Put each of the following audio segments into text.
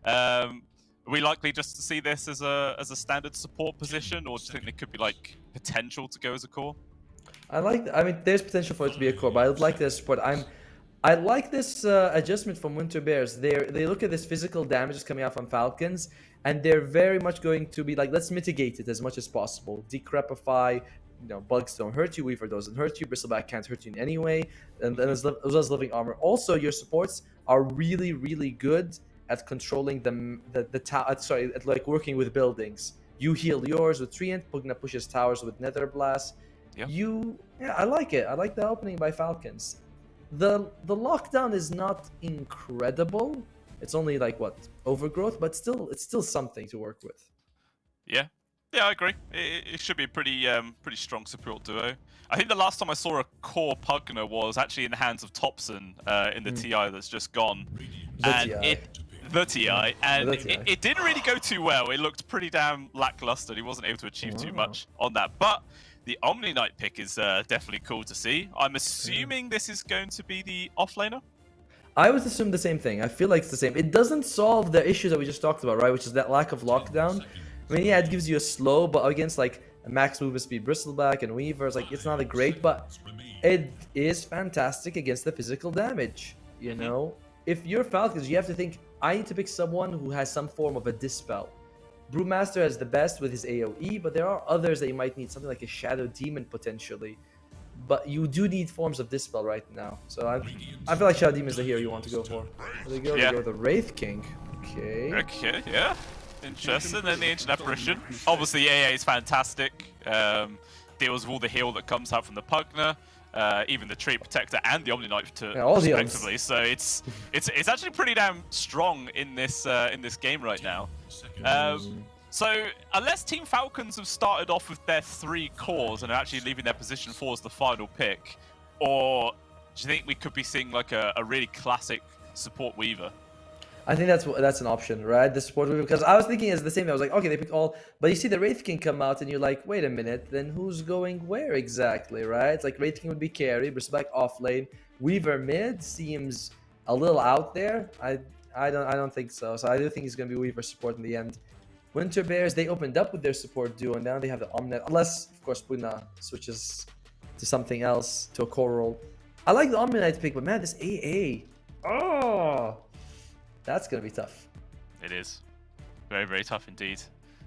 Are we likely just to see this as a standard support position, or do you think there could be like potential to go as a core? I mean, there's potential for it to be a core, but I would like this support. I like this adjustment from Winter Bears. They look at this physical damage coming out from Falcons, and they're very much going to be like, let's mitigate it as much as possible. Decrepify, bugs don't hurt you, Weaver doesn't hurt you, Bristleback can't hurt you in any way, and then as well as living armor. Also, your supports are really, really good at controlling at like working with buildings. You heal yours with Treant, Pugna pushes towers with Nether Blast. Yeah. I like it. I like the opening by Falcons. The lockdown is not incredible. It's only like what, overgrowth, but it's still something to work with. Yeah, I agree. It should be a pretty strong support duo. I think the last time I saw a core Pugna was actually in the hands of Thompson in the TI that's just gone. The TI, and it didn't really go too well. It looked pretty damn lackluster. He wasn't able to achieve too much on that. But the Omni Knight pick is definitely cool to see. I'm assuming this is going to be the offlaner. I would assume the same thing. I feel like it's the same. It doesn't solve the issue that we just talked about, right? Which is that lack of lockdown. I mean, yeah, it gives you a slow, but against like a max movement speed Bristleback and Weavers, like it's not a great, but it is fantastic against the physical damage. If you're Falcons, you have to think, I need to pick someone who has some form of a dispel. Brewmaster has the best with his AoE, but there are others that you might need, something like a Shadow Demon potentially. But you do need forms of dispel right now. So I feel like Shadow Demon is the hero you want to go for. There you go, you go with the Wraith King. Okay, yeah. Interesting. Then the Ancient Apparition. Obviously, AA is fantastic. Deals with all the heal that comes out from the Pugna. Even the Tree Protector and the Omni Knight respectively. So it's actually pretty damn strong in this game right now. So unless Team Falcons have started off with their 3 cores and are actually leaving their position 4 as the final pick, or do you think we could be seeing like a really classic support Weaver? I think that's an option, right? The support Weaver, because I was thinking as the same. I was like, okay, they picked all, but you see the Wraith King come out, and you're like, wait a minute, then who's going where exactly, right? It's like Wraith King would be carry, Bristleback off lane, Weaver mid seems a little out there. I don't think so. So I do think he's gonna be Weaver support in the end. Winter Bears, they opened up with their support duo, and now they have the Omnet, unless of course Pugna switches to something else, to a core role. I like the Omnet pick, but man, this AA, that's going to be tough. It is. Very, very tough indeed.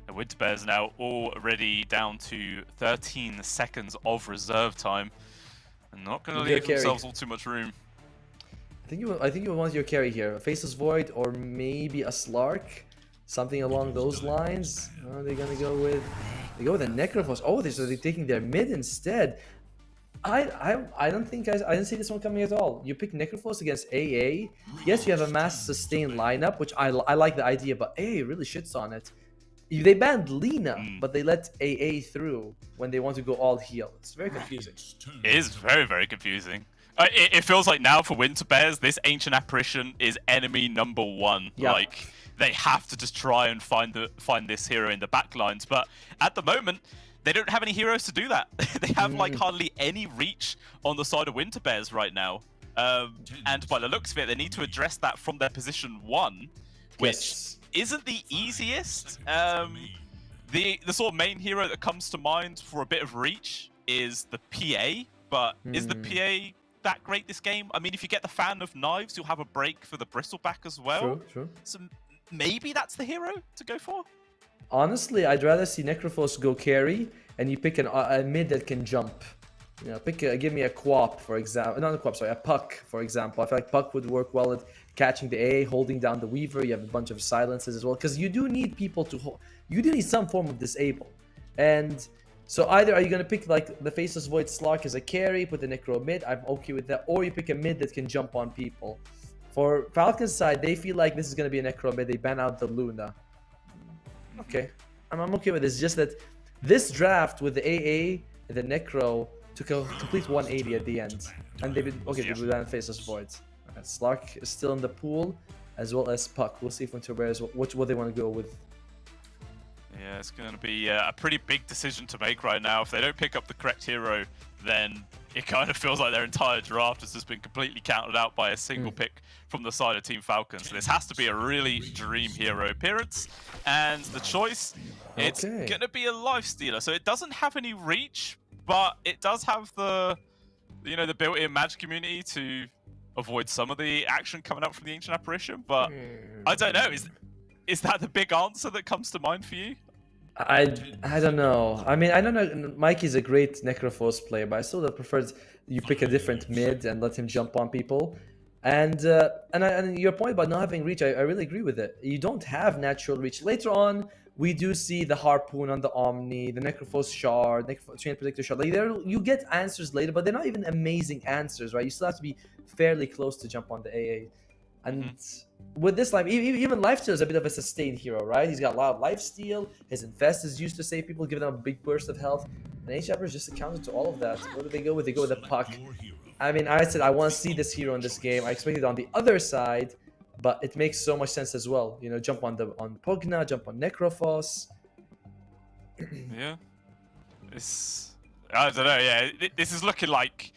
The Winter Bears now already down to 13 seconds of reserve time. And not going to leave themselves all too much room. I think you would want your carry here. Faceless Void or maybe a Slark. Something along those lines. Oh, they're going to go with... They go with a Necrophos. Oh, they're taking their mid instead. I don't think I didn't see this one coming at all. You pick Necrophos against AA. Yes, you have a mass sustain lineup, which I like the idea, but AA really shits on it. They banned Lina, but they let AA through when they want to go all heal. It's very confusing. It is very, very confusing. It feels like now for Winter Bears, this Ancient Apparition is enemy number 1. Yep. Like they have to just try and find this hero in the backlines, but at the moment, they don't have any heroes to do that. They have like hardly any reach on the side of Winter Bears right now. And by the looks of it, they need to address that from their position 1, which isn't the easiest. The sort of main hero that comes to mind for a bit of reach is the PA, but is the PA that great this game? I mean, if you get the Fan of Knives, you'll have a break for the Bristleback as well. True. So maybe that's the hero to go for? Honestly, I'd rather see Necrophos go carry, and you pick a mid that can jump. Give me a Quap, for example. Not a Quap, sorry, a Puck, for example. I feel like Puck would work well at catching the A, holding down the Weaver. You have a bunch of silences as well, because you do need people to hold. You do need some form of disable. And so either are you going to pick like the Faceless Void Slark as a carry, put the Necro mid, I'm okay with that, or you pick a mid that can jump on people. For Falcon's side, they feel like this is going to be a Necro mid. They ban out the Luna. Okay, I'm okay with this. Just that this draft with the AA and the Necro took a complete 180 at the end, and they've been okay. They ran Faceless Voids. Slark is still in the pool, as well as Puck. We'll see if Winter Bears what they want to go with. Yeah, it's going to be a pretty big decision to make right now. If they don't pick up the correct hero, then it kind of feels like their entire draft has just been completely counted out by a single pick from the side of Team Falcon. So this has to be a really dream hero appearance. And the choice, it's going to be a life stealer. So it doesn't have any reach, but it does have the, you know, the built-in magic community to avoid some of the action coming up from the Ancient Apparition. But I don't know, is that the big answer that comes to mind for you? I don't know. I mean, I don't know. Mikey's a great Necrophos player, but I still prefer you pick a different mid and let him jump on people. And your point about not having reach, I really agree with it. You don't have natural reach. Later on, we do see the Harpoon on the Omni, the Necrophos Shard, Chain Predictor Shard. Like you get answers later, but they're not even amazing answers, right? You still have to be fairly close to jump on the AA. And with this life, even Lifesteal is a bit of a sustained hero, right? He's got a lot of lifesteal. His Infest is used to save people, giving them a big burst of health. And H-Apper is just a counter to all of that. What do they go with? They go with a Puck. I mean, I said I want to see this hero in this game. I expected it on the other side, but it makes so much sense as well. You know, jump on Pugna, jump on Necrophos. Yeah. I don't know, yeah. This is looking like,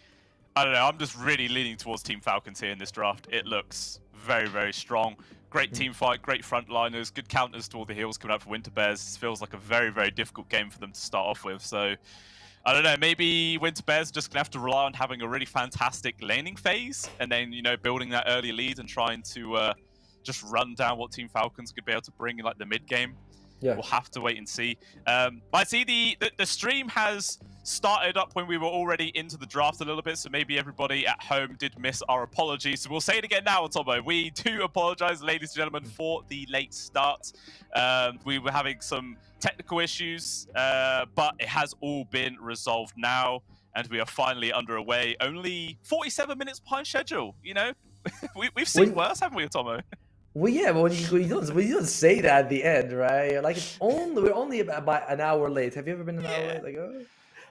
I don't know, I'm just really leaning towards Team Falcons here in this draft. It looks very, very strong. Great team fight, great frontliners, good counters to all the heals coming out for Winter Bears. This feels like a very, very difficult game for them to start off with. So, I don't know, maybe Winter Bears are just going to have to rely on having a really fantastic laning phase and then, you know, building that early lead and trying to just run down what Team Falcons could be able to bring in like the mid game. Yeah. We'll have to wait and see. I see the stream has started up when we were already into the draft a little bit, so maybe everybody at home did miss our apologies. So we'll say it again now, Tomo. We do apologize, ladies and gentlemen, for the late start. We were having some technical issues, but it has all been resolved now, and we are finally underway. Only 47 minutes behind schedule, you know? We've seen worse, haven't we, Tomo? Well, yeah, but you don't say that at the end, right? Like we're only about an hour late. Have you ever been an hour late? Like, oh.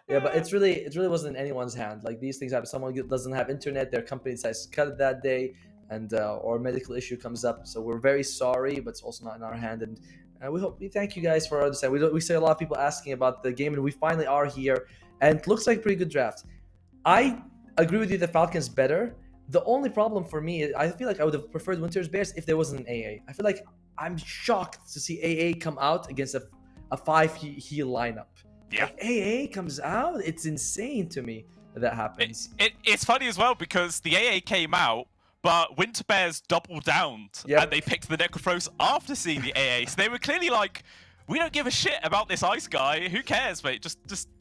Yeah, but it really wasn't in anyone's hand. Like these things happen. Someone doesn't have internet, their company decides to cut it that day, and or a medical issue comes up. So we're very sorry, but it's also not in our hand. And we thank you guys for understanding. We see a lot of people asking about the game, and we finally are here. And it looks like a pretty good draft. I agree with you that Falcon's better. The only problem for me is I feel like I would have preferred Winter's Bears if there wasn't an AA. I feel like I'm shocked to see AA come out against a 5 heal lineup. Yeah, like AA comes out. It's insane to me that happens. It's funny as well because the AA came out, but Winter Bears doubled down and they picked the Necrophos after seeing the AA. So they were clearly like, we don't give a shit about this ice guy. Who cares, mate? Just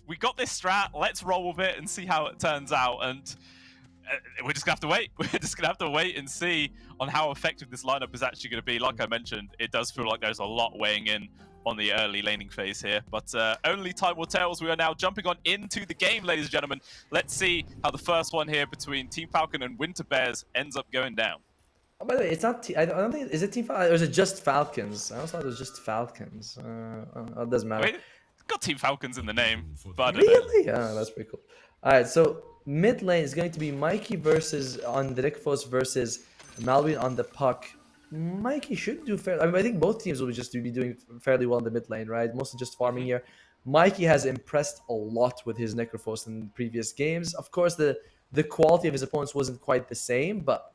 we got this strat. Let's roll with it and see how it turns out. And we're just gonna have to wait. We're just gonna have to wait and see on how effective this lineup is actually going to be. Like I mentioned, it does feel like there's a lot weighing in on the early laning phase here, but only time will tell as we are now jumping on into the game, ladies and gentlemen. Let's see how the first one here between Team Falcon and Winter Bears ends up going down. Oh, by the way, it's not. I don't think is it Team Falcon or is it just Falcons? I also thought it was just Falcons. It doesn't matter. Wait, it's got Team Falcons in the name, but really? Yeah, that's pretty cool. All right, so mid lane is going to be Mikey versus on the Necrophos versus Malwin on the Puck. Mikey should do fair. I mean, I think both teams will be doing fairly well in the mid lane, right? Mostly just farming here. Mikey has impressed a lot with his Necrophos in previous games. Of course, the quality of his opponents wasn't quite the same, but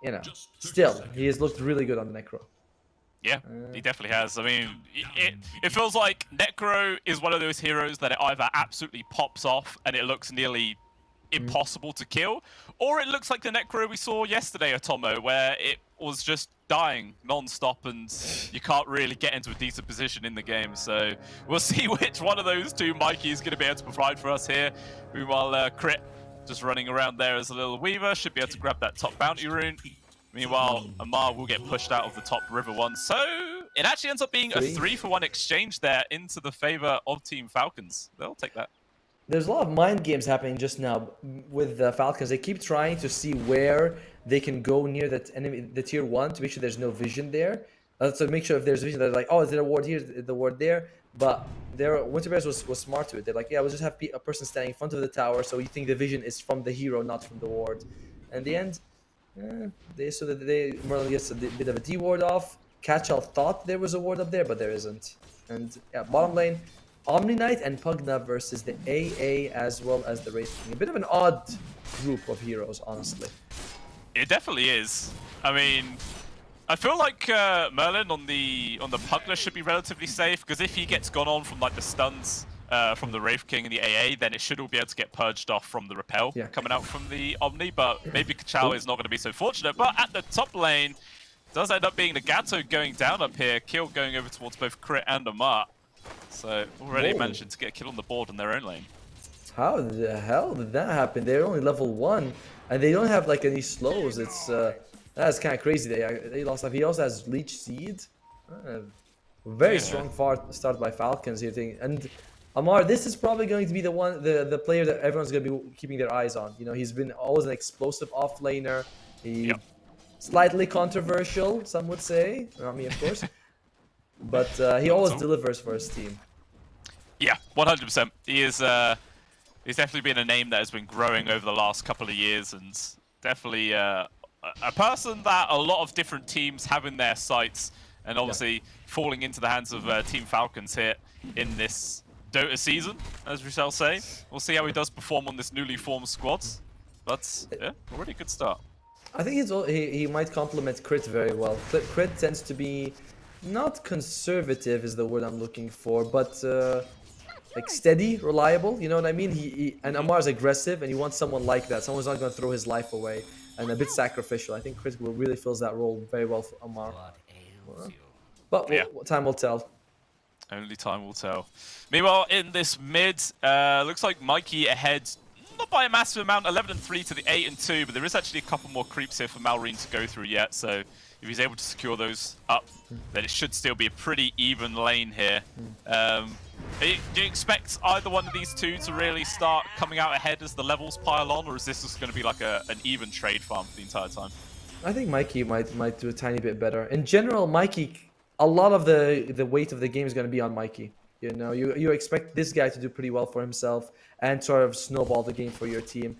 you know, still he has looked really good on the Necro. Yeah, he definitely has. I mean, it feels like Necro is one of those heroes that it either absolutely pops off and it looks nearly impossible to kill, or it looks like the Necro we saw yesterday at Tomo, where it was just dying non-stop and you can't really get into a decent position in the game. So we'll see which one of those two Mikey is going to be able to provide for us here. Meanwhile, Crit just running around there as a little weaver, should be able to grab that top bounty rune. Meanwhile, Amar will get pushed out of the top river one. So it actually ends up being a 3-for-1 exchange there into the favor of Team Falcons. They'll take that. There's a lot of mind games happening just now with the Falcons. They keep trying to see where they can go near that enemy, the tier 1, to make sure there's no vision there. So make sure if there's vision, they're like, oh, is there a ward here, the ward there? But Winter Bears was smart to it. They're like, yeah, we'll just have a person standing in front of the tower, so you think the vision is from the hero, not from the ward. And in the end, they more or less gets a bit of a D ward off. Catchall thought there was a ward up there, but there isn't. And yeah, bottom lane, Omni Knight and Pugna versus the AA as well as the Wraith King. A bit of an odd group of heroes, honestly. It definitely is. I mean, I feel like Merlin on the Pugna should be relatively safe, because if he gets gone on from like the stuns from the Wraith King and the AA, then it should all be able to get purged off from the repel coming out from the Omni. But maybe Kachao is not going to be so fortunate. But at the top lane, does end up being the Gato going down up here. Kill going over towards both Crit and Amar. So already managing to get a kill on the board in their own lane. How the hell did that happen? They're only level 1 and they don't have like any slows. It's that's kind of crazy. They lost life. He also has Leech Seed. Very strong start by Falcons here. And Amar, this is probably going to be the player that everyone's going to be keeping their eyes on. You know, he's been always an explosive offlaner. Slightly controversial, some would say. Not me, of course. But he always delivers for his team. Yeah, 100%. He's definitely been a name that has been growing over the last couple of years, and definitely a person that a lot of different teams have in their sights, and obviously falling into the hands of Team Falcons here in this Dota season, as we shall say. We'll see how he does perform on this newly formed squad, but yeah, already a good start. I think he might complement Crit very well. Crit tends to be not conservative is the word I'm looking for, but like steady, reliable, you know what I mean? And Amar's aggressive, and you want someone like that. Someone's not going to throw his life away, and a bit sacrificial. I think Crit really fills that role very well for Amar. But time will tell. Only time will tell. Meanwhile, in this mid, looks like Mikey ahead, not by a massive amount, 11-3 to the 8-2, but there is actually a couple more creeps here for Malrine to go through yet, so if he's able to secure those up, then it should still be a pretty even lane here. Do you expect either one of these two to really start coming out ahead as the levels pile on, or is this just going to be like an even trade farm for the entire time? I think Mikey might do a tiny bit better. In general, Mikey, a lot of the weight of the game is going to be on Mikey. You know, you expect this guy to do pretty well for himself and sort of snowball the game for your team.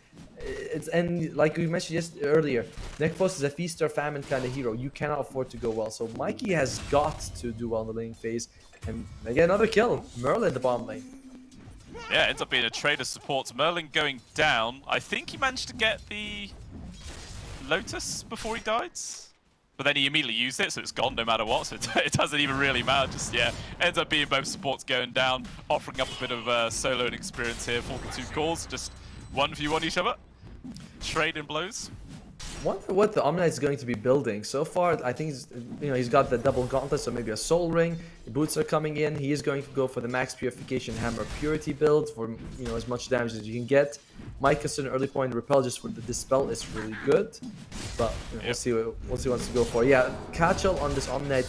And like we mentioned just earlier, Nekfos is a feast or famine kind of hero. You cannot afford to go well. So Mikey has got to do well in the lane phase. And again, another kill. Merlin the bottom lane. Yeah, ends up being a trader support. Merlin going down. I think he managed to get the Lotus before he died. But then he immediately used it, so it's gone no matter what. So it doesn't even really matter. Just, yeah, ends up being both supports going down, offering up a bit of soloing experience here for the two calls. Just 1v1 each other. Trading blows. Wonder what the Omni is going to be building. So far, I think he's got the double gauntlet, so maybe a soul ring. The boots are coming in. He is going to go for the max purification hammer purity build for as much damage as you can get. Might consider an early point repel just for the dispel is really good, but we'll see what he wants to go for. Yeah, Kachel on this Omni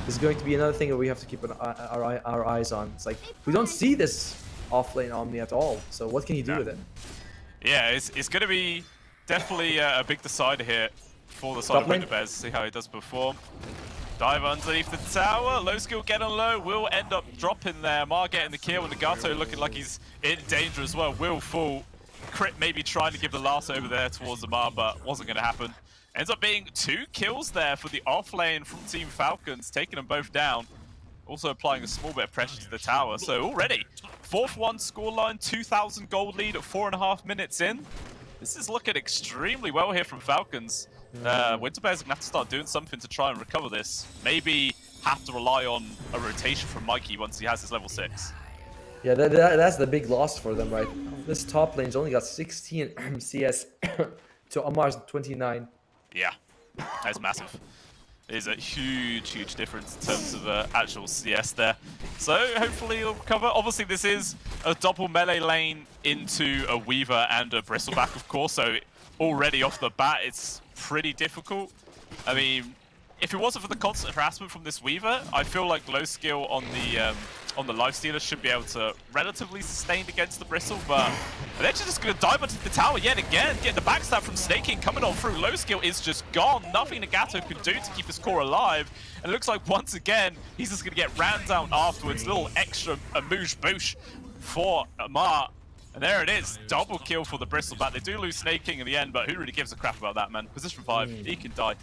is going to be another thing that we have to keep our eyes on. It's like we don't see this off-lane Omni at all. So what can he do with it? Yeah, it's going to be definitely a big decider here for the side of Winterbez. See how he does perform. Dive underneath the tower. Low skill getting low. Will end up dropping there. Mar getting the kill, and the Gato looking like he's in danger as well. Will fall. Crit maybe trying to give the last over there towards Amar, but wasn't going to happen. Ends up being 2 kills there for the off lane from Team Falcons, taking them both down. Also applying a small bit of pressure to the tower. So already, 4-1 scoreline, 2,000 gold lead at 4.5 minutes in. This is looking extremely well here from Falcons. Winterbear's going to have to start doing something to try and recover this. Maybe have to rely on a rotation from Mikey once he has his level 6. Yeah, that's the big loss for them, right? This top lane's only got 16 CS to Amar's 29. Yeah, that's massive. It is a huge, huge difference in terms of actual CS there. So hopefully he'll recover. Obviously this is a double melee lane into a Weaver and a Bristleback, of course, so already off the bat it's pretty difficult. I mean, if it wasn't for the constant harassment from this Weaver, I feel like low skill on the Lifestealer should be able to relatively sustain against the Bristle, but they're just going to dive into the tower yet again, getting the backstab from Snake King coming on through. Low skill is just gone. Nothing Nagato can do to keep his core alive. And it looks like once again, he's just going to get ran down afterwards. Little extra amouge boosh for Amar. And there it is, double kill for the Bristleback. They do lose Snake King in the end, but who really gives a crap about that, man? Position 5, he can die.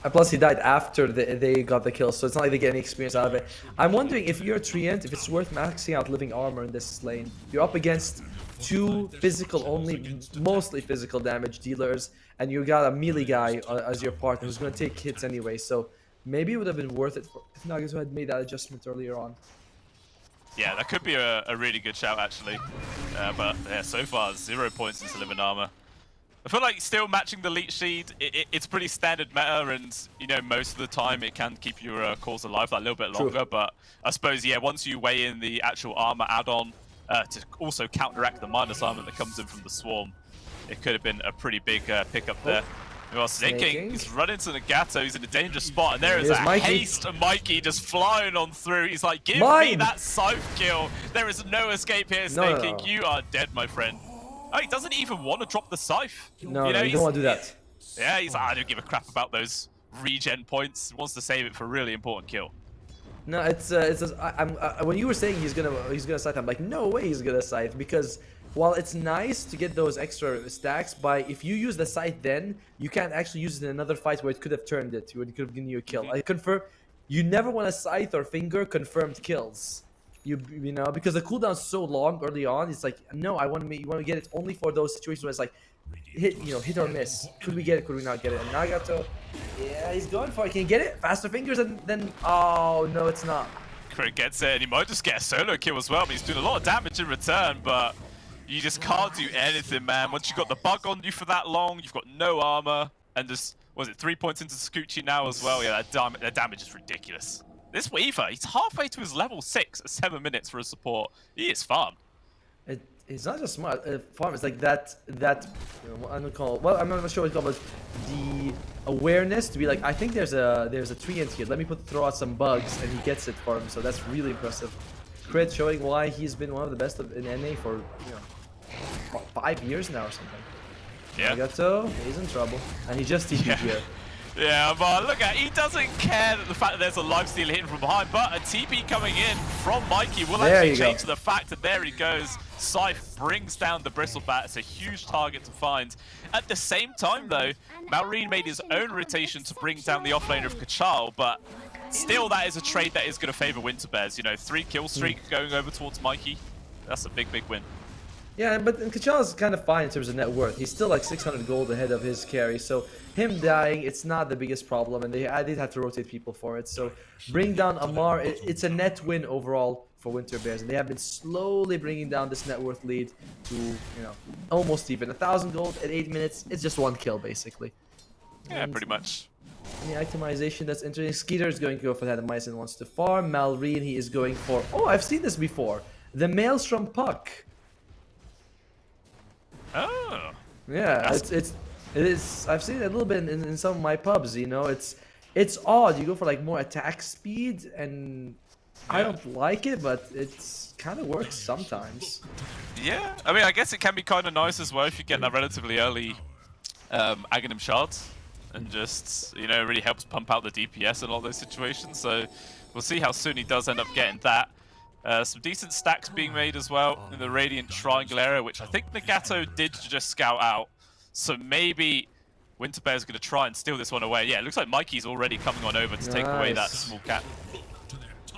And plus, he died after they got the kill, so it's not like they get any experience out of it. I'm wondering if you're a Treant, if it's worth maxing out living armor in this lane. You're up against two physical only, mostly physical damage dealers, and you got a melee guy as your partner who's going to take hits anyway. So maybe it would have been worth it if Nagato had made that adjustment earlier on. Yeah, that could be a really good shout actually. But yeah, so far 0 points into living armor. I feel like still matching the leech seed, it's pretty standard meta, and you know most of the time it can keep your cores alive like a little bit longer. True. But I suppose yeah, once you weigh in the actual armor add-on to also counteract the minus armor that comes in from the swarm, it could have been a pretty big pickup there. Well, Snaking is running to Nagato, he's in a dangerous spot, and there is a haste of Mikey just flying on through. He's like, give me that scythe kill. There is no escape here, Snaking. No. You are dead, my friend. Oh, he doesn't even want to drop the scythe. No, you know, you don't want to do that. Yeah, he's like, I don't give a crap about those regen points. He wants to save it for a really important kill. No, when you were saying he's gonna scythe, I'm like, no way he's gonna scythe, because while it's nice to get those extra stacks, if you use the scythe, then you can't actually use it in another fight where it could have turned it, where it could have given you a kill. I confirm, you never want to scythe or finger confirmed kills. You know, because the cooldown's so long early on. It's like, no, you want to get it only for those situations where it's like hit or miss. Could we get it? Could we not get it? And Nagato, yeah, he's going for it. Can he get it? Faster fingers, and then oh no, it's not. Crit gets it, and he might just get a solo kill as well. But he's doing a lot of damage in return. But you just can't do anything, man. Once you've got the bug on you for that long, you've got no armor, and just was it 3 points into Scoochie now as well? Yeah, that damage is ridiculous. This Weaver, he's halfway to his level 6 at 7 minutes for a support. He is farm. It's not just smart. Farm. It's like that. You know, I'm not sure what it's called, but the awareness to be like, I think there's a Treant here. Let me throw out some bugs, and he gets it for him. So that's really impressive. Crit showing why he's been one of the best in NA for 5 years now or something. Yeah. Nagato, he's in trouble, and he just TP'd here. Yeah, but look at, he doesn't care that the fact that there's a lifesteal hitting from behind, but a TP coming in from Mikey will actually change the fact that there he goes. Scythe brings down the Bristlebat. It's a huge target to find. At the same time, though, Malrine made his own rotation to bring down the offlaner of Kachal, but still that is a trade that is going to favor Winter Bears. You know, 3 kill streak going over towards Mikey. That's a big, big win. Yeah, but Kachal is kind of fine in terms of net worth. He's still like 600 gold ahead of his carry, so him dying, it's not the biggest problem, and I did have to rotate people for it. So bring down Amar, it's a net win overall for Winter Bears, and they have been slowly bringing down this net worth lead to, almost even. 1,000 gold at 8 minutes, it's just 1 kill basically. Yeah, and pretty much. The itemization that's interesting. Skeeter is going to go for that. Mycen wants to farm. Malrine, he is going for, oh, I've seen this before. The Maelstrom Puck. Oh. Yeah, it is. I've seen it a little bit in some of my pubs. It's odd. You go for like more attack speed, and I don't like it, but it's kind of works sometimes. Yeah, I mean, I guess it can be kind of nice as well if you get that relatively early Aghanim shards, and just really helps pump out the DPS in all those situations. So we'll see how soon he does end up getting that. Some decent stacks being made as well in the Radiant Triangle area, which I think Nagato did just scout out. So maybe Winter Bear's going to try and steal this one away. Yeah, it looks like Mikey's already coming on over to take away that small cat.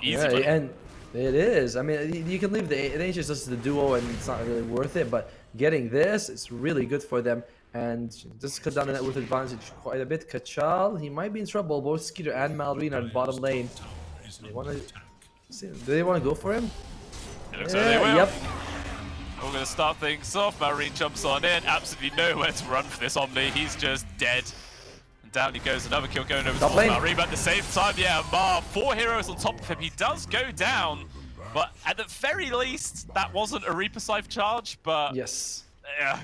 Easy money. And it is. I mean, you can leave the Ancients just as the duo, and it's not really worth it. But getting this is really good for them. And just cut down the net worth advantage quite a bit. Kachal, he might be in trouble. Both Skeeter and Malrine are in bottom lane. Do they want to go for him? It looks like they will. Yep. We're going to start things off. Malrine jumps on in. Absolutely nowhere to run for this Omni. He's just dead. And down he goes. Another kill going over to Malrine. But at the same time, yeah, Amar, 4 heroes on top of him. He does go down. But at the very least, that wasn't a Reaper Scythe charge. But yes.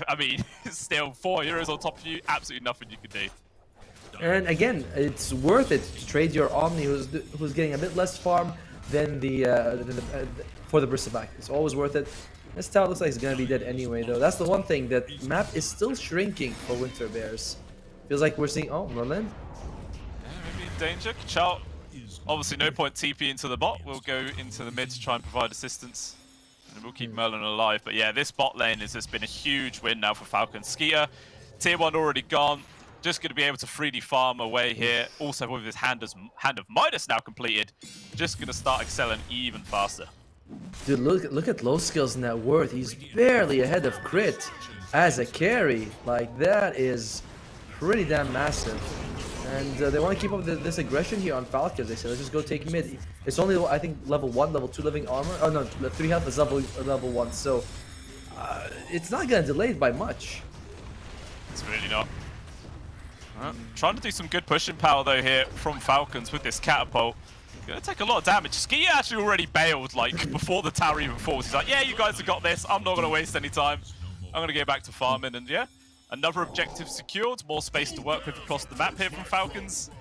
I mean, still 4 heroes on top of you. Absolutely nothing you can do. And again, it's worth it to trade your Omni, who's getting a bit less farm than for the Bristleback. It's always worth it. This tower looks like it's gonna be dead anyway, though. That's the one thing, that map is still shrinking for Winter Bears. Feels like we're seeing, oh, Merlin. Yeah, maybe in danger. Kachal, obviously no point TP into the bot. We'll go into the mid to try and provide assistance. And we'll keep Merlin alive. But yeah, this bot lane has just been a huge win now for Falcon. Skeeter, tier 1 already gone. just going to be able to freely farm away here. Also with his Hand of Midas now completed, just going to start excelling even faster. Dude, look at low skills net worth. He's barely ahead of crit as a carry. Like, that is pretty damn massive. And they want to keep up this aggression here on Falcons. They say, let's just go take mid. It's only, I think, level 1, level 2 living armor. Oh no, 3 health is level 1. So it's not going to delay it by much. It's really not. Trying to do some good pushing power though here from Falcons with this catapult. Gonna take a lot of damage. Ski actually already bailed like before the tower even falls. He's like, yeah, you guys have got this. I'm not gonna waste any time. I'm gonna get back to farming, and yeah, another objective secured. More space to work with across the map here from Falcons.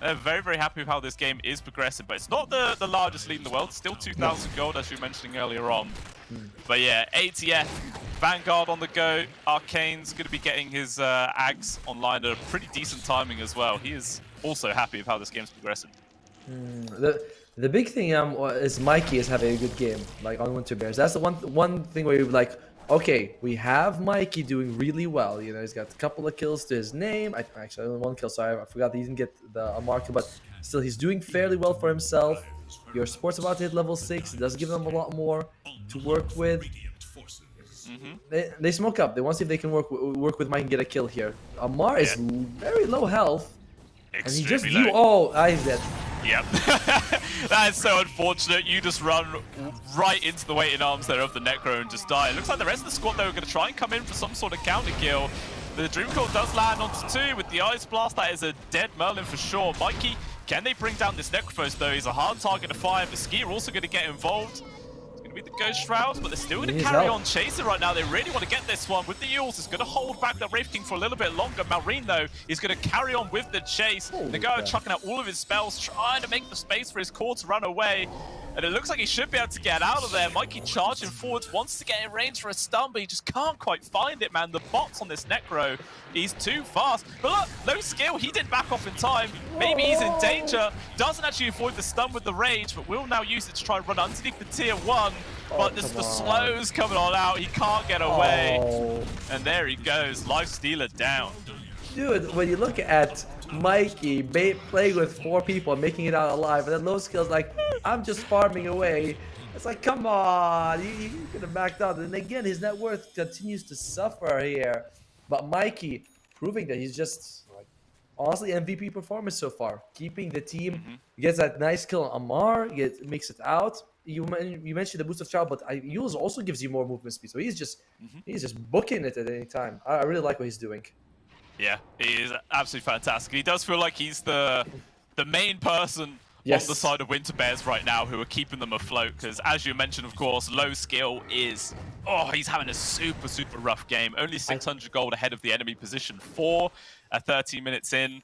They're very, very happy with how this game is progressing, but it's not the largest lead in the world. Still 2,000 gold, as you were mentioning earlier on. But yeah, ATF, Vanguard on the go. Arcane's going to be getting his Ags online at a pretty decent timing as well. He is also happy with how this game's progressing. The big thing is Mikey is having a good game, like on Winter Bears. That's the one thing where you're like, okay, we have Mikey doing really well. You know, he's got a couple of kills to his name. Actually, only 1 kill, sorry, I forgot he didn't get a marker, but still, he's doing fairly well for himself. Your support's about to hit level 6. It does give them a lot more to work with. They smoke up. They want to see if they can work with Mike and get a kill here. Amar is very low health. And he just he's dead. Yep. That is so unfortunate. You just run right into the waiting arms there of the Necro and just die. It looks like the rest of the squad, though, are going to try and come in for some sort of counter kill. The Dream Coil does land onto 2 with the Ice Blast. That is a dead Merlin for sure. Mikey, can they bring down this Necrophos, though? He's a hard target to fire, but Ski are also going to get involved. With the Ghost Shrouds, but they're still going to carry on chasing right now. They really want to get this one. With the Eels, it's going to hold back the Wraith King for a little bit longer. Malrine, though, is going to carry on with the chase. The guy chucking out all of his spells, trying to make the space for his core to run away. And it looks like he should be able to get out of there. Mikey charging forwards, wants to get in range for a stun, but he just can't quite find it, man. The bots on this Necro, he's too fast. But look, no skill, he didn't back off in time. Maybe he's in danger. Doesn't actually avoid the stun with the rage, but will now use it to try and run underneath the tier 1. But there's the slows coming on out. He can't get away. And there he goes. Lifestealer down. Dude, when you look at Mikey playing with 4 people and making it out alive, and then low skills like, I'm just farming away. It's like, come on, you could have backed out. And again, his net worth continues to suffer here. But Mikey proving that he's just, like, honestly, MVP performance so far. Keeping the team. He gets that nice kill on Amar, makes it out. You mentioned the boost of child, but Yules also gives you more movement speed. So he's just booking it at any time. I really like what he's doing. Yeah, he is absolutely fantastic. He does feel like he's the main person on the side of Winter Bears right now who are keeping them afloat. Because as you mentioned, of course, low skill is he's having a super, super rough game. Only 600 gold ahead of the enemy position 4 at 13 minutes in.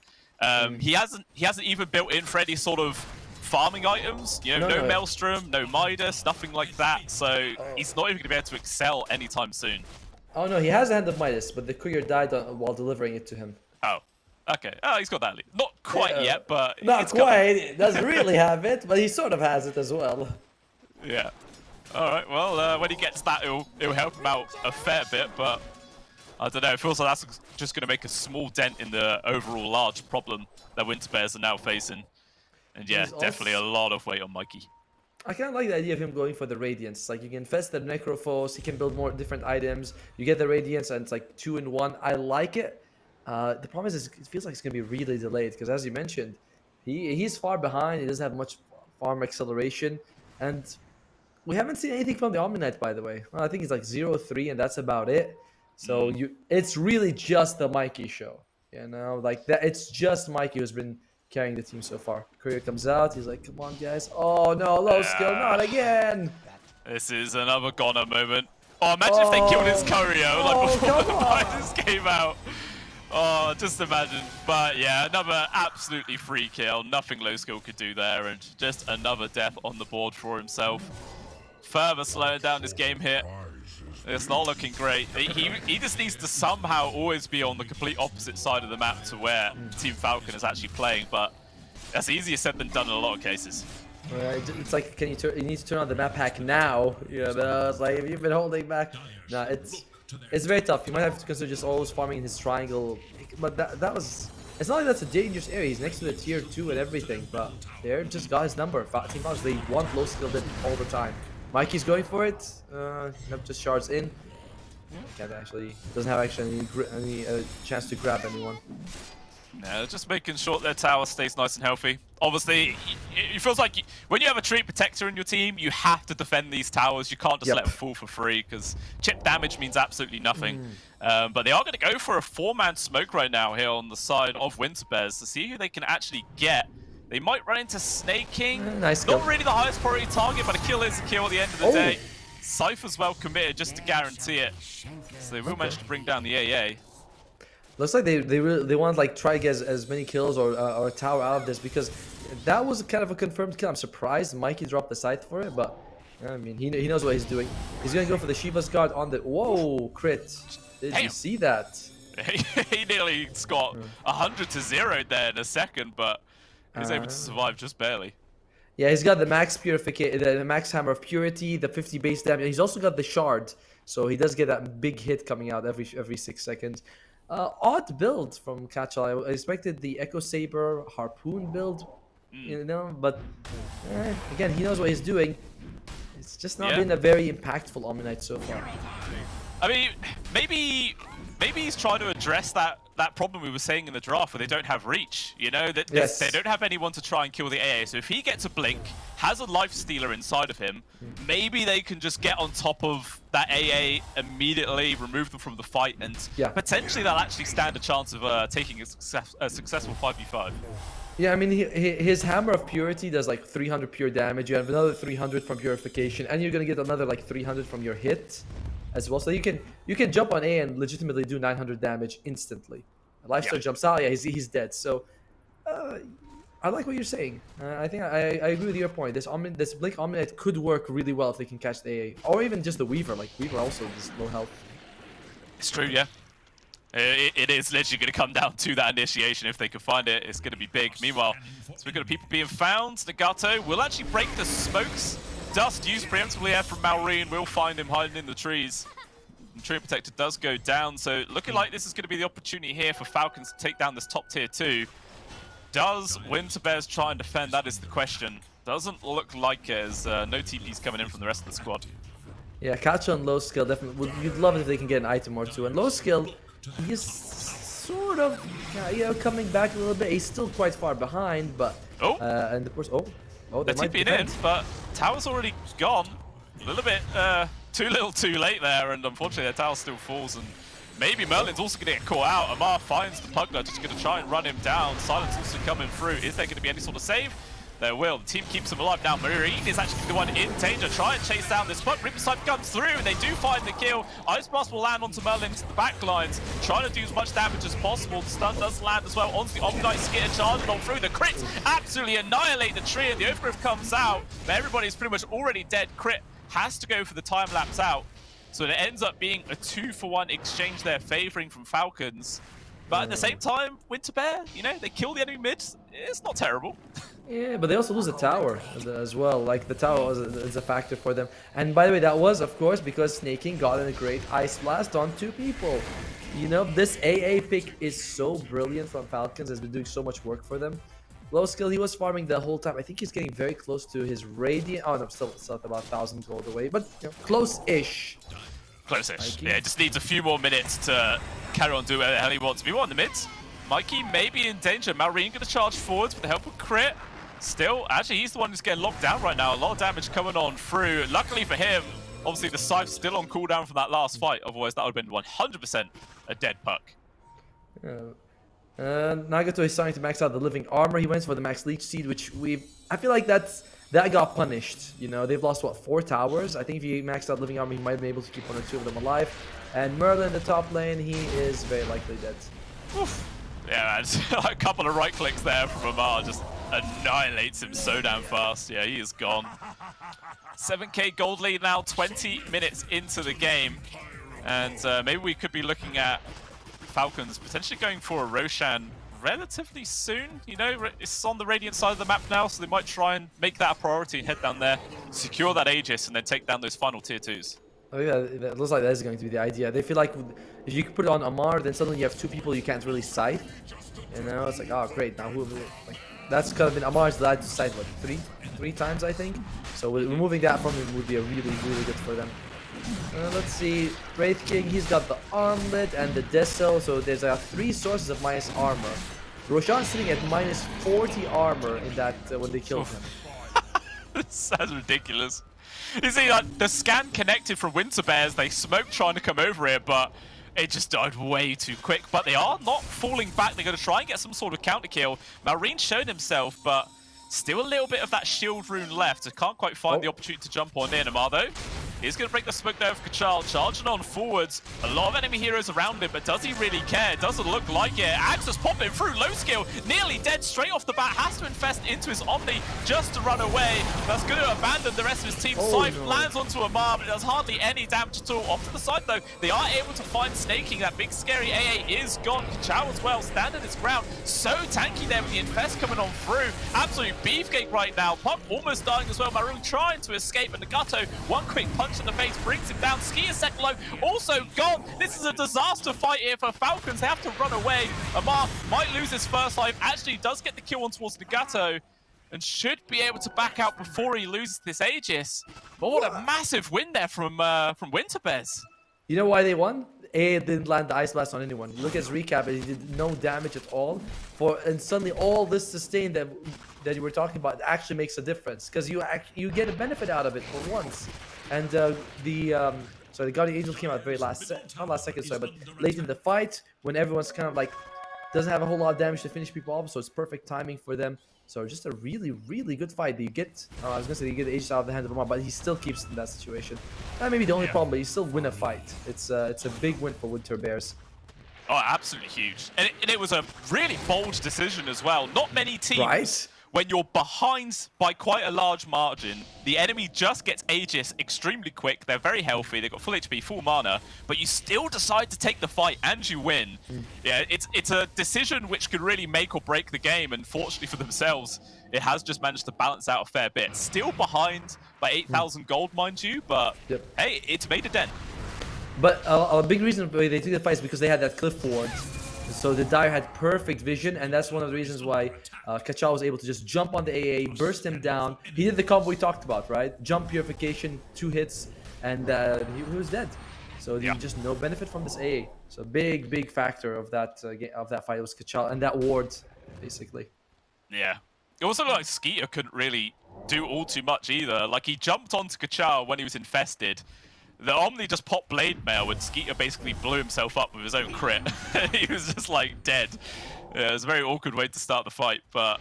He hasn't even built in for any sort of farming items, you know, no Maelstrom, no Midas, nothing like that. So he's not even going to be able to excel anytime soon. Oh no, he has a Hand of Midas, but the courier died while delivering it to him. Oh, okay. Oh, he's got that lead. Not quite yet, but not quite. He doesn't really have it, but he sort of has it as well. Yeah. All right. Well, when he gets that, it'll help him out a fair bit, but I don't know. It feels like that's just going to make a small dent in the overall large problem that Winter Bears are now facing. And yeah, definitely a lot of weight on Mikey. I kind of like the idea of him going for the Radiance. Like, you can infest the Necrophos, he can build more different items. You get the Radiance, and it's like 2 in 1. I like it. The problem is, it feels like it's going to be really delayed, because as you mentioned, he's far behind. He doesn't have much farm acceleration. And we haven't seen anything from the Omni Knight, by the way. Well, I think he's like 0-3, and that's about it. So it's really just the Mikey show. You know, like that. It's just Mikey who's been carrying the team so far. Courier comes out, he's like, come on guys. Oh no, low skill, not again. This is another goner moment. Oh, imagine if they killed his Courier like before the Midas came out. Oh, just imagine. But yeah, another absolutely free kill. Nothing low skill could do there, and just another death on the board for himself. Further slowing down this game here. It's not looking great. He just needs to somehow always be on the complete opposite side of the map to where Team Falcon is actually playing, but that's easier said than done in a lot of cases. It's like, you need to turn on the map hack now. You know, it's like, if you've been holding back. No, It's very tough. You might have to consider just always farming in his triangle. But that was... It's not like that's a dangerous area. He's next to the tier 2 and everything. But they're just got his number. Team Valks, they want low skill dip all the time. Mikey's going for it. Nope, just shards in. Can't actually... Doesn't have actually any chance to grab anyone. No, just making sure their tower stays nice and healthy. Obviously, it feels like when you have a treat protector in your team, you have to defend these towers. You can't just let them fall for free, because chip damage means absolutely nothing. But they are going to go for a 4-man smoke right now here on the side of Winter Bears to see who they can actually get. They might run into Snake King. Nice kill. Not really the highest priority target, but a kill is a kill at the end of the day. Cypher's well committed just to guarantee it. So they will manage to bring down the AA. Looks like they want to like try to get as many kills or a tower out of this, because that was kind of a confirmed kill. I'm surprised Mikey dropped the scythe for it, but I mean he knows what he's doing. He's gonna go for the Shiva's guard on the crit. Did you see that? He nearly got 100 to 0 there in a second, but he was able to survive just barely. Yeah, he's got the max purification, the max hammer of purity, the 50 base damage. He's also got the shard, so he does get that big hit coming out every 6 seconds. Odd build from Kuala. I expected the Echo Saber Harpoon build, you know, but again, he knows what he's doing. It's just not been a very impactful Omni-Knight so far. I mean, maybe he's trying to address that problem we were saying in the draft where they don't have reach, you know, that they don't have anyone to try and kill the AA. So if he gets a blink, has a life stealer inside of him, maybe they can just get on top of that AA immediately, remove them from the fight, and potentially they'll actually stand a chance of taking a successful 5v5. Yeah, I mean, his Hammer of Purity does like 300 pure damage. You have another 300 from Purification, and you're gonna get another like 300 from your hit as well. So you can jump on A and legitimately do 900 damage instantly. Lifesteal jumps out, he's dead. So I like what you're saying. I think I agree with your point. This Blink Omni-Knight could work really well if they can catch the AA, or even just the Weaver. Like Weaver also is low health. It's true, yeah. It is literally going to come down to that initiation. If they can find it, it's going to be big. Meanwhile, speaking of people being found, Nagato will actually break the smokes. Dust used preemptively there from Malrine. We'll find him hiding in the trees. And Tree Protector does go down, so looking like this is going to be the opportunity here for Falcons to take down this top tier 2. Does Winter Bears try and defend? That is the question. Doesn't look like it, as no TPs coming in from the rest of the squad. Yeah, catch on low skill definitely. You'd love it if they can get an item or two. And low skill, he's sort of coming back a little bit. He's still quite far behind, but and of course, they're TPing in, but tower's already gone. A little bit too little, too late there, and unfortunately their tower still falls. And maybe Merlin's also going to get caught out. Amar finds the Pugler, just going to try and run him down. Silence also coming through. Is there going to be any sort of save? There will. The team keeps him alive. Now Marine is actually the one in danger. Try and chase down this Pug. Riverside comes through and they do find the kill. Ice Blast will land onto Merlin into the back lines, trying to do as much damage as possible. The stun does land as well onto the Omni-Knight. Skitter charging on through. The crits absolutely annihilate the tree, and the Oathgriff comes out. But everybody's pretty much already dead. Crit has to go for the time lapse out. So it ends up being a 2-for-1 exchange there, favoring from Falcons. But at the same time, Winter Bear, you know, they kill the enemy mid. It's not terrible. Yeah, but they also lose a tower as well. Like, the tower is a factor for them. And by the way, that was, of course, because Snake King got in a great Ice Blast on 2 people. You know, this AA pick is so brilliant from Falcons. Has been doing so much work for them. Low skill, he was farming the whole time. I think he's getting very close to his Radiant. Oh, no, still at about 1,000 gold away. But, you know, close-ish. Close-ish. Yeah, just needs a few more minutes to carry on doing whatever the hell he wants. We want the mids. Mikey may be in danger. Malrine going to charge forwards with the help of Crit. Still, actually, he's the one who's getting locked down right now. A lot of damage coming on through. Luckily for him, obviously the Scythe's still on cooldown from that last fight. Otherwise, that would have been 100% a dead Puck. Nagato is starting to max out the living armor. He went for the max leech seed, which I feel like that got punished. You know, they've lost what, 4 towers. I think if he maxed out living armor, he might be able to keep 1 or 2 of them alive. And Merlin in the top lane, he is very likely dead. Oof. Yeah, man, a couple of right clicks there from Amar just annihilates him so damn fast. Yeah, he is gone. 7k gold lead now, 20 minutes into the game. And maybe we could be looking at Falcons potentially going for a Roshan relatively soon. You know, it's on the Radiant side of the map now, so they might try and make that a priority and head down there, secure that Aegis, and then take down those final tier 2s. I think that looks like that's going to be the idea. They feel like if you put it on Amar, then suddenly you have two people you can't really sight. You know, it's like, oh great, now who? Like, that's kind of been Amar's allowed to sight what three times I think. So removing that from him would be a really good for them. Let's see, Wraith King, he's got the armlet and the Deso, so there's 3 sources of minus armor. Roshan's sitting at minus 40 armor in that when they killed him. That's ridiculous. You see, like, the scan connected from Winter Bears, they smoked trying to come over here, but it just died way too quick. But they are not falling back. They're going to try and get some sort of counter kill. Marine showed himself, but still a little bit of that shield rune left. I can't quite find the opportunity to jump on in. Amar, though, he's going to break the smoke there for Kachal, charging on forwards. A lot of enemy heroes around him, but does he really care? Doesn't look like it. Axis popping through, low skill, nearly dead straight off the bat. Has to infest into his Omni just to run away. That's going to abandon the rest of his team. Scythe lands onto Amar, but it does hardly any damage at all. Off to the side, though, they are able to find Snaking. That big scary AA is gone. Kachal as well, standing his ground. So tanky there with the infest coming on through. Absolute beefcake right now. Puck almost dying as well. Maroon trying to escape, and Nagato, one quick punch in the face brings him down. Ski is second low, also gone. This is a disaster fight here for Falcons. They have to run away. Amar might lose his first life. Actually does get the kill on towards Nagato and should be able to back out before he loses this Aegis. But what a massive win there from Winter Bears. You know why they won? A didn't land the Ice Blast on anyone. Look at his recap, and he did no damage at all. And suddenly all this sustain that you were talking about actually makes a difference, because you get a benefit out of it for once. And the Guardian Angel came out very not last second, sorry, but late in the fight when everyone's kind of like doesn't have a whole lot of damage to finish people off, so it's perfect timing for them. So just a really good fight. You get, I was gonna say you get the Aegis out of the hand of Amar, but he still keeps in that situation. That may be the only problem, but you still win a fight. It's a big win for Winter Bears. Oh, absolutely huge. And it was a really bold decision as well. Not many teams, when you're behind by quite a large margin, the enemy just gets Aegis extremely quick. They're very healthy. They've got full HP, full mana, but you still decide to take the fight and you win. Yeah, it's a decision which could really make or break the game, and fortunately for themselves, it has just managed to balance out a fair bit. Still behind by 8,000 gold, mind you, but hey, it's made a dent. But a big reason why they took the fight is because they had that cliff ward. So the Dire had perfect vision, and that's one of the reasons why Kachal was able to just jump on the AA, burst him down. He did the combo we talked about, right? Jump purification, 2 hits, and he was dead. So just no benefit from this AA. So big factor of that fight was Kachal and that ward, basically. Yeah. It also looked like Skeeter couldn't really do all too much either. Like, he jumped onto Kachal when he was infested. The Omni just popped Blade Mail, and Skeeter basically blew himself up with his own crit. He was just like dead. Yeah, it was a very awkward way to start the fight, but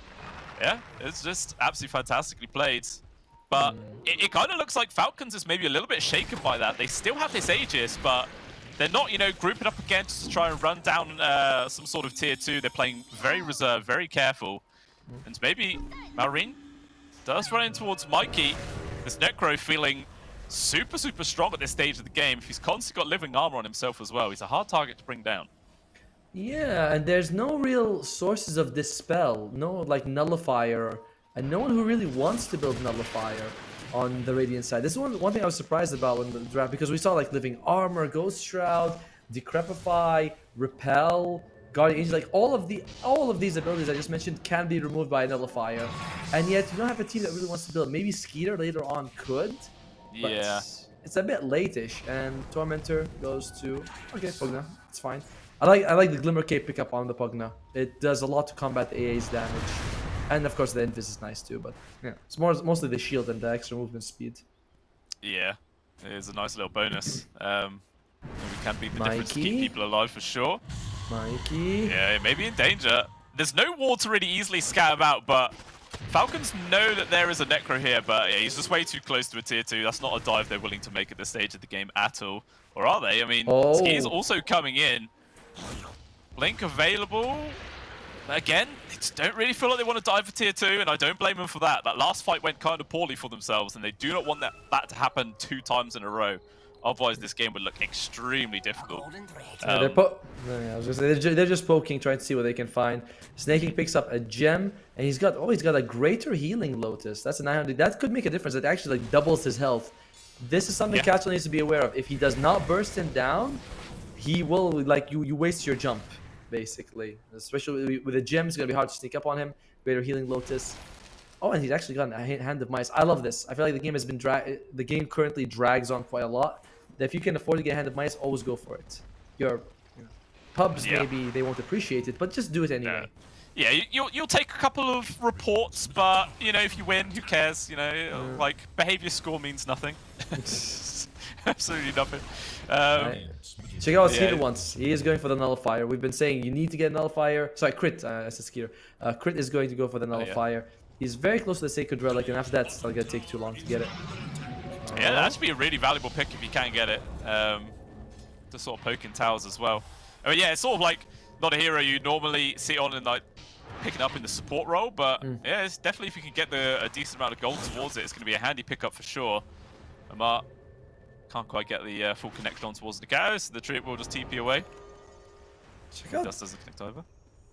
yeah, it's just absolutely fantastically played. But it kind of looks like Falcons is maybe a little bit shaken by that. They still have this Aegis, but they're not, you know, grouping up again just to try and run down some sort of tier 2. They're playing very reserved, very careful. And maybe Marine does run in towards Mikey. This Necro feeling super strong at this stage of the game. If he's constantly got living armor on himself as well, he's a hard target to bring down. Yeah, and there's no real sources of dispel, no like nullifier, and no one who really wants to build nullifier on the Radiant side. This is one thing I was surprised about in the draft, because we saw like living armor, ghost shroud, decrepify, repel, guardian angel, like all of these abilities I just mentioned can be removed by a nullifier, and yet you don't have a team that really wants to build. Maybe Skeeter later on could. But yeah, it's a bit late-ish, and Tormentor goes to Pugna. It's fine. I like the Glimmer Cape pickup on the Pugna. It does a lot to combat the AA's damage, and of course the Invis is nice too. But yeah, it's mostly the shield and the extra movement speed. Yeah, it is a nice little bonus. We can beat the difference to keep people alive for sure. Mikey. Yeah, it may be in danger. There's no wall to really easily scat him out, but Falcons know that there is a Necro here, but yeah, he's just way too close to a tier 2. That's not a dive they're willing to make at this stage of the game at all. Or are they? I mean, Ski's also coming in. Blink available. Again, they just don't really feel like they want to dive for tier 2, and I don't blame them for that. That last fight went kind of poorly for themselves, and they do not want that to happen 2 times in a row. Otherwise, this game would look extremely difficult. I was gonna say, they're just poking, trying to see what they can find. Snaking picks up a gem, and he's got a greater healing Lotus. That's a 900. That could make a difference. It actually like doubles his health. This is something Castle needs to be aware of. If he does not burst him down, he will, like, you waste your jump, basically. Especially with the gem, it's going to be hard to sneak up on him. Greater Healing Lotus. Oh, and he's actually got a Hand of Mice. I love this. I feel like the game has been the game currently drags on quite a lot. That if you can afford to get Hand of Mice, always go for it. Your pubs, maybe they won't appreciate it, but just do it anyway. Yeah, you'll take a couple of reports, but you know, if you win, who cares? You know, like behavior score means nothing. Absolutely nothing. Check out what Skeeter wants. He is going for the nullifier. We've been saying you need to get a nullifier. Sorry, crit. I said Skeeter. Crit is going to go for the nullifier. He's very close to the Sacred Relic, and after that, it's not gonna take too long to get it. Yeah, that should be a really valuable pick if you can get it. To sort of poke in towers as well. I mean, yeah, it's sort of like not a hero you normally see on and like picking up in the support role, but yeah, it's definitely if you can get a decent amount of gold towards it, it's going to be a handy pickup for sure. Amar can't quite get the full connection on towards the Gauss. The trip will just TP away. Just doesn't connect over.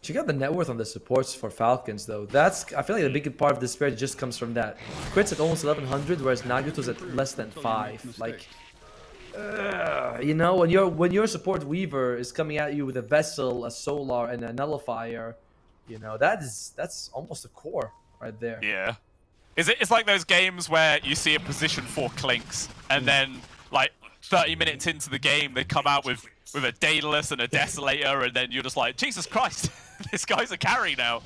Check out the net worth on the supports for Falcons, though. I feel like the big part of the spread just comes from that. Crits at almost 1100, whereas Nagato's at less than 5. Like, you know, when your support Weaver is coming at you with a Vessel, a Solar, and a Nullifier, you know, that's almost a core right there. Yeah. It's like those games where you see a position 4 Clinks, and then, like, 30 minutes into the game, they come out with a Daedalus and a Desolator, and then you're just like, Jesus Christ, this guy's a carry now.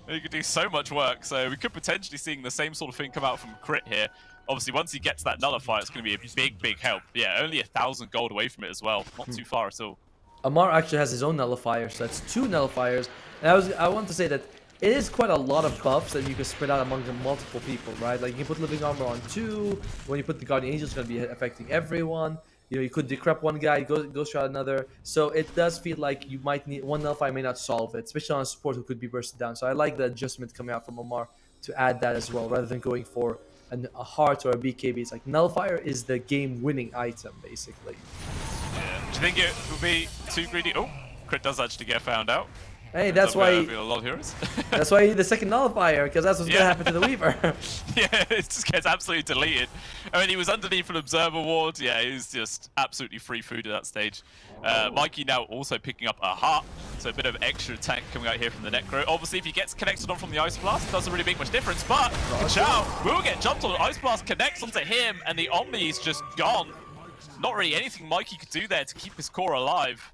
You could do so much work, so we could potentially seeing the same sort of thing come out from Crit here. Obviously, once he gets that Nullifier, it's going to be a big help. Yeah, only 1,000 gold away from it as well. Not too far at all. Amar actually has his own Nullifier, so that's 2 Nullifiers. And I want to say that it is quite a lot of buffs that you can spread out among the multiple people, right? Like, you can put Living Armor on 2. When you put the Guardian Angel, it's going to be affecting everyone. You know, you could decrep one guy, go shot another. So it does feel like you might need one Nullifier may not solve it, especially on a support who could be bursted down. So I like the adjustment coming out from Omar to add that as well, rather than going for a heart or a BKB. It's like Nullifier is the game-winning item, basically. Yeah. Do you think it would be too greedy? Oh, Crit does actually get found out. Hey, that's why. A lot of heroes. That's why you need the second Nullifier, because that's what's gonna happen to the Weaver. Yeah, it just gets absolutely deleted. I mean, he was underneath an Observer Ward. Yeah, he was just absolutely free food at that stage. Mikey now also picking up a heart, so a bit of extra tank coming out here from the Necro. Obviously, if he gets connected on from the Ice Blast, it doesn't really make much difference, but Chow will get jumped on. Ice Blast connects onto him, and the Omni is just gone. Not really anything Mikey could do there to keep his core alive.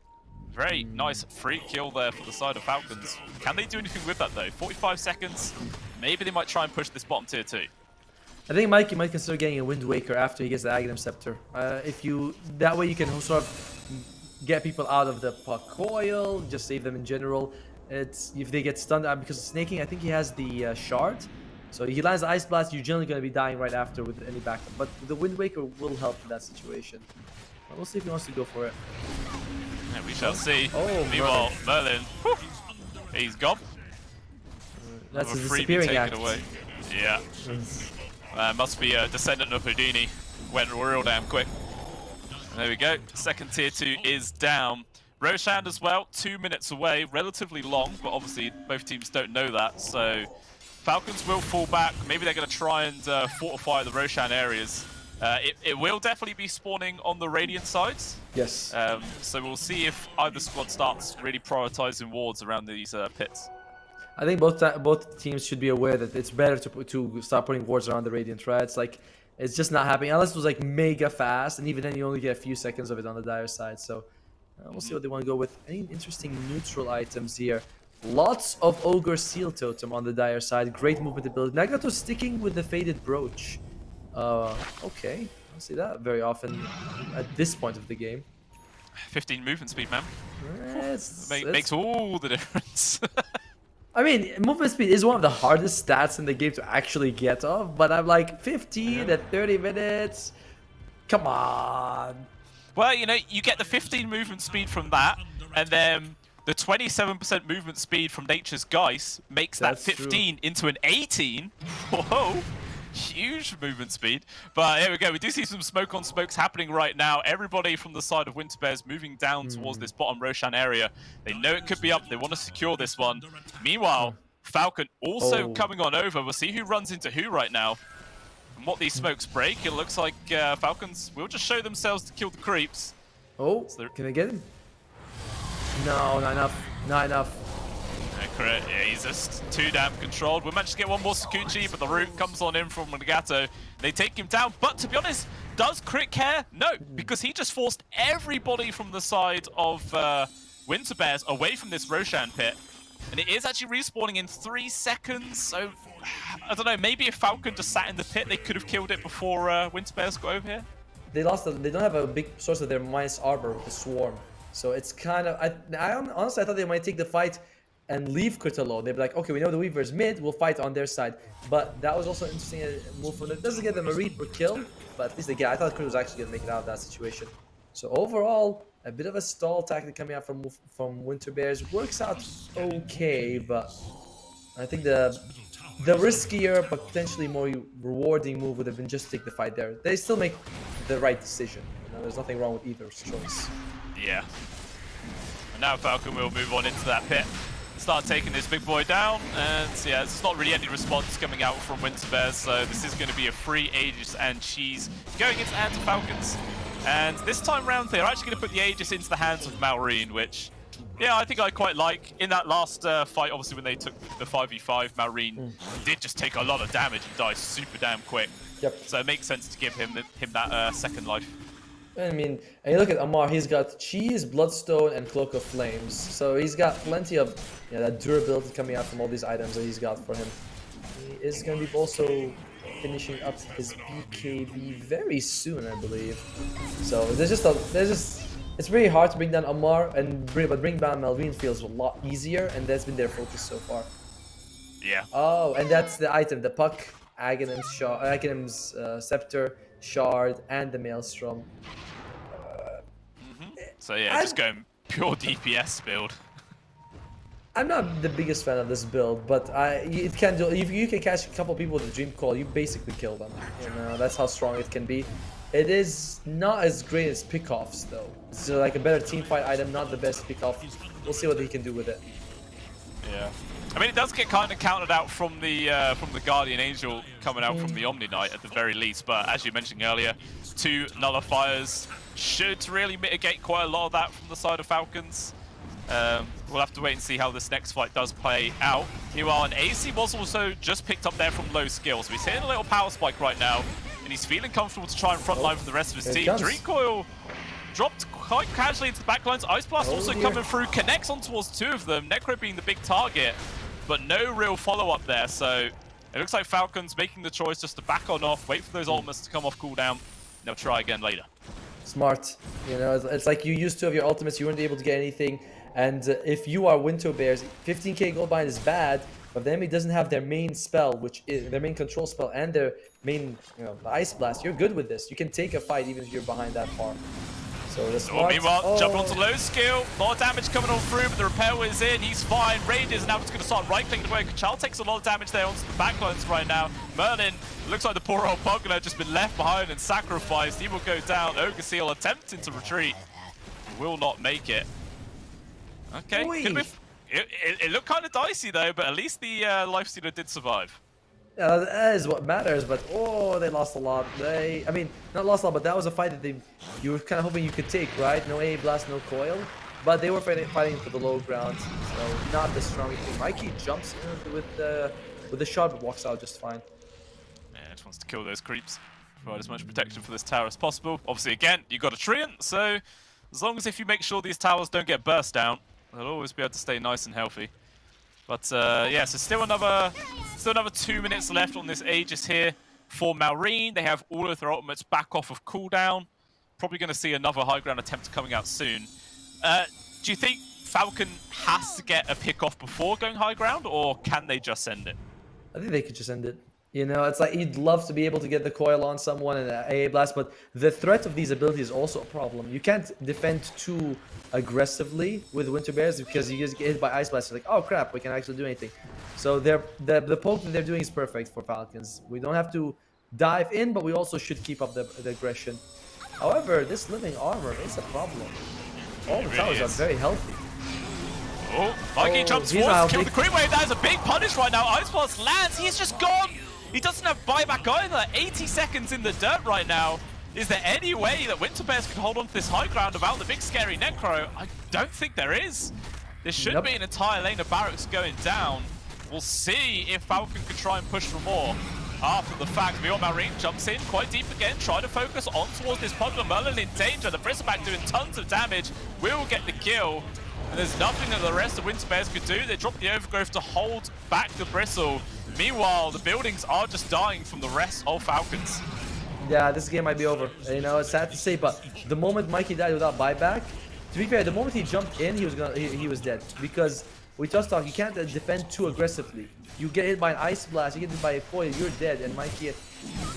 Very nice free kill there for the side of Falcons. Can they do anything with that though? 45 seconds. Maybe they might try and push this bottom tier 2. I think Mikey might consider getting a Wind Waker after he gets the Aghanim Scepter. That way you can sort of get people out of the puck coil, just save them in general. It's if they get stunned because snaking, I think he has the shard. So he lands the Ice Blast, you're generally going to be dying right after with any backup. But the Wind Waker will help in that situation. We'll see if he wants to go for it. And we shall see. Oh, meanwhile, Merlin, he's gone. That's a disappearing act. Away. Yeah. Must be a descendant of Houdini. Went real damn quick. There we go. Second tier 2 is down. Roshan as well, 2 minutes away. Relatively long, but obviously both teams don't know that. So Falcons will fall back. Maybe they're going to try and fortify the Roshan areas. It will definitely be spawning on the Radiant sides. Yes. So we'll see if either squad starts really prioritizing wards around these pits. I think both teams should be aware that it's better to start putting wards around the Radiant, right? It's like, it's just not happening unless it was like mega fast, and even then you only get a few seconds of it on the Dire side. So we'll see what they want to go with. Any interesting neutral items here? Lots of Ogre Seal Totem on the Dire side. Great movement ability. Nagato sticking with the Faded Brooch. Okay, I don't see that very often at this point of the game. 15 movement speed, man. Makes all the difference. I mean, movement speed is one of the hardest stats in the game to actually get off, but I'm like 15 at 30 minutes. Come on. Well, you know, you get the 15 movement speed from that, and then the 27% movement speed from Nature's Geist makes that 15 into an 18. Whoa. Huge movement speed, but here we go. We do see some smoke on smokes happening right now. Everybody from the side of Winter Bears moving down towards this bottom Roshan area. They know it could be up. They want to secure this one. Meanwhile, Falcon also coming on over. We'll see who runs into who right now. And what these smokes break, it looks like Falcons will just show themselves to kill the creeps. Oh, can I get him? No, not enough. Not enough. Yeah, he's just too damn controlled. We managed to get one more Sakuchi, but the root comes on in from Nagato. They take him down, but to be honest, does Crit care? No, because he just forced everybody from the side of Winter Bears away from this Roshan pit. And it is actually respawning in 3 seconds, so I don't know, maybe if Falcon just sat in the pit, they could have killed it before Winter Bears got over here. They don't have a big source of their minus arbor with the swarm. So it's kind of, honestly, I thought they might take the fight and leave Crit alone. They'd be like, okay, we know the Weaver's mid, we'll fight on their side. But that was also an interesting move from them. It doesn't get them a read per kill, but at least they get, I thought Crit was actually going to make it out of that situation. So overall, a bit of a stall tactic coming out from Winter Bears. Works out okay, but I think the riskier but potentially more rewarding move would have been just take the fight there. They still make the right decision. You know, there's nothing wrong with either's choice. Yeah. And now Falcon will move on into that pit. Start taking this big boy down, and yeah, there's not really any response coming out from Winter Bears, so this is going to be a free Aegis and Cheese going into the hands of Falcons. And this time round, they're actually going to put the Aegis into the hands of Malrine, which, yeah, I think I quite like. In that last fight, obviously, when they took the 5v5, Malrine did just take a lot of damage and die super damn quick. Yep. So it makes sense to give him that second life. I mean, and you look at Amar, he's got Cheese, Bloodstone, and Cloak of Flames. So he's got plenty of that durability coming out from all these items that he's got for him. He is going to be also finishing up his BKB very soon, I believe. So it's really hard to bring down Amar, but bring down Malrine feels a lot easier, and that's been their focus so far. Yeah. Oh, and that's the item, the Puck, Aghanim's Scepter, Shard, and the Maelstrom. So yeah, just going pure DPS build. I'm not the biggest fan of this build, but it can do. If you can catch a couple people with a Dream Call, you basically kill them. You know, that's how strong it can be. It is not as great as pickoffs though. It's like a better team fight item, not the best pickoff. We'll see what he can do with it. Yeah. I mean, it does get kind of countered out from the Guardian Angel coming out from the Omni Knight at the very least. But as you mentioned earlier, 2 nullifiers should really mitigate quite a lot of that from the side of Falcons. We'll have to wait and see how this next fight does play out. Meanwhile, an AC was also just picked up there from low skill, so he's hitting a little power spike right now, and he's feeling comfortable to try and frontline for the rest of his team. Dreamcoil dropped quite casually into the backlines. Ice Blast also coming through, connects on towards 2 of them. Necro being the big target, but no real follow-up there. So it looks like Falcons making the choice just to back on off, wait for those ultimates to come off cooldown, and they'll try again later. Smart. You know, it's like you used 2 of your ultimates, you weren't able to get anything. And if you are Winter Bears, 15k gold bind is bad, but the enemy doesn't have their main spell, which is their main control spell, and their main, the Ice Blast. You're good with this. You can take a fight even if you're behind that far. So the smart. Meanwhile, jumping onto low skill, more damage coming on through, but the repair is in. He's fine. Rangers now just going to start right-clicking away. Kachal takes a lot of damage there onto the backlines right now. Merlin, looks like the poor old Pugner has just been left behind and sacrificed. He will go down. Ogaseal attempting to retreat. Will not make it. Okay, it looked kind of dicey though, but at least the Lifestealer did survive. Yeah, that is what matters, but they lost a lot. I mean, not lost a lot, but that was a fight that you were kind of hoping you could take, right? No AA Blast, no Coil, but they were fighting for the low ground, so not the strongest thing. Mikey jumps in with the shot, but walks out just fine. Yeah, just wants to kill those creeps, provide as much protection for this tower as possible. Obviously, again, you got a Treant, so as long as if you make sure these towers don't get burst down, they'll always be able to stay nice and healthy. But yeah, so still another 2 minutes left on this Aegis here for Malrine. They have all of their ultimates back off of cooldown. Probably going to see another high ground attempt coming out soon. Do you think Falcon has to get a pick off before going high ground, or can they just end it? I think they could just end it. You know, it's like you'd love to be able to get the coil on someone and an AA Blast, but the threat of these abilities is also a problem. You can't defend too aggressively with Winter Bears because you just get hit by Ice Blast. You're like, oh crap, we can actually do anything. So the poke that they're doing is perfect for Falcons. We don't have to dive in, but we also should keep up the aggression. However, this living armor is a problem. All the towers are very healthy. Oh, Mikey jumps forward to kill the creep wave. That is a big punish right now. Ice Blast lands. He's just gone. He doesn't have buyback either. 80 seconds in the dirt right now. Is there any way that WinterBears can hold on to this high ground without the big scary Necro? I don't think there is. There should be an entire lane of barracks going down. We'll see if Falcon can try and push for more. After the fact, Beyond Marine jumps in quite deep again, try to focus on towards this Pugler. Merlin in danger. The Bristleback doing tons of damage. Will get the kill. And there's nothing that the rest of WinterBears could do. They drop the Overgrowth to hold back the Bristle. Meanwhile, the buildings are just dying from the rest of Falcons. Yeah, this game might be over. You know, it's sad to say, but the moment Mikey died without buyback, to be fair, the moment he jumped in, he was dead. Because we just talked, you can't defend too aggressively. You get hit by an Ice Blast, you get hit by a foil, you're dead. And Mikey,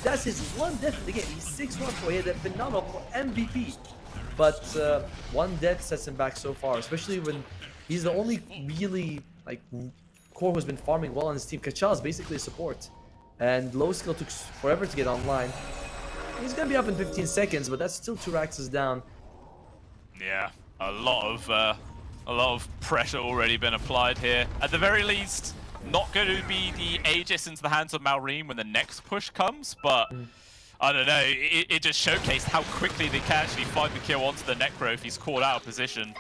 that's his one death in the game. He's 6-1 for he had a phenomenal MVP. But one death sets him back so far, especially when he's the only really like core who's been farming well on his team. Kachal is basically a support, and low skill took forever to get online. He's gonna be up in 15 seconds, but that's still 2 Raxes down. Yeah, a lot of pressure already been applied here. At the very least, not going to be the Aegis into the hands of Malrine when the next push comes, but I don't know, it just showcased how quickly they can actually find the kill onto the Necro if he's caught out of position.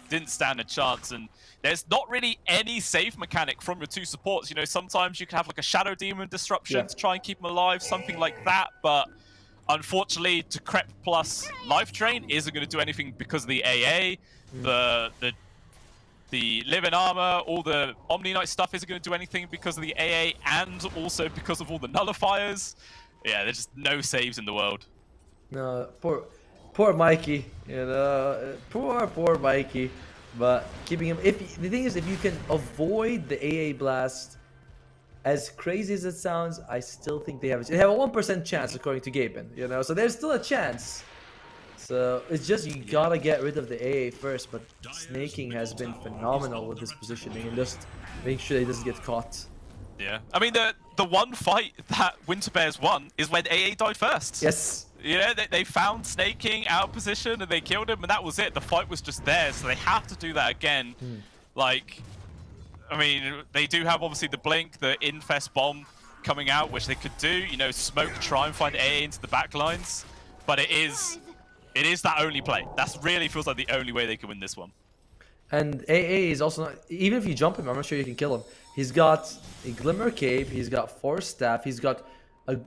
Didn't stand a chance, and there's not really any save mechanic from your 2 supports. You know, sometimes you can have like a Shadow Demon disruption to try and keep him alive, something like that, but unfortunately, Decrep plus Life Drain isn't going to do anything because of the AA. The Live in Armor, all the Omni Knight stuff isn't going to do anything because of the AA, and also because of all the nullifiers. Yeah, there's just no saves in the world. No, poor Mikey. You know, poor Mikey. But keeping him. The thing is, if you can avoid the AA blast, as crazy as it sounds, I still think they have a 1% chance according to Gaben. You know, so there's still a chance. So it's just you gotta get rid of the AA first. But Snaking has been phenomenal with this positioning and just making sure he doesn't get caught. Yeah, I mean the one fight that WinterBears won is when AA died first. Yes. You know, they found Snaking out of position and they killed him, and that was it. The fight was just there, so they have to do that again. Like, I mean, they do have obviously the Blink, the Infest Bomb coming out, which they could do. You know, smoke, try and find AA into the back lines, but it is that only play. That really feels like the only way they can win this one. And AA is also not, even if you jump him, I'm not sure you can kill him. He's got a Glimmer Cape, he's got Force Staff, he's got oh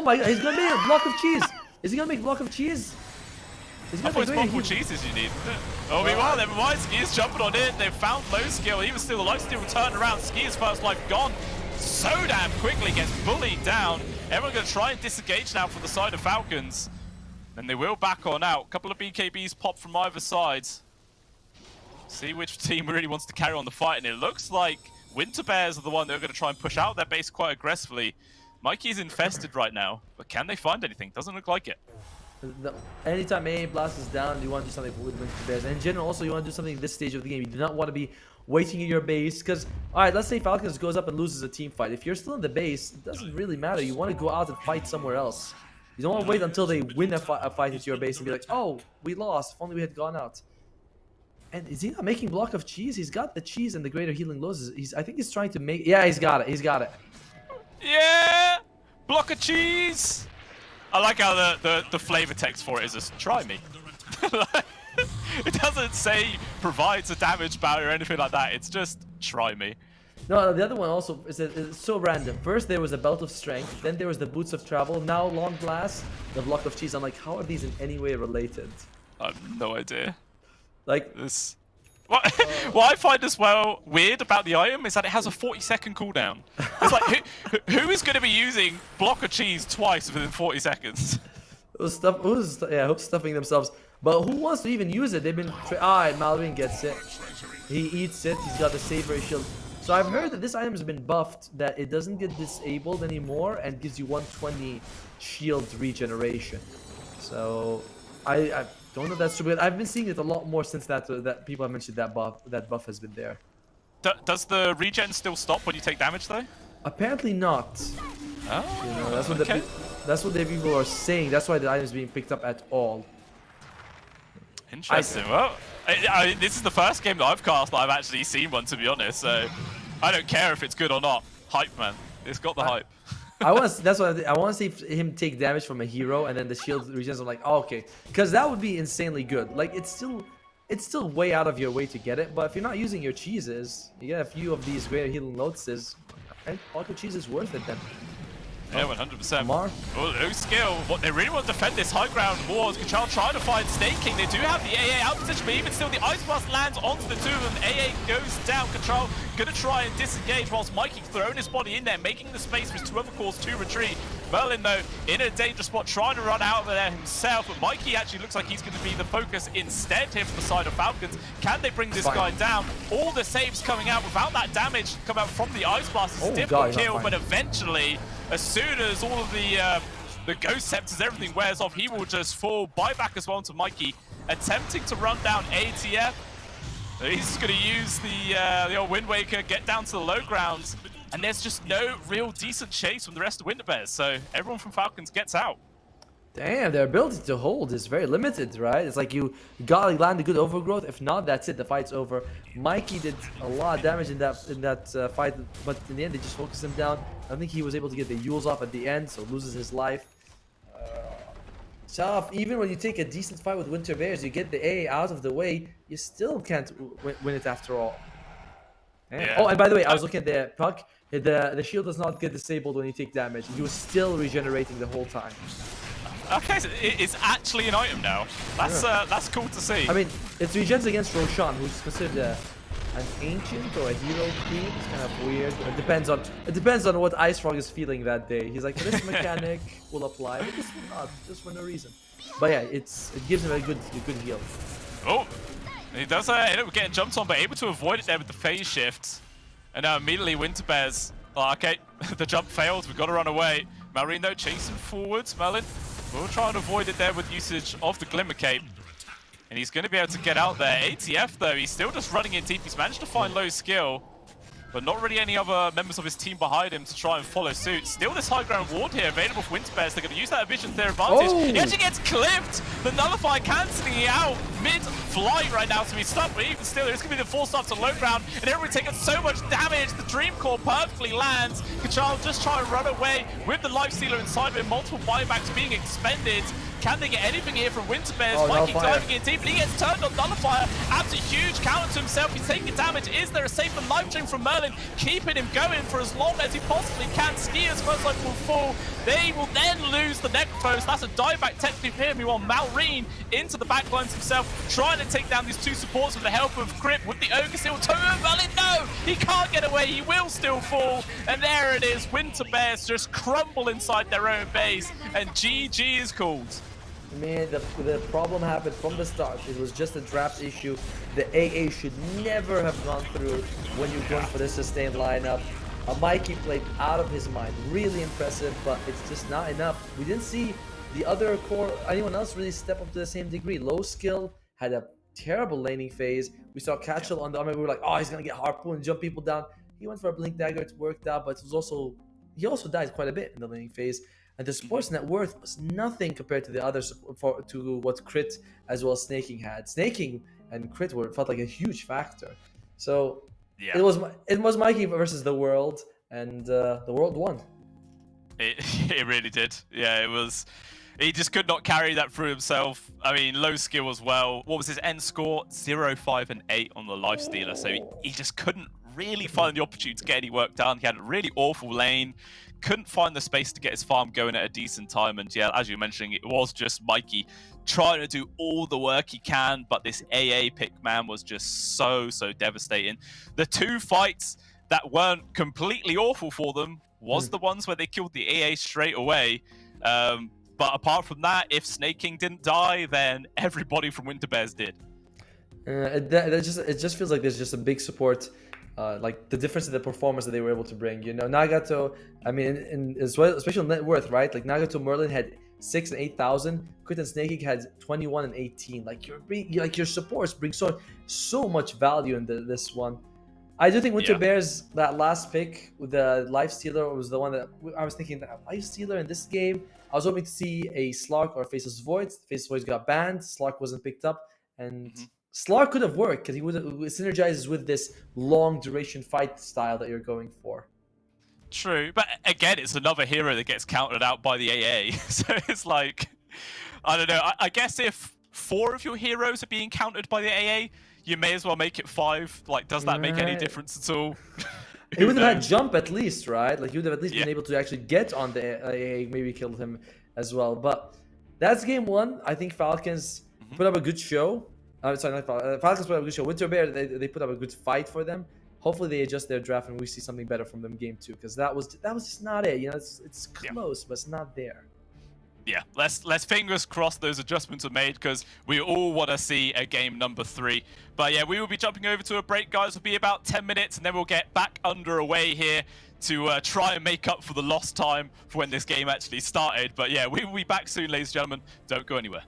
my god, he's gonna make a block of cheese. Is he gonna make a block of cheese? I thought it's multiple cheeses you need. Oh, meanwhile, never mind. Ski is jumping on it. They've found low skill. Even still, the life steal returned around. Ski's first life gone so damn quickly. Gets bullied down. Everyone's going to try and disengage now from the side of Falcons. And they will back on out. A couple of BKBs pop from either side. See which team really wants to carry on the fight. And it looks like WinterBears are the one that are going to try and push out their base quite aggressively. Mikey's infested right now. But can they find anything? Doesn't look like it. Anytime AA Blast is down, you want to do something with WinterBears. And in general, also, you want to do something at this stage of the game. You do not want to be waiting in your base. Because, alright, let's say Falcons goes up and loses a team fight. If you're still in the base, it doesn't really matter. You want to go out and fight somewhere else. You don't want to wait until they win a fight at your base and be like, oh, we lost. If only we had gone out. And is he not making block of cheese? He's got the cheese and the greater healing lows. I think he's trying to make... Yeah, he's got it. He's got it. Yeah! Block of cheese! I like how the flavor text for it is just try me. It doesn't say provides a damage barrier or anything like that. It's just try me. No, the other one also is that it's so random. First there was a belt of strength, then there was the boots of travel, now long blast, the block of cheese. I'm like, how are these in any way related? I have no idea. Like this. What I find as well weird about the item is that it has a 40-second cooldown. It's like, who is going to be using block of cheese twice within 40 seconds? Who's stuffing themselves? But who wants to even use it? They've been... Alright, Malvin gets it. He eats it. He's got the Savory Shield. So I've heard that this item has been buffed, that it doesn't get disabled anymore and gives you 120 shield regeneration. So I don't know if that's true, but I've been seeing it a lot more since that people have mentioned that buff has been there. Does the regen still stop when you take damage though? Apparently not. Oh, you know, that's what the people are saying. That's why the item is being picked up at all. Interesting. Well, this is the first game that I've cast that I've actually seen one, to be honest. So I don't care if it's good or not. Hype, man. It's got the hype. That's what I want to see him take damage from a hero, and then the shield regens. I'm like, oh, okay, because that would be insanely good. Like it's still way out of your way to get it, but if you're not using your cheeses, you get a few of these greater healing notices. Okay, Pocket cheese is worth it then. Yeah, 100%. Mar. Oh, no skill. What they really want to defend this high ground war is Control trying to find Snake King. They do have the AA out position, but even still, the Ice Blast lands onto the two of them. AA goes down. Control gonna try and disengage whilst Mikey throwing his body in there, making the space for his two other cores to retreat. Merlin, though, in a dangerous spot, trying to run out of there himself, but Mikey actually looks like he's going to be the focus instead here from the side of Falcons. Can they bring this guy down? All the saves coming out without that damage coming out from the Ice Blast. It's a difficult kill, but eventually, as soon as all of the Ghost Scepters, everything wears off, he will just fall. Buyback as well to Mikey, attempting to run down ATF. He's going to use the old Wind Waker, get down to the low grounds, and there's just no real decent chase from the rest of Winter Bears, so everyone from Falcons gets out. Damn, their ability to hold is very limited, right? It's like you gotta land a good overgrowth. If not, that's it. The fight's over. Mikey did a lot of damage in that fight, but in the end, they just focused him down. I think he was able to get the Yules off at the end, so loses his life. Tough. Even when you take a decent fight with Winter Bears, you get the A out of the way, you still can't win it after all. Yeah. Oh, and by the way, I was looking at the puck. The shield does not get disabled when you take damage. He was still regenerating the whole time. Okay, so it's actually an item now. That's cool to see. I mean, it's regens against Roshan, who's considered an ancient or a hero queen. It's kind of weird. It depends on what Ice Frog is feeling that day. He's like, this mechanic will apply, but this will not, just for no reason. But yeah, it gives him a good heal. Oh, he does end up getting jumped on, but able to avoid it there with the phase shift. And now immediately Winter Bears, oh, okay, the jump failed. We've got to run away. Marino chasing forwards. Merlin will try and avoid it there with usage of the Glimmer Cape. And he's going to be able to get out there. ATF, though, he's still just running in deep. He's managed to find low skill, but not really any other members of his team behind him to try and follow suit. Still this high ground ward here available for Winter Bears. They're going to use that evasion to their advantage. Oh. He actually gets clipped. The Nullify cancelling it out mid-flight right now to be stuck, but even still, there's going to be the force off to low ground, and everybody taking so much damage. The Dream Core perfectly lands. Kachal just try and run away with the Lifestealer inside of it. Multiple buybacks being expended. Can they get anything here from Winter Bears? Oh, Mikey diving in deep, and he gets turned on Nullifier. Absolutely huge counter to himself. He's taking damage. Is there a safer life chain from Merlin? Keeping him going for as long as he possibly can. Skiers first life will fall. They will then lose the Necrophos. That's a dieback technically for him. Meanwhile, Malrine into the backlines himself, trying to take down these two supports with the help of Crip with the Ogre Seal. Merlin, no! He can't get away. He will still fall. And there it is. Winter Bears just crumble inside their own base. And GG is called. Man, the problem happened from the start. It was just a draft issue. The AA should never have gone through when you're going for this sustained lineup. Mikey played out of his mind. Really impressive, but it's just not enough. We didn't see the other core, anyone else really step up to the same degree. Low skill, had a terrible laning phase. We saw Catchell on the army. We were like, oh, he's going to get harpoon and jump people down. He went for a blink dagger. It worked out, but it was also, he also died quite a bit in the laning phase. And the sports net worth was nothing compared to the others, to what Crit as well as Snaking had. Snaking and Crit felt like a huge factor. So yeah. it was Mikey versus the world, and the world won. It really did. Yeah, it was. He just could not carry that through himself. I mean, low skill as well. What was his end score? 0, 5, and 8 on the Lifestealer. So he just couldn't really find the opportunity to get any work done. He had a really awful lane. Couldn't find the space to get his farm going at a decent time. And yeah, as you were mentioning, it was just Mikey trying to do all the work he can. But this AA pick, man, was just so devastating. The two fights that weren't completely awful for them was the ones where they killed the AA straight away. But apart from that, if Snake King didn't die, then everybody from Winter Bears did. It just feels like there's just a big support. Like the difference in the performance that they were able to bring, you know, Nagato. I mean, especially net worth, right? Like Nagato Merlin had 6 and 8,000. Crit and Snake had 21 and 18. Like your supports bring so much value in this one. I do think Winter Bears, that last pick with the Lifestealer, was the one that I was thinking that Lifestealer in this game. I was hoping to see a Slark or Faceless Void. Faceless Void got banned. Slark wasn't picked up, and Slark could have worked because it synergizes with this long duration fight style that you're going for. True, but again, it's another hero that gets counted out by the AA. So it's like, I don't know. I guess if 4 of your heroes are being countered by the AA, you may as well make it 5. Like, does that make any Right. difference at all? He would have had jump at least, right? Like, he would have at least Yeah. been able to actually get on the AA, maybe killed him as well. But that's game 1. I think Falcons put up a good show. Sorry, not Falcons put up a good show. Winter Bear, they put up a good fight for them. Hopefully they adjust their draft and we see something better from them game 2, because that was just not it. You know, it's close, but it's not there. Yeah, let's fingers crossed those adjustments are made, because we all want to see a game number 3. But yeah, we will be jumping over to a break, guys. It'll be about 10 minutes, and then we'll get back underway here to try and make up for the lost time for when this game actually started. But yeah, we will be back soon, ladies and gentlemen. Don't go anywhere.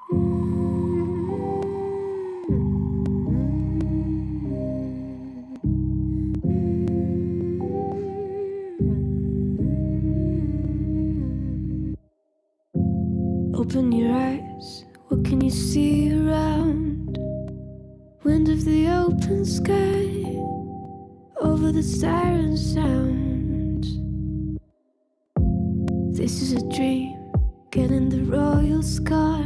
Open your eyes, what can you see around? Wind of the open sky, over the siren sounds. This is a dream, getting the royal scar,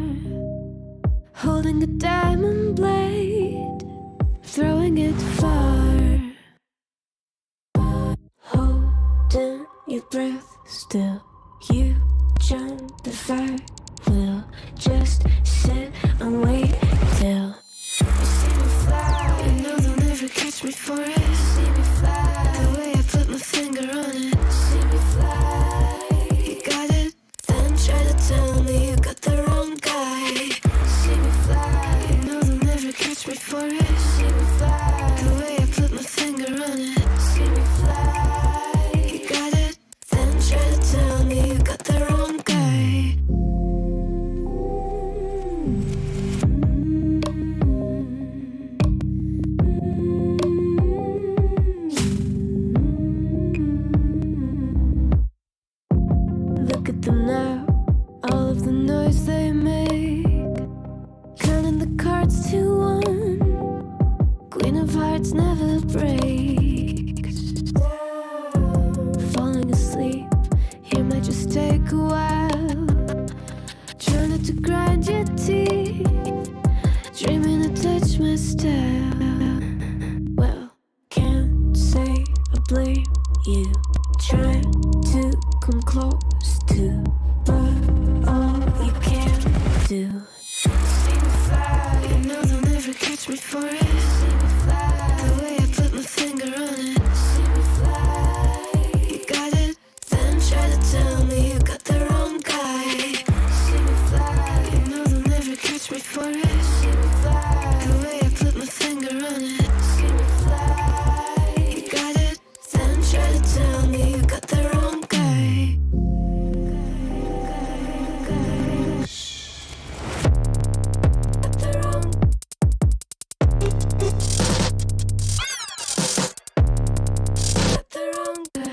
holding a diamond blade, throwing it far. Holding your breath still, you jump the fire. We'll just sit and wait till you see me fly. You know they'll never catch me for it. See me fly, the way I put my finger on it. See me fly, you got it, then try to tell me you got the wrong guy. See me fly, you know they'll never catch me for it. See me fly, the way I put my finger on it. See me fly, you got it, then try to tell me you got the wrong guy. Look at them now, all of the noise they make, counting the cards to one. Queen of hearts never breaks. Falling asleep here might just take a while. Trying not to grind your teeth, dreaming to touch my style. Well, can't say I blame you. Trying to come close to, but all you can do. See me fly, you know they'll never catch me for it. See me fly, the way I put my finger on it. See me fly, you got it, then try to tell me you got the wrong guy. See me fly, you know they'll never catch me for it. See me fly, the way I put my finger on it. See me fly, you got it, then try to tell me you got the wrong guy. Got the wrong. Got the wrong guy.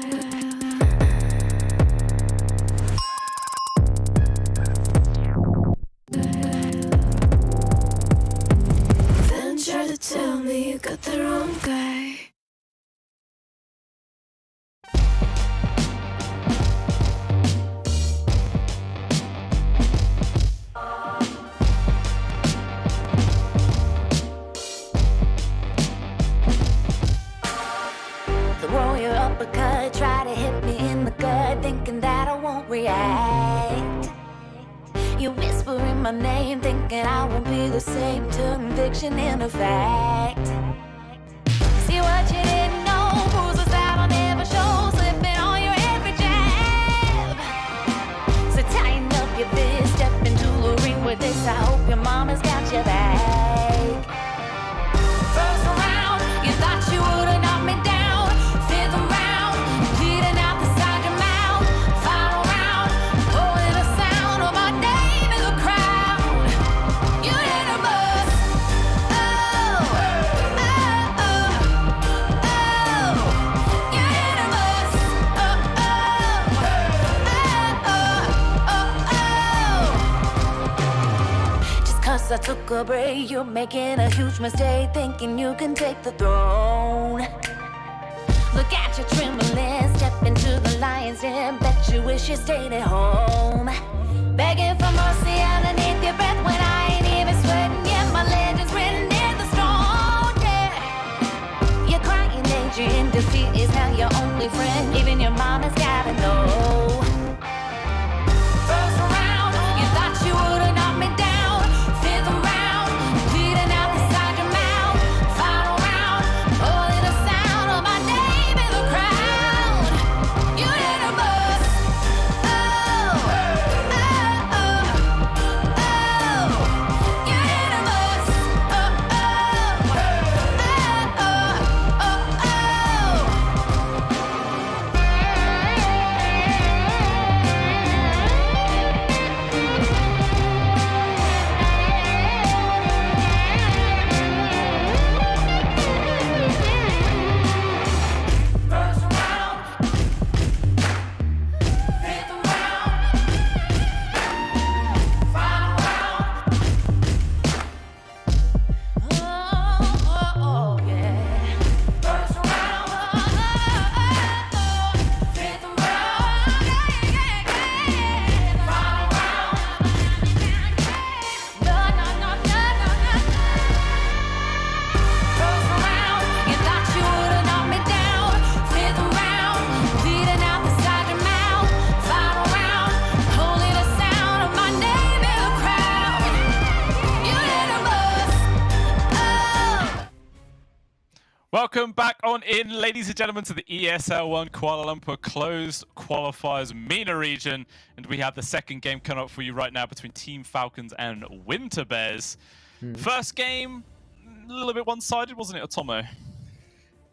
Then try to tell me you got the wrong guy. Throw your uppercut, try to hit me in the gut, thinking that I won't react. You whisper in my name, thinking I won't be the same. Turn fiction into fact. See what you didn't know, bruises that I'll never show, slipping on your every jab. So tighten up your fist, step into the ring with this. I hope your mama's got your back. First round, you thought you would've knocked me down. I took a break, you're making a huge mistake, thinking you can take the throne. Look at you trembling, step into the lion's den, bet you wish you stayed at home. Begging for mercy underneath your breath when I ain't even sweating yet, my legend's written in the stone, yeah. You're crying danger in defeat is now your only friend, even your mama's gotta know. First round, you thought you would've knocked me down. Welcome back on in, ladies and gentlemen, to the ESL 1 Kuala Lumpur closed qualifiers MENA region. And we have the second game coming up for you right now between Team Falcons and Winter Bears. First game, a little bit one-sided, wasn't it, Atomo?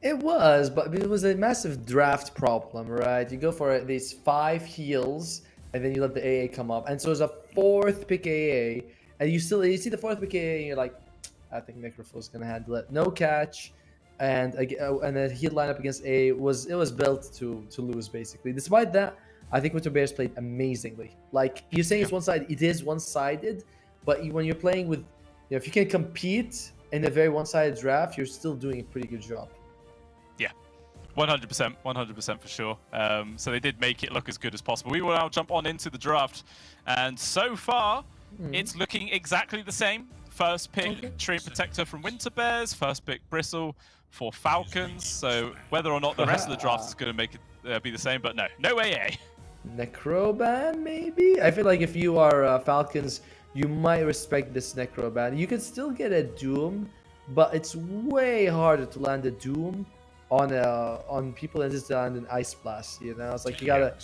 It was, but it was a massive draft problem, right? You go for these 5 heals, and then you let the AA come up. And so there's a 4th pick AA, and you see the 4th pick AA, and you're like, I think Necrophil's going to handle it. No catch. And the heal lineup against A was built to lose, basically. Despite that, I think Winter Bears played amazingly. Like, you're saying it's one-sided, it is one-sided, but when you're playing with, if you can compete in a very one-sided draft, you're still doing a pretty good job. Yeah, 100% for sure. So they did make it look as good as possible. We will now jump on into the draft, and so far, it's looking exactly the same. First pick, Tree Protector from Winter Bears. First pick, Bristle for Falcons. So whether or not the rest of the draft is going to make it be the same, but no AA. Necroban, maybe? I feel like if you are Falcons, you might respect this Necroban. You can still get a Doom, but it's way harder to land a Doom on people than just land an Ice Blast. You know, it's like you gotta.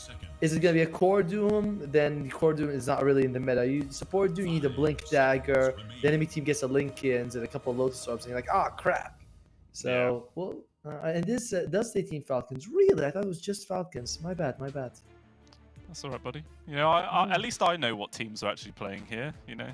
Is it gonna be a core Doom? Then the core Doom is not really in the meta. You support Doom, you need a Blink Dagger. The enemy team gets a Linkins and a couple of Lotus Orbs, and you're like, oh crap. So well, and this does say Team Falcons. Really, I thought it was just Falcons. My bad. That's all right, buddy. You know, at least I know what teams are actually playing here. You know.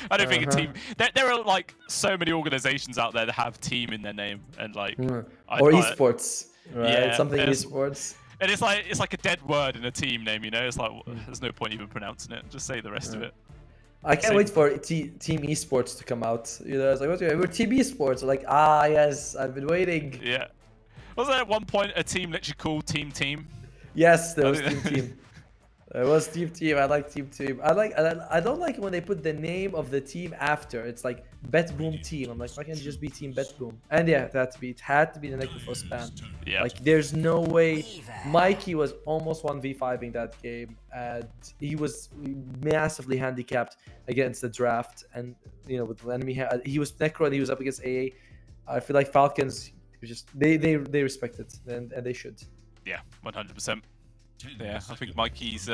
I don't think a team. There are like so many organizations out there that have team in their name, and like or esports, right? Yeah, Something esports. And it's like a dead word in a team name, you know. It's like there's no point even pronouncing it. Just say the rest of it. I can't wait for Team Esports to come out. You know, it's like we're Team Esports. Like yes, I've been waiting. Yeah. Was there at one point a team literally called Team? Yes, there was Team. It was Team. I like Team. I don't like it when they put the name of the team after. It's like Bet Boom Team. I'm like, why can't it just be Team Bet Boom? And yeah, it had to be the Necrophos span. Yeah. Like, there's no way. Mikey was almost 1v5ing that game, and he was massively handicapped against the draft. And with the enemy, he was Necro and he was up against AA. I feel like Falcons just they respect it, and they should. Yeah, 100%. Yeah, I think Mikey's,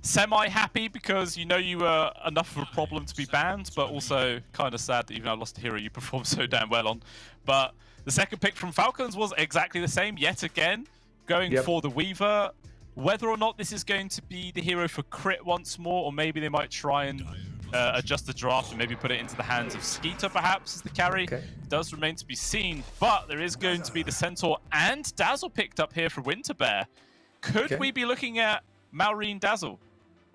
semi-happy because you were enough of a problem to be banned, but also kind of sad that you've now lost a hero you performed so damn well on. But the second pick from Falcons was exactly the same, yet again, going for the Weaver. Whether or not this is going to be the hero for crit once more, or maybe they might try and adjust the draft and maybe put it into the hands of Skeeter, perhaps, as the carry. Does remain to be seen, but there is going to be the Centaur and Dazzle picked up here for Winter Bear. Could we be looking at Maureen Dazzle?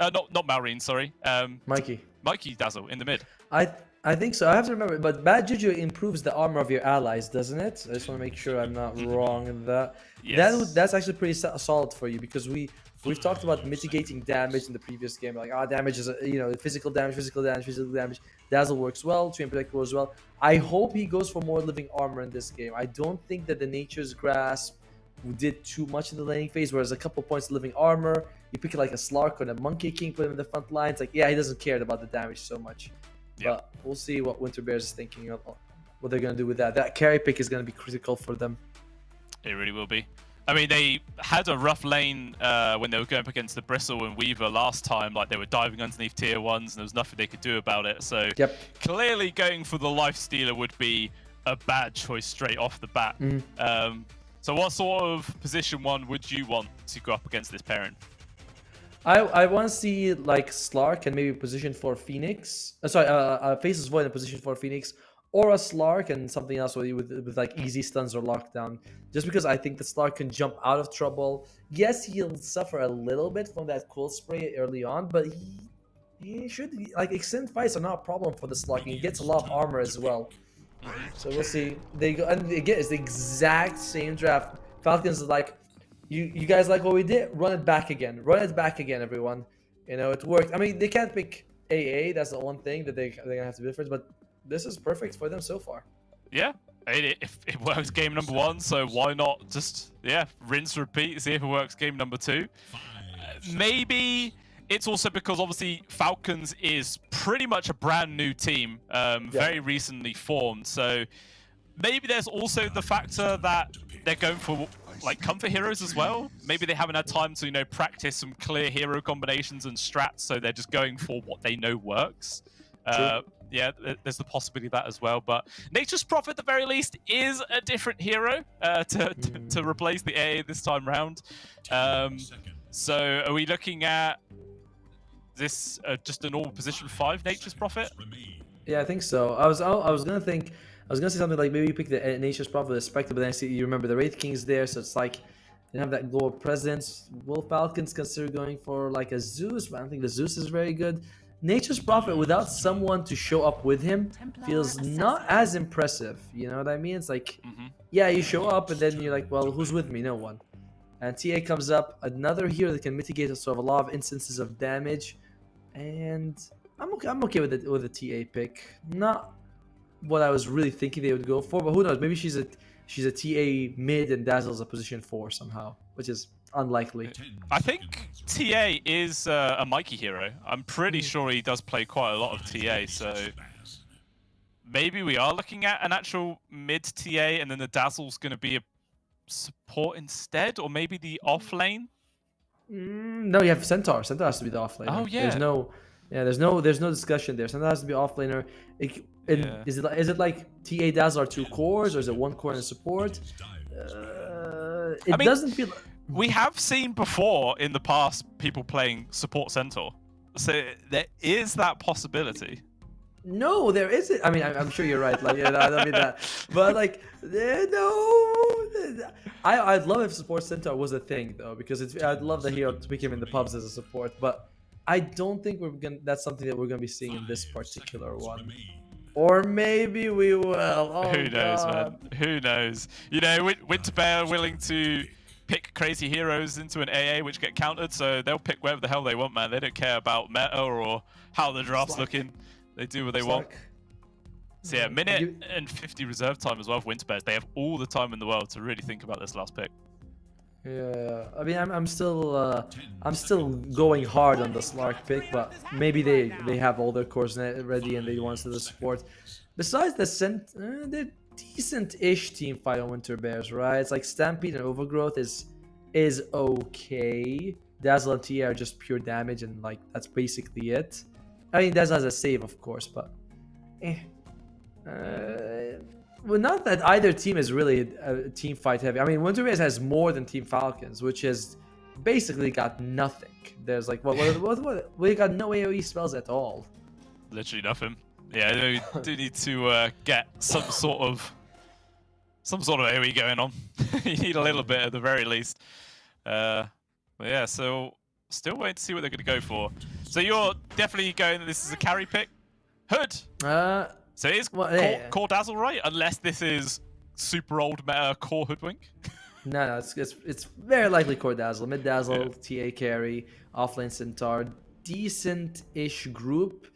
Not Maureen, sorry. Mikey Dazzle in the mid. I think so. I have to remember, but Bad Juju improves the armor of your allies, doesn't it? I just want to make sure I'm not wrong in that. Yes. That's actually pretty solid for you, because we've talked about mitigating damage in the previous game. Like, damage is physical damage. Dazzle works well. Train Protector works well. I hope he goes for more living armor in this game. I don't think that the Nature's Grasp did too much in the laning phase, whereas a couple points of living armor, you pick like a Slark or a Monkey King, put him in the front lines. Like, yeah, he doesn't care about the damage so much. But we'll see what Winter Bears is thinking of, what they're going to do with that. That carry pick is going to be critical for them. It really will be. I mean, they had a rough lane when they were going up against the Bristle and Weaver last time. Like, they were diving underneath tier 1s, and there was nothing they could do about it. So clearly going for the Life Stealer would be a bad choice straight off the bat. So what sort of position 1 would you want to go up against this pairing? I want to see like Slark and maybe position for Phoenix. Faceless Void in position for Phoenix, or a Slark and something else with like easy stuns or lockdown. Just because I think the Slark can jump out of trouble. Yes, he'll suffer a little bit from that cool spray early on, but he should, like, extend fights are not a problem for the Slark. He gets a lot of armor as well. So we'll see. They go, and again, it's the exact same draft. Falcons is like, you guys like what we did? Run it back again, everyone. It worked. I mean, they can't pick AA. That's the one thing that they're gonna have to be different. But this is perfect for them so far. Yeah, if it works game number 1, so why not just rinse, repeat, see if it works game number 2. Maybe it's also because obviously Falcons is pretty much a brand new team, very recently formed. So maybe there's also the factor that they're going for like comfort heroes as well. Maybe they haven't had time to, you know, practice some clear hero combinations and strats, so they're just going for what they know works. Yeah, there's the possibility of that as well. But Nature's Prophet, at the very least, is a different hero to replace the AA this time round. So are we looking at this just a normal position 5 Nature's Prophet? Yeah, I think so. I was gonna say something like maybe you pick the Nature's Prophet the Spectre, but then you remember the Wraith King's there, so it's like they have that global presence. Will Falcons consider going for like a Zeus? But I don't think the Zeus is very good. Nature's Prophet without someone to show up with him feels not as impressive. You know what I mean? It's like, yeah, you show up and then you're like, well, who's with me? No one. And TA comes up, another hero that can mitigate sort of a lot of instances of damage, and I'm okay with the TA pick. Not what I was really thinking they would go for, but who knows? Maybe she's a TA mid and Dazzle's a position 4 somehow, which is unlikely. I think TA is a Mikey hero. I'm pretty sure he does play quite a lot of TA, so maybe we are looking at an actual mid TA, and then the Dazzle's going to be a support instead, or maybe the off lane. No, you have Centaur. Centaur has to be the off laner. Oh yeah. There's no discussion there. Centaur has to be off laner. Is it like TA Dazzle are 2 cores, or is it 1 core and support? It doesn't feel. We have seen before in the past people playing support Centaur, so there is that possibility. No, there isn't. I mean, I'm sure you're right. Like, yeah, I don't mean that, but like, no. I'd love if support Centaur was a thing though, because I'd love the hero to pick him in the pubs as a support, but I don't think that's something that we're gonna be seeing in this particular one. Or maybe we will. Oh, who knows, God. man? Who knows? You know, Winter Bear willing to pick crazy heroes into an AA which get countered, so they'll pick whatever the hell they want, man. They don't care about meta or how the draft's looking. They do what they want. So yeah, minute and 50 reserve time as well for Winter Bears. They have all the time in the world to really think about this last pick. Yeah, I mean, I'm still going hard on the Slark pick, but maybe they have all their cores ready and they want to the support. Besides the they're decent-ish team fight on Winter Bears, right? It's like Stampede and Overgrowth is okay. Dazzle and Tia are just pure damage, and like that's basically it. I mean, Dazzle has a save, of course, but well, not that either team is really a team fight heavy. I mean, Winter Bears has more than Team Falcons, which has basically got nothing. There's like what we got no AoE spells at all. Literally nothing. Yeah, we do need to get some sort of AoE going on. You need a little bit at the very least. But yeah, so still waiting to see what they're going to go for. So you're definitely going. This is a carry pick. Hood. So it is core Dazzle, right? Unless this is super old meta core Hoodwink. No, it's very likely core Dazzle, mid Dazzle, TA carry, offlane Centaur, decent-ish group.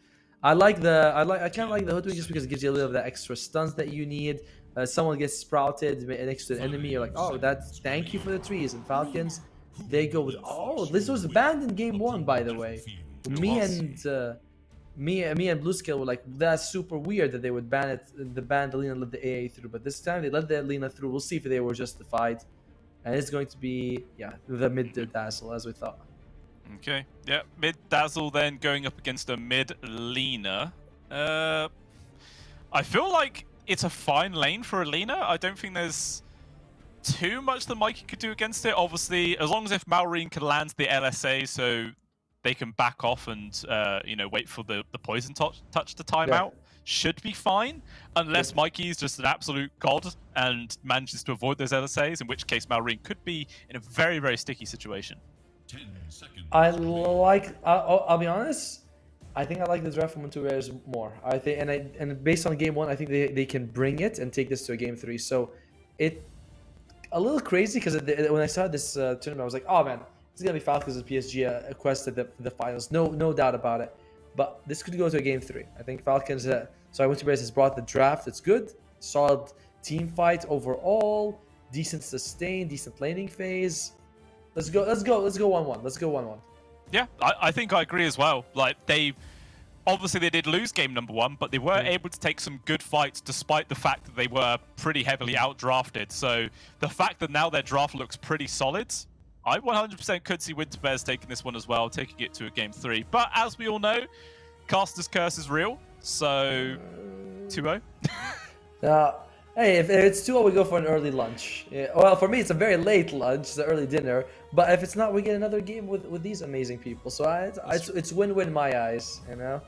I kind of like the Hoodwink just because it gives you a little of the extra stuns that you need. Someone gets sprouted next to an enemy, you're like, oh, thank you for the trees. And Falcons, they go with, this was banned in game 1, by the way. Me and Bluescale were like, that's super weird that they would ban the Lina let the AA through, but this time they let the Lina through. We'll see if they were justified, and it's going to be the mid Dazzle as we thought. Okay, yeah, mid Dazzle then going up against a mid Lina. I feel like it's a fine lane for a Lina. I don't think there's too much that Mikey could do against it. Obviously, as long as if Malrine can land the LSA, so they can back off and wait for the poison touch to time out, should be fine. Unless Mikey is just an absolute god and manages to avoid those LSAs, in which case Malrine could be in a very, very sticky situation. 10 seconds. I'll be honest, I think I like the draft from Winter Bears more. I think, and based on game 1, I think they can bring it and take this to a game 3. So it a little crazy because when I saw this tournament, I was like, oh man, it's gonna be Falcons and PSG quest at the finals, no doubt about it. But this could go to a game 3. I think Falcons, Winter Bears has brought the draft. It's good, solid team fight overall, decent sustain, decent laning phase. Let's go 1-1. Let's go 1-1. Yeah, I think I agree as well. Like, they obviously they did lose game number 1, but they were able to take some good fights despite the fact that they were pretty heavily outdrafted. So the fact that now their draft looks pretty solid, I 100% could see Winter Bears taking this one as well, taking it to a game 3. But as we all know, Caster's Curse is real, so 2-0. Hey, if it's 2-0, we go for an early lunch. Yeah, well, for me, it's a very late lunch, it's an early dinner. But if it's not, we get another game with these amazing people. So it's win-win in my eyes, you know?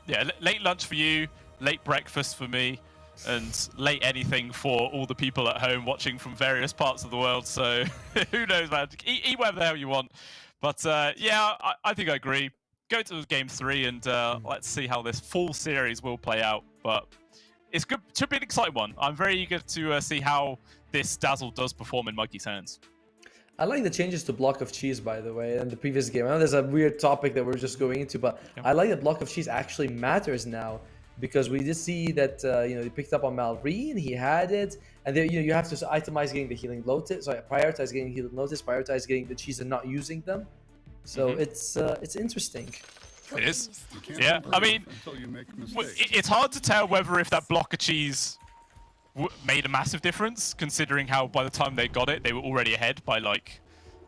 Yeah, late lunch for you, late breakfast for me, and late anything for all the people at home watching from various parts of the world. So who knows, man? Eat whatever the hell you want. But yeah, I think I agree. Go to game 3 and let's see how this full series will play out. But it's good. Should be an exciting one. I'm very eager to see how this Dazzle does perform in Mikey's hands. I like the changes to block of cheese, by the way, in the previous game. I know there's a weird topic that we're just going into, but I like that block of cheese actually matters now, because we did see that they picked up on Malrine, he had it, and there you have to itemize getting the healing lotus, prioritize getting healing lotus, prioritize getting the cheese and not using them. So it's interesting. It is. Yeah, I mean, it's hard to tell whether if that block of cheese made a massive difference, considering how by the time they got it, they were already ahead by like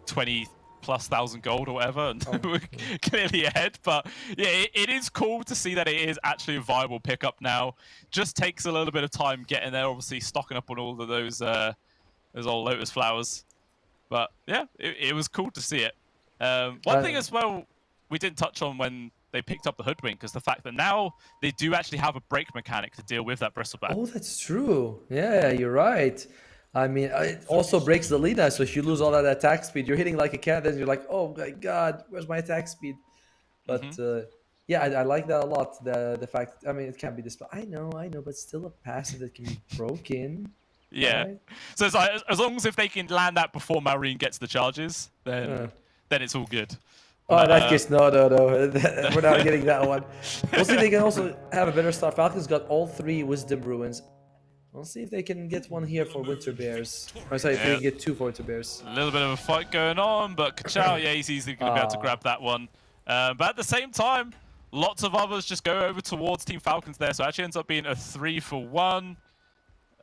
20,000+ gold or whatever, and they were clearly ahead. But yeah, it is cool to see that it is actually a viable pickup now. Just takes a little bit of time getting there, obviously stocking up on all of those old lotus flowers. But yeah, it was cool to see it. One thing as well we didn't touch on when they picked up the Hoodwink is the fact that now they do actually have a break mechanic to deal with that bristleback. Oh, that's true. Yeah, you're right. I mean, it also breaks the lead now, so if you lose all that attack speed, you're hitting like a cat, then you're like, oh my god, where's my attack speed? But yeah, I like that a lot. The fact, I mean, it can't be displayed. I know, but still a passive that can be broken. Yeah. Right? So it's like, as long as if they can land that before Marine gets the charges, then it's all good. Oh, in that case, no. We're not getting that one. We'll see if they can also have a better start. Falcons got all 3 Wisdom Ruins. We'll see if they can get one here for Winter Bears. Or sorry, if they can get 2 for Winter Bears. A little bit of a fight going on, but Kachao, yeah, he's easily going to be able to grab that one. But at the same time, lots of others just go over towards Team Falcons there. So it actually ends up being a 3-for-1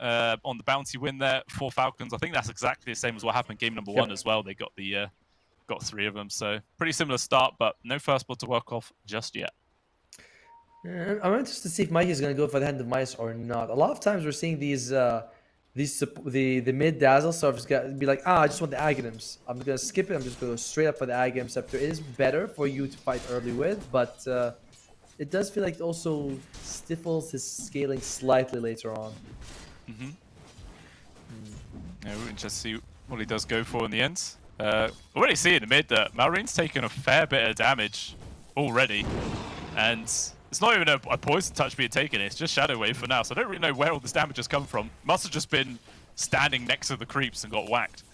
on the bounty win there for Falcons. I think that's exactly the same as what happened game number 1 as well. They got the... got 3 of them, so pretty similar start, but no first blood to work off just yet. I'm interested to see if Mike is going to go for the Hand of Mice or not. A lot of times we're seeing the mid Dazzle servers be like, I just want the Aghanims. I'm going to skip it. I'm just going to go straight up for the Aghanim Scepter. It is better for you to fight early with, but it does feel like it also stifles his scaling slightly later on. Yeah, we're interested to see what he does go for in the end. Already see in the mid that Malrine's taken a fair bit of damage already, and it's not even a poison touch being taken, it's just Shadow Wave for now, so I don't really know where all this damage has come from. Must have just been standing next to the creeps and got whacked.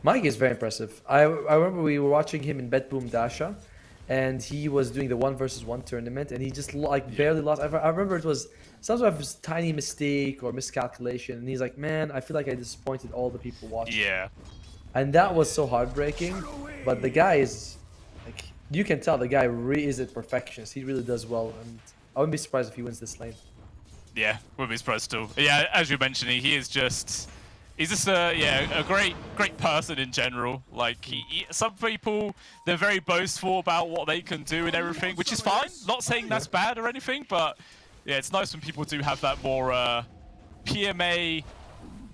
Mike is very impressive. I remember we were watching him in Bet Boom Dasha, and he was doing the 1v1 tournament, and he just barely lost. I remember it was some sort of tiny mistake or miscalculation, and he's like, man, I feel like I disappointed all the people watching. Yeah. And that was so heartbreaking, but the guy is, like, you can tell the guy really is a perfectionist. He really does well, and I wouldn't be surprised if he wins this lane. Yeah, wouldn't be surprised too. Yeah, as you're mentioning, he's just a great person in general. Like, some people, they're very boastful about what they can do and everything, which is fine. Not saying that's bad or anything, but yeah, it's nice when people do have that more PMA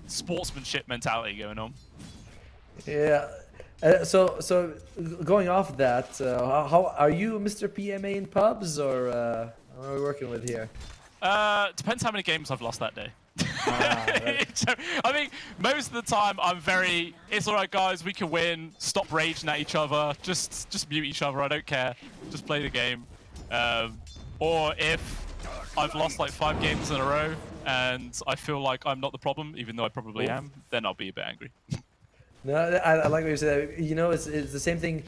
sportsmanship mentality going on. Yeah. So going off that, how are you, Mr. PMA in pubs, or what are we working with here? Depends how many games I've lost that day. Right. I mean, most of the time I'm very, it's alright guys, we can win, stop raging at each other, just mute each other, I don't care, just play the game. Or if I've lost like 5 games in a row and I feel like I'm not the problem, even though I probably am, then I'll be a bit angry. No, I like what you said. You know, it's the same thing.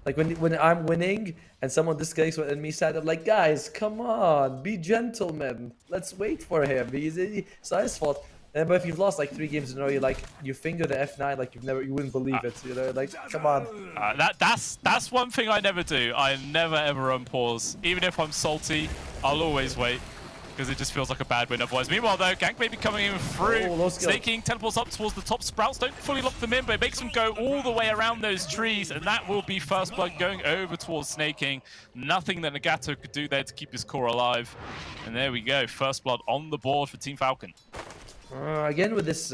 Like when I'm winning and someone disconnects with me side, I'm like, guys, come on, be gentlemen. Let's wait for him. It's not his fault. But if you've lost like 3 games in a row, you finger the F9 like you wouldn't believe it. You know, like come on. That's one thing I never do. I never ever unpause. Even if I'm salty, I'll always wait. Because it just feels like a bad win otherwise. Meanwhile though, Gank maybe coming in through. Snaking teleports up towards the top. Sprouts don't fully lock them in, but it makes them go all the way around those trees, and that will be first blood going over towards Snaking. Nothing that Nagato could do there to keep his core alive. And there we go, first blood on the board for Team Falcon. Again with this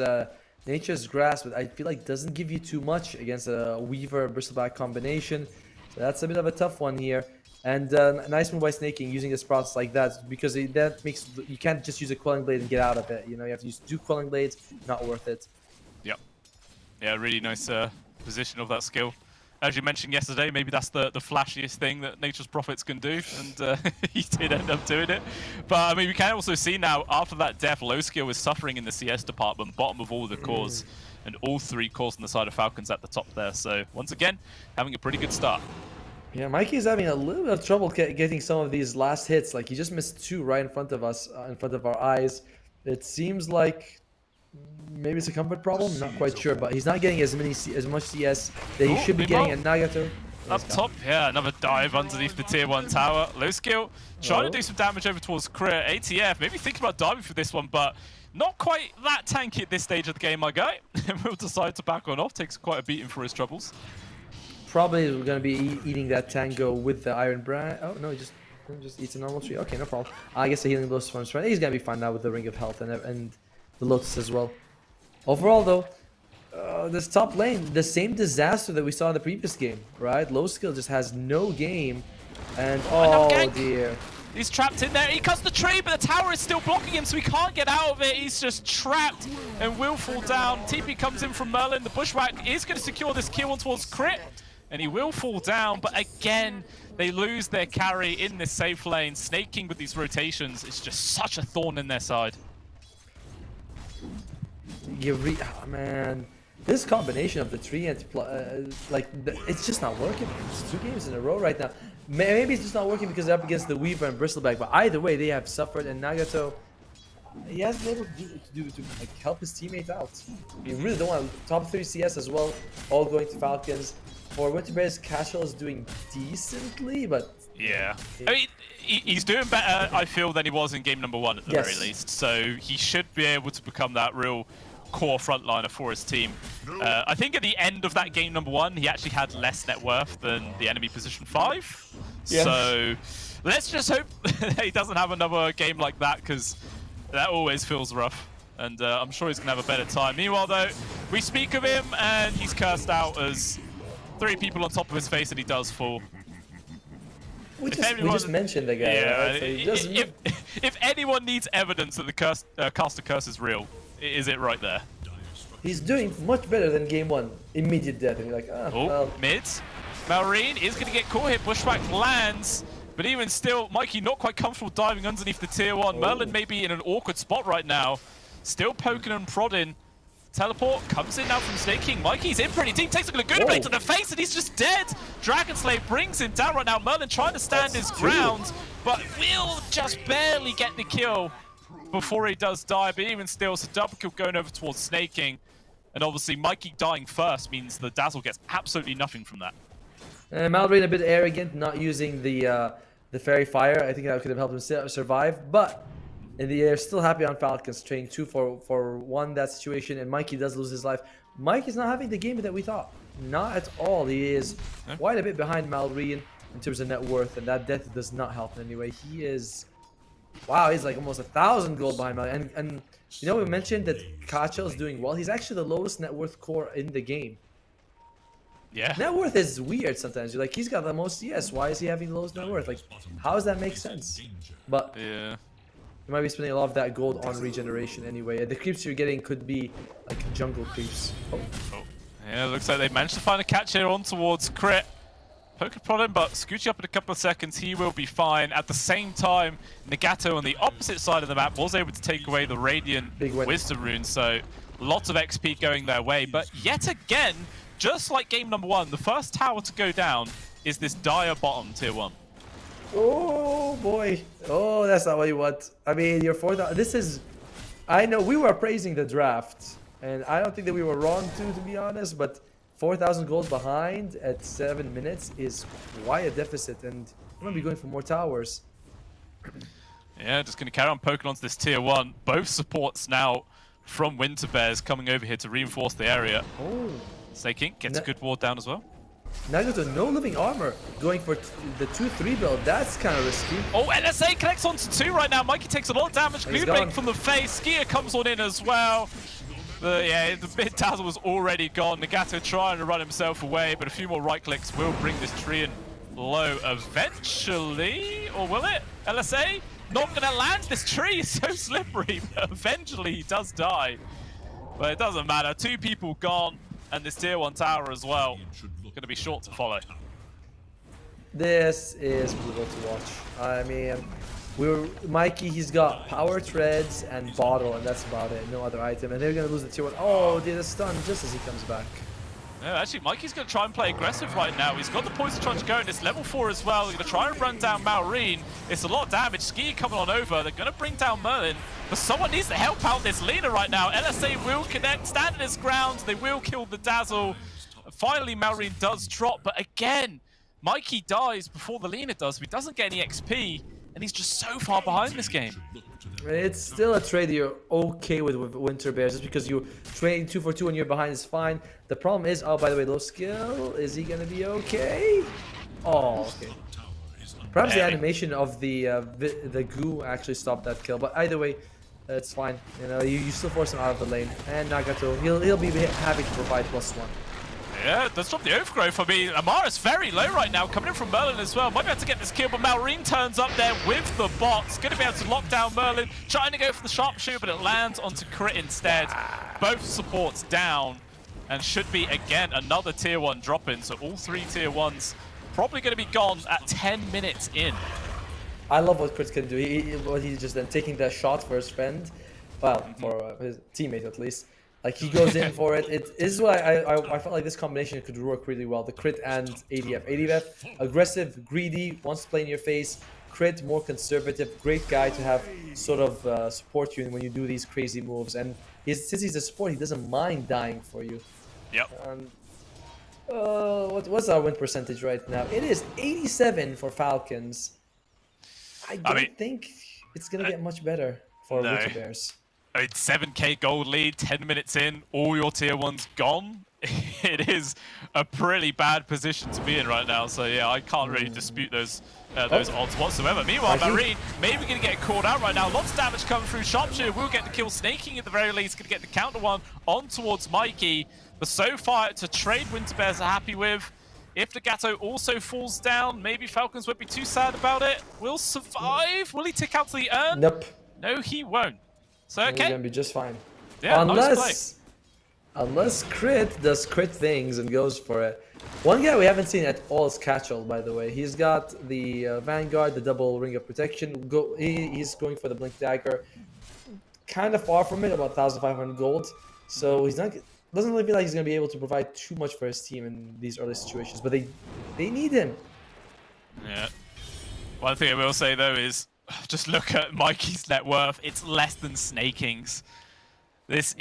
Nature's Grasp, I feel like doesn't give you too much against a Weaver Bristleback combination. So that's a bit of a tough one here. And nice move by Snaking using the Sprouts like that, because that makes you can't just use a Quelling Blade and get out of it. You know, you have to use 2 Quelling Blades, not worth it. Yep. Yeah, really nice position of that skill. As you mentioned yesterday, maybe that's the flashiest thing that Nature's Prophets can do, and he did end up doing it. But I mean, we can also see now, after that death, Low Skill is suffering in the CS department, bottom of all the cores, and all 3 cores on the side of Falcons at the top there. So once again, having a pretty good start. Yeah, Mikey's having a little bit of trouble getting some of these last hits. Like, he just missed 2 right in front of us, in front of our eyes. It seems like maybe it's a comfort problem. Not quite sure, but he's not getting as much CS that he should be getting at Nagato. Up top, yeah, another dive underneath the tier 1 tower. Low Skill trying to do some damage over towards Crit. ATF maybe thinking about diving for this one, but not quite that tanky at this stage of the game, my guy. And will decide to back on off. Takes quite a beating for his troubles. Probably going to be eating that tango with the Iron Brand. Oh, no, he just eats a normal tree. Okay, no problem. I guess the healing blows from his friend. He's going to be fine now with the Ring of Health and the Lotus as well. Overall, though, this top lane, the same disaster that we saw in the previous game, right? Low Skill just has no game. And, oh, dear. He's trapped in there. He cuts the tree, but the tower is still blocking him, so he can't get out of it. He's just trapped and will fall down. TP comes in from Merlin. The Bushwhack is going to secure this kill on towards Crit. And he will fall down, but again, they lose their carry in this safe lane. Snaking with these rotations is just such a thorn in their side. Oh, man. This combination of the tree and it's just not working. It's 2 games in a row right now. Maybe it's just not working because they're up against the Weaver and Bristleback, but either way, they have suffered, and Nagato, he hasn't been able to help his teammate out. You really don't want top 3 CS as well, all going to Falcons. For Winter Bears, Casual is doing decently, but... Yeah. I mean, he's doing better, I feel, than he was in game number 1 at the very least. So he should be able to become that real core frontliner for his team. I think at the end of that game number 1, he actually had less net worth than the enemy position 5. Yeah. So let's just hope that he doesn't have another game like that, because that always feels rough. And I'm sure he's going to have a better time. Meanwhile, though, we speak of him, and he's cursed out as 3 people on top of his face, and he does fall. We just mentioned the guy. Yeah, right? So if anyone needs evidence that the caster curse is real, is it right there? He's doing much better than game 1. Immediate death, and you're like, well. Mid. Malrine is going to get caught here. Bushwhack lands, but even still, Mikey not quite comfortable diving underneath the tier 1. Merlin may be in an awkward spot right now. Still poking and prodding. Teleport comes in now from Snaking. Mikey's in pretty deep, takes a Laguna Blade to the face, and he's just dead. Dragon Slave brings him down right now. Merlin trying to stand his ground, but will just barely get the kill before he does die. But even still, it's a double kill going over towards Snaking. And obviously, Mikey dying first means the Dazzle gets absolutely nothing from that. Malrine a bit arrogant, not using the Fairy Fire. I think that could have helped him survive, but in the air, still happy on Falcons, trading 2 for 1 that situation, and Mikey does lose his life. Mikey's not having the game that we thought. Not at all. He is quite a bit behind Malrine in terms of net worth, and that death does not help in any way. He is... Wow, he's like almost 1,000 gold behind Malrine. And you know, we mentioned that Kacho is doing well. He's actually the lowest net worth core in the game. Yeah. Net worth is weird sometimes. You're like, he's got the most CS. Why is he having the lowest net worth? Like, how does that make sense? But... yeah. You might be spending a lot of that gold on regeneration anyway. The creeps you're getting could be like jungle creeps. Yeah, looks like they managed to find a catch here on towards Crit. Poke prod him, but Scoochie up in a couple of seconds, he will be fine. At the same time, Nagato on the opposite side of the map was able to take away the Radiant Wisdom Rune, so lots of XP going their way. But yet again, just like game number 1, the first tower to go down is this dire bottom tier 1. Oh boy. Oh, that's not what you want. I mean, you're 4,000. This is I know we were praising the draft, and I don't think that we were wrong to be honest, but 4,000 gold behind at 7 minutes is quite a deficit, and I'm gonna be going for more towers. Yeah, just going to carry on poking onto this tier 1. Both supports now from Winter Bears coming over here to reinforce the area. Oh. Snake gets a good ward down as well. Nagato, no living armor, going for the 2-3 build. That's kind of risky. Oh, NSA connects onto 2 right now. Mikey takes a lot of damage. Gloombank from the face. Skier comes on in as well. The mid dazzle was already gone. Nagato trying to run himself away, but a few more right clicks will bring this tree in low eventually. Or will it? LSA? Not gonna land. This tree is so slippery, but eventually he does die. But it doesn't matter. 2 people gone, and this tier 1 tower as well. Gonna be short to follow. This is brutal to watch. I mean, Mikey, he's got power treads and bottle, and that's about it. No other item, and they're gonna lose the tier 1. Oh, did a stun just as he comes back. No, actually, Mikey's going to try and play aggressive right now. He's got the poison trying to go, and it's level 4 as well. They're going to try and run down Maureen. It's a lot of damage. Ski coming on over. They're going to bring down Merlin, but someone needs to help out this Lina right now. LSA will connect, stand in his ground. They will kill the Dazzle. Finally, Maureen does drop, but again, Mikey dies before the Lina does. He doesn't get any XP, and he's just so far behind this game. It's still a trade you're okay with Winter Bears, just because you trade 2 for 2 and you're behind is fine. The problem is, oh, by the way, low skill. Is he gonna be okay? Oh, okay. Perhaps the animation of the goo actually stopped that kill, but either way, it's fine. You know, you still force him out of the lane, and Nagato, he'll be happy to provide +1. Yeah, let's drop the overgrowth. I mean, Amara's very low right now, coming in from Merlin as well. Might be able to get this kill, but Maureen turns up there with the bots. Going to be able to lock down Merlin, trying to go for the sharpshooter, but it lands onto Crit instead. Both supports down, and should be, again, another tier 1 drop-in. So all 3 tier 1s probably going to be gone at 10 minutes in. I love what Crit can do. He's just then taking that shot for his friend. Well, for his teammate at least. Like, he goes in for it. It is why I felt like this combination could work really well. The Crit and ADF. ADF, aggressive, greedy, wants to play in your face. Crit, more conservative. Great guy to have sort of support you when you do these crazy moves. And since he's a support, he doesn't mind dying for you. Yep. What's our win percentage right now? It is 87 for Falcons. I don't think it's going to get much better for Winter Bears. It's 7k gold lead, 10 minutes in, all your tier 1's gone. It is a pretty bad position to be in right now, so yeah, I can't really dispute those odds whatsoever. Meanwhile, Marine maybe going to get caught out right now. Lots of damage coming through. Sharpshooter will get the kill. Snaking at the very least, going to get the counter one on towards Mikey. But so far, it's a trade Winter Bears are happy with. If Nagato also falls down, maybe Falcons won't be too sad about it. Will survive? Will he tick out to the urn? Nope. No, he won't. So, okay. He's gonna be just fine. Yeah, unless Crit does Crit things and goes for it. One guy we haven't seen at all is Catchall, by the way. He's got the Vanguard, the double ring of protection. He's going for the Blink Dagger. Kind of far from it, about 1,500 gold. So he's not. Doesn't really feel like he's gonna be able to provide too much for his team in these early situations. But they need him. Yeah. One thing I will say though is, just look at Mikey's net worth. It's less than Snaking's. He's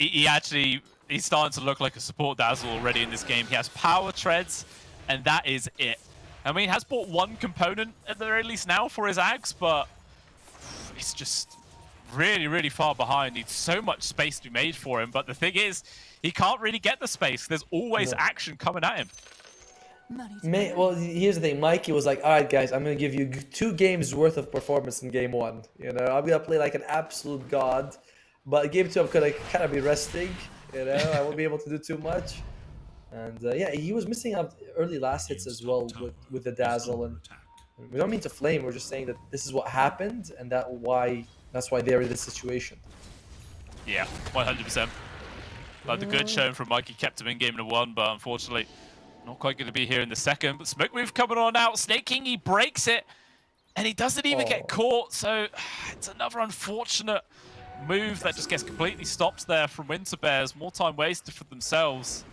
starting to look like a support Dazzle already in this game. He has power treads, and that is it. I mean, he has bought one component at the very least now for his Ags, but it's just really, really far behind. Needs so much space to be made for him. But the thing is, he can't really get the space. There's always action coming at him. Well, here's the thing. Mikey was like, all right, guys, I'm going to give you 2 games worth of performance in game 1. You know, I'm going to play like an absolute god. But game 2, I'm going to kind of be resting. You know, I won't be able to do too much. And yeah, he was missing out early last hits as well with the Dazzle. And we don't mean to flame. We're just saying that this is what happened, and that's why they're in this situation. Yeah, 100%. Like the good showing from Mikey kept him in game 1, but unfortunately, not quite going to be here in the second. But Smoke Move coming on out. Snake King, he breaks it, and he doesn't even get caught. So it's another unfortunate move that just gets completely stopped there from Winter Bears. More time wasted for themselves.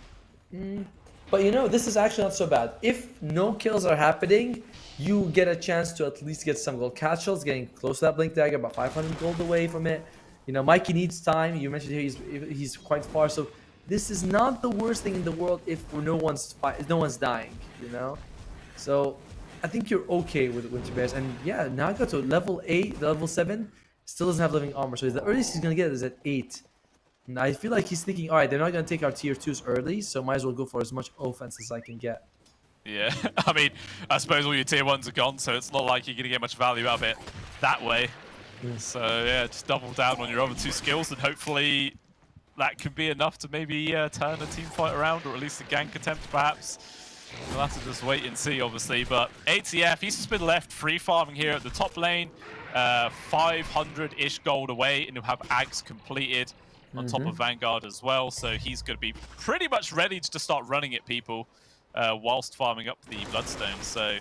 But you know, this is actually not so bad. If no kills are happening, you get a chance to at least get some gold. Catchall's getting close to that Blink Dagger, about 500 gold away from it. You know, Mikey needs time. You mentioned here he's quite far, so this is not the worst thing in the world if no one's dying. You know, so I think you're okay with Winter Bears. And yeah, Naga to level 8, level 7, still doesn't have living armor, so the earliest he's gonna get is at 8. And I feel like he's thinking, all right, they're not gonna take our tier 2s early, so might as well go for as much offense as I can get. Yeah, I mean, I suppose all your tier 1s are gone, so it's not like you're gonna get much value out of it that way. So yeah, just double down on your other 2 skills, and hopefully that could be enough to maybe turn a team fight around, or at least a gank attempt perhaps. We'll have to just wait and see, obviously. But ATF, he's just been left free farming here at the top lane, 500-ish gold away, and he'll have Ags completed on top of Vanguard as well. So he's going to be pretty much ready to just start running at people whilst farming up the Bloodstone. So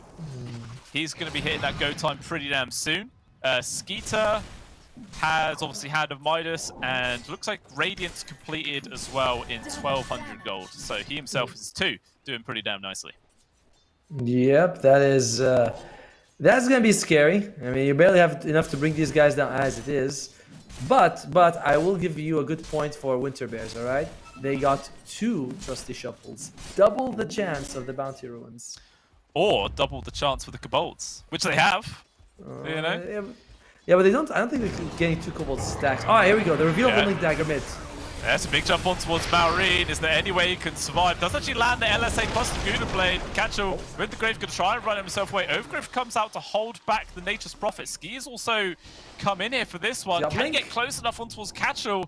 he's going to be hitting that go time pretty damn soon. Skeeter has obviously Hand of Midas, and looks like Radiant's completed as well in 1200 gold. So he himself is 2, doing pretty damn nicely. Yep, that's gonna be scary. I mean, you barely have enough to bring these guys down as it is. But I will give you a good point for Winter Bears, all right? They got 2 Trusty Shuffles, double the chance of the Bounty Ruins. Or double the chance for the Kobolds, which they have, you know? Yeah, but I don't think they're getting 2 Kobold stacks. Oh, here we go, the reveal of Link Dagger mid. That's a big jump on towards Maureen. Is there any way he can survive? Does actually land the LSA plus the Guna Blade. Catchel with the Grave, gonna try and run himself away. Overgrowth comes out to hold back the Nature's Prophet. Ski's also come in here for this one. Can he get close enough on towards Catchel?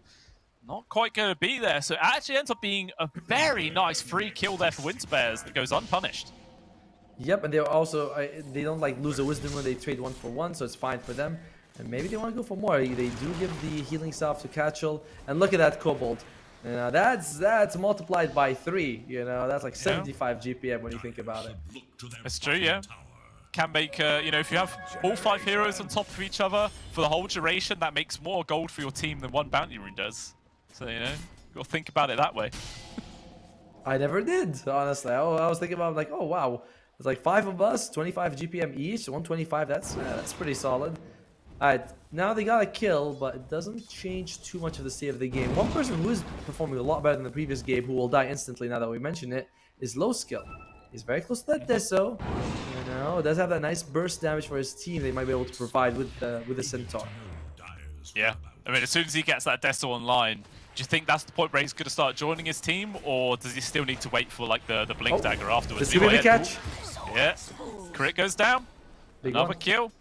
Not quite gonna be there. So it actually ends up being a very nice free kill there for Winter Bears that goes unpunished. Yep, and they're also, they don't like lose a Wisdom when they trade 1 for 1, so it's fine for them. And maybe they want to go for more. They do give the healing staff to Catchel. And look at that Kobold. You know, that's multiplied by 3. You know, that's like 75 GPM when you think about it. That's true, yeah. Can make, you know, if you have all 5 heroes on top of each other for the whole duration, that makes more gold for your team than 1 bounty rune does. So, you know, you've got to think about it that way. I never did, honestly. I was thinking about like, oh wow, it's like 5 of us, 25 GPM each, 125. That's pretty solid. Alright, now they got a kill, but it doesn't change too much of the state of the game. One person who is performing a lot better than the previous game, who will die instantly now that we mention it, is Low Skill. He's very close to that Deso. You know, does have that nice burst damage for his team they might be able to provide with the Centaur. Yeah, I mean, as soon as he gets that Deso online, do you think that's the point where he's going to start joining his team, or does he still need to wait for like the Blink Dagger afterwards? The CBB catch. Yeah, crit goes down. Another kill.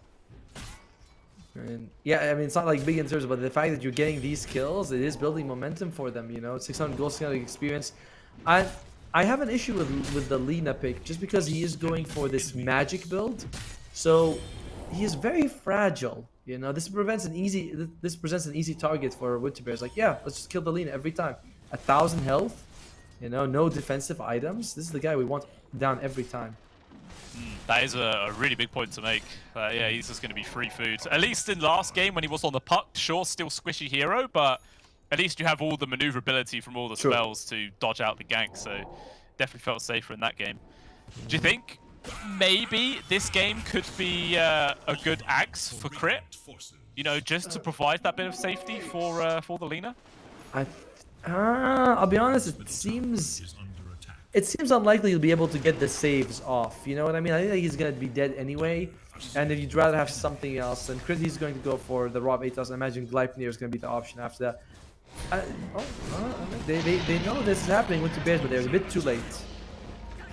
And yeah, I mean, it's not like big in terms, but the fact that you're getting these kills, it is building momentum for them, you know. 600 gold, 600 experience. I have an issue with the Lina pick, just because he is going for this magic build. So he is very fragile, you know. This presents an easy target for Winter Bears. Like, yeah, let's just kill the Lina every time. 1,000 health, you know, no defensive items. This is the guy we want down every time. That is a really big point to make. Yeah, he's just going to be free food. At least in last game when he was on the puck, sure, still squishy hero, but at least you have all the maneuverability from all the spells to dodge out the gank, so definitely felt safer in that game. Do you think maybe this game could be a good axe for crit? You know, just to provide that bit of safety for the Lina? I'll be honest, it seems unlikely you'll be able to get the saves off. You know what I mean? I think he's gonna be dead anyway. And if you'd rather have something else, then crit he's going to go for the Rob 8000. I imagine Gleipnir is gonna be the option after that. They know this is happening with the Bears, but they're a bit too late.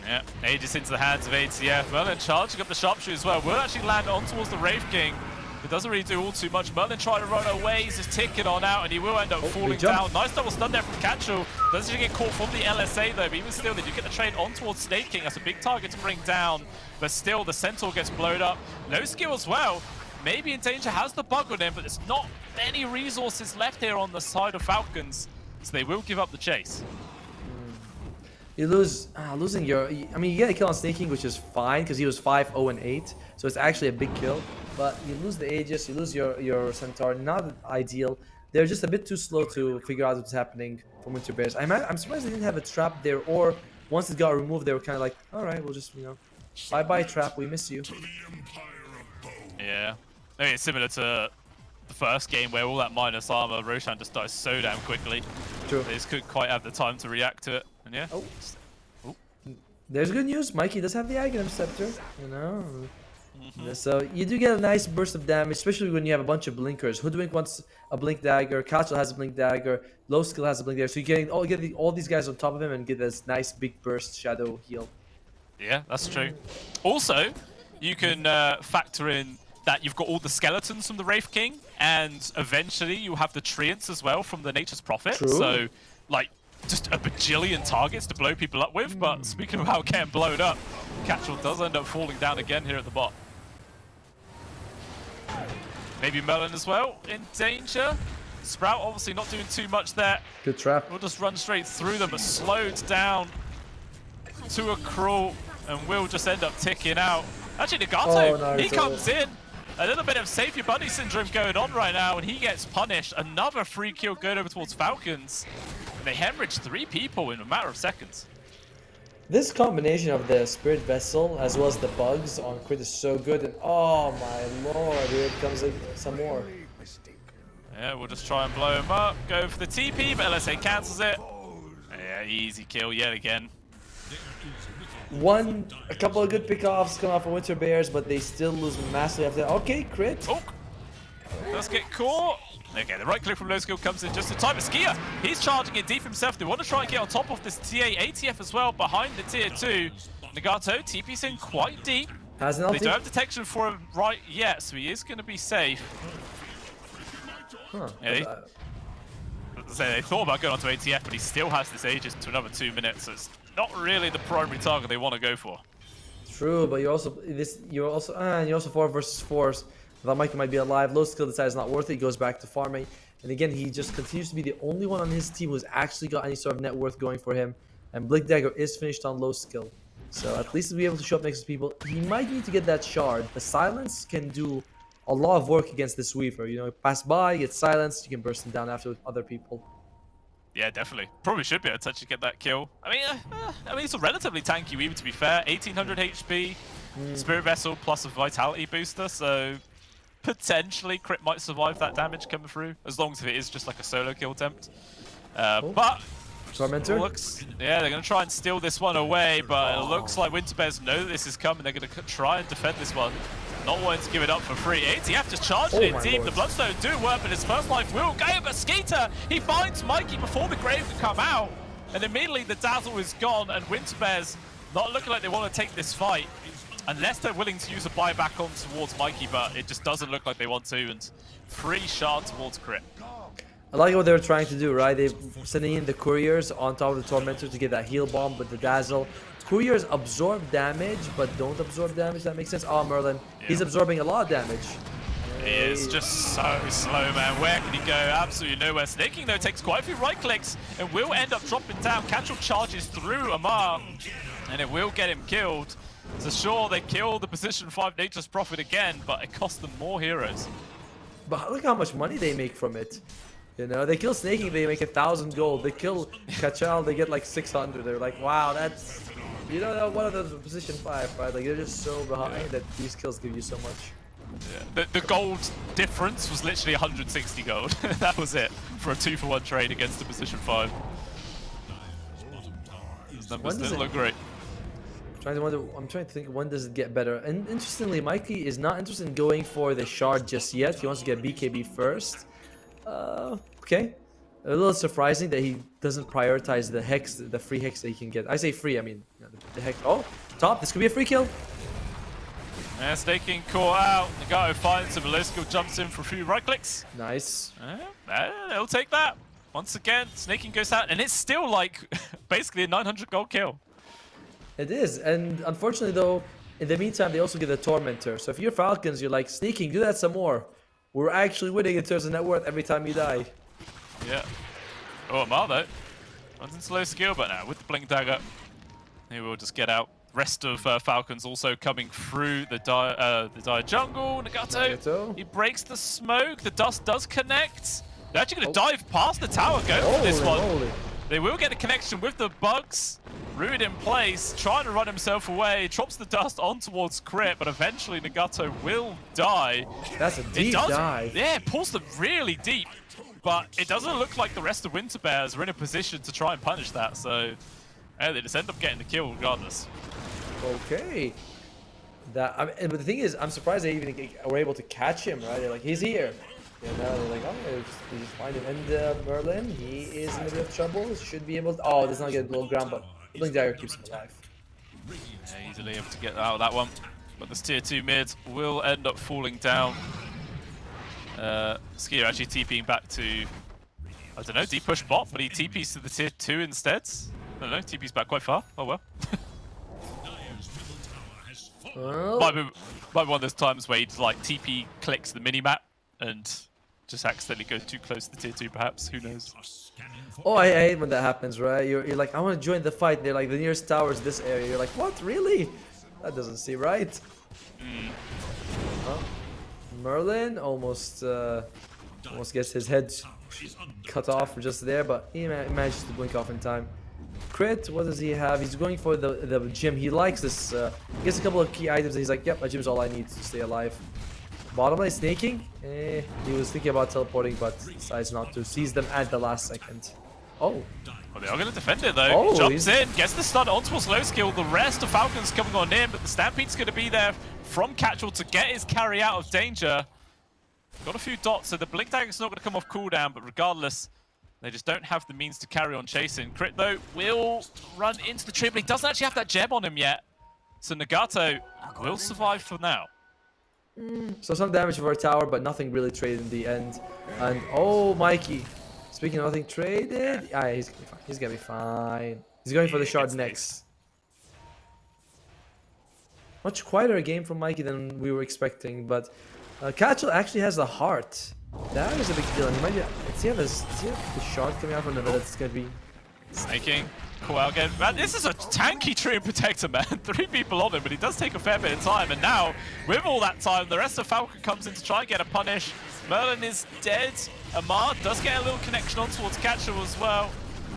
Yeah, Aegis into the hands of ATF. Merlin charging up the sharpshooter as well. Will actually land on towards the Wraith King. It doesn't really do all too much. Merlin trying to run away. He's just ticking on out, and he will end up falling down. Nice double stun there from Catchel. Doesn't get caught from the LSA though, but even still, they do get the trade on towards Snake King. That's a big target to bring down, but still the Centaur gets blowed up. No skill as well. Maybe in danger, has the bug on him, but there's not many resources left here on the side of Falcons, so they will give up the chase. You losing your... I mean, you get a kill on Snake King, which is fine, because he was 5-0-8, so it's actually a big kill. But you lose the Aegis, you lose your Centaur, not ideal. They're just a bit too slow to figure out what's happening from Winter Bears. I'm surprised they didn't have a trap there, or once it got removed, they were kind of like, alright, we'll just, you know, bye-bye trap, we miss you. Yeah. I mean, it's similar to the first game where all that minus armor, Roshan just dies so damn quickly. True. They just couldn't quite have the time to react to it. And yeah. Oh. There's good news. Mikey does have the Aghanim Scepter, you know. So you do get a nice burst of damage, especially when you have a bunch of blinkers. Hoodwink wants a blink dagger, Kachel has a blink dagger, Low Skill has a blink dagger. So you get all these guys on top of him and get this nice big burst shadow heal. Yeah, that's true. Also, you can factor in that you've got all the skeletons from the Wraith King, and eventually you have the Treants as well from the Nature's Prophet. True. So, like, just a bajillion targets to blow people up with. But speaking of how getting blown up, Kachel does end up falling down again here at the bot. Maybe Merlin as well in danger. Sprout obviously not doing too much there. Good trap. We'll just run straight through them, but slowed down to a crawl, and will just end up ticking out. Actually, Nagato, he comes in. A little bit of Save Your Bunny syndrome going on right now, and he gets punished. Another free kill going over towards Falcons. And they hemorrhage 3 people in a matter of seconds. This combination of the Spirit Vessel as well as the bugs on crit is so good, and oh my lord, here comes some more. Yeah, we'll just try and blow him up. Go for the TP, but LSA cancels it. Yeah, easy kill yet again. A couple of good pickoffs come off of Winter Bears, but they still lose massively after that. Okay, crit. Oh, let's get caught. Okay, the right click from Low Skill comes in just in time. Skia, he's charging it deep himself. They want to try and get on top of this TA ATF as well behind the tier 2. Nagato, TP's in quite deep. Has an ulti. They don't have detection for him right yet, so he is going to be safe. Huh. Yeah, they thought about going onto ATF, but he still has this Aegis to another 2 minutes, so it's not really the primary target they want to go for. True, but you're also 4 versus 4s. That Mikey might be alive. Low Skill decides not worth it. He goes back to farming. And again, he just continues to be the only one on his team who's actually got any sort of net worth going for him. And Blink Dagger is finished on Low Skill. So at least he'll be able to show up next to people. He might need to get that shard. The silence can do a lot of work against this Weaver. You know, pass by, get silenced, you can burst him down after with other people. Yeah, definitely. Probably should be able to actually get that kill. I mean, it's a relatively tanky Weaver, to be fair. 1800 HP, Spirit Vessel plus a Vitality booster, so potentially crit might survive that damage coming through, as long as it is just like a solo kill attempt. But Tormentor? Yeah, they're going to try and steal this one away, but it looks like Winter Bears know that this is coming. They're going to try and defend this one. Not wanting to give it up for free. ATF just charging it deep. The Bloodstone do work, but his first life will go. But Skeeter, he finds Mikey before the Grave can come out. And immediately the Dazzle is gone, and Winter Bears not looking like they want to take this fight. Unless they're willing to use a buyback on towards Mikey, but it just doesn't look like they want to. And free shard towards crit. I like what they were trying to do, right? They're sending in the Couriers on top of the Tormentor to get that heal bomb with the Dazzle. Couriers absorb damage, but don't absorb damage. That makes sense. Oh, Merlin. Yeah. He's absorbing a lot of damage. He is just so slow, man. Where can he go? Absolutely nowhere. Snaking, though, takes quite a few right clicks and will end up dropping down. Kachel charges through Amar, and it will get him killed. So sure, they kill the position 5 Nature's Prophet again, but it costs them more heroes. But look how much money they make from it. You know, they kill Snaking, they make 1,000 gold. They kill Kachal, they get like 600. They're like, wow, that's... You know, one of those position 5, right? Like, they're just so behind that these kills give you so much. Yeah. The gold difference was literally 160 gold. That was it for a 2-for-1 trade against the position 5. These numbers didn't look great. I'm trying to think, when does it get better? And interestingly, Mikey is not interested in going for the shard just yet. He wants to get BKB first. Okay. A little surprising that he doesn't prioritize the hex, the free hex that he can get. I say free, I mean the hex. Oh, top. This could be a free kill. Yeah, Snaking caught out. Nagato finds him. Low Skill jumps in for a few right clicks. Nice. They'll take that. Once again, Snaking goes out, and it's still like basically a 900 gold kill. It is, and unfortunately though, in the meantime, they also get the Tormentor. So if you're Falcons, you're like, Snaking, do that some more. We're actually winning in terms of net worth every time you die. Yeah. Oh, Amar though. Runs into Low Skill, but now with the Blink Dagger, he will just get out. Rest of Falcons also coming through the dire jungle. Nagato, he breaks the smoke. The dust does connect. They're actually going to dive past the tower, go for this one. They will get a connection with the bugs. Rude in place, trying to run himself away, drops the dust on towards Crit, but eventually Nagato will die. That's a deep dive. Yeah, it pulls them really deep, but it doesn't look like the rest of Winter Bears are in a position to try and punish that, so they just end up getting the kill regardless. Okay. But the thing is, I'm surprised they even were able to catch him, right? They're like, he's here. You know, they're like, oh, they just find him. And Merlin, he is in a bit of trouble. He should be able to, oh, does not get below ground, but Blink Dagger keeps him alive. Yeah, easily able to get out of that one. But this tier 2 mid will end up falling down. Skier actually TPing back to, I don't know, deep push bot, but he TPs to the tier 2 instead. I don't know, TP's back quite far. Oh well. Well, might be one of those times where he just like TP clicks the minimap and just accidentally goes too close to the tier 2 perhaps, who knows. oh, I hate when that happens, right? You're like, I want to join the fight. And they're like, the nearest tower is this area. You're like, what, really? That doesn't seem right. Merlin almost gets his head cut off just there, but he manages to blink off in time. Crit, what does he have? He's going for the gym. He likes this. He gets a couple of key items and he's like, yep, my gym's all I need to stay alive. Bottom lane snaking. He was thinking about teleporting, but decides not to. Sees them at the last second. Oh. Well, they are going to defend it though. Oh, jumps in, gets the stun onto a slow skill. The rest of Falcons coming on in, but the Stampede's going to be there from Catchwell to get his carry out of danger. Got a few dots, so the Blink Dagger's not going to come off cooldown, but regardless, they just don't have the means to carry on chasing. Crit, though, will run into the tree, but he doesn't actually have that gem on him yet. So Nagato will survive for now. So some damage for a tower, but nothing really traded in the end. And oh, Mikey. Speaking of nothing traded, he's gonna be fine. He's gonna be fine. He's going for the shard next. Much quieter a game from Mikey than we were expecting, but Catchwell actually has a heart. That is a big deal. And he might does he have the shard coming out from the that's gonna be Snaking. Kuala again. Man, this is a tanky tree and protector, man. 3 people on him, but he does take a fair bit of time. And now, with all that time, the rest of Falcon comes in to try and get a punish. Merlin is dead. Amar does get a little connection on towards Catchwell as well.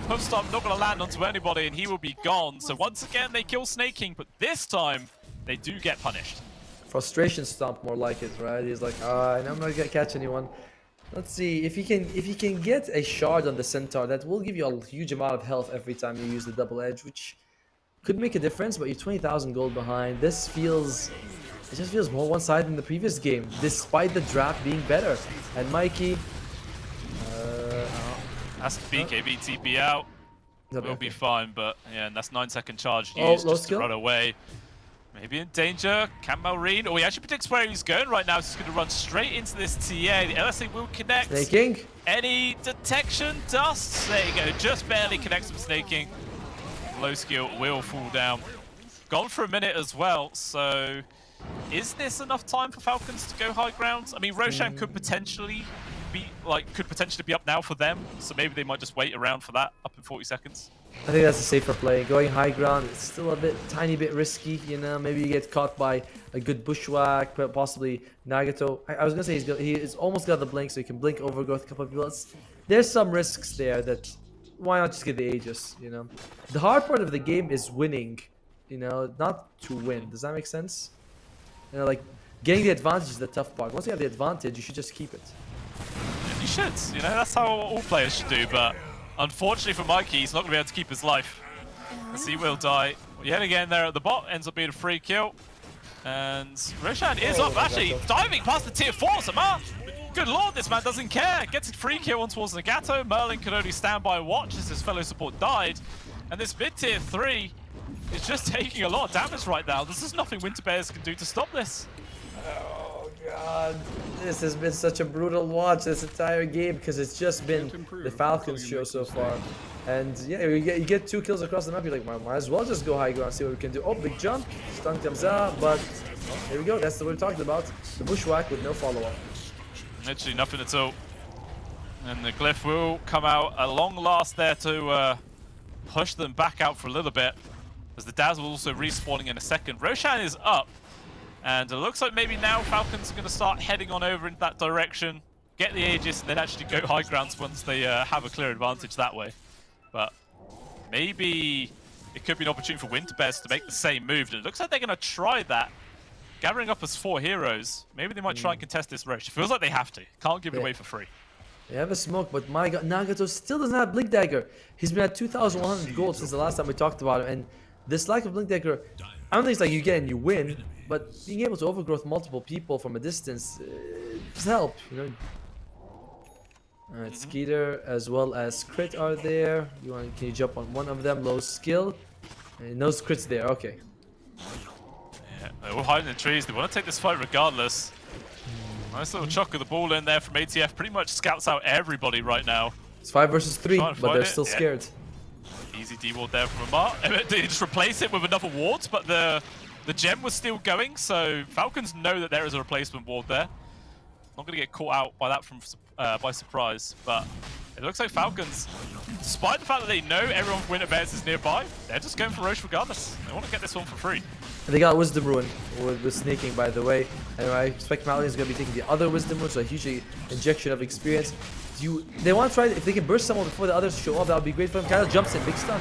Post time not going to land onto anybody, and he will be gone. So once again, they kill Snaking, but this time, they do get punished. Frustration stomp, more like it, right? He's like, I know I'm not gonna catch anyone. Let's see if he can get a shard on the centaur. That will give you a huge amount of health every time you use the double edge, which could make a difference. But you're 20,000 gold behind. It just feels more one-sided than the previous game, despite the draft being better. And Mikey, has to BKB TP out. Will be fine, but yeah, and that's 9-second charge used just to run away. Maybe in danger. Can Marine? Oh, he actually predicts where he's going right now. So he's going to run straight into this TA. The LSA will connect. Snaking. Any detection dust? There you go. Just barely connects with Snaking. Low skill will fall down. Gone for a minute as well. So is this enough time for Falcons to go high ground? I mean, Roshan could potentially be up now for them. So maybe they might just wait around for that up in 40 seconds. I think that's a safer play. Going high ground, it's still a tiny bit risky, you know. Maybe you get caught by a good bushwhack, but possibly Nagato. I was gonna say he's almost got the blink, so he can blink overgrowth a couple of bullets. There's some risks there that why not just get the Aegis, you know. The hard part of the game is winning, you know, not to win. Does that make sense? You know, like getting the advantage is the tough part. Once you have the advantage, you should just keep it. You should, you know, that's how all players should do, but unfortunately for Mikey, he's not going to be able to keep his life. As he will die. Yet again there at the bot, ends up being a free kill. And Roshan is up, actually diving past the tier 4, Samar. Good lord, this man doesn't care. Gets a free kill on towards Nagato. Merlin could only stand by and watch as his fellow support died. And this mid tier 3 is just taking a lot of damage right now. There's just nothing Winter Bears can do to stop this. Oh god, this has been such a brutal watch this entire game because it's just been the Falcons show so far. And yeah, you get 2 kills across the map, you're like, might as well just go high ground, see what we can do. Oh, big jump, stun comes out, but there we go, that's what we're talking about. The bushwhack with no follow-up. Literally nothing at all. And the glyph will come out at long last there to push them back out for a little bit. As the Dazzle also respawning in a second. Roshan is up. And it looks like maybe now Falcons are going to start heading on over in that direction, get the Aegis, and then actually go high grounds once they have a clear advantage that way. But maybe it could be an opportunity for Winter Bears to make the same move. And it looks like they're going to try that. Gathering up as 4 heroes. Maybe they might try and contest this Roche. It feels like they have to. Can't give it away for free. They have a smoke, but my god, Nagato still doesn't have Blink Dagger. He's been at 2,100 gold since the last time we talked about him. And this lack of Blink Dagger, I don't think it's like you get and you win, but being able to overgrowth multiple people from a distance does help, you know. Alright, Skeeter as well as Crit are there. Can you jump on one of them? Low skill. And no crits there, okay. Yeah, they're all hiding in the trees. They want to take this fight regardless. Nice little chuck of the ball in there from ATF. Pretty much scouts out everybody right now. It's 5 versus 3, but they're still scared. Easy D-ward there from Amar. They just replace it with another ward, but the gem was still going, so Falcons know that there is a replacement ward there. Not going to get caught out by that by surprise, but it looks like Falcons, despite the fact that they know everyone from Winter Bears is nearby, they're just going for Roche regardless. They want to get this one for free. And they got Wisdom Ruin with sneaking, by the way. And I expect Malin is going to be taking the other Wisdom Ruin, so a huge injection of experience. They want to try, if they can burst someone before the others show up, that would be great for them. Kind of jumps in, big stun.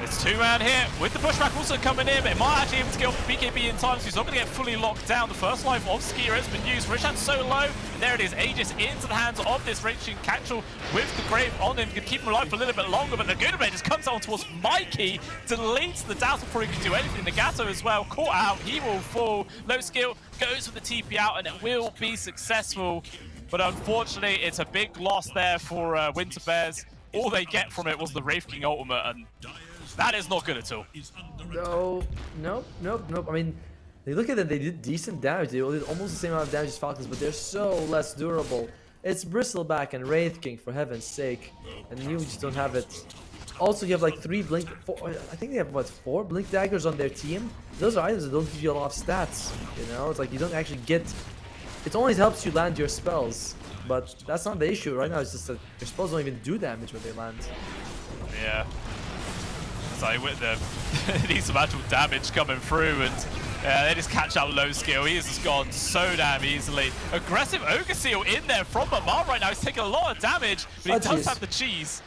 It's 2-man here with the pushback also coming in, but it might actually be able to get off the BKB in time, so he's not going to get fully locked down. The first life of Skier has been used. Rishan's so low, and there it is. Aegis into the hands of this Raging Catchel with the Grave on him. Can keep him alive for a little bit longer, but the Good just comes on towards Mikey, deletes the Dazzle before he can do anything. Nagato as well, caught out, he will fall. Low skill goes for the TP out, and it will be successful. But unfortunately, it's a big loss there for Winter Bears. All they get from it was the Wraith King ultimate, and that is not good at all. Nope. I mean, they look at it, they did decent damage. They did almost the same amount of damage as Falcons, but they're so less durable. It's Bristleback and Wraith King, for heaven's sake. And you just don't have it. Also, you have like 3 Blink... I think they have, what, 4 Blink Daggers on their team? Those are items that don't give you a lot of stats, you know? It's like you don't actually get... It only helps you land your spells, but that's not the issue right now. It's just that your spells don't even do damage when they land. Yeah. So with the needs some actual damage coming through, and they just catch out low skill. He has just gone so damn easily. Aggressive Ogre Seal in there from Amar right now. He's taking a lot of damage, but he does have the cheese.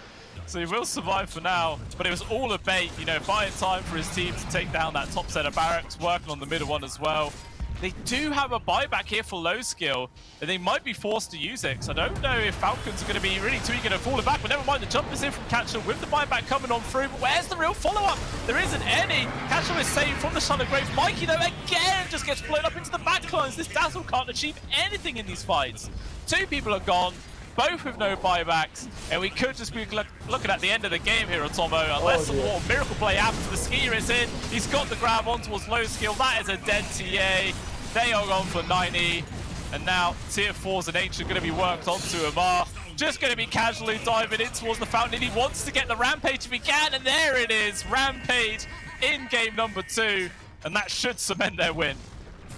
So he will survive for now, but it was all a bait, you know, buying time for his team to take down that top set of barracks, working on the middle one as well. They do have a buyback here for low skill, and they might be forced to use it, because I don't know if Falcons are going to be really too eager to fall it back, but never mind, the jump is in from Catchel with the buyback coming on through, but where's the real follow-up? There isn't any. Catchel is saved from the Shadow Grave. Mikey, though, again, just gets blown up into the backlines. This Dazzle can't achieve anything in these fights. 2 people are gone, both with no buybacks, and we could just be looking at the end of the game here, Atomo, unless some more miracle play happens. The Skier is in, he's got the grab on towards low skill. That is a dead TA. They are gone for 90, and now tier 4s and H are going to be worked onto Amar. Just going to be casually diving in towards the fountain. He wants to get the Rampage if he can, and there it is. Rampage in game number 2, and that should cement their win.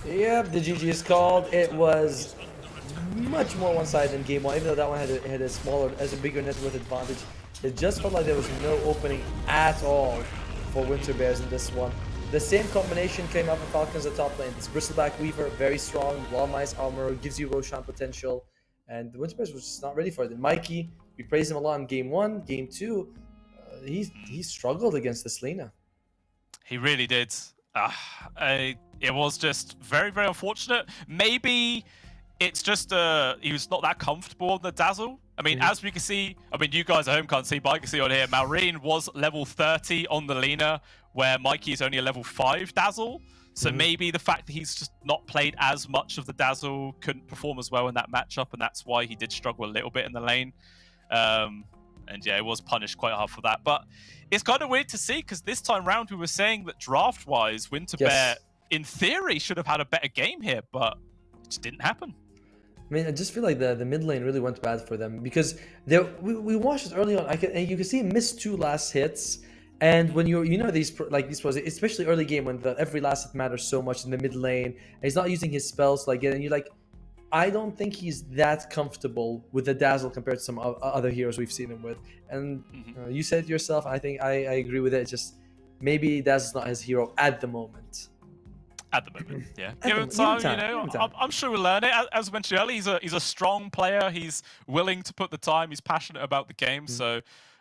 Yep, the GG is called. It was much more one-sided than game 1, even though that one had a bigger net worth advantage. It just felt like there was no opening at all for Winter Bears in this one. The same combination came out for Falcons at top lane. It's Bristleback Weaver, very strong, nice armor, gives you Roshan potential, and the Winter Bears was just not ready for it. And Mikey, we praised him a lot in game 1, game 2, he struggled against this Lena. He really did. It was just very, very unfortunate. Maybe it's just he was not that comfortable on the Dazzle. I mean, as we can see, I mean, you guys at home can't see, but I can see on here, Maureen was level 30 on the Lena, where Mikey is only a level 5 Dazzle. So maybe the fact that he's just not played as much of the Dazzle couldn't perform as well in that matchup, and that's why he did struggle a little bit in the lane. And yeah, it was punished quite hard for that. But it's kind of weird to see, because this time round we were saying that draft-wise, Winter Bear, in theory, should have had a better game here, but it just didn't happen. I mean, I just feel like the mid lane really went bad for them, because we watched it early on, and you can see him miss 2 last hits. And when these pros, especially early game, when every last hit matters so much in the mid lane, and he's not using his spells to get, and you're like, I don't think he's that comfortable with the Dazzle compared to some other heroes we've seen him with. And you said it yourself, I think I agree with it. It's just maybe Dazzle's not his hero at the moment. At the moment, yeah. Give him time, you know. I'm sure we'll learn it. As I mentioned earlier, he's a strong player. He's willing to put the time. He's passionate about the game. So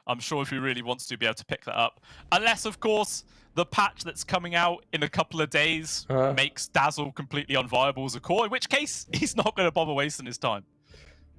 I'm sure if he really wants to be able to pick that up. Unless, of course, the patch that's coming out in a couple of days makes Dazzle completely unviable as a core, in which case he's not going to bother wasting his time.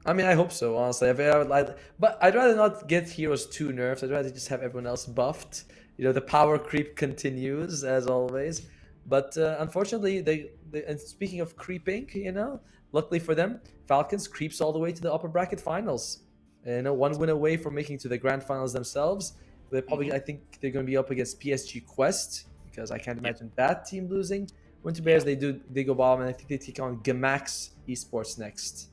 I mean, I hope so, honestly. But I'd rather not get heroes too nerfed. I'd rather just have everyone else buffed. You know, the power creep continues, as always. But unfortunately, and speaking of creeping, you know, luckily for them, Falcons creeps all the way to the upper bracket finals. You know, one win away from making to the grand finals themselves. They're probably, I think they're going to be up against PSG Quest, because I can't imagine that team losing. Winter Bears, they go bottom, and I think they take on Gamax Esports next.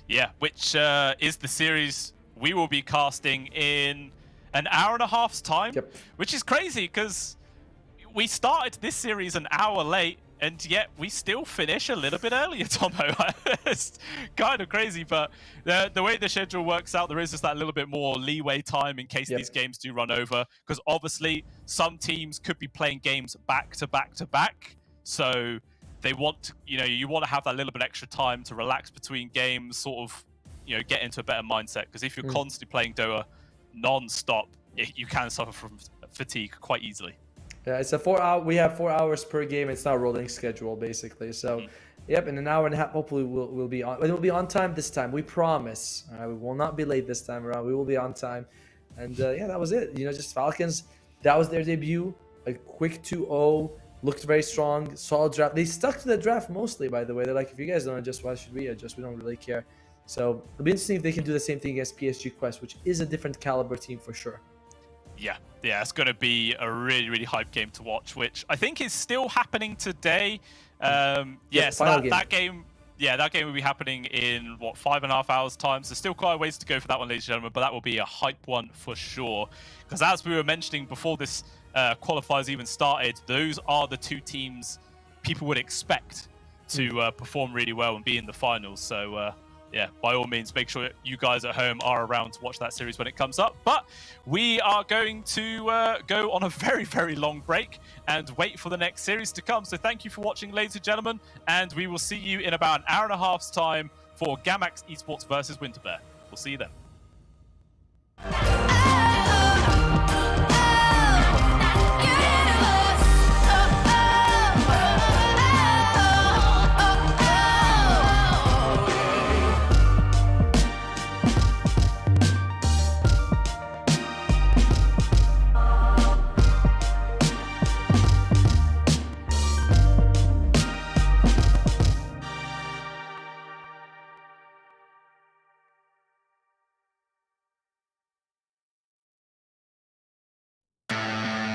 Yeah, which is the series we will be casting in an hour and a half's time, which is crazy because we started this series an hour late, and yet we still finish a little bit earlier, Tomo. It's kind of crazy, but the way the schedule works out, there is just that little bit more leeway time in case these games do run over, because obviously some teams could be playing games back to back to back, so they want to, you want to have that little bit extra time to relax between games, sort of, get into a better mindset. Because if you're constantly playing Dota non-stop, you can suffer from fatigue quite easily. Yeah, it's a 4 hour. We have 4 hours per game. It's not a rolling schedule, basically. So, yep, in an hour and a half, hopefully we'll be on. We'll be on time this time. We promise. We will not be late this time around. We will be on time. And yeah, that was it. Just Falcons. That was their debut. A quick 2-0. Looked very strong, solid draft. They stuck to the draft mostly, by the way. They're like, if you guys don't adjust, why should we adjust? We don't really care. So it'll be interesting if they can do the same thing against PSG Quest, which is a different caliber team for sure. Yeah, it's going to be a really, really hype game to watch, which I think is still happening today. So that game will be happening in, 5.5 hours time. So still quite a ways to go for that one, ladies and gentlemen, but that will be a hype one for sure. Because as we were mentioning before this qualifiers even started, those are the two teams people would expect to perform really well and be in the finals. So yeah, by all means, make sure you guys at home are around to watch that series when it comes up. But we are going to go on a very, very long break and wait for the next series to come. So thank you for watching, ladies and gentlemen, and we will see you in about an hour and a half's time for Gamax Esports versus Winter Bear. We'll see you then.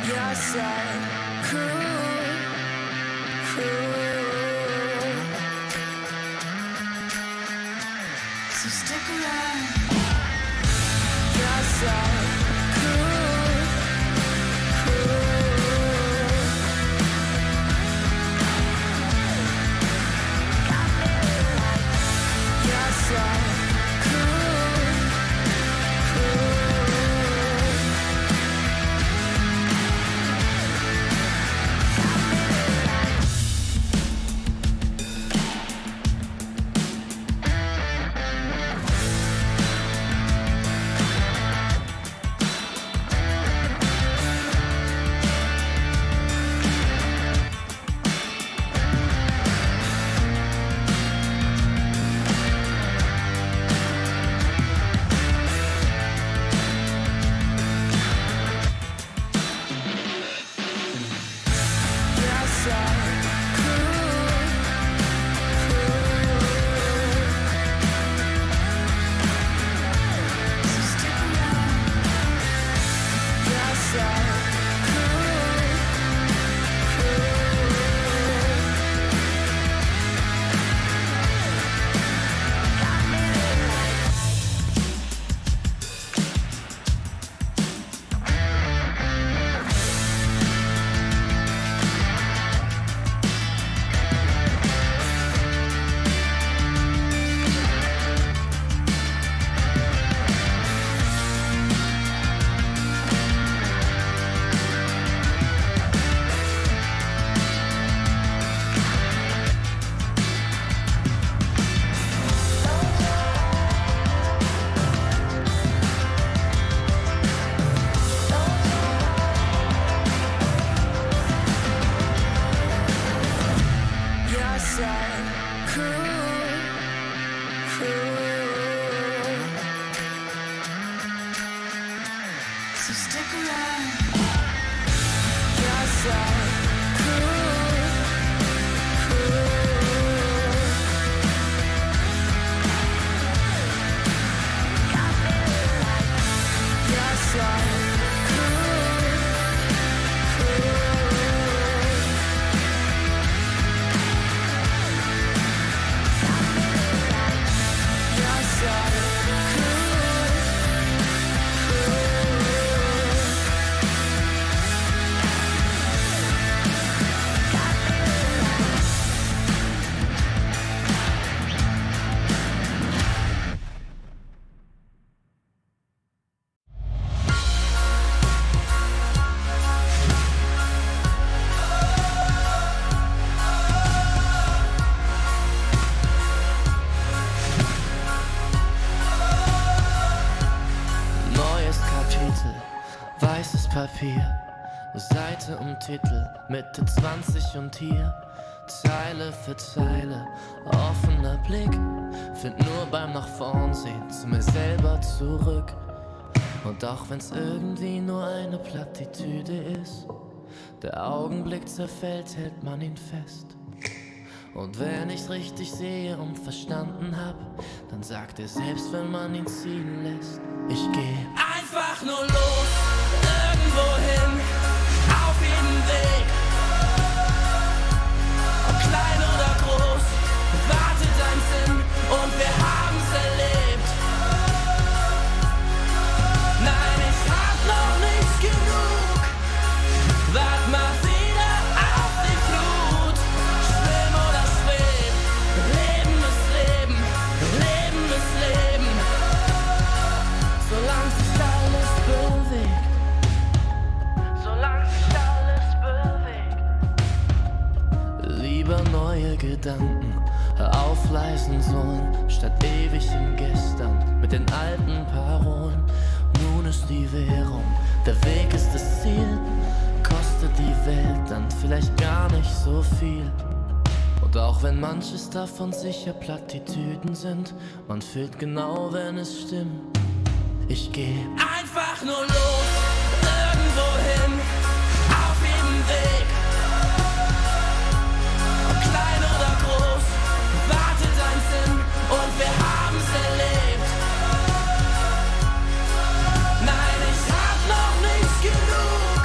You're so cool. So stick around. You're so cool. You're so Papier, Seite um Titel, Mitte 20 und hier Zeile für Zeile, offener Blick, find nur beim nach vorn sehen zu mir selber zurück. Und auch wenn's irgendwie nur eine Plattitüde ist, der Augenblick zerfällt, hält man ihn fest. Und wenn ich's richtig sehe und verstanden hab, dann sagt er selbst, wenn man ihn ziehen lässt, ich geh einfach nur los, irgendwohin, auf jeden Weg. Ob klein oder groß, wartet ein Sinn und wir haben's erlebt. Nein, ich hab noch nicht genug, wart mal wieder auf die Flut. Schwimm oder schweb, Leben ist Leben, Leben ist Leben. Solange sich alles bewegt, solange sich alles bewegt. Lieber neue Gedanken aufleisen sollen, statt ewig im Gestern mit den alten Parolen. Nun ist die Währung, der Weg ist das Ziel. Kostet die Welt dann vielleicht gar nicht so viel. Und auch wenn manches davon sicher Plattitüden sind, man fühlt genau, wenn es stimmt. Ich geh einfach nur los, irgendwohin, auf jedem Weg. Ob klein oder groß, wartet ein Sinn und wir haben's erlebt. Nein, ich hab noch nicht genug,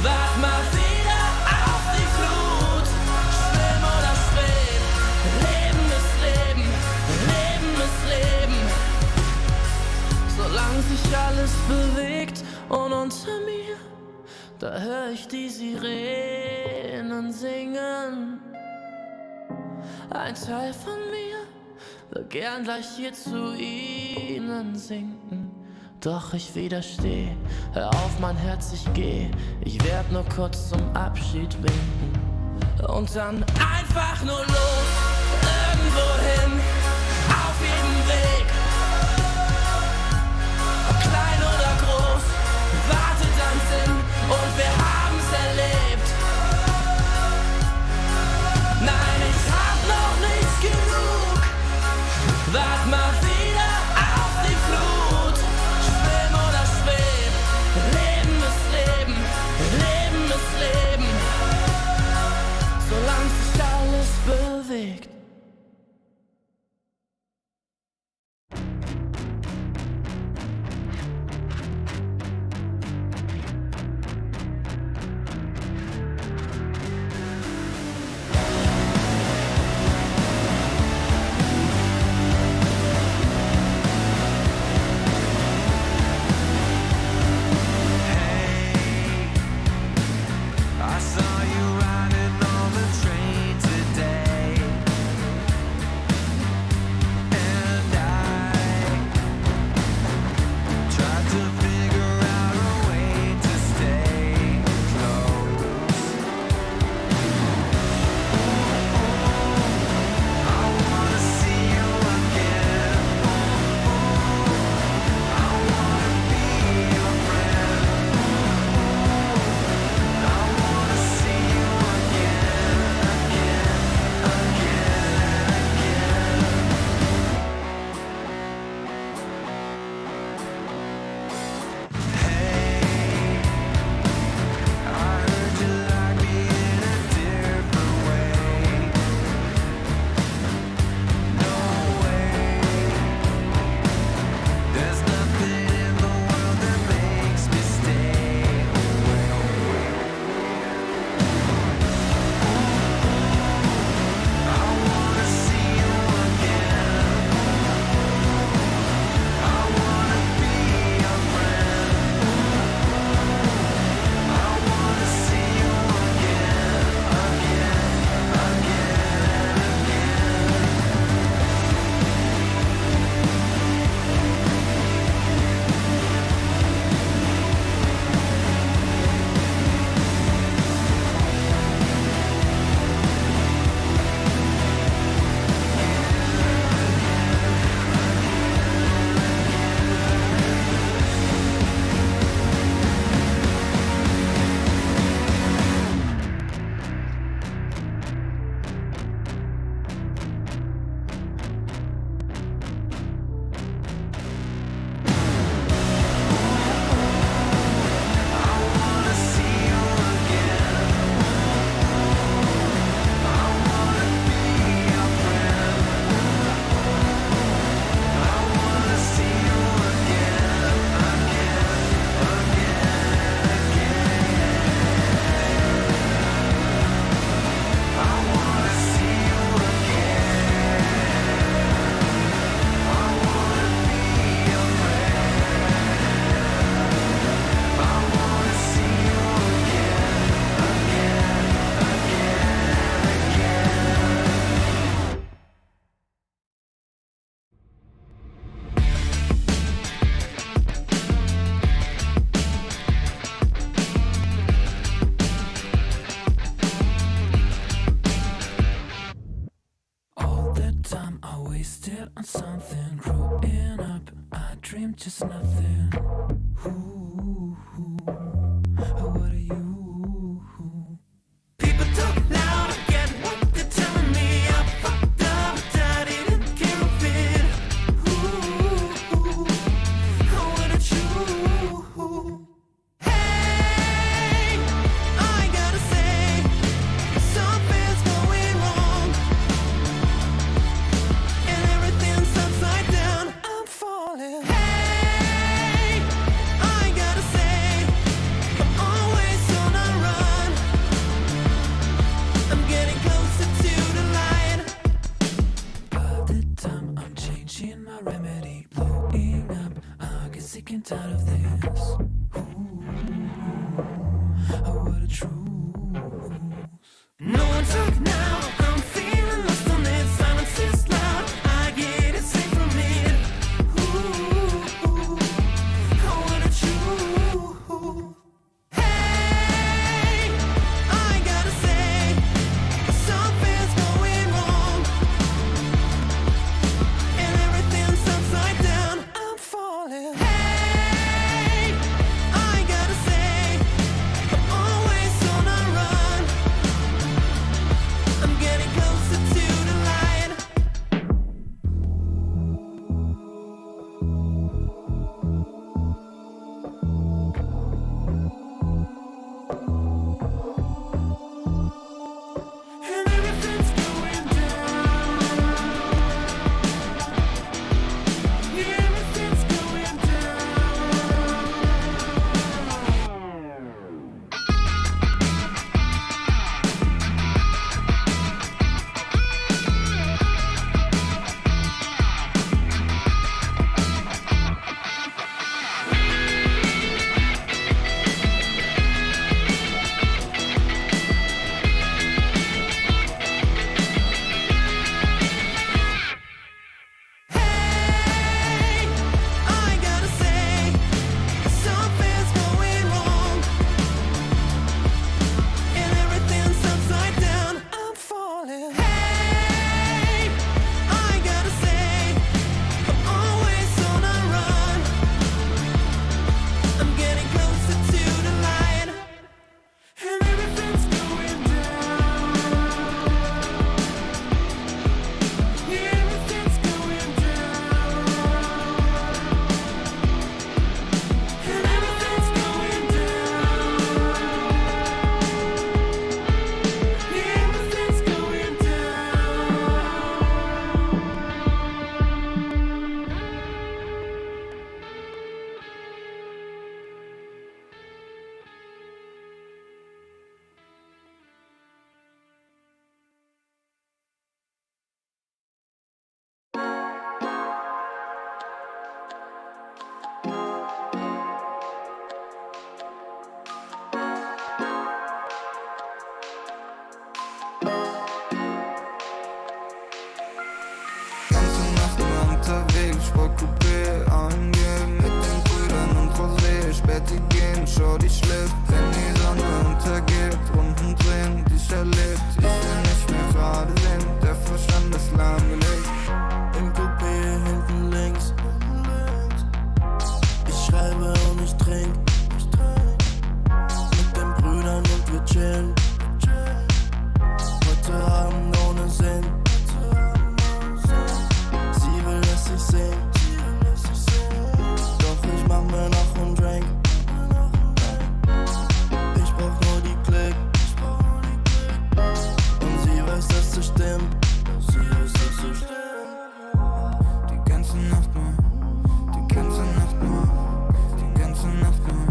wart mal wieder auf die Flut. Schwimm oder schweb, Leben ist Leben, Leben ist Leben. Solange sich alles bewegt und unter mir, da hör ich die Sirenen singen. Ein Teil von mir will gern gleich hier zu ihnen sinken. Doch ich widersteh, hör auf mein Herz, ich geh. Ich werd nur kurz zum Abschied winken. Und dann einfach nur los, irgendwohin, auf jedem Weg. Ob klein oder groß, wartet ein Sinn und wir haben's erlebt. Nein, ich hab noch nicht genug, wart mal wieder auf die Flut. Schwimm oder schweb, Leben ist Leben, Leben ist Leben. Solange sich alles bewegt. am just nothing. Ooh, what are you? People talk loud, I get what they're telling me. I fucked up, but I didn't give a bit. Ooh, what a true. Hey, I gotta say, something's going wrong, and everything's upside down. I'm falling. Hey, I gotta say, I'm always on a run. I'm getting closer to the light. All the time I'm changing my remedy, blowing up. I get sick and tired of this. Ooh, what a truth. No one talk now. I'm feeling lost on it. Silence is loud. I get it safe from it. Ooh, what a truth. Hey, I gotta say, something's going wrong, and everything's upside down. I'm falling. Hey, I gotta say, I'm always on a run. I'm getting closer to the light. And everything's going down. Yeah, everything's going down. Hey, I gotta say, something's going wrong, and everything's upside down. I'm falling. Hey, I gotta say, I'm always on a run. I'm getting closer to the light, and everything's going down. Yeah, everything's going down. And everything's going down. Yeah, everything's going down. Ganze Nacht nur unterwegs, Sportcoupé angehen mit den Brüdern und Rosé. Späti gehen, Shorty schläft, wenn die Sonne untergeht. Runden drehen, die ich erlebt, ich will nicht mehr gerade sehen. Der Verstand ist lahmgelegt. Im Coupé hinten links. Ich schreibe und ich trink. Mit den Brüdern und wir chillen. Heute Abend ohne Sinn. Sie will, dass ich sing. Doch ich mach mir noch einen Drink. Ich brauch nur die Klick. Und sie weiß, dass es stimmt. Die ganze Nacht nur, die ganze Nacht nur, die ganze Nacht nur,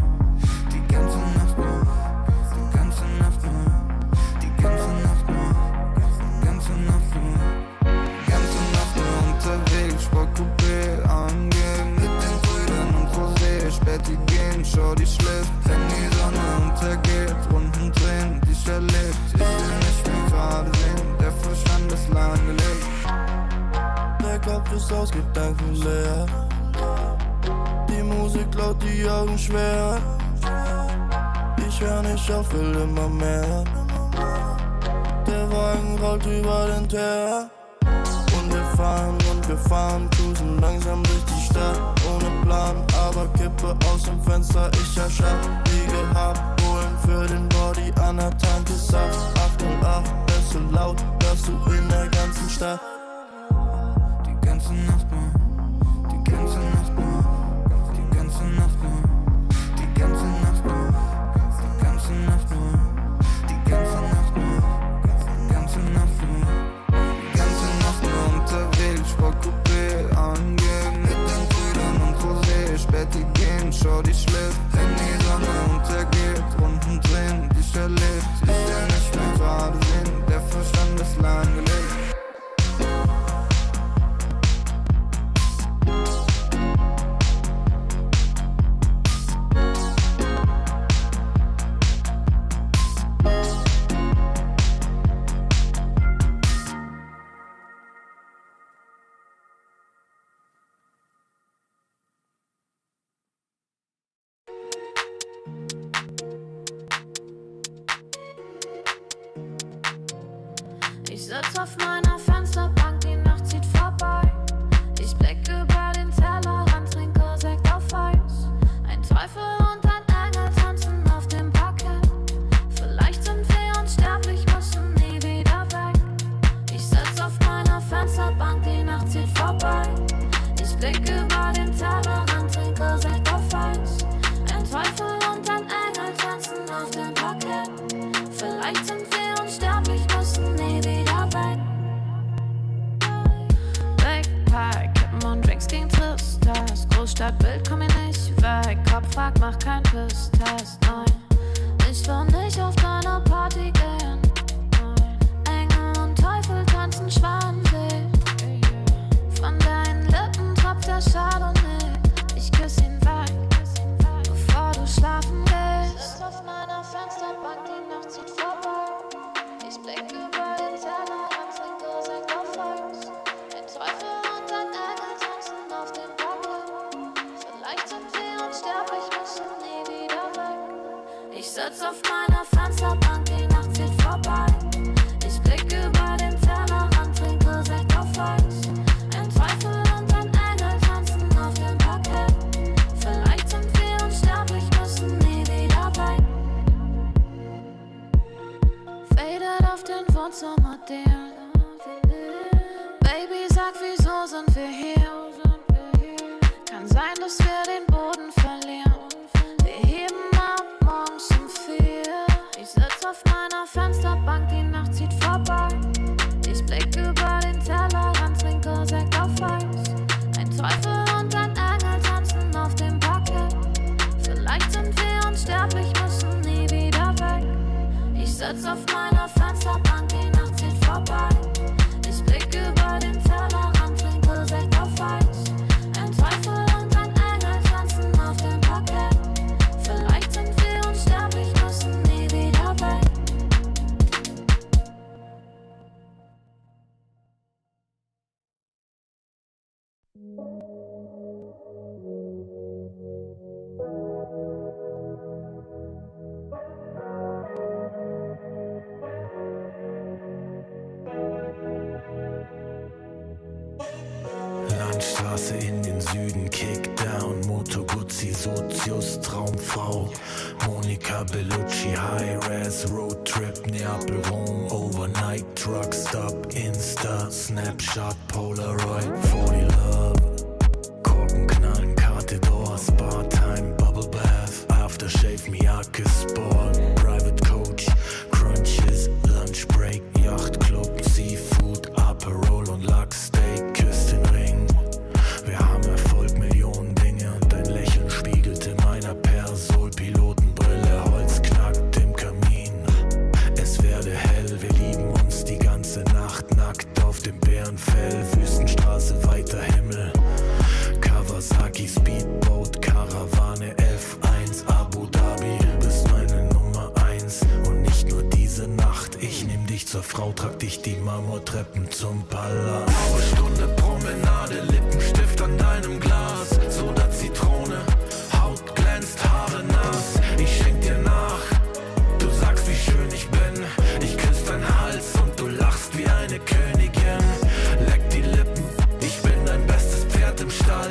die ganze Nacht nur, die ganze Nacht nur, die ganze Nacht nur, die ganze Nacht nur, die ganze Nacht nur unterwegs, Sportcoupé angehen mit den Brüdern und Rosé. Späti gehen, Shorty schläft, wenn die Sonne untergeht. Runden drehen, die ich erlebt, ich will nicht mehr gerade sehen. Der Verstand ist lahmgelegt. Der Kopf ist aus Gedanken leer. Die Musik laut, die Augen schwer. Ich hör nicht auf, will immer mehr. Der Wagen rollt über den Teer. Und wir fahren, cruisen langsam durch die Stadt. Ohne Plan, aber Kippe aus dem Fenster, ich erschaffe gehabt, holen für den Body an der Tanke Saft. 8 und 8, das so laut, hörst du in der ganzen Stadt. Die ganze Nacht nur, die ganze Nacht nur, die ganze Nacht nur, die ganze Nacht nur, die ganze Nacht nur, die ganze Nacht nur, die ganze Nacht nur, die ganze Nacht nur unterwegs, Sportcoupé angehen mit den Brüdern und Rosé, Späti gehen, schau die schläft, wenn die Sonne untergeht, Runden drehen, dich erlebt, ich will nicht mehr gerade sehen, der Verstand ist lahmgelegt. Ich sitz auf meiner Fensterbank, die Nacht zieht vorbei. Ich blick über den Tellerrand, trinke Sekt auf Eis. Ein Teufel und ein Engel tanzen auf dem Parkett. Vielleicht sind wir unsterblich, müssen nie wieder weg. Ich sitz auf meiner Fensterbank, die Nacht zieht vorbei. Ich blick über den Tellerrand, trinke Sekt auf Eis. Ein Teufel und ein Engel tanzen auf dem Parkett. Vielleicht sind wir unsterblich, müssen nie wieder weg. Backpack, Kippen und Drinks gegen Tristas. Großstadtbild, komm mir nicht weg. Kopf fragt, mach kein Pisstest, nein. Ich will nicht auf deine Party gehen. Engel und Teufel tanzen schwanzig. Von deinen Lippen tropft der Chardonnay. Ich küss ihn weg, bevor du schlafen gehst. Ich sitz auf meiner Fensterbank, die Nacht zieht vorbei. Ich blick über den Tellerrand, trinke Sekt auf Eis. Ein Teufel und ein Engel tanzen auf dem Parkett. Vielleicht sind wir unsterblich, müssen nie wieder weg. Ich sitz auf meiner Fensterbank, die Nacht zieht vorbei. Ich blick über den Tellerrand, trinke Sekt auf Eis. Ein Teufel und ein Engel tanzen auf dem Parkett. Vielleicht sind wir unsterblich, müssen nie wieder weg. Faded auf den Wohnzimmerdielen. Baby, sag, wieso sind wir hier? Kann sein, dass wir den Boden verlieren. Wir heben ab morgens um 4. Ich sitz auf meiner Fensterbank, die Nacht zieht vorbei. Ich blick über den Tellerrand, trinke Sekt auf Eis. Ein Teufel und ein Engel tanzen auf dem Parkett. Vielleicht sind wir unsterblich, müssen nie wieder weg. Ich sitz auf meiner Fensterbank, die Nacht zieht vorbei. Ich blick über den Tellerrand, trinke Sekt auf Eis. Ein Teufel und ein Engel tanzen auf dem Parkett. Vielleicht sind wir unsterblich, müssen nie wieder weg. Landstraße in den Süden, Kickdown, Moto Guzzi, Sozius, Traumfrau, Monika Bellucci, High-Res, Roadtrip, Neapel, Rom, Overnight, Truckstop, Insta, Snapshot, Polaroid, 40 Love, Korken knallen, Karte Door, Spa-Time, Bubble Bath, Aftershave, Miyake Sport, Private Coach, Crunches, Lunch Break, Yacht Club, Seafood, Aperol und Lachsteak, küsst den Ring. Wir haben Erfolg, Millionen Dinge und dein Lächeln spiegelt in meiner Persol, Pilotenbrille, Holz knackt im Kamin. Es werde hell, wir lieben uns die ganze Nacht, nackt auf dem Bärenfell, Wüstenstraße, weiter Himmel. Kawasaki, Speedboat, Karawane, F1, Abu Dhabi, du bist meine Nummer 1 und nicht nur diese Nacht. Ich nehm dich zur Frau, trag dich die Marmortreppen zum Palast. Blaue Stunde, Promenade, Lippenstift an deinem Glas, Soda, Zitrone, Haut glänzt, Haare nass. Ich schenk dir nach, du sagst, wie schön ich bin. Ich küss deinen Hals und du lachst wie eine Königin. Leck die Lippen, ich bin dein bestes Pferd im Stall.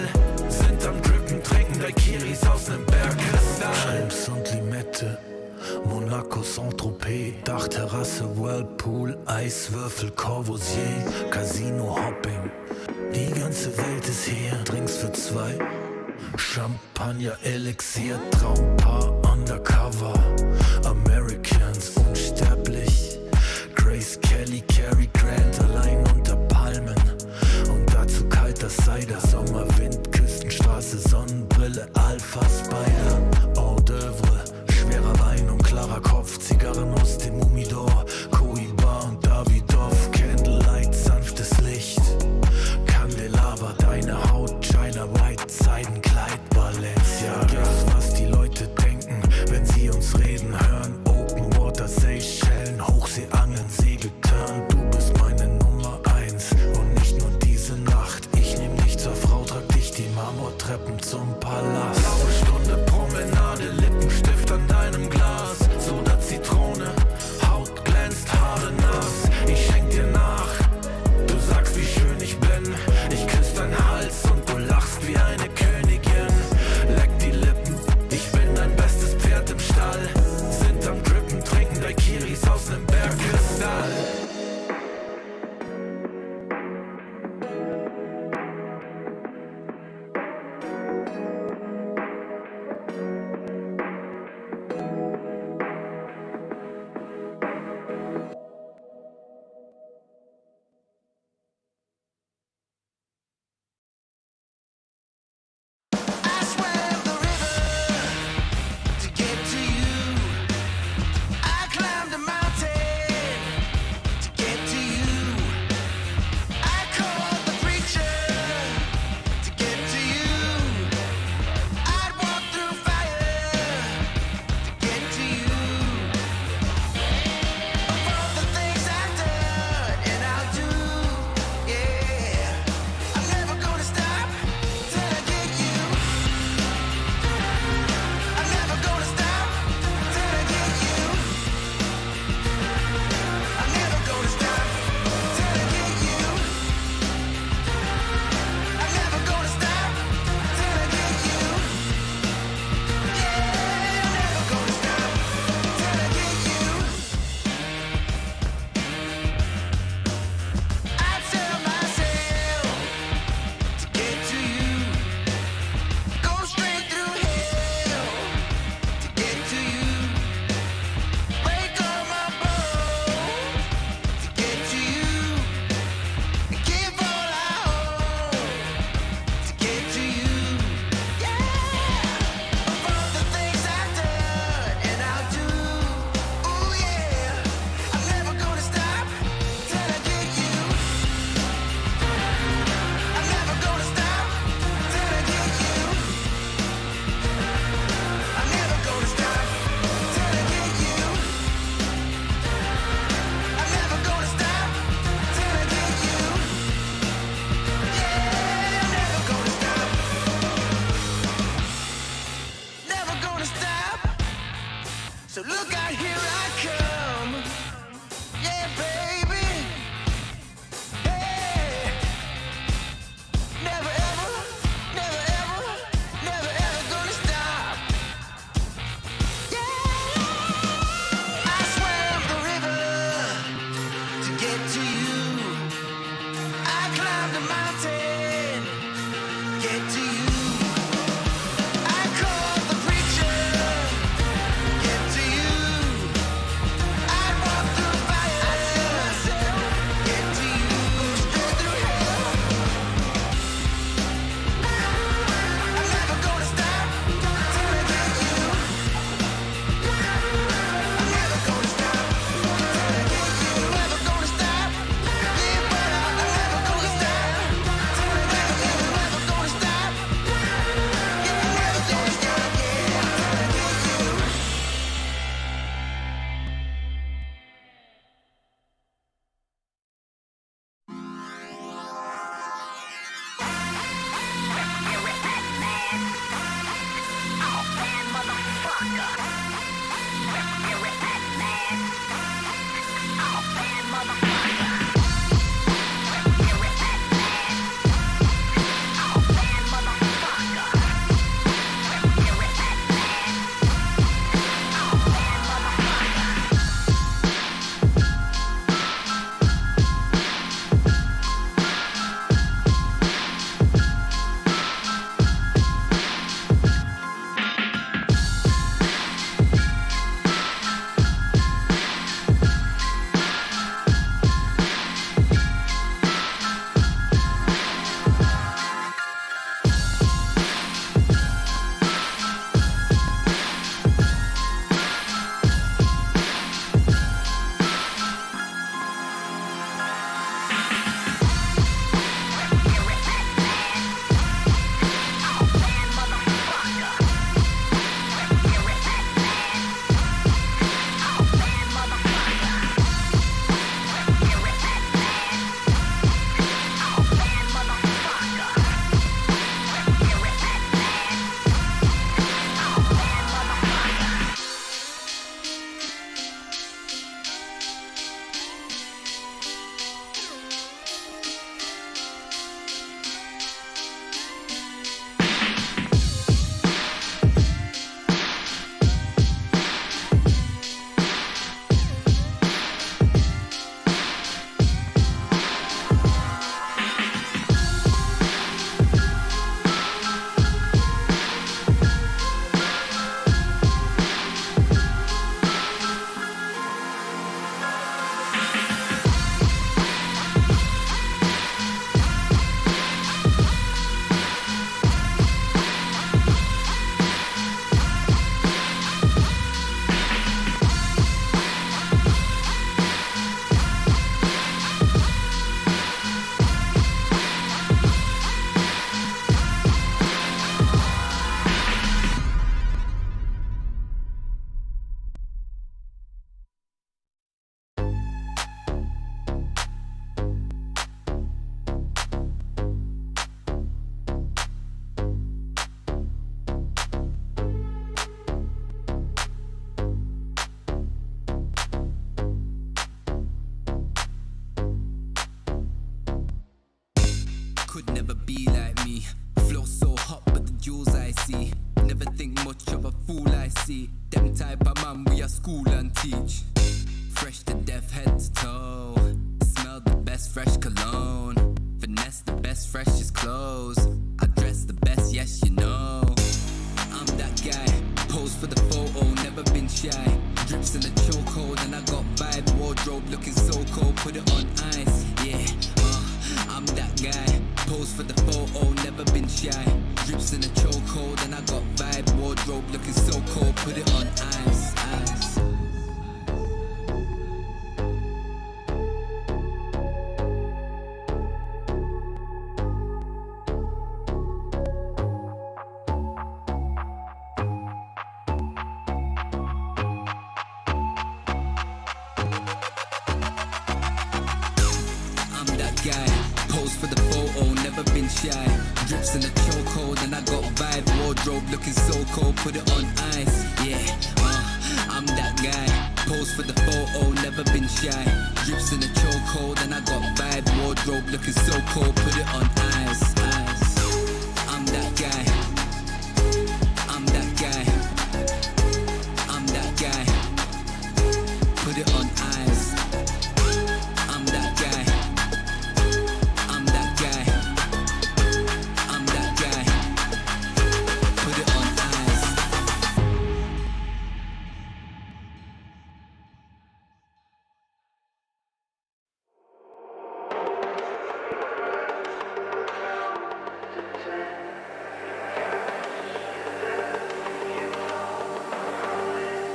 Sind am Drippen, trinken Daiquiri Terrasse, Whirlpool, Eiswürfel, Corbusier, Casino-Hopping. Die ganze Welt ist hier, Drinks für 2. Champagner, Elixier, Traumpaar, Undercover. Americans, unsterblich. Grace Kelly, Cary Grant, allein unter Palmen. Und dazu kalter Cider, Sommerwind, Küstenstraße, Sonnenbrille, Alpha Spider. Hors d'oeuvre, schwerer Wein und klarer Kopf. Zigarren aus dem Humidor, Cohiba und Davidoff. Candlelight, sanftes Licht. Candelabra, deine Haut, China White, Seidenkleid, Balenciaga. Was die Leute denken, wenn sie uns reden hören. Open Water, Seychellen, Hochseeangeln, Segeltörn. Du bist meine Nummer 1 und nicht nur diese Nacht. Ich nehm dich zur Frau, trag dich die Marmortreppen zum Palast. Blaue Stunde, Promenade, Lippenstift an deinem Glas. Soda, Zitrone, Haut glänzt, Haare nass. Ich schenk dir nach, du sagst, wie schön ich bin. Ich küss deinen Hals und du lachst wie eine Königin. Leck die Lippen, ich bin dein bestes Pferd im Stall. Sind am Drippen, trinken Daiquiris aus nem Bergkristall. be like me. Flow so hot, but the jewels I see. Never think much of a fool I see. Them type of man we are school and teach. Fresh to death, head to toe. Smell the best fresh cologne. Finesse the best freshest clothes. I dress the best, yes you know. I'm that guy, pose for the photo, never been shy. Drips in a chokehold and I got vibe. Wardrobe looking so cold, put it on ice. Yeah, I'm that guy, pose for the photo, never been shy. Drips in a chokehold and I got vibe. Wardrobe looking so cold, put it on ice. Ice. For the photo, never been shy. Drips in a chokehold and I got vibe. Wardrobe looking so cold, put it on ice. Yeah, I'm that guy. Pose for the photo, never been shy. Drips in a chokehold and I got vibe. Wardrobe looking so cold, put it on ice. Ice. I'm that guy. I'm that guy. I'm that guy. Put it on ice. I'm that guy.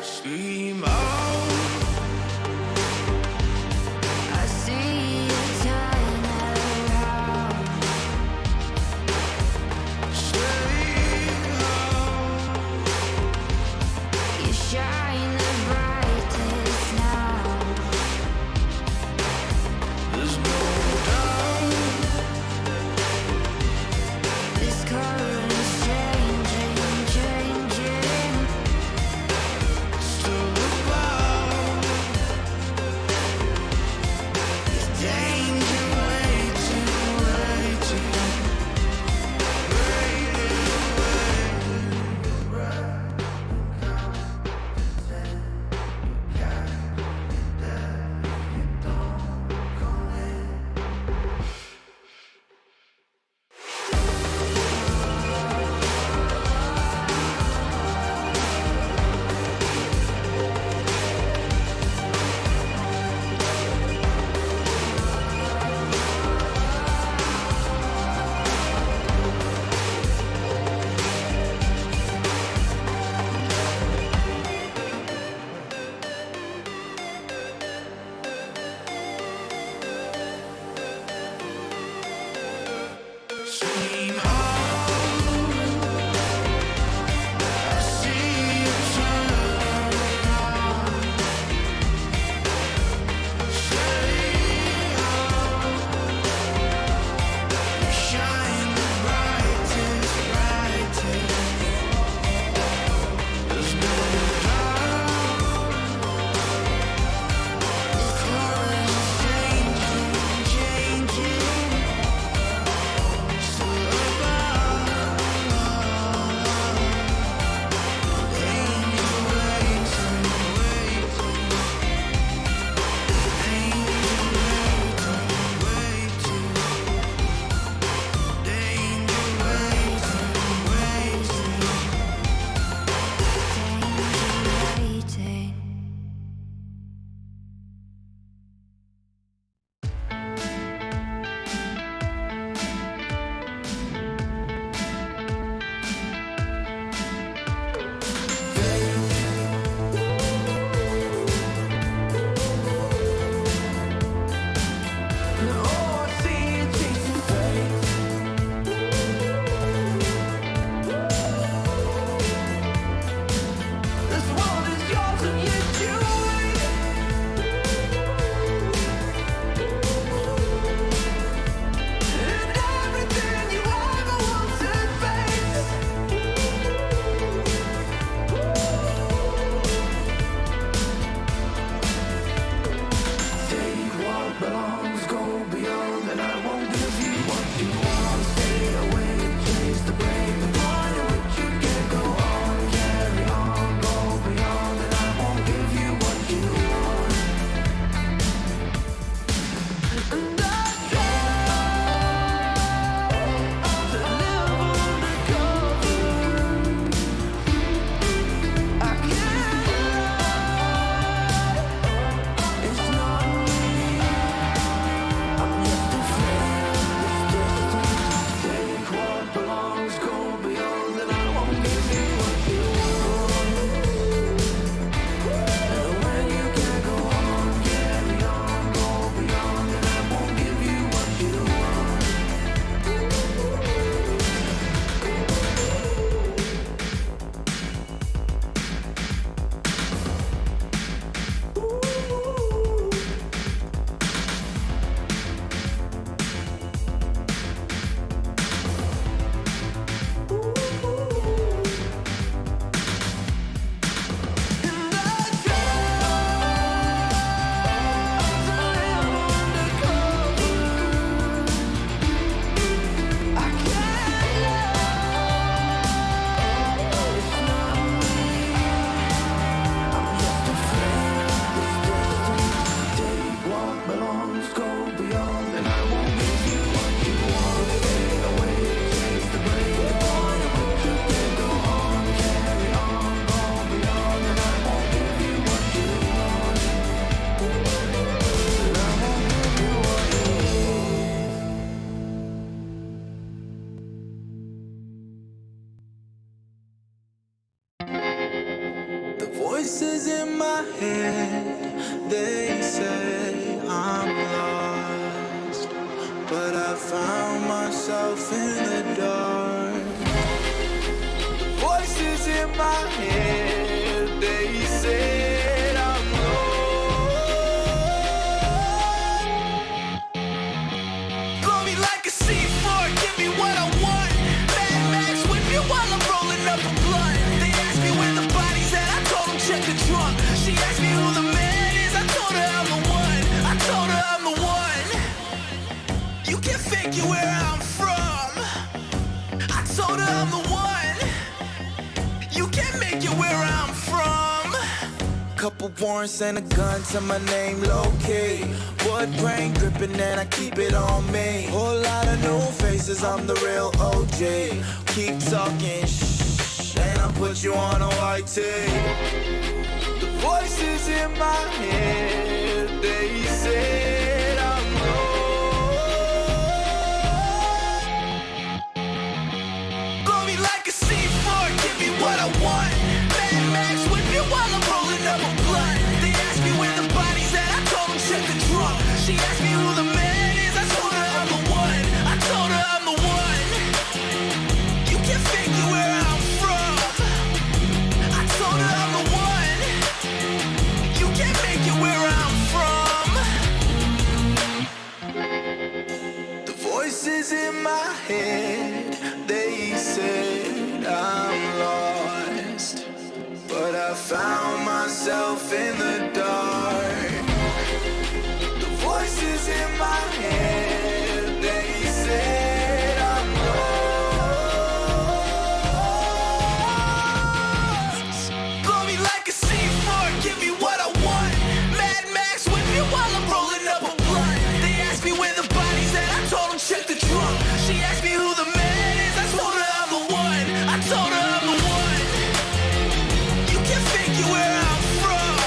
Scream out. I see you turn around. You shine the brightest now. There's no doubt. This current's changing, changing. Still Voices in my head, they say I'm lost, but I found myself in the dark. Voices in my head, they said I'm lost. Blow me like a C4, give me what I want. Mad Max with me while I'm rolling up a blunt. They asked me where the body's at, I told them check the trunk. She asked me who the man is, I told her I'm the one. I told her I'm the one. You can figure where I'm from. I told her I'm the one. You can't make it where I'm from. Couple warrants and a gun to my name, low-key. Wood grain gripping and I keep it on me. Whole lot of new faces, I'm the real OG. Keep talking shh, and I'll put you on a white tee. The voices in my head, they said I'm lost. Blow me like a C4, give me what I want. Mad Max with me while I'm rolling up a blunt. They asked me where the body's at, I told them check the trunk. She asked me who the man is, I told her I'm the one. I told her I'm the one. You can figure where I'm from. I told her I'm the one. You can't make it where I'm from. The voices in my head, they said I'm lost, but I found myself in the dark. The voices in my head, they said I'm lost. Blow me like a C4, give me what I want. Mad Max with me while I'm rolling up a blunt. They asked me where the body's at, I told them check the trunk. She asked me who the man is, I told her I'm the one. I told her I'm the one. You can figure where I'm from.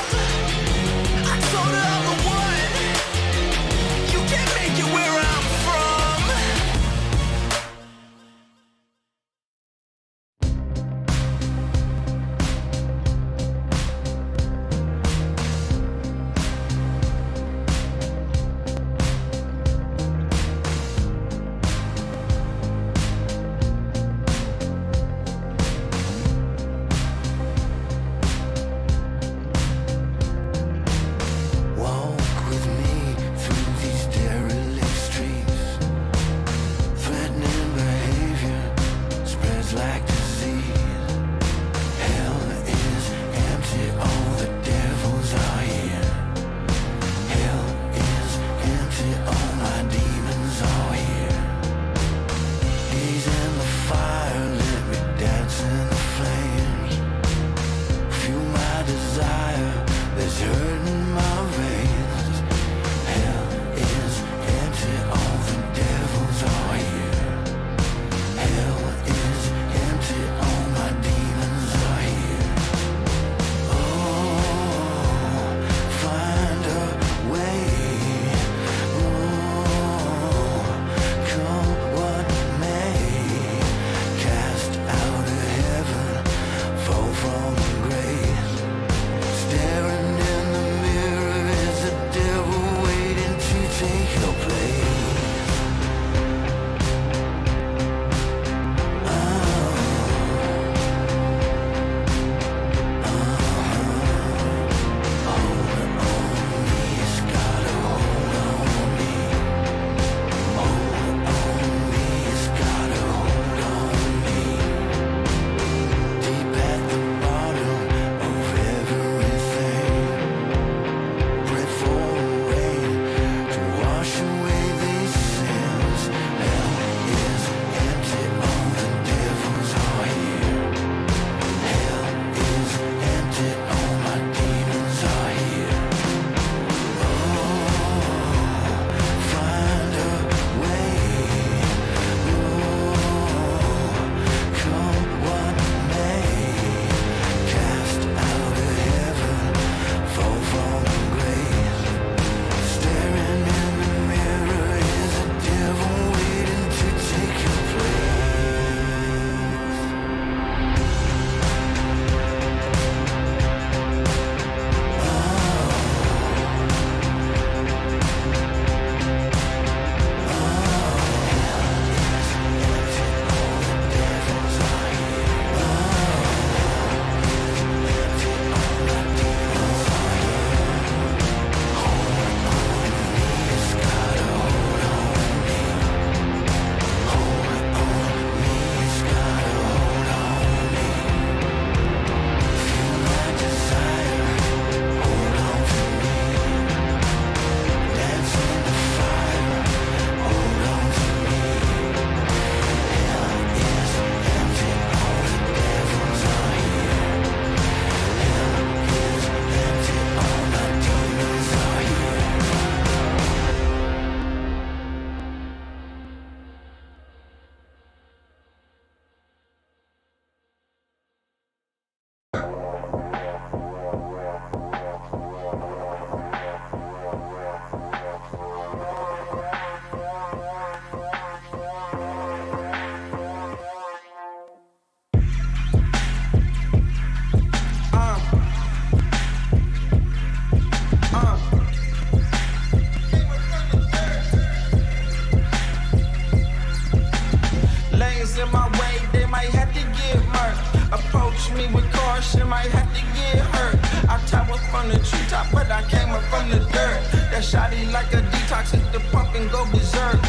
caution, might have to get hurt. I traveled from the treetop, but I came up from the dirt. That shotty like a detox, hit the pump and go berserk.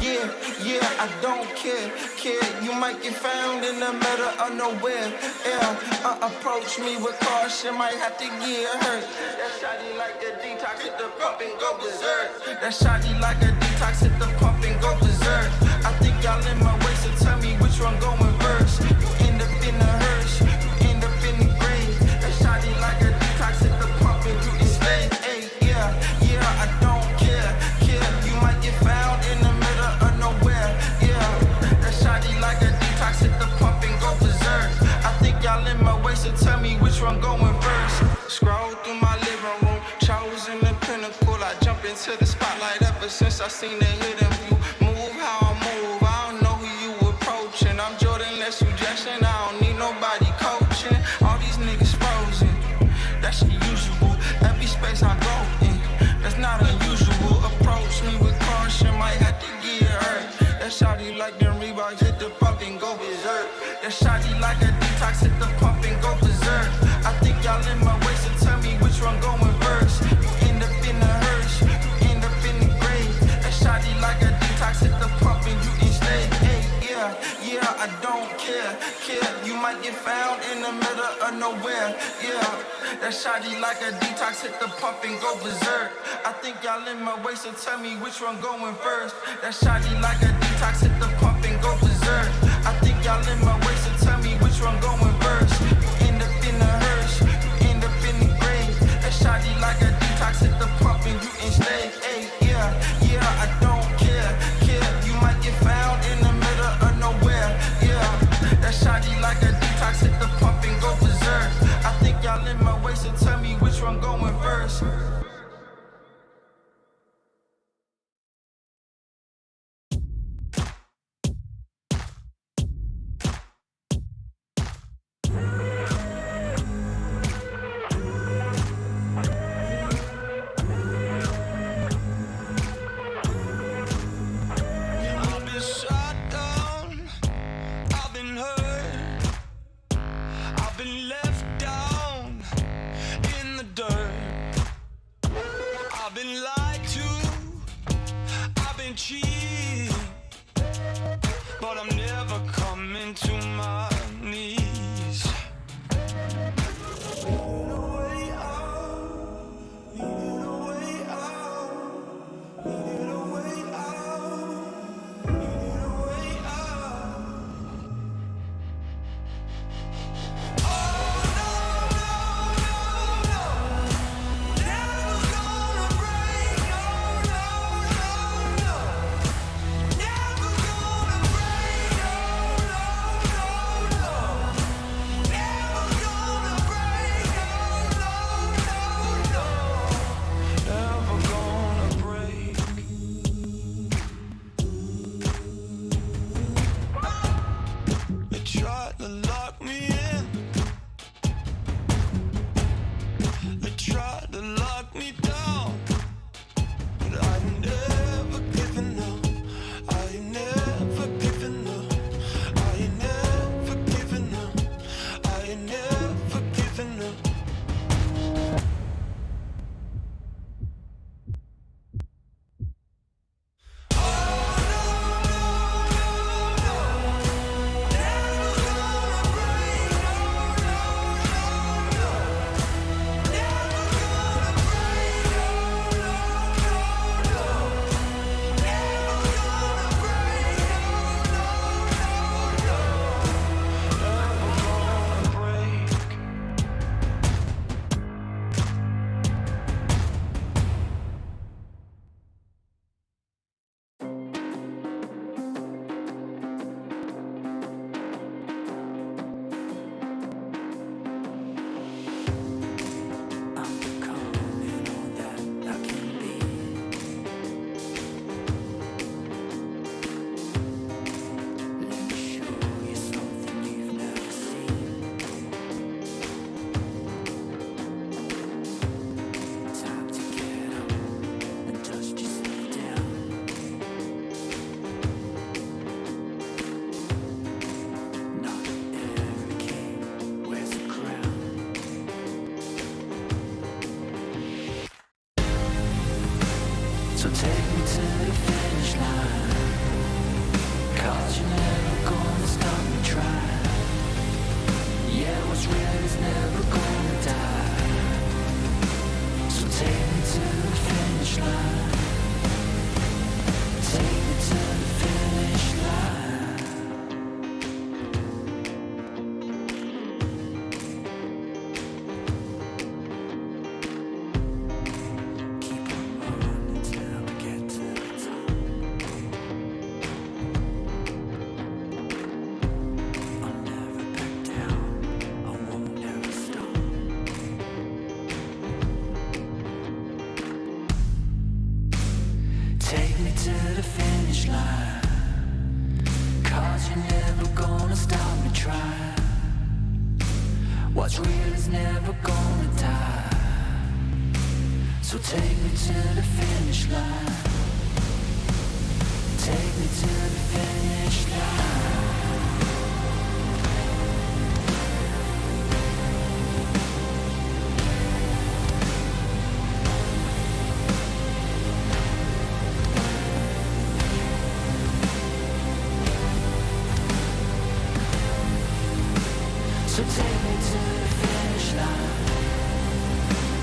Yeah, I don't care. You might get found in the middle of nowhere. Approach me with caution, might have to get hurt. That shotty like a detox, hit the pump and go berserk. That shotty like a detox, hit the pump and go berserk. I think y'all in my way, so tell me which one going first. You end up in the hearse, you end up in the grave. That shotty like a detox, hit the pump and you enslaved. Yeah, I don't care. You might get found in the middle of nowhere. Yeah, that shotty like a detox, hit the pump and go berserk. I think y'all in my way, so tell me which one going first. Scroll through my living room, chosen the pinnacle. I jump into the spotlight ever since I seen the hidden view. Move how I move, I don't know who you approaching. I'm Jordan, less suggestion, I don't need nobody coaching. All these niggas frozen, that's the usual. Every space I go in, that's not unusual. Approach me with caution, might have to get hurt. That shawty like them Reeboks, hit the pump and go berserk. That shawty like a detox, hit the pump and go berserk. I think y'all in my way, so tell me which one going first. You end up in the hearse, you end up in the grave. That shawty like a detox, hit the pump and you enslaved. Yeah, I don't care. You might get found in the middle of nowhere. Yeah, that shawty like a detox, hit the pump and go berserk. I think y'all in my way, so tell me which one going first. That shawty like a detox, hit the pump and go berserk. I think y'all in my way, so tell me which one going first. You end up in the hearse, you end up in the grave. That shawty like a detox, hit the pump and you enslaved. Yeah, I don't care. You might get found in the middle of nowhere. Yeah, that shawty like a detox, hit the pump and go berserk. I think y'all in my way, so tell me which one going first. What's real is never gonna die. So take me to the finish line. Take me to the finish line. Keep on running till we get to the top. I'll never back down. I won't never stop. Take me to the finish line. 'Cause you're never gonna stop me trying. What's real is never gonna die. So take me to the finish line. Take me to the finish line. So take me to the finish line.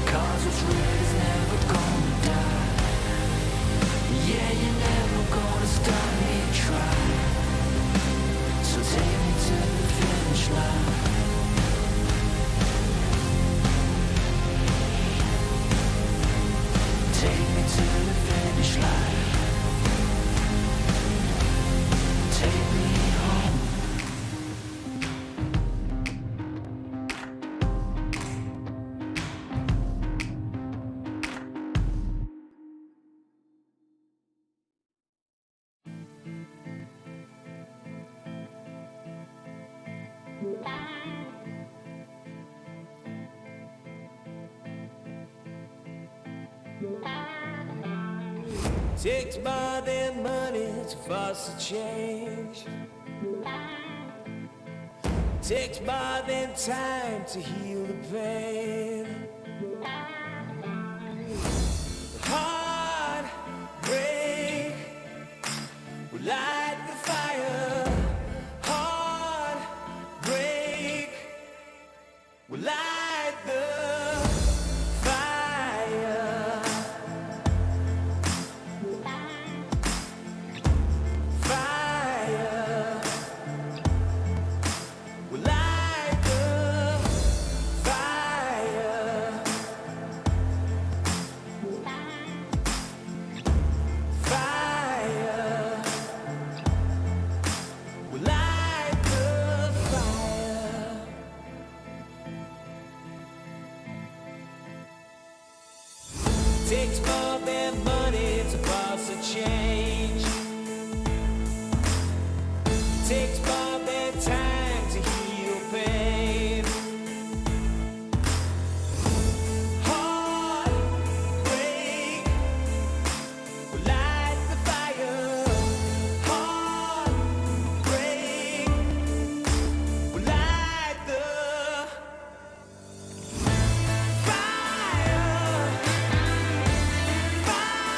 'Cause what's real is never gonna die. Yeah, you're never gonna stop me trying. So take me to the finish line. Take me to the finish line. Take me home. Takes more than money to force a change. Takes more than time to heal the pain. Heartbreak will light the fire. Heartbreak will light the fire. Fire will light the fire. Fire will light the fire. Takes more than money to cause a change. Takes more than time to heal pain. Heartbreak will light the fire. Heartbreak will light the fire. Fire.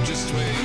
Just wait.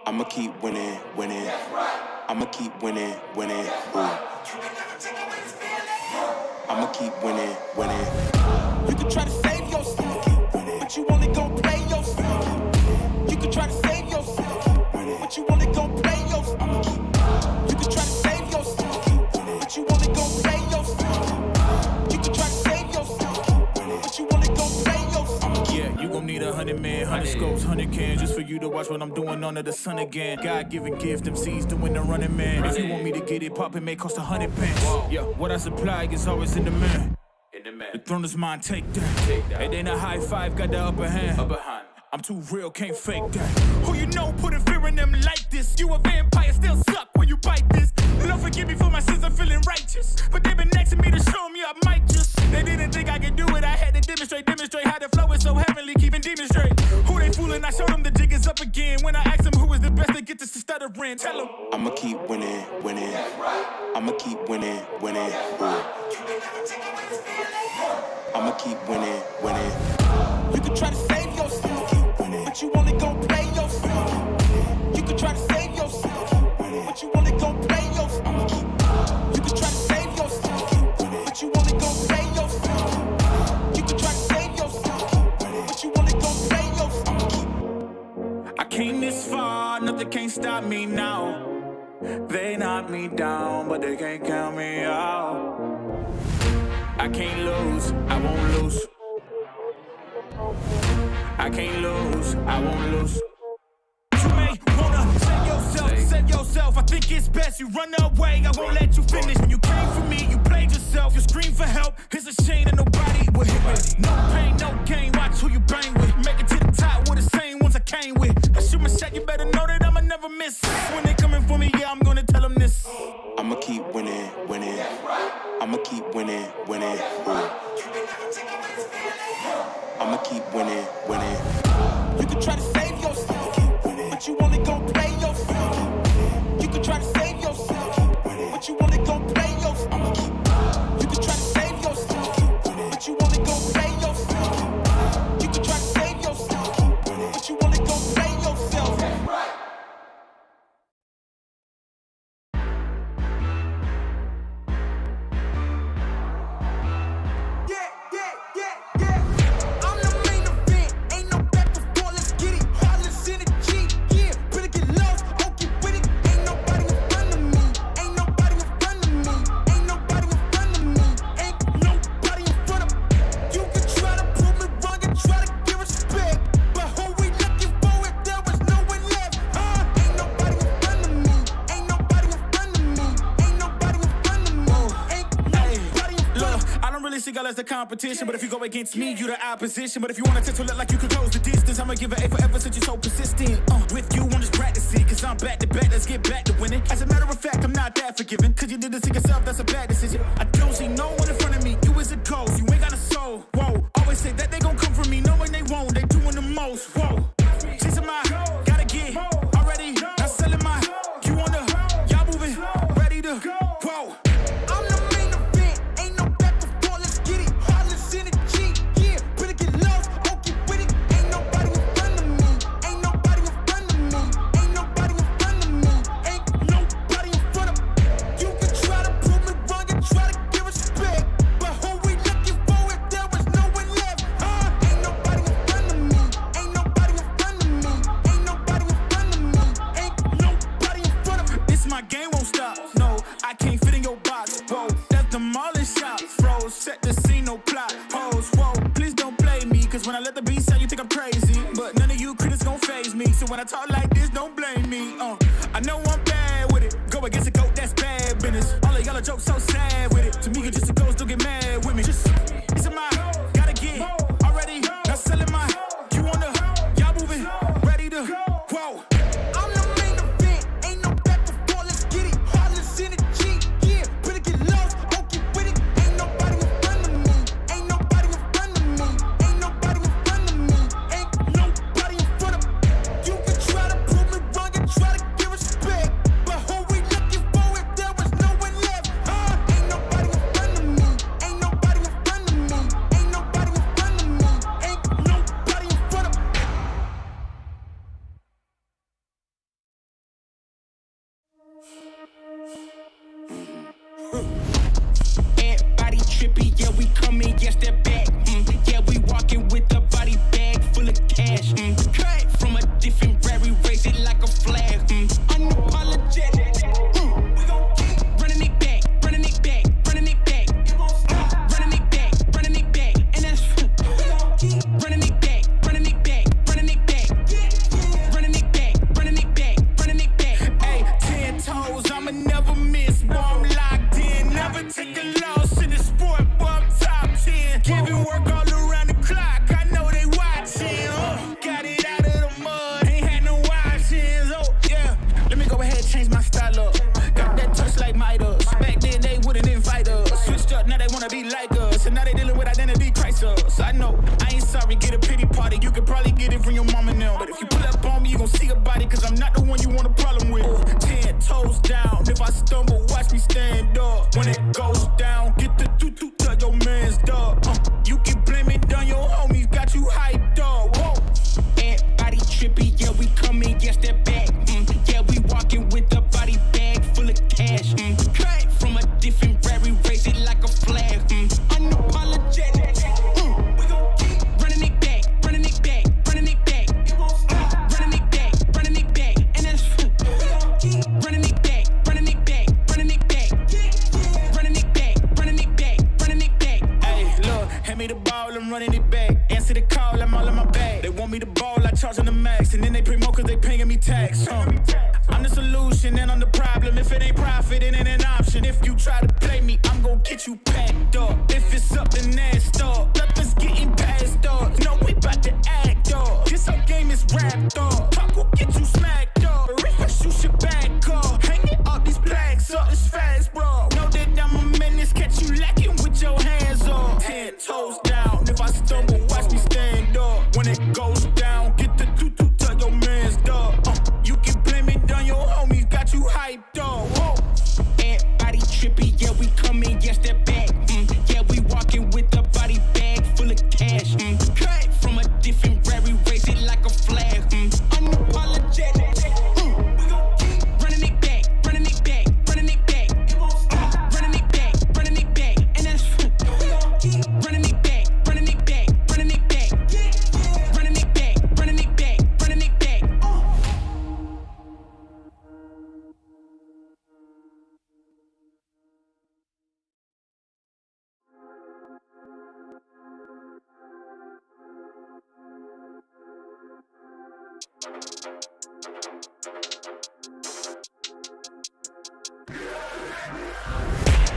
I'ma keep winning, winning. I'ma keep winning, winning. Ooh. I'ma keep winning, winning. You can try to save yourself, but you only gon' play yourself. You can try to save yourself, but you only gon' play yourself. You can try to save yourself, but you only gon' play yourself. You can try to save yourself, but you only gon' play yourself. Yeah, you gon' need 100 men, 100 scopes, 100 cans just for you to watch what I'm doing under the sun again. God-given gift, MCs doing the running man. If you want me to get it poppin', may cost 100 pence. Yeah, what I supply is always in the man. The throne is mine, take that. It ain't a high five, got the upper hand. I'm too real, can't fake that. Who you know putting fear in them like this? You a vampire, still suck when you bite this. Lord forgive me for my sins, I'm feeling righteous. But they been next to me to show me I might just. They didn't think I could do it, I had to demonstrate how the flow is so heavenly, keeping demons straight. Who they fooling? I showed them the jig is up again. When I asked them who is the best, they get this to stuttering. Tell them I'ma keep winning, winning. I'ma keep winning, winning. Ooh. I'ma keep winning, winning. You can try to save yourself, but you only gon' play yourself. You can try to save yourself, but you only gon' play yourself. You can try to save yourself, but you only gon' play yourself. You can try to save yourself, but you only gon' play yourself. I came this far, nothing can't stop me now. They knock me down, but they can't count me out. I can't lose, I won't lose. I can't lose, I won't lose. You may wanna save yourself. I think it's best you run away. I won't let you finish. When you came for me, you played yourself. You scream for help. It's a shame that nobody will hit me. No pain, no gain. Watch who you bang with. Make it to the top with the same ones I came with. I shoot my shot, you better know that I'ma never miss. When they coming for me, yeah, I'm gonna tell them this. I'ma keep winning, winning. I'ma keep winning, winning. Ooh. I'ma keep winning, winning. You can try to save yourself, but you only gon' play yourself. You can try to save yourself, but you only gon' play yourself. You can try to save yourself, but you only gon' play yourself. You can try to save yourself, but you only gon' play yourself. As the competition, but if you go against me, you the opposition. But if you wanna test to look like you could close the distance, I'ma give it A forever since you're so persistent. With you, I'm just practicing, cause I'm back to back, let's get back to winning. As a matter of fact, I'm not that forgiving, cause you did this to yourself, that's a bad decision. I don't see no one in front of me, you is a ghost, you ain't got a soul. Whoa, always say that they gon' come for me, knowing they won't, they doing the most. Whoa, chasing my, gotta get already, not selling my, you on the, y'all moving, ready to, whoa. Set the scene, no plot. Hoes, whoa, please don't play me. Cause when I let the beat sound, you think I'm crazy. But none of you critics gon' faze me. So when I talk like this, don't blame me. I know I'm bad with it. Go against a goat, that's bad business. All of y'all are jokes so sad with it. To me, you're just a ghost, don't get mad with me. Just, it's a my, gotta get already. Not selling my, you on the, y'all moving, ready to, whoa. trippy, yeah, we coming, yeah, step back. Yeah, we walking with a body bag full of cash. From a different rare, we raise it like a flag. Unapologetic. We gon' keep running it back, running it back, running it back. It won't stop. Running it back, running it back. And that's we gon' keep running it back, running it back, running it back. Running it back, running it back, running it back. Hey, 10 toes, I'ma never miss. Boy, I'm locked in. Never take a loss in the sport, boy, I'm top 10. Giving work all around the clock. I know they watching. Got it out of the mud. Ain't had no options. Oh, yeah. Let me go ahead and change my style up. Got that touch like Midas. Back then they wouldn't invite us. Switched up, now they wanna be like us. And now they dealing with identity crisis. I know, I ain't sorry, get a pity party. You could probably get it from your mama now. But if you pull up on me, you gon' see a body. Cause I'm not the one you want a problem with. 10 toes down. If I stumble, watch me stand up. When it goes down, get the tutu to your man's dog. You can blame it on your homies, got you hyped up. Whoa. And body trippy, yeah, we coming, yeah, step back. Yeah, we walking with a body bag full of cash. From a different rare, we raise it like a flag. Unapologetic. We gon' keep running it back, running it back, running it back. It won't stop. Running it back, running it back. And that's we gon' keep running it back, running it back, running it back. Running it back, running it back, running it back. Hey, look, hand me the ball, I'm running it back. Answer the call, I'm all in my bag. They want me to ball, I charge on the max. And then they promo cause they paying me tax. I'm the solution and I'm the problem. If it ain't profit, it ain't an option. If you try to play me, I'm gon' get you packed up. If it's up, then that's up. Nothing's getting passed up. No, we bout to act up. This whole game is wrapped up. Talk will get you smacked up. Refresh, you should back up. Hanging up these plaques up, it's fast, bro. Know that I'm a menace, catch you lacking with your hands up. 10 toes down. If I stumble, watch me stand up. When it goes down, get the tutu to your man's dog. You can blame it on your homies, got you hyped up. Whoa. And body trippy, yeah, we coming, yeah, step back. Yeah, we walking with a body bag full of cash. From a different rare, we raise it like a flag. Unapologetic. We gon' keep running it back, running it back, running it back. It won't stop. Running it back, running it back. And that's we gon' keep running it back, running it back, running it back. Running it back, running it back, running it back.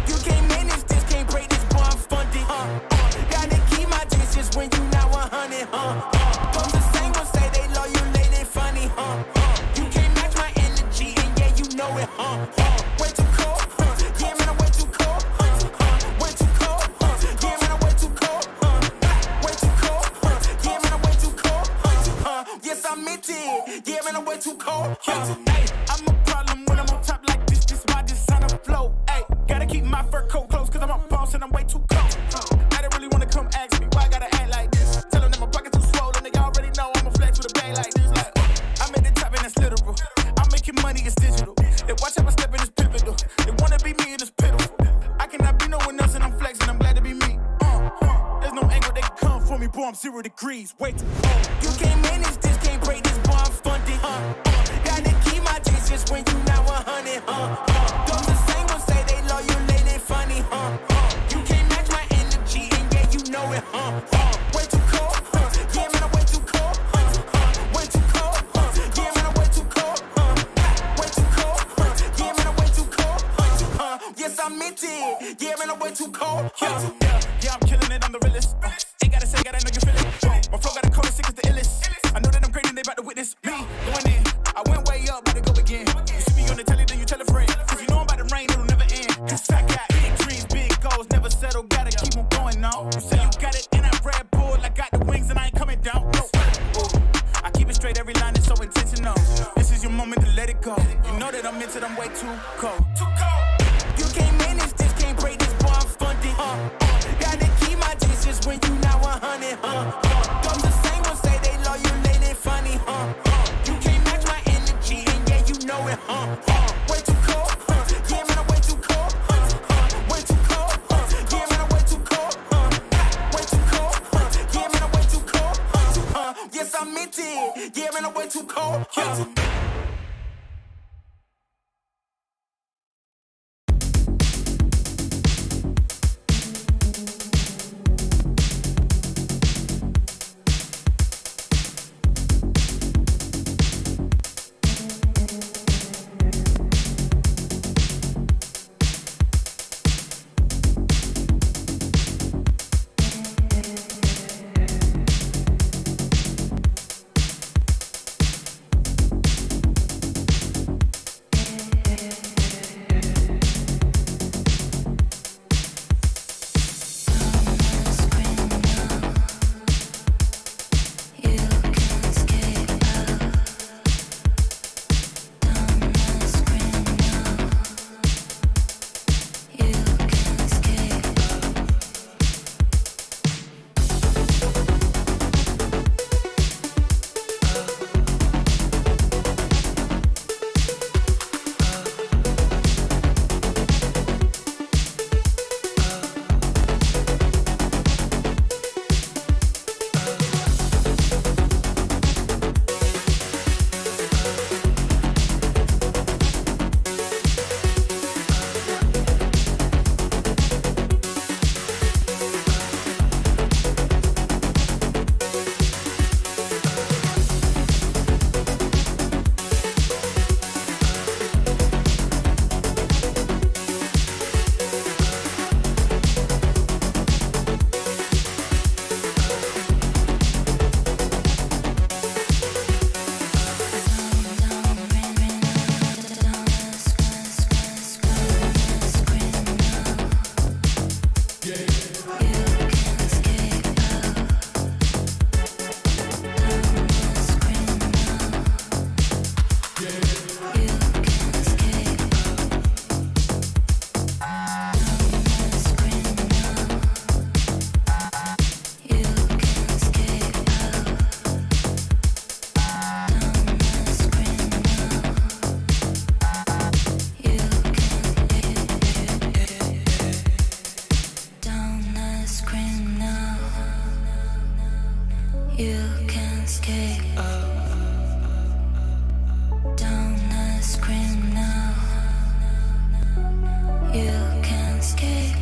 You can't manage this, can't break this, boy, I'm funded. Gotta keep my distance when you not 100, Those the same ones say they loyal, they funny, You can't match my energy, and yeah, you know it, Way too cold, yeah, man, I'm way too cold, Way too cold, yeah, man, I'm way too cold, Way too cold, yeah, man, I'm way too cold, Yes, I meant it, yeah, man, I'm way too cold, Hey, I'm a problem when I'm on top like this why this sign of flow, hey. Gotta keep my fur coat close, cause I'm a boss and I'm way too close. I don't really wanna come ask me why I gotta act like this. Tell them that my pockets too swollen, they already know I'ma flex with a bag like this. Like, I'm at the top and that's literal. I'm making money, it's digital. They watch how I step in, it's pivotal. They wanna be me and it's pitiful. I cannot be no one else and I'm flexing, I'm glad to be me. There's no angle they can come for me, boy, I'm 0 degrees. Wait, you can't manage this, can't break this, boy, I'm funded. Gotta keep my distance when you not 100, Those the same ones say they loyal, they funny, You can't match my energy, and yeah, you know it, Way too cold, yeah, man, I'm way too cold, Way too cold, yeah, man, I'm way too cold, Way too cold, yeah, man, I'm way too cold, Yes, I meant it, yeah, man, I'm way too cold, Yeah, I'm killing it, I'm the realest. Ain't gotta say, gotta know you feel it. My flow got a code, sick as the illest. I know that I'm great and they about to witness me going in. I went way up, about to go again. You see me on the telly, then you tell a friend. Cause you know I'm about to rain, it'll never end. Cause I got big dreams, big goals, never settle, gotta keep on going now. You say you got it in that Red Bull, I got the wings and I ain't coming down. No. I keep it straight, every line is so intentional. This is your moment to let it go. You know that I'm into them way too cold. Too cold. You can't manage this, can't break this, boy, I'm funded. Gotta keep my distance when you not 100, Those the same ones say they loyal, they funny, You can't match my energy, and yeah, you know it, Way too cold, yeah, man, I'm way too cold, Way too cold, yeah, man, I'm way too You can skate down the screen now. You can skate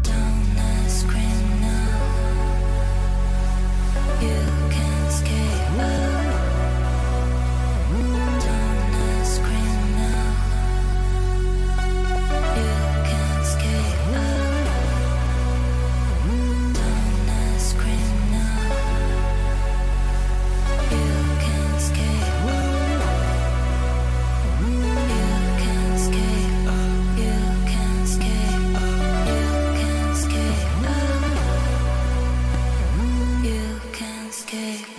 down the screen now. You can skate down the screen now. You can skate down the screen now. You can skate.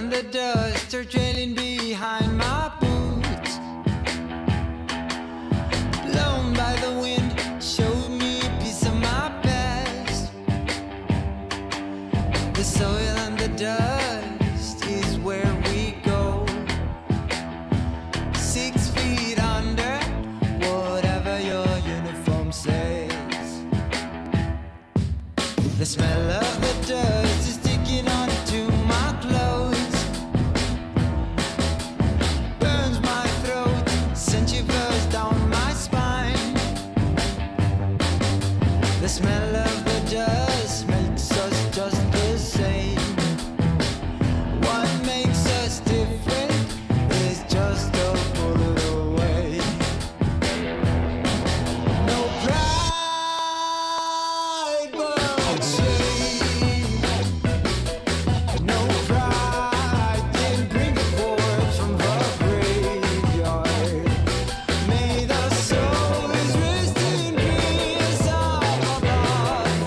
and the dust are trailing behind my boots. Blown by the wind, showed me a piece of my past. soil and the dust is where we go. 6 feet under, whatever your uniform says. The smell of the dust is sticking onto my clothes. Burns my throat, sends shivers down my spine. The smell of the dust makes us just the same. What makes us different is just a bullet away. No pride but shame. No pride can bring the corpse from the graveyard. May the souls rest in peace up above.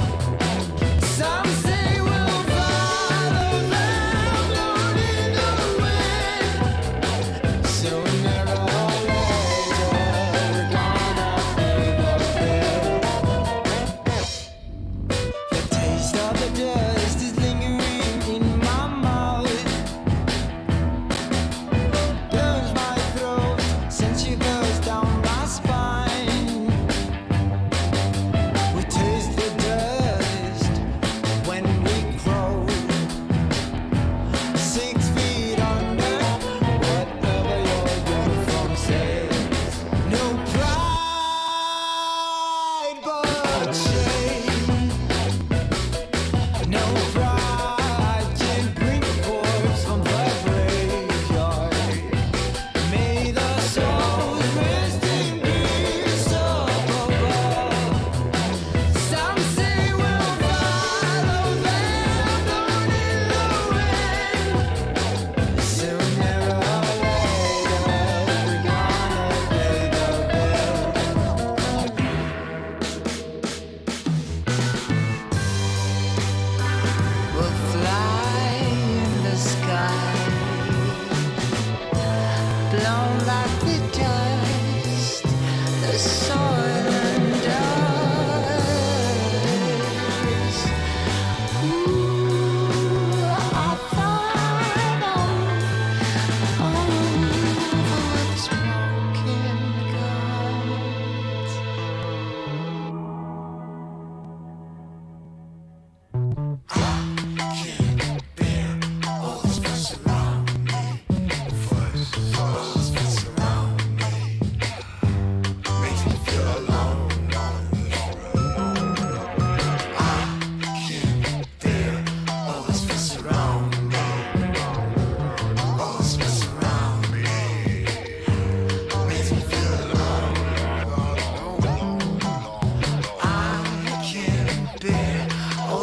Some say we'll follow them down in the wind. Sooner or later, we're gonna pay the bill. The taste of the dust is lingering in my mouth. Burns my throat, sends shivers down my spine. We taste the dust when we crow. 6 feet under, whatever your uniform says. No pride but shame. No pride can bring the corpse from the graveyard. May the souls rest in peace up above. Some say we'll follow them down in the wind. Sooner or later, we're gonna pay the bill. We'll fly in the sky, blown like the dust, the soil and dust. Ooh, I thought over smoking guns. All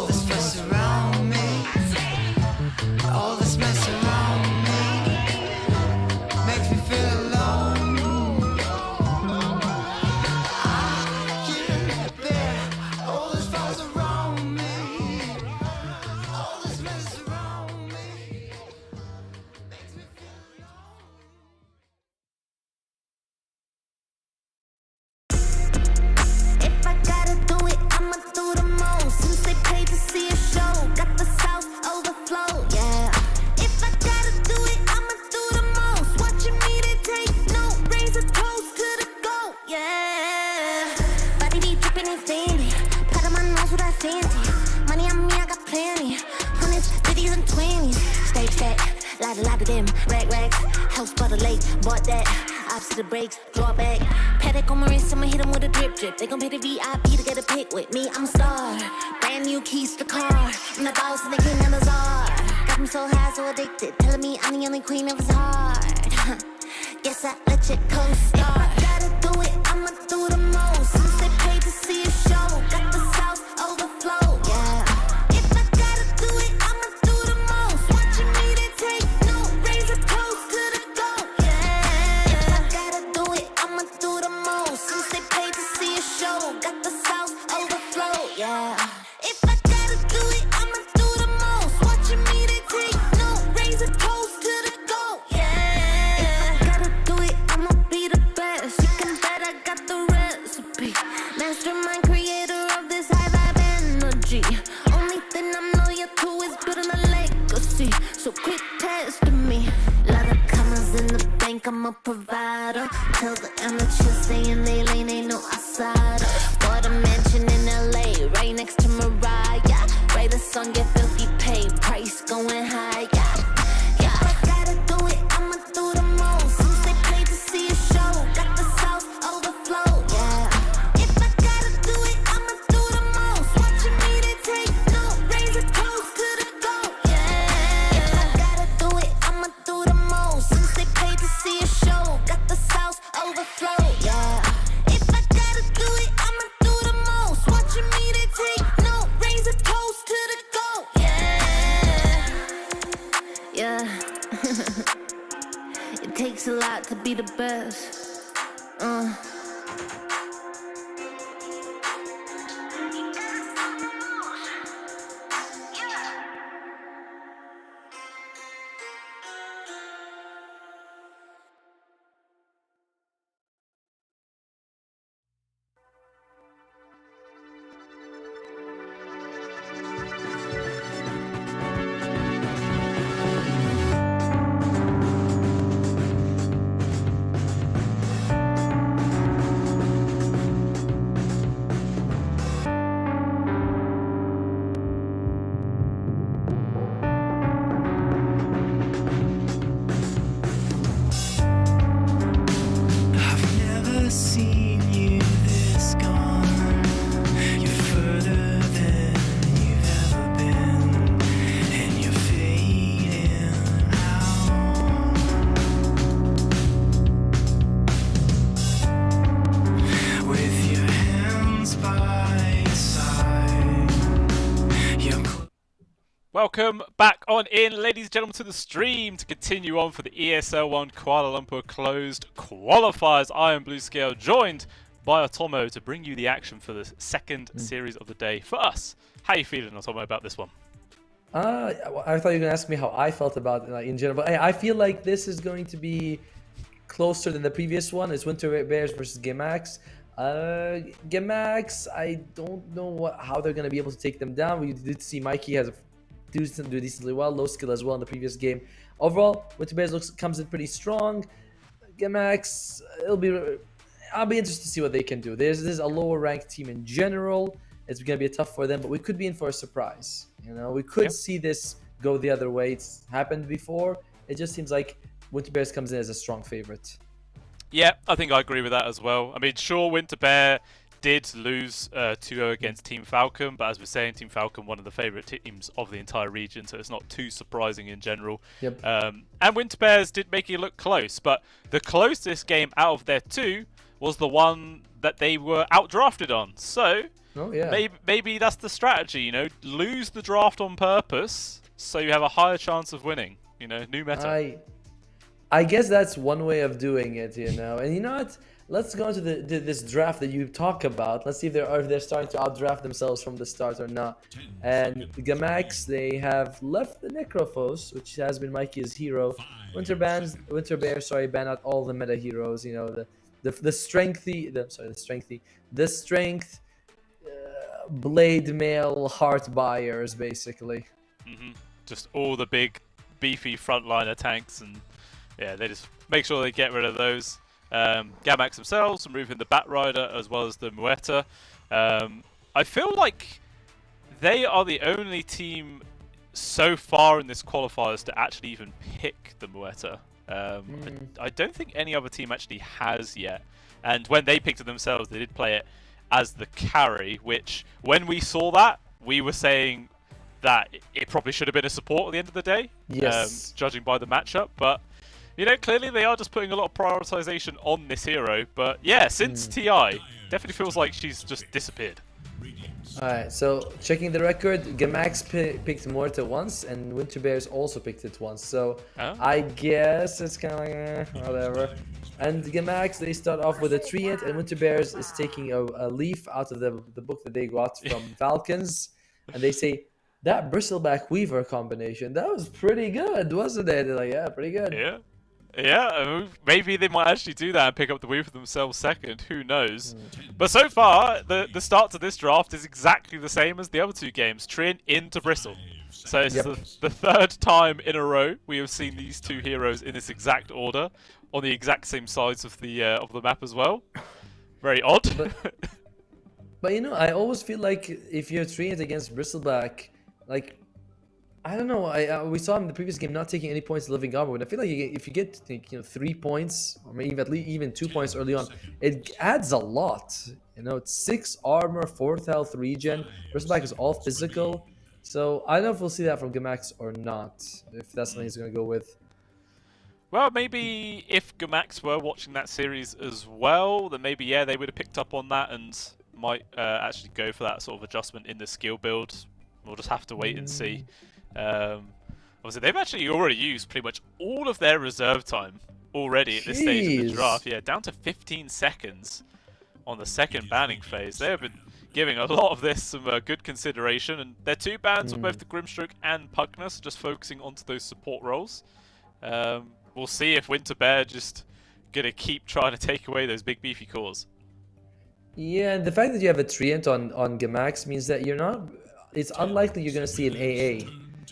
this fuss around me, all this mess around me, makes me feel alone. I can't bear all this fuss around me, all this mess around me, makes me feel alone. If I gotta do it, I'ma do the most. Since they paid to see a show, got the South overflow, yeah. If I gotta do it, I'ma do the most. Watching me, they take note, raise a toast to the goat, yeah. Body be dripping in Fendi, pat on my nose with that fancy. Money on me, I got plenty. Hundreds, 50s, and 20s. Stay fat, lot of them. Rags, house by the lake, bought that. Opposite the brakes, draw back. Paddock on my wrist, I'ma hit them with a drip. They gon' pay the VIP to get a pic with me. I'm a star, brand new keys to the car. I'm the boss and the king of the czar. Got me so high, so addicted, telling me I'm the only queen of his heart. Guess I let you co-star. If I gotta do it, I'ma do the most. Since they paid to see a show, got the South overflow, yeah. If I gotta do it, I'ma do the most. Watching me, they take note, raise a toast to the goat, yeah. If I gotta do it, I'ma do the most. Since they paid to see a show, got the South overflow, yeah. If I gotta do it, I'ma do the most. Watching me, they take note, raise a toast to the goat, yeah. If I gotta do it, I'ma be the best. You can bet I got the recipe. Mastermind, creator of this high vibe energy. Only thing I'm loyal to is building a legacy. So quit testing me. Lot of commas in the bank, I'm a provider. Tell the amateurs stay in they lane, ain't no outsider. Bought a mansion in LA, right next to Mariah. Write a song, get filthy paid, price going high. If I gotta do it, I'ma do the most. Since they paid to see a show, got the sauce overflow. If I gotta do it, I'ma do the most. Watching me, they take no raise a toast to the goat. If I gotta do it, I'ma do the most. Since they paid to see a show, got the sauce overflow. If I gotta do it, I'ma do the most. Watching me, they take no raise a toast to the goat. It takes a lot to be the best. I've never seen you this gone. You're further than you've ever been, and you're fading out. With your hands by your side, you're Welcome back on in, ladies and gentlemen, to the stream to continue on for the ESL 1 Kuala Lumpur closed qualifiers. I am Blue Scale, joined by Otomo to bring you the action for the second series of the day for us. How are you feeling, Otomo, about this one? I thought you were gonna ask me how I felt about it, like, in general. But I feel like this is going to be closer than the previous one. It's Winter Bears versus Gimax. Gimax, I don't know how they're gonna be able to take them down. We did see Mikey has do decently well, low skill as well in the previous game. Overall, Winter Bears comes in pretty strong. Gimax, I'll be interested to see what they can do. There's a lower ranked team in general. It's gonna be tough for them, but we could be in for a surprise. You know, we could see this go the other way. It's happened before. It just seems like Winter Bears comes in as a strong favorite. Yeah, I think I agree with that as well. I mean, sure, Winter Bear did lose 2-0 against Team Falcon, but as we're saying, Team Falcon, one of the favourite teams of the entire region, so it's not too surprising in general. Yep. And Winter Bears did make it look close, but the closest game out of their two was the one that they were outdrafted on. So maybe that's the strategy, you know, lose the draft on purpose so you have a higher chance of winning. You know, new meta. I guess that's one way of doing it, you know. And you know what? Let's go into this draft that you talk about. Let's see if they're starting to outdraft themselves from the start or not. And Gimax, they have left the Necrophos, which has been Mikey's hero. Winter Bear, ban out all the meta heroes. You know, the strength, blade mail heart buyers, basically. Just all the big beefy frontliner tanks, and yeah, they just make sure they get rid of those. Gamax themselves removing the Batrider as well as the Mueta. I feel like they are the only team so far in this qualifiers to actually even pick the Mueta. I don't think any other team actually has yet. And when they picked it themselves, they did play it as the carry, which when we saw that, we were saying that it probably should have been a support at the end of the day, judging by the matchup. But you know, clearly they are just putting a lot of prioritization on this hero. But yeah, since TI, definitely feels like she's just disappeared. Alright, so checking the record, Gimax picked Muerta once, and Winter Bears also picked it once. So I guess it's kind of like whatever. And Gimax, they start off with a treant, and Winter Bears is taking a leaf out of the book that they got from Falcons, and they say, that Bristleback Weaver combination, that was pretty good, wasn't it? They're like, yeah, pretty good. Yeah, maybe they might actually do that and pick up the Weaver themselves second, who knows. But so far, the start to this draft is exactly the same as the other two games, Trin into Bristle. So it's the third time in a row we have seen these two heroes in this exact order, on the exact same sides of the map as well. Very odd. But you know, I always feel like if you're treated against Bristleback, like, I don't know, we saw him in the previous game not taking any points living armor, but I feel like if you get 3 points, or maybe at least even 2 points early on, it adds a lot. You know, it's 6 armor, 4th health regen. Bristleback is all physical, so I don't know if we'll see that from Gamax or not, if that's something he's going to go with. Well, maybe if Gamax were watching that series as well, then maybe, yeah, they would have picked up on that and might actually go for that sort of adjustment in the skill build. We'll just have to wait and see. Obviously, they've actually already used pretty much all of their reserve time already at this stage of the draft. Yeah, down to 15 seconds on the second banning phase. They have been giving a lot of this some good consideration, and their 2 bans with both the Grimstroke and Pugnus just focusing onto those support roles. We'll see if Winterbear just gonna keep trying to take away those big beefy cores. Yeah, and the fact that you have a Treant on Gamax means that you're not... It's unlikely you're going to see an AA.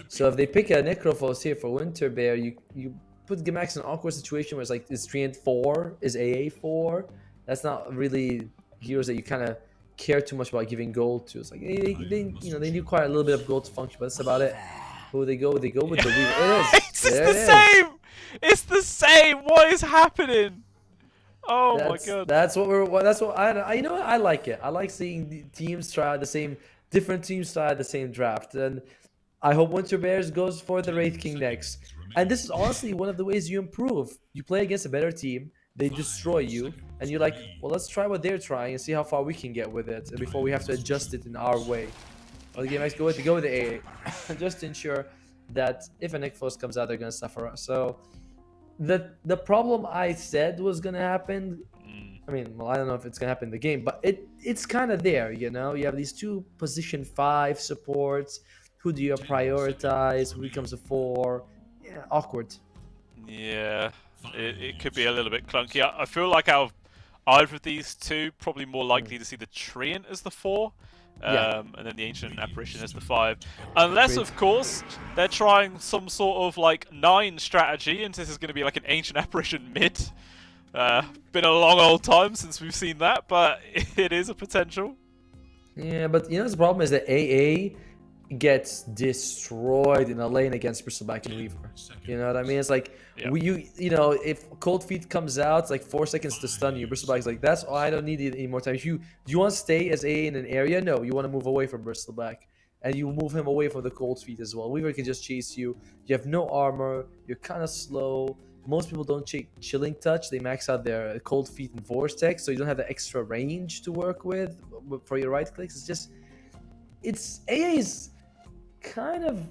So if they pick a Necrophos here for Winterbear, you put Gamax in an awkward situation where it's like, is Treant 4? Is AA 4? That's not really heroes that you kind of care too much about giving gold to. It's like, they require a little bit of gold to function, but that's about it. Who they go with the Weaver. It is! It's the same! It's the same! What is happening? Oh my god. That's what I you know what? I like it. I like seeing the teams try different teams try the same draft. And I hope Winter Bears goes for the Wraith King next. And this is honestly one of the ways you improve. You play against a better team, they destroy you, and you're like, well, let's try what they're trying and see how far we can get with it before we have to adjust it in our way. Well, the game has to go with the AA just to ensure that if a Necrophos comes out, they're gonna suffer. So the problem I said was gonna happen, I mean, well, I don't know if it's gonna happen in the game, but it's kind of there, you know. You have these 2 position 5 supports. Who do you prioritize? Who becomes a 4? Yeah, awkward. Yeah, it could be a little bit clunky. I feel like out of either of these 2, probably more likely to see the Treant as the 4. And then the Ancient Apparition as the 5. Unless, of course, they're trying some sort of like 9 strategy, and this is going to be like an Ancient Apparition mid. Been a long old time since we've seen that, but it is a potential. Yeah, but you know the problem is that AA gets destroyed in a lane against Bristleback and Weaver. You know what I mean? It's like you know, if Cold Feet comes out, it's like 4 seconds to stun you. Bristleback's like, that's all, I don't need any more time. Do you want to stay as AA in an area? No, you want to move away from Bristleback. And you move him away from the Cold Feet as well. Weaver can just chase you. You have no armor. You're kind of slow. Most people don't take Chilling Touch. They max out their Cold Feet and Vortex, so you don't have the extra range to work with for your right clicks. It's AA's kind of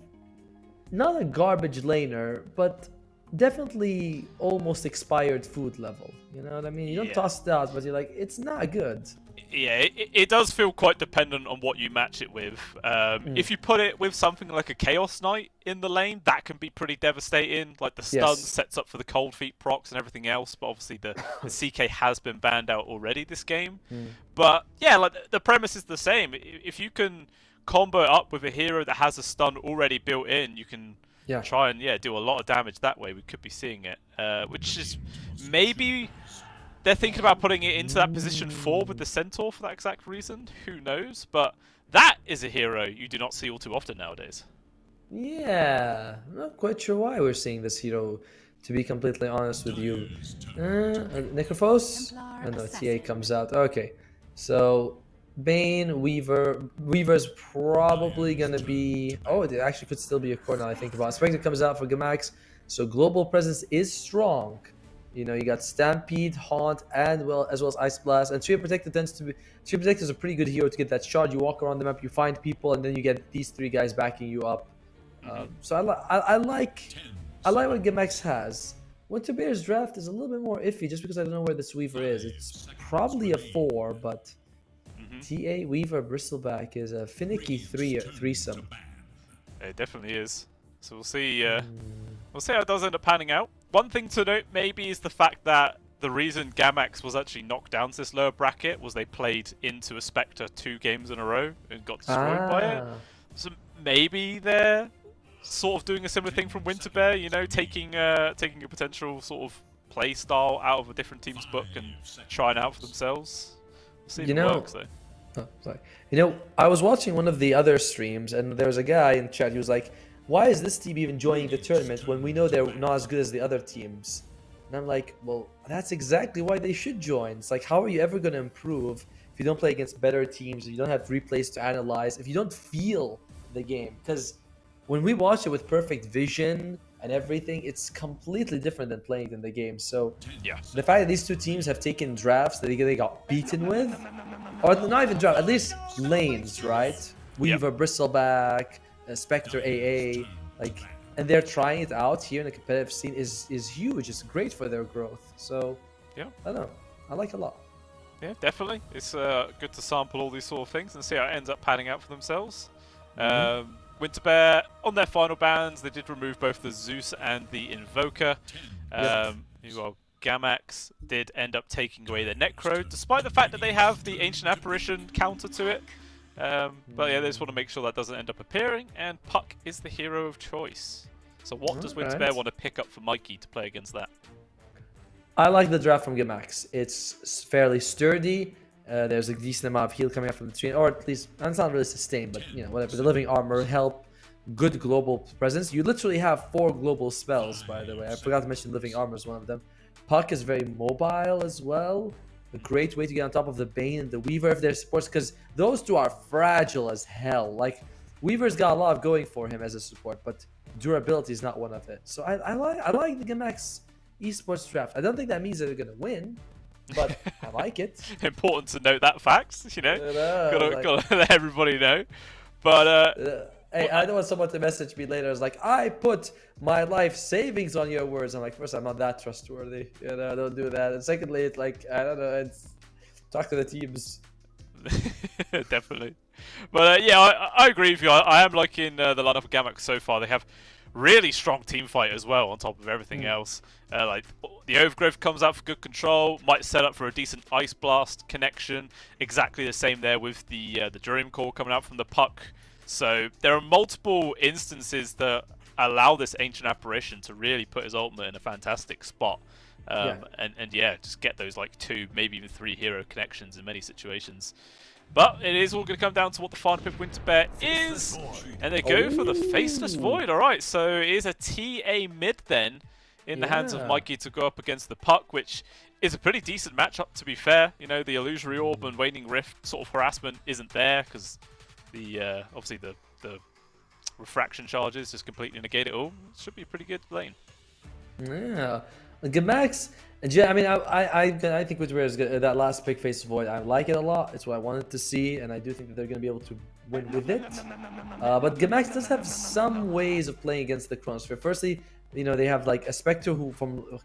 not a garbage laner, but definitely almost expired food level. You know what I mean? You don't toss it out, but you're like, it's not good. Yeah, it does feel quite dependent on what you match it with. If you put it with something like a Chaos Knight in the lane, that can be pretty devastating. Like the stun sets up for the Cold Feet procs and everything else, but obviously the CK has been banned out already this game. But yeah, like the premise is the same. If you can combo it up with a hero that has a stun already built in, you can try and do a lot of damage that way. We could be seeing it, which is maybe they're thinking about putting it into that position 4 with the Centaur for that exact reason. Who knows? But that is a hero you do not see all too often nowadays. Yeah, I'm not quite sure why we're seeing this hero, to be completely honest with you. Necrophos? Oh no, TA comes out. Okay, so Bane, Weaver's probably gonna be... Oh, it actually could still be a core now I think about it. Spectre comes out for Gamax, so global presence is strong. You know, you got Stampede, Haunt, and as well as Ice Blast. And Trio Protector Trio Protector is a pretty good hero to get that shard. You walk around the map, you find people, and then you get these 3 guys backing you up. So I like what Gamax has. Winterbear's draft is a little bit more iffy just because I don't know where this Weaver is. It's probably a 4, but TA, Weaver, Bristleback is a finicky threesome. It definitely is. So we'll see. We'll see how it does end up panning out. One thing to note maybe is the fact that the reason Gamax was actually knocked down to this lower bracket was they played into a Spectre 2 games in a row and got destroyed by it. So maybe they're sort of doing a similar thing from Winter Bear, you know, taking a potential sort of play style out of a different team's book and trying it out for themselves. We'll see if it works though. Oh, sorry. You know, I was watching one of the other streams, and there was a guy in chat who was like, "Why is this team even joining the tournament when we know they're not as good as the other teams?" And I'm like, "Well, that's exactly why they should join. It's like, how are you ever going to improve if you don't play against better teams, if you don't have replays to analyze, if you don't feel the game?" Because when we watch it with perfect vision and everything, it's completely different than playing in the game. So Yeah. the fact that these two teams have taken drafts that they got beaten with, or not even draft, at least lanes, right? Weaver, Bristleback, Spectre AA, like, and they're trying it out here in the competitive scene is huge. It's great for their growth. So Yeah. I don't know, I like it a lot. Yeah, definitely. It's good to sample all these sort of things and see how it ends up panning out for themselves. Winter Bear, on their final bans, they did remove both the Zeus and the Invoker. Well, Gamax did end up taking away their Necro, despite the fact that they have the Ancient Apparition counter to it. But yeah, they just want to make sure that doesn't end up appearing, and Puck is the hero of choice. So what does Winter Bear want to pick up for Mikey to play against that? I like the draft from Gamax. It's fairly sturdy. There's a decent amount of heal coming up from the tree, or at least, and it's not really sustained, but you know, whatever. The living armor help, good global presence. You literally have 4 global spells, by the way. I forgot to mention living armor is one of them. Puck is very mobile as well. A great way to get on top of the Bane and the Weaver if they're supports, because those two are fragile as hell. Like, Weaver's got a lot of going for him as a support, but durability is not one of it. So I like the Gamax esports draft. I don't think that means that they're gonna win, but I like it. Important to note that fact, you know. Like, gotta let everybody know. But hey, I don't want someone to message me later. It's like, I put my life savings on your words. I'm like, first, I'm not that trustworthy. You know, don't do that. And secondly, it's like, I don't know. It's talk to the teams. Definitely. But yeah, I agree with you. I am liking the lineup of Gamax so far. They have really strong team fight as well on top of everything else. Like the Overgrowth comes out for good control, might set up for a decent Ice Blast connection. Exactly the same there with the Dream Core coming out from the Puck. So there are multiple instances that allow this Ancient Apparition to really put his ultimate in a fantastic spot. And yeah, just get those like 2, maybe even 3 hero connections in many situations. But it is all going to come down to what the final pick Winter Bear is. And they go for the Faceless Void. Alright, so it is a TA mid then in the hands of Mikey to go up against the Puck, which is a pretty decent matchup to be fair. You know, the Illusory Orb and Waning Rift sort of harassment isn't there because the obviously the refraction charges just completely negate it all. It should be a pretty good lane. Yeah. Gamax, I mean, I think Winter Bear is good. That last pick, Face Void, I like it a lot. It's what I wanted to see, and I do think that they're going to be able to win with it. But Gamax does have some ways of playing against the Chronosphere. Firstly, you know, they have like a Spectre who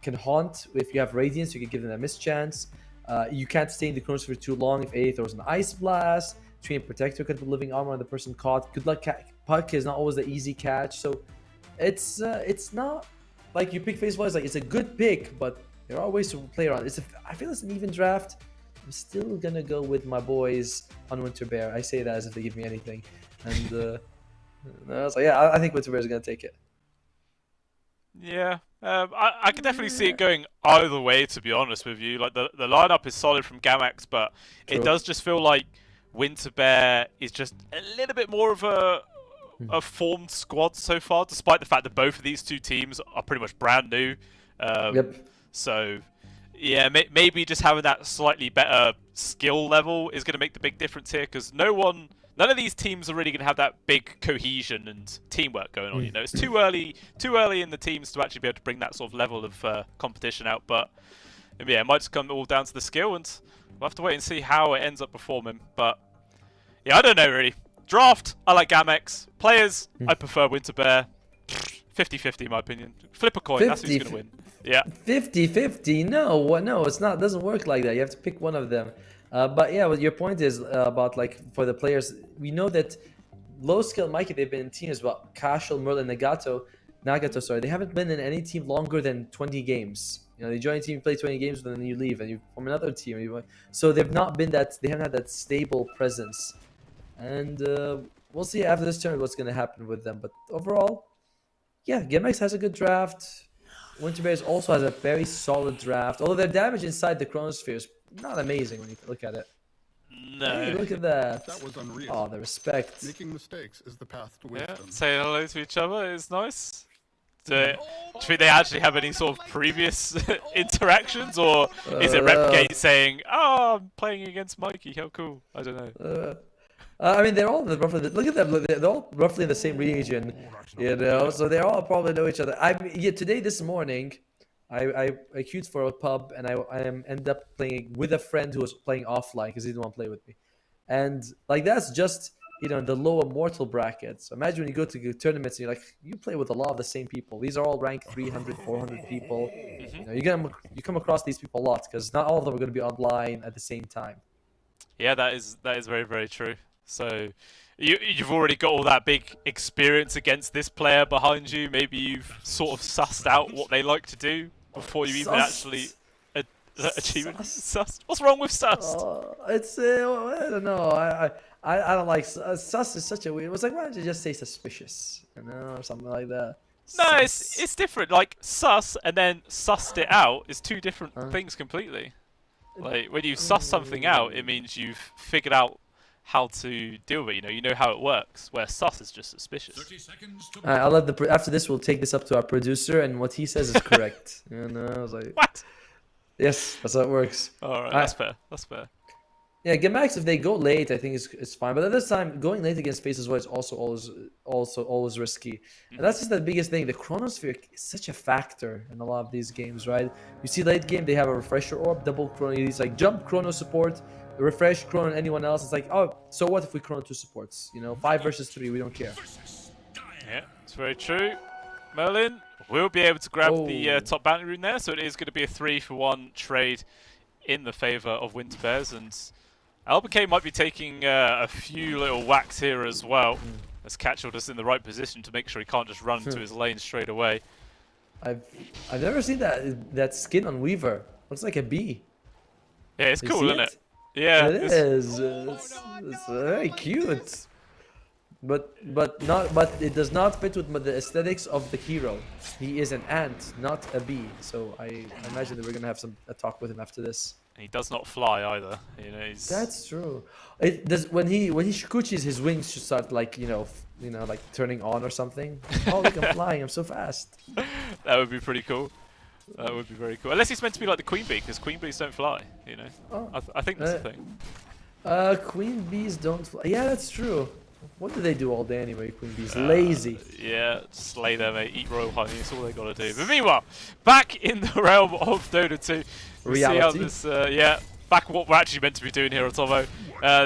can haunt. If you have Radiance, you can give them a mischance. You can't stay in the Chronosphere too long if A throws an Ice Blast. Treant Protector could put living armor on the person caught. Good luck. Puck is not always the easy catch, so it's not like you pick Face Void. Like, it's a good pick, but there are ways to play around. I feel it's an even draft. I'm still gonna go with my boys on Winter Bear. I say that as if they give me anything, and so yeah, I think Winter Bear is gonna take it. Yeah, I can definitely see it going either way, to be honest with you. Like the lineup is solid from Gamax, but it does just feel like Winter Bear is just a little bit more of a formed squad so far, despite the fact that both of these two teams are pretty much brand new. So yeah, maybe just having that slightly better skill level is going to make the big difference here, because none of these teams are really going to have that big cohesion and teamwork going on. You know, it's too early in the teams to actually be able to bring that sort of level of competition out. But yeah, it might just come all down to the skill, and we'll have to wait and see how it ends up performing. But yeah, I don't know really. Draft, I like Gamax. Players, I prefer Winter Bear. 50-50 in my opinion. Flip a coin, that's who's going to win. Yeah. 50-50? No, it's not. It doesn't work like that. You have to pick one of them. But yeah, what your point is about, like, for the players, we know that low skill Mikey, they've been in teams about Cashel, Merlin, Nagato, they haven't been in any team longer than 20 games. You know, they join a team, play 20 games, and then you leave, and you form another team. So they've not been they haven't had that stable presence. And we'll see after this tournament what's going to happen with them. But overall, Yeah, Gimmicks has a good draft. Winter Bears also has a very solid draft. Although their damage inside the Chronosphere is not amazing when you look at it. No. Hey, look at that. That was unreal. Oh, the respect. Making mistakes is the path to Yeah, wisdom. say hello to each other is nice. Do you think they actually have any sort of previous interactions, or is it Replicate saying, "Oh, I'm playing against Mikey, how cool"? I don't know. I mean, they're all roughly. Look at them. They're all roughly in the same region, you know. So they all probably know each other. Today, this morning, I queued for a pub, and I ended up playing with a friend who was playing offline because he didn't want to play with me, and like that's just the lower mortal brackets. Imagine when you go to tournaments and you play with a lot of the same people. These are all ranked 300, 400 people. You come across these people a lot because not all of them are going to be online at the same time. Yeah, that is very, very true. So you've already got all that big experience against this player behind you. Maybe you've sort of sussed out what they like to do before you even actually achieve it. Sussed? What's wrong with sussed? It's I don't know. I don't like sus is such a weird. It was like, why don't you just say suspicious, or something like that. No, Sus. it's different. Like sus and then sussed it out is two different things completely. Like when you suss something out, it means you've figured out how to deal with it. You know how it works. Where sus is just suspicious. 30 seconds to I'll let after this we'll take this up to our producer, and what he says is correct. I was like, What? yes, that's how it works. All right, that's fair. That's fair. Yeah, Gemax, if they go late, I think it's fine. But at this time, going late against Faces Void is also always risky. And that's just the biggest thing. The Chronosphere is such a factor in a lot of these games, right? You see late game, they have a refresher orb, double chrono. It's like jump chrono support, refresh chrono, and anyone else. It's like, oh, so what if we chrono 2 supports? 5 versus 3, we don't care. Yeah, it's very true. Merlin will be able to grab the top bounty rune there, so it is going to be a 3-for-1 trade in the favor of Winter Bears, and LBK might be taking a few little whacks here as well, as Catchall is in the right position to make sure he can't just run into his lane straight away. I've never seen that skin on Weaver. Looks like a bee. Yeah, it's You cool, see isn't it? Yeah, It is. It's very cute. But it does not fit with the aesthetics of the hero. He is an ant, not a bee. So I imagine that we're gonna have a talk with him after this. he does not fly either. He's... That's true. It does when he shikuchis, his wings should start like like turning on or something. Oh, look, I'm flying! I'm so fast. That would be pretty cool. That would be very cool. Unless he's meant to be like the queen bee, because queen bees don't fly. Oh. I think that's the thing. Queen bees don't fly. Yeah, that's true. What do they do all day anyway, queen bees? Lazy. Yeah, slay them, mate. Eat royal honey. That's all they gotta do. But meanwhile, back in the realm of Dota 2, we see how this, back what we're actually meant to be doing here, Otomo.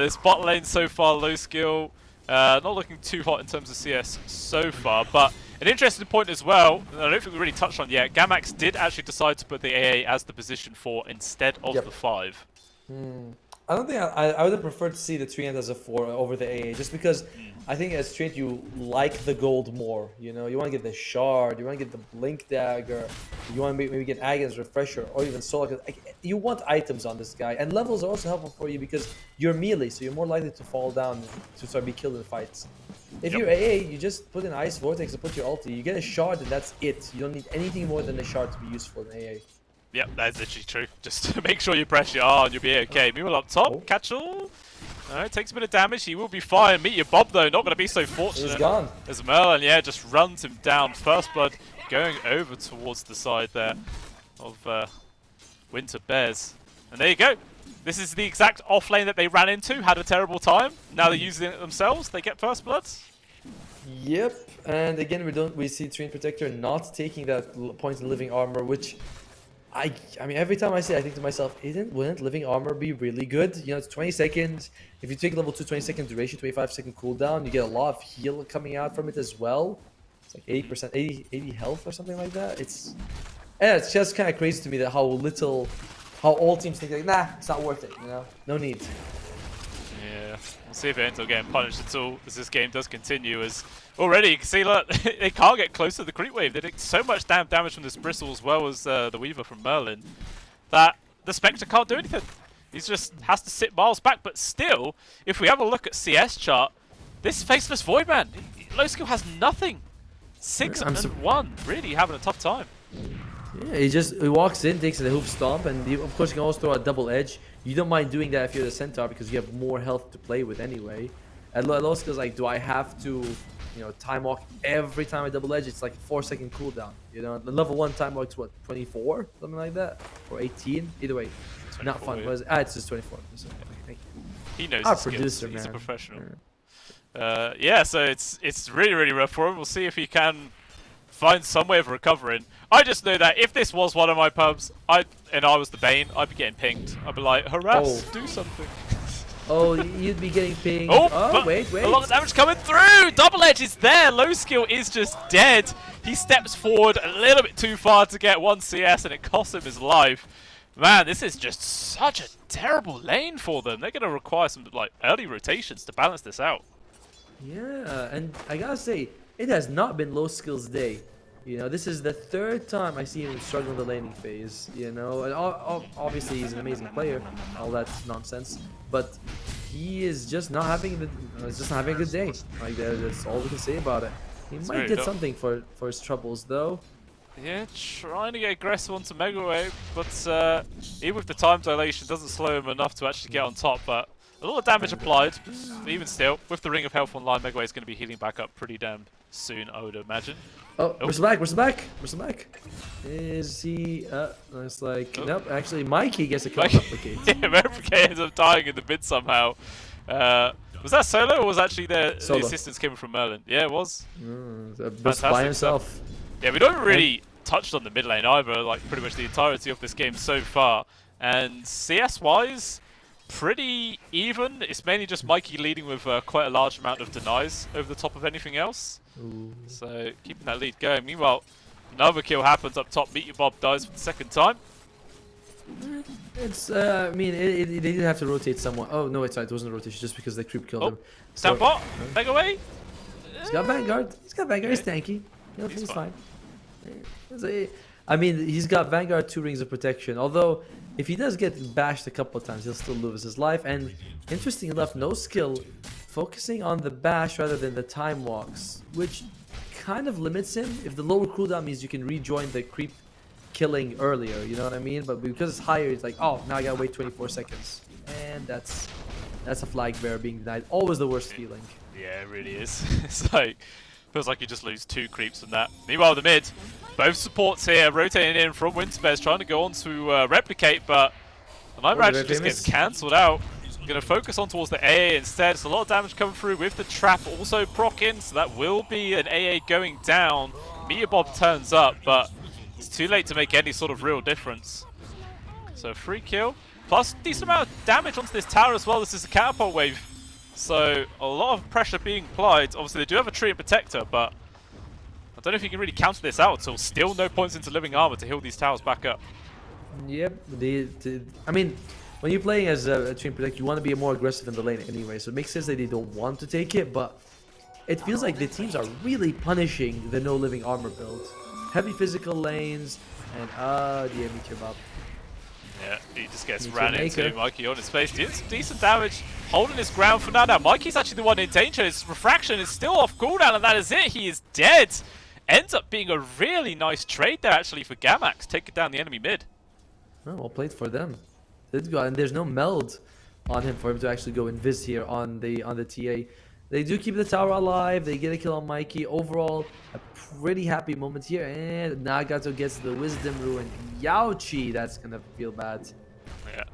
This bot lane so far, low skill. Not looking too hot in terms of CS so far, but an interesting point as well, I don't think we really touched on yet, Gamax did actually decide to put the AA as the position 4 instead of the 5. I don't think I would have preferred to see the Treant as a 4 over the AA, just because I think as Treant you like the gold more. You want to get the shard, you want to get the blink dagger, you want to maybe get Agon's refresher, or even soul. You want items on this guy, and levels are also helpful for you because you're melee, so you're more likely to fall down to start be killed in fights. If you're AA, you just put an Ice Vortex and put your ulti. You get a shard, and that's it. You don't need anything more than a shard to be useful in AA. Yep, that's literally true. Just to make sure you press your R and you'll be okay. Meanwhile up top, Catchall. Alright, takes a bit of damage. He will be fine. Meet your Bob though, not going to be so fortunate. He's gone. As Merlin, just runs him down. First blood going over towards the side there of Winter Bears. And there you go. This is the exact off lane that they ran into. Had a terrible time. Now they're using it themselves. They get first blood. Yep. And again, we see Treant Protector not taking that point in living armor, which I mean, every time I say it, I think to myself, wouldn't living armor be really good? It's 20 seconds. If you take level 2, 20 second duration, 25-second cooldown, you get a lot of heal coming out from it as well. It's like 80%, 80 health or something like that. It's just kind of crazy to me that how all teams think like, nah, it's not worth it. No need. Yeah, we'll see if it ends up getting punished at all as this game does continue. As already you can see, look, they can't get close to the creep wave. They did so much damage from this Bristle as well as the Weaver from Merlin that the Spectre can't do anything. He just has to sit miles back. But still, if we have a look at CS chart, this Faceless Void Man, low skill has nothing. 6-1, really having a tough time. Yeah, he walks in, takes the hoop stomp, and of course you can also throw a double edge. You don't mind doing that if you're the centaur because you have more health to play with anyway. At low skills, like, do I have to, time walk every time I double edge? It's like a 4-second cooldown. The level 1 time walk's what, 24, something like that, or 18. Either way, not fun. Yeah. What is it? It's just 24. So, thank you. He knows Our his skills. producer, He's a man. professional. Yeah. Yeah, so it's really rough for him. We'll see if he can find some way of recovering. I just know that if this was one of my pubs, and I was the Bane, I'd be getting pinged. I'd be like, harass, do something. Oh, you'd be getting pinged. Oh, wait. A lot of damage coming through. Double edge is there. Low skill is just dead. He steps forward a little bit too far to get 1 CS, and it costs him his life. Man, this is just such a terrible lane for them. They're going to require some early rotations to balance this out. Yeah, and I gotta say, it has not been low skills day. This is the 3rd time I see him struggle in the laning phase. And obviously he's an amazing player, all that nonsense, but he is just not having a good day. Like that's all we can say about it. He might get something for his troubles though. Yeah, trying to get aggressive onto Mega Wave, but even with the time dilation, doesn't slow him enough to actually get on top. But a lot of damage applied. Even still, with the Ring of Health online, Mega Wave is going to be healing back up pretty damn soon, I would imagine. Oh, where's the back? Is he? It's like, nope. Actually, Mikey gets a kill replicate. Yeah, replicate ends up dying in the mid somehow. Was that solo or was actually the assistance coming from Merlin? Yeah, it was. Just by himself. Yeah, we don't really touched on the mid lane either, like pretty much the entirety of this game so far. And CS-wise, pretty even. It's mainly just Mikey leading with quite a large amount of denies over the top of anything else. Ooh. So keeping that lead going. Meanwhile, another kill happens up top. Meet Your Bob dies for the 2nd time. It's I mean, they did have to rotate someone. Oh no, it's right. It wasn't a rotation, just because the creep killed him. Stand bot, Mega Wave. He's got Vanguard. He's tanky. He's fine. I mean, he's got Vanguard, 2 rings of protection. Although, if he does get bashed a couple of times, he'll still lose his life. And interesting enough, no skill, focusing on the bash rather than the time walks, which kind of limits him. If the lower cooldown means you can rejoin the creep killing earlier, you know what I mean? But because it's higher, it's like, oh, now I gotta wait 24 seconds. And that's a flag bearer being denied. Always the worst feeling. Yeah, it really is. It's like, feels like you just lose 2 creeps from that. Meanwhile, the mid, both supports here rotating in from Winterbears, trying to go on to replicate, but the Night Ranger just gets cancelled out. Going to focus on towards the AA instead. It's a lot of damage coming through with the trap also proccing, so that will be an AA going down. Meteor Bob turns up, but it's too late to make any sort of real difference. So free kill, plus decent amount of damage onto this tower as well. This is a catapult wave, so a lot of pressure being applied. Obviously they do have a tree and protector, but I don't know if you can really counter this out until still no points into living armor to heal these towers back up. Yep, I mean, when you're playing as a tree and protector, you want to be more aggressive in the lane anyway, so it makes sense that they don't want to take it, but it feels like the teams are really punishing the no living armor build. Heavy physical lanes, and the Meteor Bob. Yeah, he just gets ran into. Mikey on his face, did some decent damage, holding his ground for now. Now Mikey's actually the one in danger. His refraction is still off cooldown, and that is it. He is dead. Ends up being a really nice trade there actually for Gamax, taking down the enemy mid. Oh, well played for them. And there's no meld on him for him to actually go invis here on the TA. They do keep the tower alive. They get a kill on Mikey. Overall, a pretty happy moment here. And Nagato gets the Wisdom Ruin. Yauchi, that's gonna feel bad. Yeah,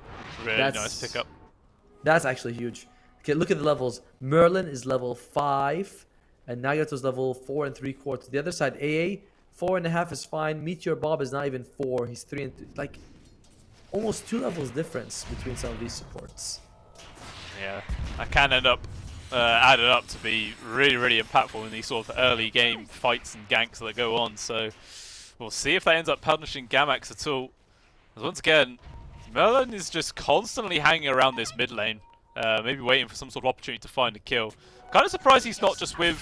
really nice pickup. That's actually huge. Okay, look at the levels. Merlin is level 5, and Nagato's level 4 3/4. The other side, AA, 4.5 is fine. Meteor Bob is not even 4. He's 3 and 3. Like, almost 2 levels difference between some of these supports. Yeah, that can end up added up to be really impactful in these sort of early game fights and ganks that go on. So we'll see if that ends up punishing Gamax at all. Because once again, Merlin is just constantly hanging around this mid lane, maybe waiting for some sort of opportunity to find a kill. Kind of surprised he's not just with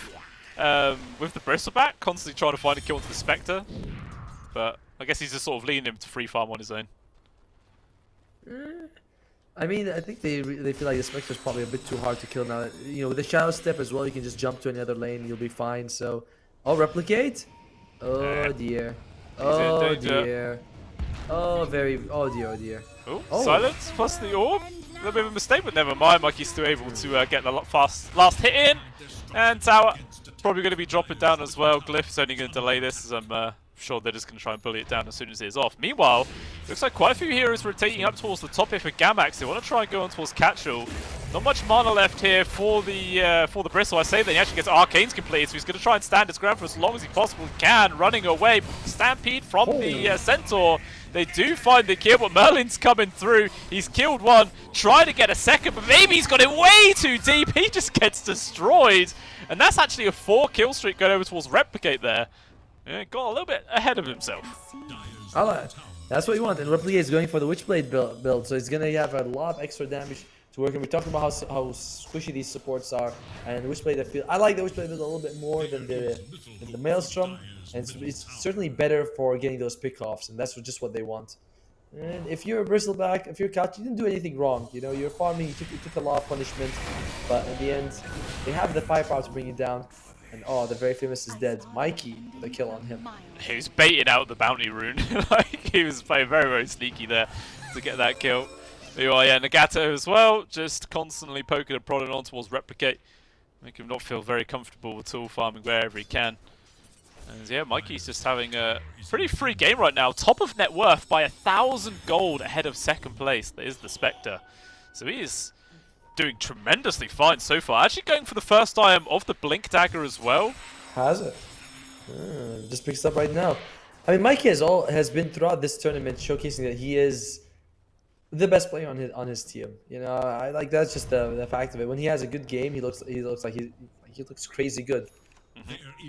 the Bristleback, constantly trying to find a kill into the Spectre. But I guess he's just sort of leading him to free farm on his own. I mean, I think they feel like the Spectre is probably a bit too hard to kill now. You know, with the Shadow Step as well, you can just jump to any other lane, you'll be fine. So Oh, replicate? Oh dear. Oh danger. dear. Oh very. Oh dear. Oh dear. Oh, Oh. silence plus the orb. A little bit of a mistake, but never mind. Mikey's still able to get the last hit in. And Tower probably going to be dropping down as well. Glyph's only going to delay this, as I'm sure they're just going to try and bully it down as soon as it is off. Meanwhile, looks like quite a few heroes rotating up towards the top here for Gamax. They want to try and go on towards Catchall. Not much mana left here for the Bristle. I say that he actually gets Arcanes completed, so he's going to try and stand his ground for as long as he possibly can. Running away, Stampede from the Centaur. They do find the kill, but Merlin's coming through. He's killed one, trying to get a second, but maybe he's got it way too deep. He just gets destroyed. And that's actually a 4-kill streak going over towards Replicate there. Yeah, got a little bit ahead of himself. I like it. That's what you want. And Replicate is going for the Witchblade build, so he's going to have a lot of extra damage to work. And we talked about how squishy these supports are. And Witchblade, I like the Witchblade build a little bit more than the Maelstrom. And it's certainly better for getting those pickoffs, and that's just what they want. And if you're a Bristleback, if you're Couch, you didn't do anything wrong. You know, you're farming, you took a lot of punishment, but in the end, they have the firepower to bring you down. And oh, the very famous is dead. Mikey, the kill on him. He was baiting out the bounty rune. Like, he was playing very, very sneaky there to get that kill. Oh yeah, Nagato as well, just constantly poking and prodding on towards Replicate. Make him not feel very comfortable at all, farming wherever he can. And yeah, Mikey's just having a pretty free game right now. Top of net worth by 1,000 gold ahead of second place. That is the Spectre. So he is doing tremendously fine so far. Actually going for the first item of the Blink Dagger as well. Has it? Just picks up right now. I mean, Mikey has been throughout this tournament showcasing that he is the best player on his team. You know, I like that's just the fact of it. When he has a good game, he looks like he looks crazy good.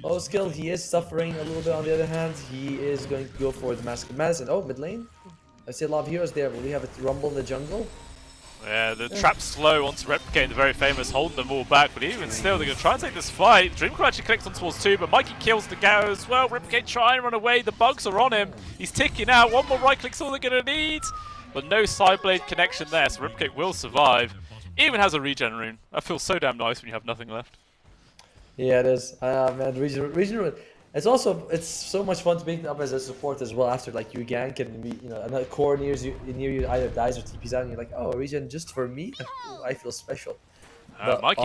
Low skill, he is suffering a little bit. On the other hand, he is going to go for the Mask of Madness. And oh, mid lane. I see a lot of heroes there. Will we have a rumble in the jungle? Yeah, the trap slow onto Replicate, the very famous, holding them all back. But even still, they're going to try and take this fight. Dreamclaw actually clicks on towards 2, but Mikey kills the Gao as well. Replicate try and run away. The bugs are on him. He's ticking out. One more right click's all they're going to need. But no side blade connection there, so Replicate will survive. Even has a regen rune. That feels so damn nice when you have nothing left. Yeah, it is. Man, region. It's so much fun to pick up as a support as well. After like you gank and another core near you either dies or TPs out, and you're like, oh, regen just for me. I feel special. Mikey.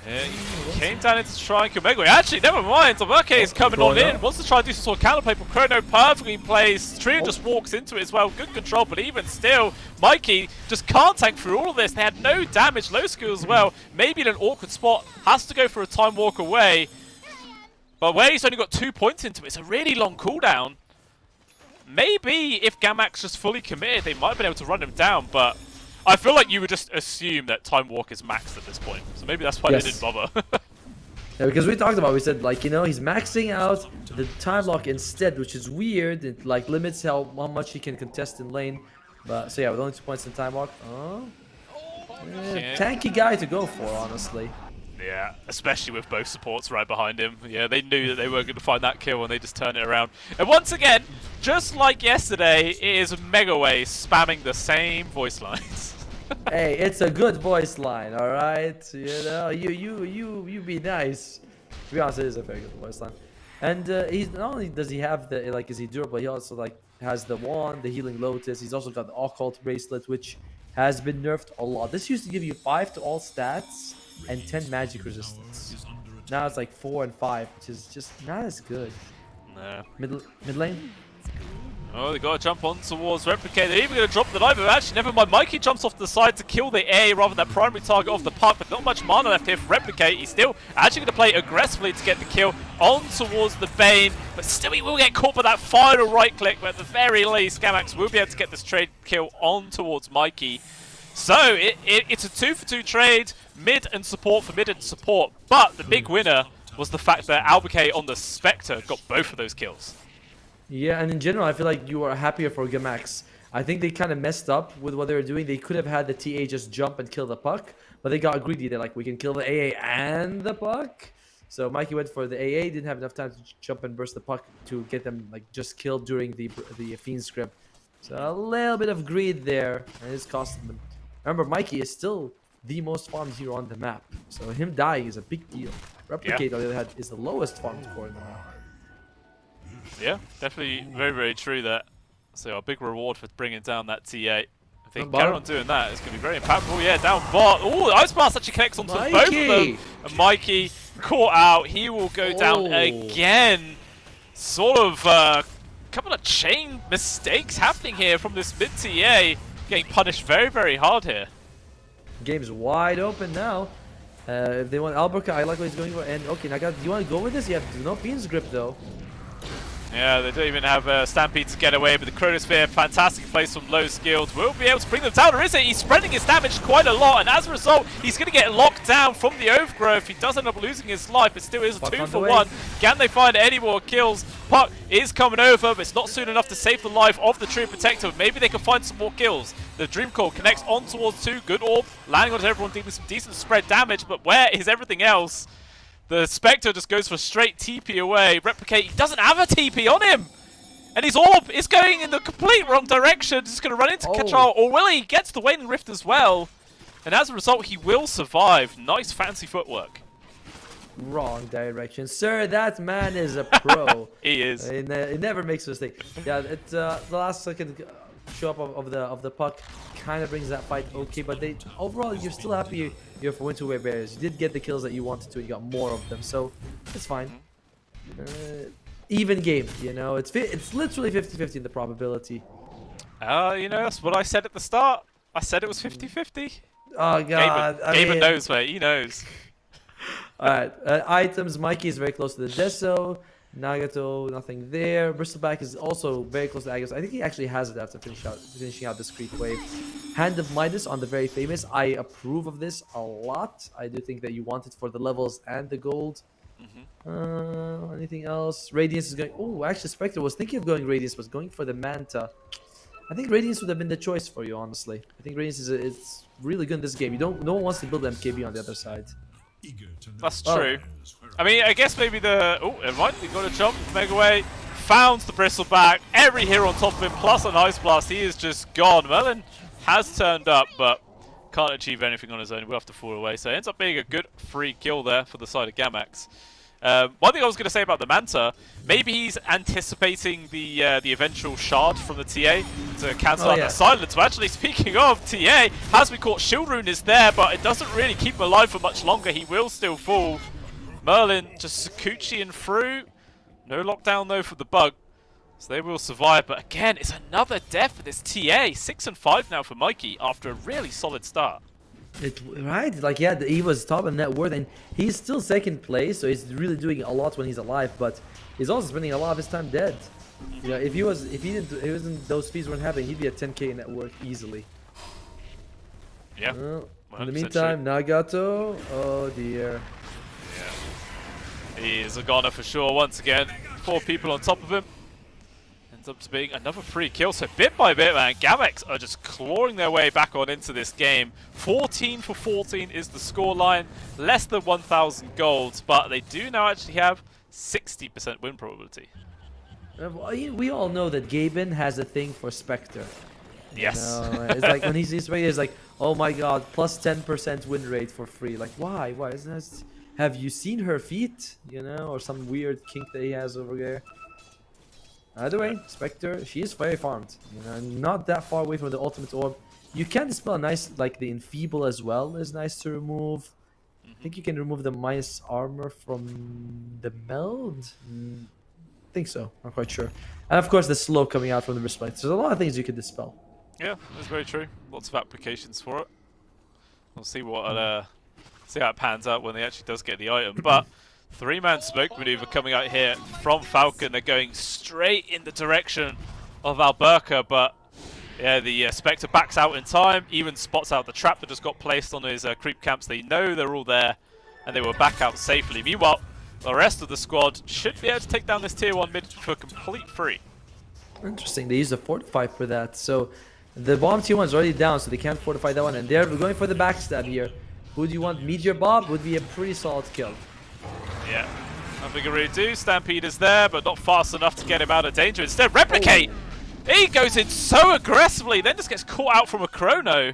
Yeah, he came down into try and kill Megway. Actually, never mind. Omake is coming on in. Wants to try and do some sort of counterplay, but Chrono perfectly plays. Trio just walks into it as well. Good control, but even still, Mikey just can't tank through all of this. They had no damage, low skill as well. Maybe in an awkward spot. Has to go for a time walk away. But where he's only got 2 points into it, it's a really long cooldown. Maybe if Gamax just fully committed, they might have been able to run him down, but I feel like you would just assume that Time Walk is maxed at this point. So maybe that's why they didn't bother. Yeah, because we talked about, we said like, he's maxing out the time lock instead, which is weird. It like limits how much he can contest in lane. But so yeah, with only 2 points in time lock. Tanky guy to go for, honestly. Yeah, especially with both supports right behind him. Yeah, they knew that they were going to find that kill and they just turned it around. And once again, just like yesterday, it is Megaway spamming the same voice lines. Hey, it's a good voice line, all right? You know, you be nice. To be honest, it is a very good voice line. And he's not only does he have the is he durable, he also like has the wand, the healing lotus. He's also got the occult bracelet, which has been nerfed a lot. This used to give you 5 to all stats and 10 magic resistance. Now it's like 4 and 5, which is just not as good. Nah. Mid lane? Oh, they got to jump on towards Replicate. They're even going to drop the knife, but actually, never mind. Mikey jumps off the side to kill the A rather than primary target of the puck, but not much mana left here for Replicate. He's still actually going to play aggressively to get the kill on towards the Bane, but still he will get caught by that final right click, but at the very least, Gamax will be able to get this trade kill on towards Mikey. So, it's a 2-for-2 trade, mid and support for mid and support, but the big winner was the fact that Albuquerque on the Spectre got both of those kills. Yeah, and in general, I feel like you are happier for Gamax. I think they kind of messed up with what they were doing. They could have had the TA just jump and kill the puck, but they got greedy. They're like, we can kill the AA and the puck. So Mikey went for the AA, didn't have enough time to jump and burst the puck to get them like just killed during the Fiend script. So a little bit of greed there, and it's costing them. Remember, Mikey is still the most farmed hero on the map. So him dying is a big deal. Replicate, on the other hand, is the lowest farmed core in the map. Yeah, definitely very, very true there. So a big reward for bringing down that T8. I think carry on doing that. It's going to be very impactful. Yeah, down bot. Oh, the Ice Blast actually connects onto both of them. And Mikey caught out. He will go down again. Sort of a couple of chain mistakes happening here from this mid TA. Getting punished very, very hard here. Game's wide open now. If they want Alberca, I like what he's going for. And okay, Naga, do you want to go with this? You have no Bean's Grip though. Yeah, they don't even have Stampede to get away, but the Chronosphere, fantastic place from low skilled, will be able to bring them down, or is it? He's spreading his damage quite a lot, and as a result, he's going to get locked down from the Overgrowth. He does end up losing his life, but still is a 2-for-1. Can they find any more kills? Puck is coming over, but it's not soon enough to save the life of the True Protector. Maybe they can find some more kills. The Dream Core connects on towards 2, good orb, landing on everyone, dealing some decent spread damage, but where is everything else? The Spectre just goes for straight TP away. Replicate, he doesn't have a TP on him! And his orb is going in the complete wrong direction. Just going to run into Kachal, or will he? Gets the Waning Rift as well. And as a result, he will survive. Nice fancy footwork. Wrong direction. Sir, that man is a pro. He is. He never makes a mistake. Yeah, it's the last second show up of the puck kind of brings that fight okay, but they overall you're still happy you're for Winter Wave Bears. You did get the kills that you wanted to, you got more of them, so it's fine. Even game, you know, it's literally 50-50 in the probability. You know, that's what I said at the start. I said it was 50-50. Oh god, Gaben knows, mate, he knows. Alright, items, Mikey is very close to the Deso. Nagato, nothing there. Bristleback is also very close to Agos. I think he actually has it after finishing out this Creep Wave. Hand of Midas on the very famous. I approve of this a lot. I do think that you want it for the levels and the gold. Anything else? Radiance is going... Oh, actually, Spectre was thinking of going Radiance, was going for the Manta. I think Radiance would have been the choice for you, honestly. I think Radiance is really good in this game. No one wants to build MKB on the other side. That's true. I mean, I guess maybe the... Oh, it might. He got a jump. Mega Way. Found the Bristleback. Every hero on top of him, plus an Ice Blast. He is just gone. Merlin has turned up, but can't achieve anything on his own. We'll have to fall away. So it ends up being a good free kill there for the side of Gamax. One thing I was going to say about the Manta, maybe he's anticipating the eventual shard from the TA to cancel out that silence. But actually, speaking of TA, has been caught. Shield Rune is there, but it doesn't really keep him alive for much longer. He will still fall. Merlin just Sakuchiing through. No lockdown though for the bug. So they will survive. But again, it's another death for this TA. 6-5 now for Mikey after a really solid start. Right, like yeah, he was top in net worth, and he's still second place, so he's really doing a lot when he's alive. But he's also spending a lot of his time dead. You know, if those fees weren't happening, he'd be at 10k in net worth easily. Yeah. Well, in the meantime, Nagato, oh dear. Yeah. He is a goner for sure. Once again, 4 people on top of him. Ends up being another free kill. So bit by bit, man, Gamex are just clawing their way back on into this game. 14-14 is the scoreline. Less than 1,000 golds, but they do now actually have 60% win probability. We all know that Gaben has a thing for Spectre. Yes. You know, it's like when he sees Spectre, it's like, oh my god, plus 10% win rate for free. Like, why? Why isn't that? Have you seen her feet? You know, or some weird kink that he has over there. Either way, Spectre, she is very farmed. You know, not that far away from the ultimate orb. You can dispel a nice, like the Enfeeble as well is nice to remove. I think you can remove the minus armor from the meld. I think so. Not quite sure. And of course, the slow coming out from the wristplate. There's a lot of things you can dispel. Yeah, that's very true. Lots of applications for it. We'll see what see how it pans out when they actually does get the item. But 3-man smoke maneuver coming out here from Falcon. They're going straight in the direction of Alberca, but yeah, the Spectre backs out in time, even spots out the trap that just got placed on his creep camps. They know they're all there, and they will back out safely. Meanwhile, the rest of the squad should be able to take down this tier 1 mid for complete free. Interesting, they used a fortify for that, so the bomb tier 1 is already down, so they can't fortify that one, and they're going for the backstab here. Who do you want? Meteor Bob would be a pretty solid kill. Yeah, nothing can really do. Stampede is there, but not fast enough to get him out of danger. Instead, Replicate! He goes in so aggressively, then just gets caught out from a chrono.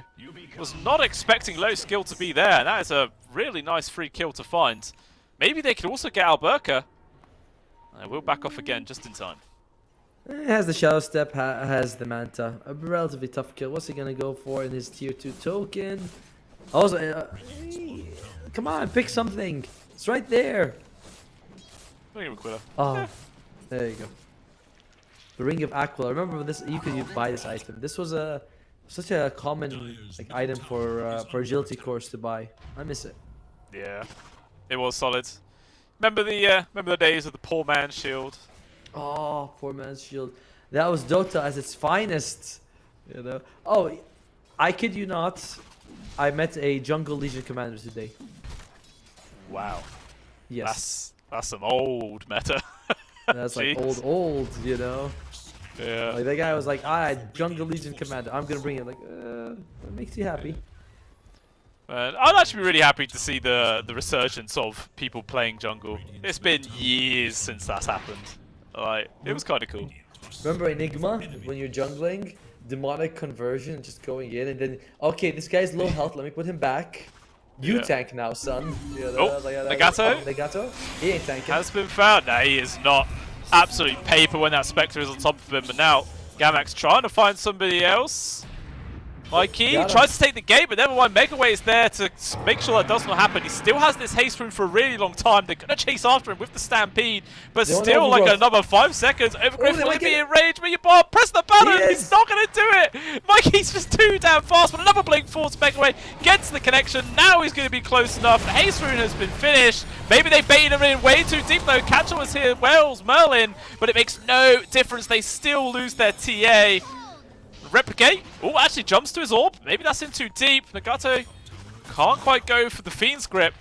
Was not expecting low skill to be there, and that is a really nice free kill to find. Maybe they could also get Alberca. We'll back off again just in time. Has the Shadow Step, has the Manta. A relatively tough kill. What's he gonna go for in his tier 2 token? Also, come on, pick something. It's right there. Oh, there you go. The Ring of Aquila. Remember this? You could buy this item. This was such a common like item for agility course to buy. I miss it. Yeah, it was solid. Remember the days of the poor man's shield? Oh, poor man's shield. That was Dota at its finest. You know. Oh, I kid you not. I met a Jungle Legion commander today. Wow. Yes. That's some old meta. That's like old, you know. Yeah. Like that guy was like, Jungle Legion commander. I'm gonna bring it. Like, that makes you happy. I'm actually really happy to see the resurgence of people playing jungle. It's been years since that's happened. Like, it was kind of cool. Remember Enigma when you're jungling, demonic conversion, just going in and then okay, this guy's low health. Let me put him back. You tank now, son. Nagato? Nagato? He ain't tanking. Has been found. No, he is not. Absolute paper when that Spectre is on top of him. But now, Gamak's trying to find somebody else. Mikey tries to take the gate, but never mind. Megaway is there to make sure that does not happen. He still has this haste rune for a really long time. They're going to chase after him with the Stampede, but still like another 5 seconds. Overgrowth will be enraged, but you press the button. He's not going to do it. Mikey's just too damn fast, but another Blink Force Megaway gets the connection. Now he's going to be close enough. The haste rune has been finished. Maybe they baited him in way too deep though. Catcher was here, Wells, Merlin, but it makes no difference. They still lose their TA. Replicate. Oh, actually jumps to his orb. Maybe that's in too deep. Nagato can't quite go for the Fiend's Grip.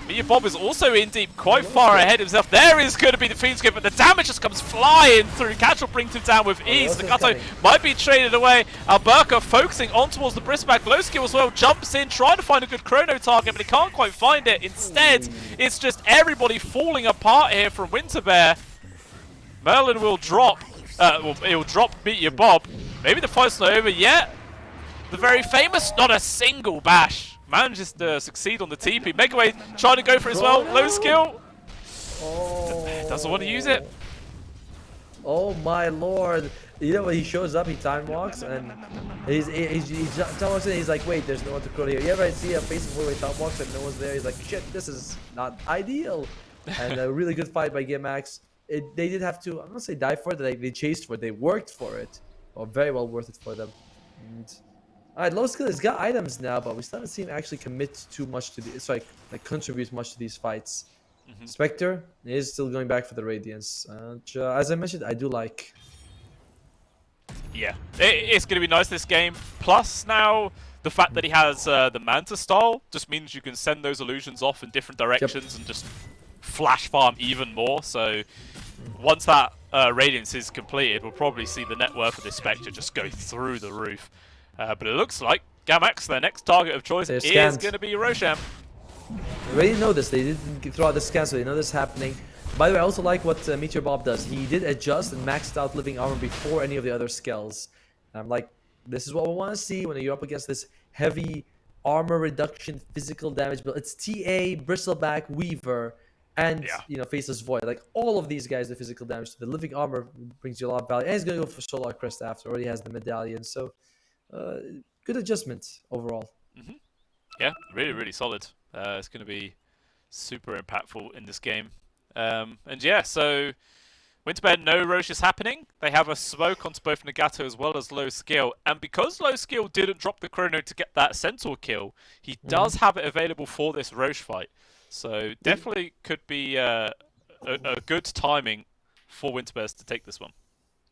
Mia Bob is also in deep, quite far ahead himself. There is going to be the Fiend's Grip, but the damage just comes flying through. Catch will bring him down with ease. Nagato might be traded away. Alberca focusing on towards the Brisback. Low skill as well. Jumps in, trying to find a good chrono target, but he can't quite find it. Instead, it's just everybody falling apart here from Winterbear. Merlin will drop. He'll drop Beat Your Bob. Maybe the fight's not over yet. The very famous, not a single bash. Manages to succeed on the TP. Megaway trying to go for it as well. Low skill. Doesn't want to use it. Oh my lord. You know when he shows up, he time walks and he's time walks in and he's like, wait, there's no one to call here. You ever see a face where he time walks and no one's there? He's like, shit, this is not ideal. And a really good fight by Gimax. They did have to, I'm not say die for it, they chased for it, they worked for it. Well, very well worth it for them. Alright, low skill has got items now, but we still haven't seen him actually commit too much to the, like contribute much to these fights. Spectre is still going back for the Radiance. As I mentioned, I do like. Yeah, it's going to be nice this game. Plus now, the fact that he has the Manta style just means you can send those illusions off in different directions and just flash farm even more. So once that Radiance is completed, we'll probably see the net worth of this Spectre just go through the roof. But it looks like Gamax, their next target of choice, is going to be Roshan. They already know this. They didn't throw out the scan, so they know this is happening. By the way, I also like what Meteor Bob does. He did adjust and maxed out living armor before any of the other skills. And I'm like, this is what we want to see when you're up against this heavy armor reduction, physical damage build. It's TA, Bristleback, Weaver, and Faceless Void. Like all of these guys, the physical damage to the living armor brings you a lot of value. And he's gonna go for Solar Crest after. Already has the medallion, so good adjustment overall. Yeah, really, really solid. It's gonna be super impactful in this game. And yeah, so Winterbear know Roche is happening. They have a smoke onto both Nagato as well as Low Skill. And because Low Skill didn't drop the chrono to get that Centaur kill, he does have it available for this Roche fight. So definitely could be a good timing for Winterbears to take this one.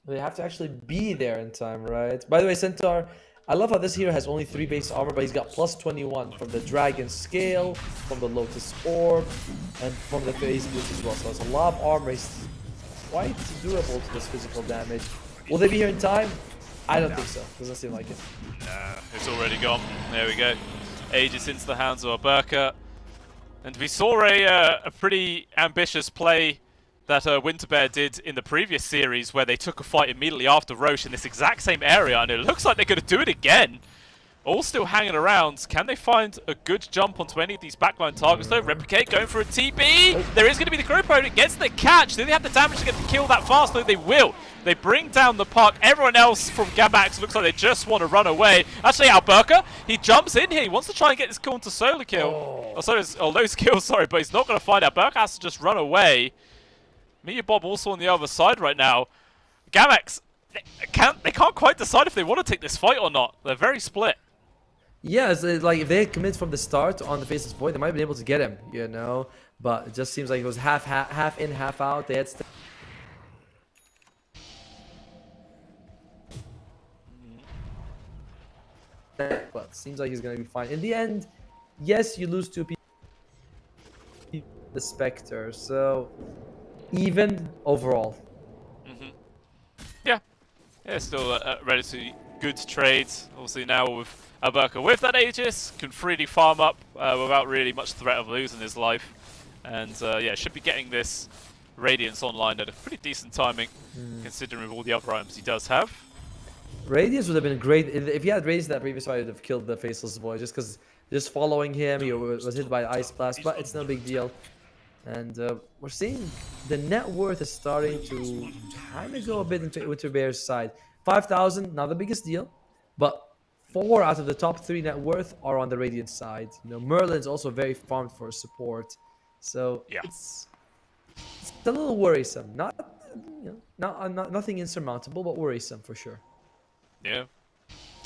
They have to actually be there in time, right? By the way, Centaur, I love how this hero has only 3 base armor, but he's got plus 21 from the Dragon Scale, from the Lotus Orb, and from the Phase Boost as well. So it's a lot of armor. He's quite durable to this physical damage. Will they be here in time? I don't think so. Doesn't seem like it. Nah, it's already gone. There we go. Aegis into the hands of Alberca. And we saw a pretty ambitious play that Winterbear did in the previous series where they took a fight immediately after Roche in this exact same area, and it looks like they're going to do it again. all still hanging around. Can they find a good jump onto any of these backline targets though? Replicate going for a TP. There is going to be the crew opponent. Gets the catch. Do they have the damage to get the kill that fast? Though they will. They bring down the puck. Everyone else from Gamax looks like they just want to run away. Actually, Alberca, he jumps in here. He wants to try and get this kill into solo kill. No skill, sorry, but he's not going to find out. Alberca has to just run away. Mia Bob also on the other side right now. Gamax, they can't quite decide if they want to take this fight or not. They're very split. Yeah, it's like if they commit from the start on the Faceless Void, they might have been able to get him, you know. But it just seems like it was half in, half out. They had. Well, it seems like he's gonna be fine. In the end, yes, you lose 2 people. The Spectre, so even overall. Yeah, still a relatively good trade. Obviously now with Alberca with that Aegis, can freely farm up without really much threat of losing his life. And yeah, should be getting this Radiance online at a pretty decent timing, considering all the other items he does have. Radiance would have been great if he had Radiance that previous fight. Would have killed the Faceless Void just following him. He was hit by Ice Blast, but it's no big deal. And we're seeing the net worth is starting to kind of go a bit into Winter Bear's side. 5,000, not the biggest deal, but 4 out of the top 3 net worth are on the Radiant side. You know, Merlin's also very farmed for support, so yeah, it's a little worrisome. Nothing insurmountable, but worrisome for sure. Yeah.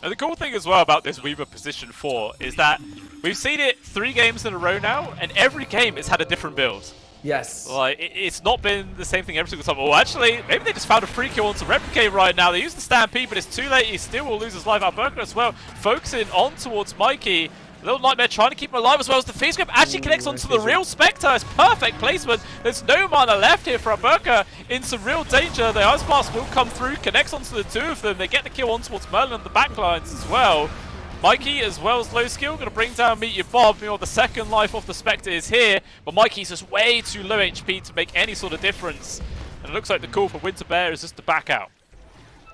And the cool thing as well about this Weaver position 4 is that we've seen it 3 games in a row now, and every game it's had a different build. Yes. Like, it's not been the same thing every single time. Well, actually, maybe they just found a free kill onto Replicate right now. They use the Stampede, but it's too late. He still will lose his life. Alberca as well, focusing on towards Mikey. Little Nightmare trying to keep him alive as well as the face grip actually connects onto the real Spectre. It's perfect placement. There's no mana left here for Alberca. In some real danger. The Ice Blast will come through, connects onto the 2 of them. They get the kill on towards Merlin and the backlines as well. Mikey, as well as low skill, going to bring down Meet Your Bob. You know, the second life off the Spectre is here, but Mikey's just way too low HP to make any sort of difference. And it looks like the call for Winter Bear is just to back out.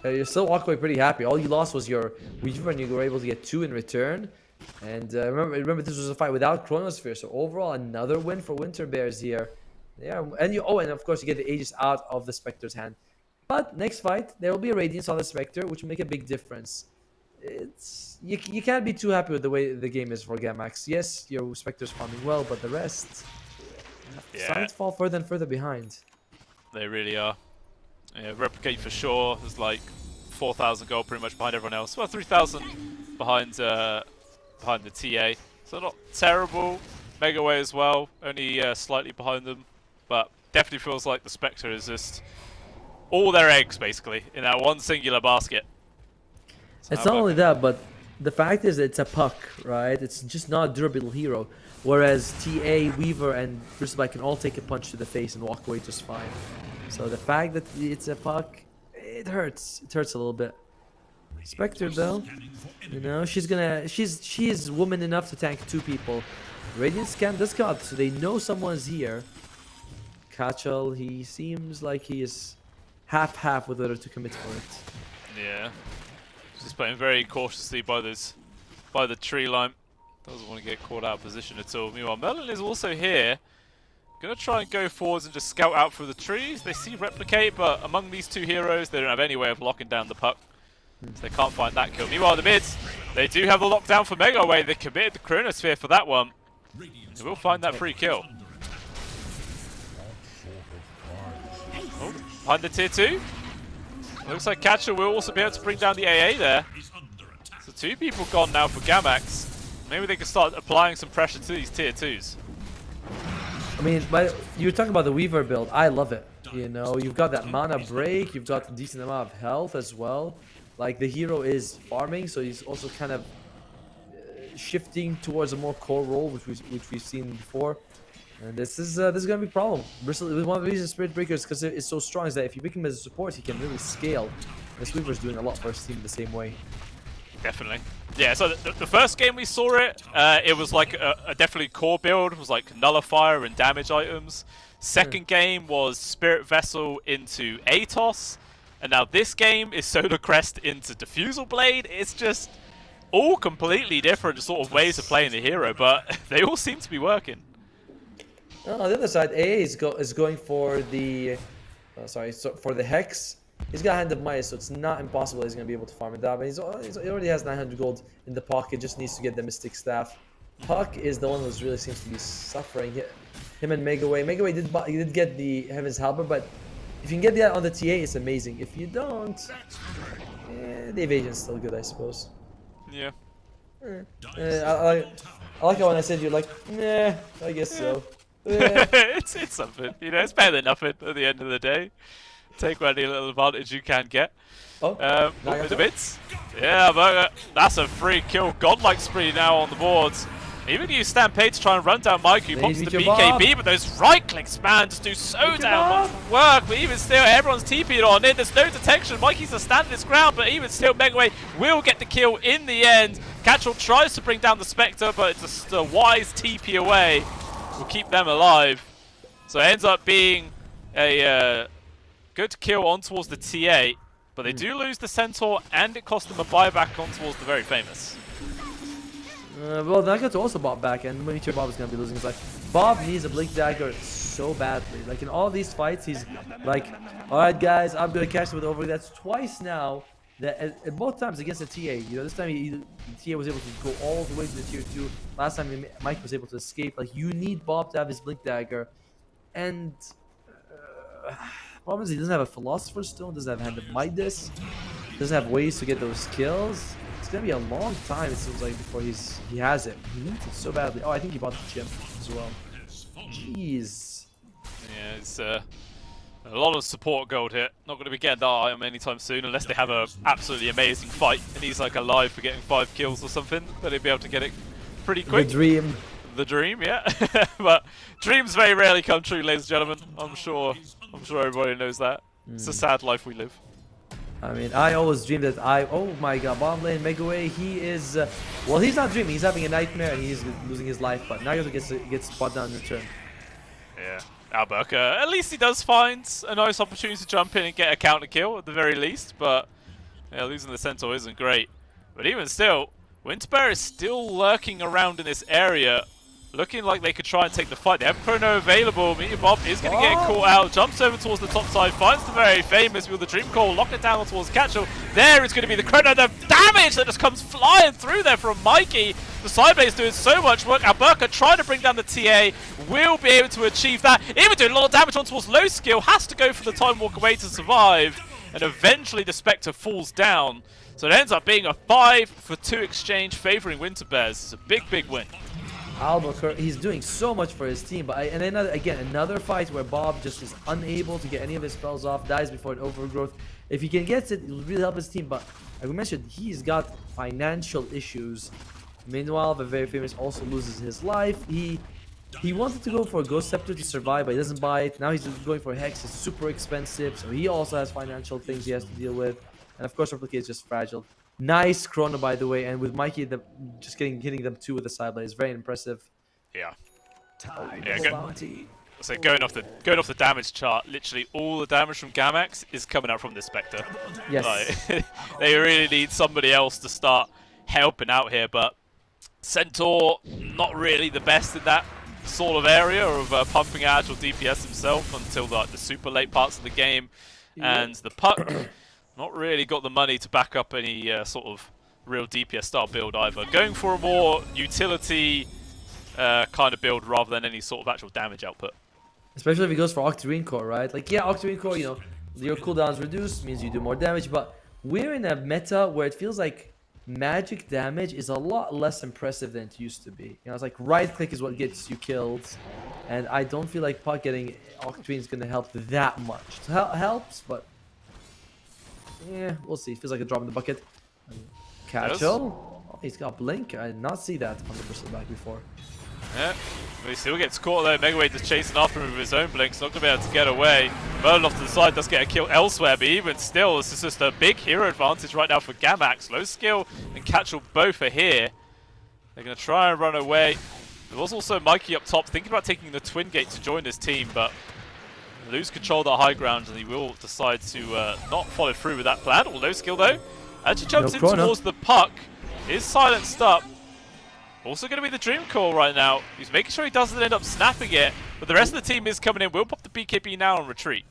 You still walk away pretty happy. All you lost was your Weaver, and you were able to get 2 in return. And remember, this was a fight without Chronosphere, so overall another win for Winter Bears here. Yeah, and and of course you get the Aegis out of the Spectre's hand. But next fight, there will be a Radiance on the Spectre, which will make a big difference. You can't be too happy with the way the game is for Gamax. Yes, your Spectre's farming well, but the rest starting to fall further and further behind. They really are. Yeah, Replicate for sure is like 4,000 gold pretty much behind everyone else. Well, 3,000 behind the TA. So not terrible. Megaway as well, only slightly behind them. But definitely feels like the Spectre is just all their eggs basically in that one singular basket. So it's not only that, but the fact is it's a puck, right? It's just not a durable hero. Whereas TA, Weaver, and Bristleback can all take a punch to the face and walk away just fine. So the fact that it's a puck, it hurts. It hurts a little bit. Spectre though, you know, she is woman enough to tank 2 people. Radiant scam does cut, so they know someone's here. Kachel, he seems like he is half with whether to commit for it. Yeah. Just playing very cautiously by the tree line. Doesn't want to get caught out of position at all. Meanwhile, Merlin is also here. Gonna try and go forwards and just scout out through the trees. They see Replicate, but among these 2 heroes, they don't have any way of locking down the puck. So they can't find that kill. Meanwhile, the mids, they do have the lockdown for Megaway. They committed the Chronosphere for that one. They will find that free kill. Oh, behind the tier 2. Looks like Catcher will also be able to bring down the AA there. So 2 people gone now for Gamax. Maybe they can start applying some pressure to these tier 2s. I mean, but you were talking about the Weaver build. I love it. You know, you've got that mana break. You've got a decent amount of health as well. Like, the hero is farming, so he's also kind of shifting towards a more core role, which we've seen before. And this is gonna be a problem. Bristle, one of the reasons Spirit Breaker is because it's so strong is that if you pick him as a support, he can really scale. This Weaver's doing a lot for his team the same way. Definitely. Yeah, so the first game we saw it was like a definitely core build. It was like Nullifier and damage items. Second game was Spirit Vessel into Atos. And now this game is Solar Crest into Diffusal Blade. It's just all completely different sort of ways of playing the hero, but they all seem to be working. On the other side, AA is going for the for the Hex. He's got Hand of Mice, so it's not impossible he's going to be able to farm it down. But he already has 900 gold in the pocket, just needs to get the Mystic Staff. Puck is the one who really seems to be suffering. Him and Megaway. Megaway did get the Heaven's Halberd, but if you can get that on the TA, it's amazing. If you don't, the evasion's still good, I suppose. Yeah. I like how when I said you're like, nah, I guess so. it's something, you know. It's better than nothing at the end of the day. Take any little advantage you can get. With the bits. Yeah, but that's a free kill. Godlike spree now on the boards. Even use Stampede to try and run down Mike, who pops the BKB, but those right clicks, man, just do so damn much work. But even still, everyone's TP'd on it. There's no detection. Mikey's a standing his ground, but even still, Megaway will get the kill in the end. Catchall tries to bring down the Spectre, but it's just a wise TP away. Will keep them alive. So it ends up being a good kill on towards the TA, but they do lose the Centaur, and it cost them a buyback on towards the very famous. Well, Nagato also bought back, and Meteor Bob is going to be losing his life. Bob needs a Blink Dagger so badly. Like, in all these fights, he's like, alright guys, I'm going to catch him with over. That's twice now, that at both times against the TA. You know, this time the TA was able to go all the way to the tier 2. Last time Mike was able to escape. Like, you need Bob to have his Blink Dagger. And problem is he doesn't have a Philosopher's Stone, doesn't have Hand of Midas, doesn't have ways to get those kills. It's gonna be a long time, it seems like, before he has it. He needs it so badly. Oh, I think he bought the gym as well. Jeez. Yeah, it's a lot of support gold here. Not going to be getting that item anytime soon unless they have a absolutely amazing fight and he's like alive for getting 5 kills or something. Then he'd be able to get it pretty quick. The dream. The dream, yeah. But dreams very rarely come true, ladies and gentlemen. I'm sure everybody knows that. It's a sad life we live. I mean, I always dream that oh my god, bottom lane, Megaway, he is, well, he's not dreaming, he's having a nightmare and he's losing his life, but Nagato gets spot down in return. Yeah, Alberca, at least he does find a nice opportunity to jump in and get a counter kill at the very least, but yeah, losing the Centaur isn't great. But even still, Winterbear is still lurking around in this area, looking like they could try and take the fight. They have Chrono available. Meteor Bob is going to get caught out. Jumps over towards the top side. Finds the very famous with the Dream Call. Lock it down towards Catchall. There is going to be the Chrono. The damage that just comes flying through there from Mikey. The Sideblade's doing so much work. Alberca trying to bring down the TA. Will be able to achieve that. Even doing a lot of damage on towards low skill. Has to go for the Time Walk away to survive. And eventually the Spectre falls down. So it ends up being a 5-for-2 exchange favouring Winterbears. It's a big, big win. Albuquerque, he's doing so much for his team, but another fight where Bob just is unable to get any of his spells off, dies before an overgrowth. If he can get it, it'll really help his team, but like we mentioned, he's got financial issues. Meanwhile, the very famous also loses his life. He wanted to go for a Ghost Scepter to survive, but he doesn't buy it. Now he's going for a Hex, it's super expensive, so he also has financial things he has to deal with. And of course, Replicate is just fragile. Nice Chrono, by the way, and with Mikey just hitting them too with the sideline is very impressive. Yeah. So going off the damage chart, literally all the damage from Gamax is coming out from this Spectre. Yes. Like, they really need somebody else to start helping out here, but Centaur not really the best in that sort of area of pumping out actual DPS himself until the super late parts of the game, and the Puck. Not really got the money to back up any sort of real DPS style build either. Going for a more utility kind of build rather than any sort of actual damage output. Especially if he goes for Octarine Core, right? Like, yeah, Octarine Core, you know, your cooldown's reduced, means you do more damage, but we're in a meta where it feels like magic damage is a lot less impressive than it used to be. You know, it's like right click is what gets you killed, and I don't feel like Puck getting Octarine is going to help that much. It helps, but yeah, we'll see. Feels like a drop in the bucket. Catchall. Oh, he's got Blink. I did not see that 100% back before. Yeah, but he still gets caught though. Megaway just chasing after him with his own Blink. He's not going to be able to get away. Merlin off to the side does get a kill elsewhere, but even still, this is just a big hero advantage right now for Gamax. Low skill and Catchall both are here. They're going to try and run away. There was also Mikey up top thinking about taking the Twin Gate to join his team, but lose control of the high ground, and he will decide to not follow through with that plan. Low skill though. Actually jumps in towards the Puck. is silenced up. Also going to be the Dream Call right now. He's making sure he doesn't end up snapping it, but the rest of the team is coming in. We'll pop the BKB now and retreat.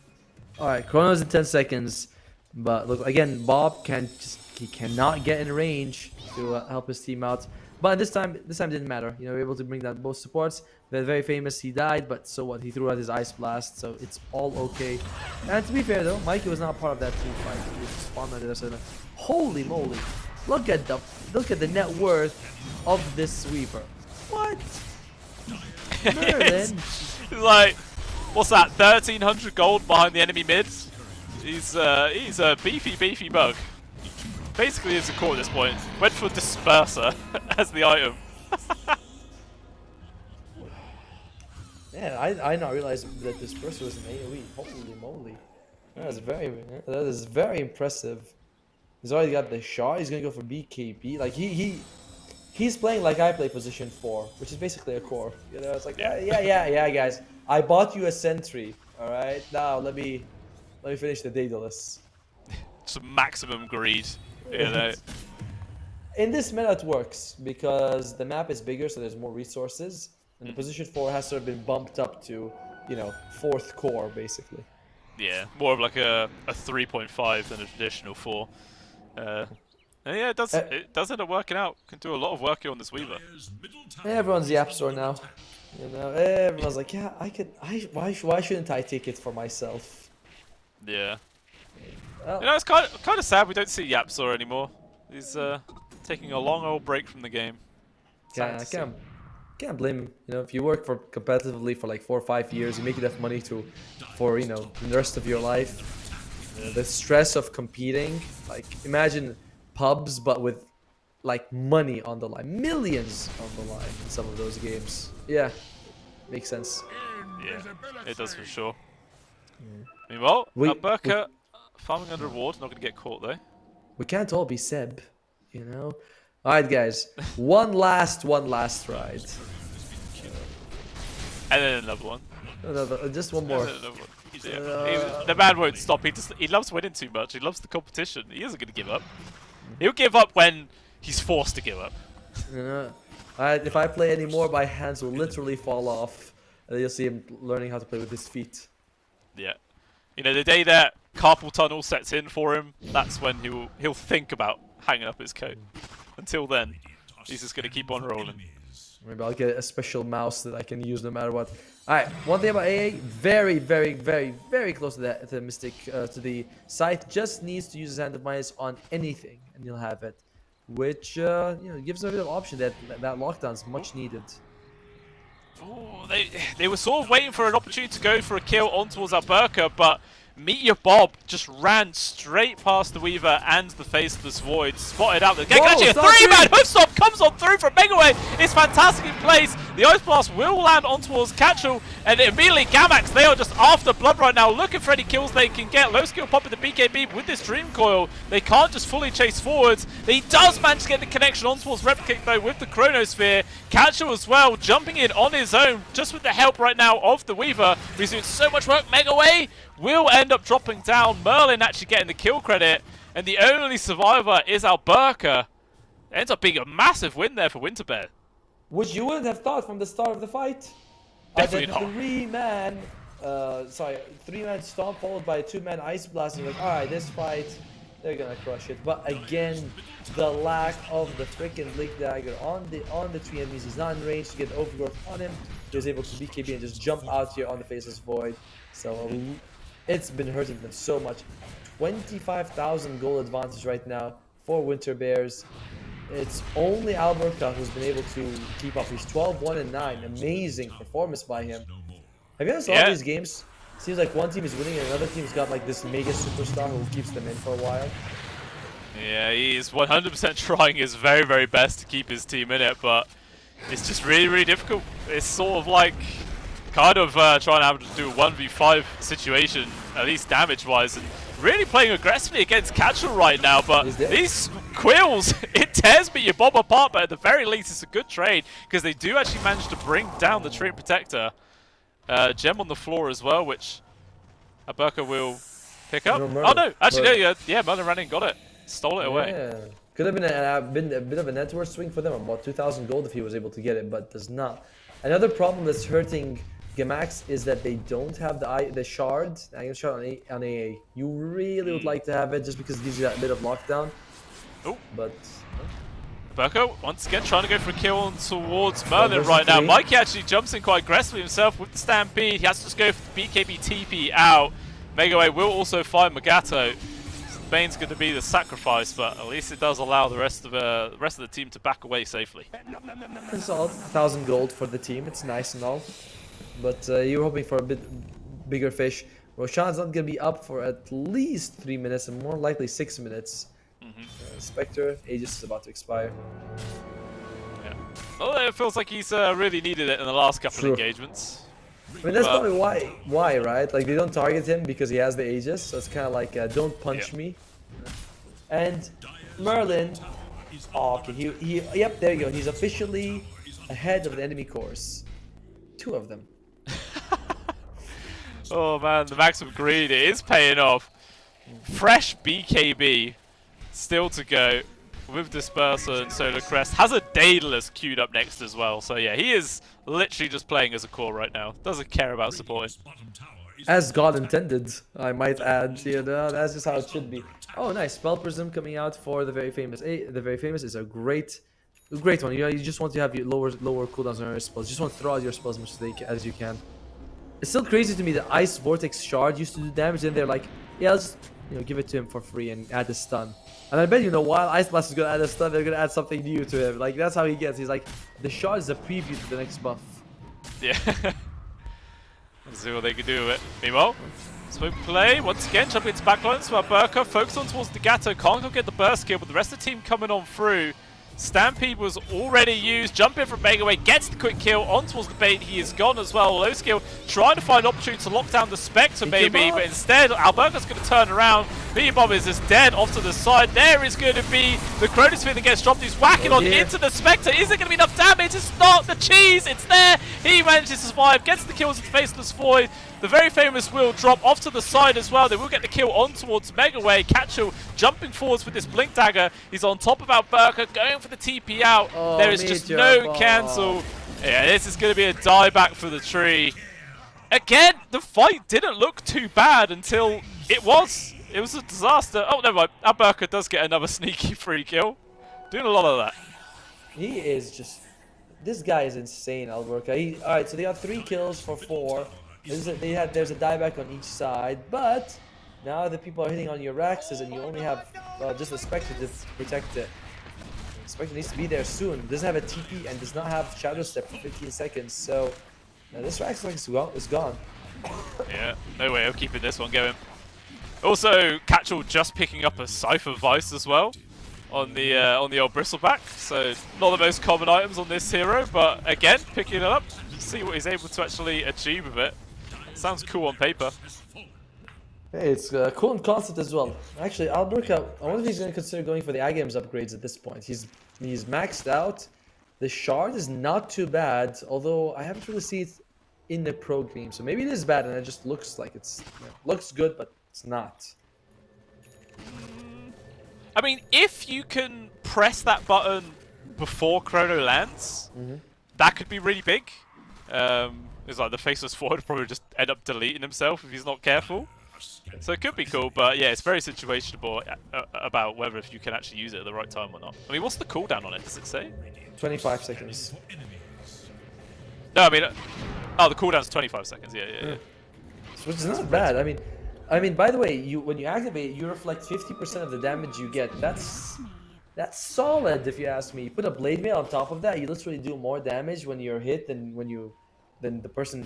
Alright, Chrono's in 10 seconds. But look, again, Bob he cannot get in range to help his team out. But this time didn't matter. You know, we were able to bring down both supports. They're very famous. He died, but so what? He threw out his Ice Blast, so it's all okay. And to be fair though, Mikey was not part of that team fight. He just spawned on the other side. Holy moly! Look at the net worth of this sweeper. What? Merlin. It's like, what's that? 1,300 gold behind the enemy mids. He's a beefy bug. Basically, is a core at this point. Went for Disperser as the item. Yeah, I not realized that Disperser was an AoE. Holy moly, that is very impressive. He's already got the shot. He's gonna go for BKB. Like he's playing like I play position 4, which is basically a core. You know, it's like yeah, guys. I bought you a sentry. All right, now let me finish the Daedalus. Some maximum greed. You know. In this meta it works because the map is bigger, so there's more resources, and the position 4 has sort of been bumped up to, you know, 4th core basically. Yeah, more of like a 3.5 than a traditional 4. And yeah, it does end up working out. Can do a lot of work here on this Weaver. Everyone's the App Store now. You know, everyone's like, yeah, why shouldn't I take it for myself? Yeah. Well, You know, it's kind of sad we don't see Yapsor anymore. He's taking a long old break from the game. yeah, I can't blame him. You know, if you work for competitively for like 4 or 5 years, you make enough money for you know, the rest of your life. The stress of competing, like imagine pubs but with like money on the line, millions on the line in some of those games. Yeah, makes sense. Yeah, it does for sure. Meanwhile, Burka farming under reward, not going to get caught though. We can't all be Seb, you know. All right, guys, one last ride. And then another one. Just one more. Yeah. The man won't stop. He loves winning too much. He loves the competition. He isn't going to give up. He'll give up when he's forced to give up. If I play anymore, my hands will literally fall off. And you'll see him learning how to play with his feet. Yeah. You know, the day that carpal tunnel sets in for him, that's when he'll think about hanging up his coat. Until then, he's just going to keep on rolling. Maybe I'll get a special mouse that I can use no matter what. Alright, one thing about AA, very, very, very, very close to the Mystic, to the site. Just needs to use his Hand of Midas on anything, and he'll have it. Which, you know, gives him a bit of option that lockdown's much needed. Oh, they were sort of waiting for an opportunity to go for a kill on towards Alberca, but Meteor Bob just ran straight past the Weaver and the Faceless Void. Spotted out the game. Actually, a 3-man hoofstop comes on through from Megaway. It's fantastic in place. The Ice Blast will land on towards Catchel, and immediately Gamax, they are just after Blood right now, looking for any kills they can get. Low skill pop with the BKB with this Dream Coil. They can't just fully chase forwards. He does manage to get the connection on towards Replicate though with the Chronosphere. Catchel as well, jumping in on his own, just with the help right now of the Weaver. He's doing so much work. Megaway will end up dropping down. Merlin actually getting the kill credit, and the only survivor is Alberca. It ends up being a massive win there for Winterbear. Which you wouldn't have thought from the start of the fight. Definitely not. Three-man stomp followed by a 2-man Ice Blast. And you're like, alright, this fight, they're gonna crush it. But again, the lack of the freaking Blink Dagger on the three enemies. He's not in range to get the Overgrowth on him. He was able to BKB and just jump out here on the Faceless Void. So it's been hurting them so much. 25,000 gold advantage right now for Winter Bears. It's only Alberca who's been able to keep up. He's 12-1-9. Amazing performance by him. Have you noticed all these games? Seems like one team is winning and another team's got like this mega superstar who keeps them in for a while. Yeah, he's 100% trying his very, very best to keep his team in it, but it's just really, really difficult. It's sort of like kind of trying to do a 1v5 situation, at least damage-wise, and really playing aggressively against Catchel right now, but these Quills, it tears Meteor Bob apart, but at the very least it's a good trade, because they do actually manage to bring down the Treant Protector. Gem on the floor as well, which Alberca will pick up. No, oh no, actually no, yeah, Merlin ran in, got it. Stole it away. Could have been a bit of a net worth swing for them, about 2,000 gold if he was able to get it, but does not. Another problem that's hurting Gamax is that they don't have the shard, the Iron Shard on AA. You really would like to have it just because it gives you that bit of lockdown. Oh, but Burko once again trying to go for a kill on towards Merlin right now. Mikey actually jumps in quite aggressively himself with the Stampede. He has to just go for the BKB TP out. Megaway will also find Magato. Bane's going to be the sacrifice, but at least it does allow the rest of the team to back away safely. It's all 1,000 gold for the team. It's nice and all, but you're hoping for a bit bigger fish. Roshan's not going to be up for at least 3 minutes, and more likely 6 minutes. Spectre, Aegis is about to expire. Yeah. Well, it feels like he's really needed it in the last couple of engagements. I mean, that's probably why, right? Like, they don't target him because he has the Aegis, so it's kind of like, don't punch me. And Merlin, oh, okay, yep, there you go. He's officially ahead of the enemy course. 2 of them. Oh man, the maximum greed, it is paying off. Fresh BKB still to go with Disperser and Solar Crest. Has a Daedalus queued up next as well. So yeah, he is literally just playing as a core right now. Doesn't care about supporting. As God intended, I might add. You know, that's just how it should be. Oh, nice. Spell Prism coming out for the Very Famous. The Very Famous is a great one. You know, you just want to have your lower cooldowns on your spells. You just want to throw out your spells as much as you can. It's still crazy to me that Ice Vortex Shard used to do damage, and they're like, yeah, let's give it to him for free and add a stun. And I bet while Ice Blast is gonna add a stun, they're gonna add something new to him. Like, that's how he gets. He's like, the shard is a preview to the next buff. Yeah. Let's see what they can do with it. Meanwhile, smoke play once again, jumping into backlines while Burka focused on towards the Gato. Can't get the burst kill, but the rest of the team coming on through. Stampede was already used. Jump in from Megaway, gets the quick kill on towards the bait. He is gone as well. Low skill trying to find an opportunity to lock down the Spectre maybe, but instead Alberta's going to turn around. Meteor Bomb is just dead off to the side. There is going to be the Chronosphere that gets dropped. He's whacking on into the Spectre. Is it going to be enough damage? It's not. The cheese, it's there. He manages to survive, gets the kills with Faceless Void. The Very Famous will drop off to the side as well. They will get the kill on towards Megaway. Catchel jumping forwards with this Blink Dagger. He's on top of Alberta, going for the TP out. Oh, there is just no cancel. Yeah, this is going to be a dieback for the tree. Again, the fight didn't look too bad until it was. It was a disaster. Oh, never mind. Alberta does get another sneaky free kill. Doing a lot of that. He is just... This guy is insane, Alberta. Alright, so they got 3 kills for 4. There's a dieback on each side, but now the people are hitting on your Raxes and you only have just a Spectre to protect it. Spectre needs to be there soon. Doesn't have a TP and does not have Shadow Step for 15 seconds, so this Rax is gone. Yeah, no way of keeping this one going. Also, Catchel just picking up a Cypher Vice as well on the old Bristleback, so not the most common items on this hero, but again, picking it up, see what he's able to actually achieve with it. Sounds cool on paper. Hey, it's cool in concept as well. Actually, Alberta, I wonder if he's going to consider going for the Agames upgrades at this point. He's maxed out. The shard is not too bad, although I haven't really seen it in the pro game. So maybe it is bad and it just looks like it's looks good, but it's not. I mean, if you can press that button before Chrono lands, that could be really big. It's like the Faceless Void would probably just end up deleting himself if he's not careful. So it could be cool, but yeah, it's very situational about whether if you can actually use it at the right time or not. I mean, what's the cooldown on it? Does it say? 25 seconds. No, I mean, oh, the cooldown's 25 seconds. Yeah. Which is not bad. I mean, by the way, when you activate, you reflect 50% of the damage you get. That's solid, if you ask me. You put a Blade Mail on top of that, you literally do more damage when you're hit than the person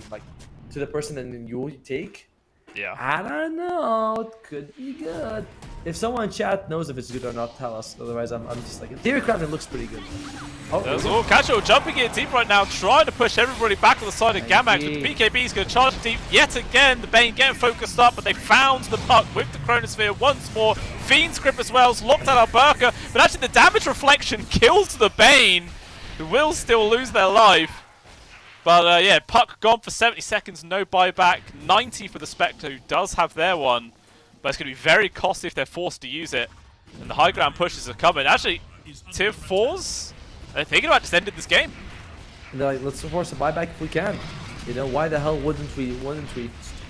to the person than you take. Yeah. I don't know. It could be good. If someone in chat knows if it's good or not, tell us. Otherwise, I'm just like, in theory, crafting looks pretty good. Oh, Catchel jumping in deep right now, trying to push everybody back on the side of Gamax. But the BKB is going to charge deep yet again. The Bane getting focused up, but they found the puck with the Chronosphere once more. Fiend's Grip as well, locked out Alberca. But actually, the damage reflection kills the Bane, who will still lose their life. But yeah, puck gone for 70 seconds, no buyback. 90 for the Spectre, who does have their one. But it's going to be very costly if they're forced to use it. And the high ground pushes are coming. Actually, tier 4s, they're thinking about just ending this game. And they're like, let's force a buyback if we can. You know, why the hell wouldn't we?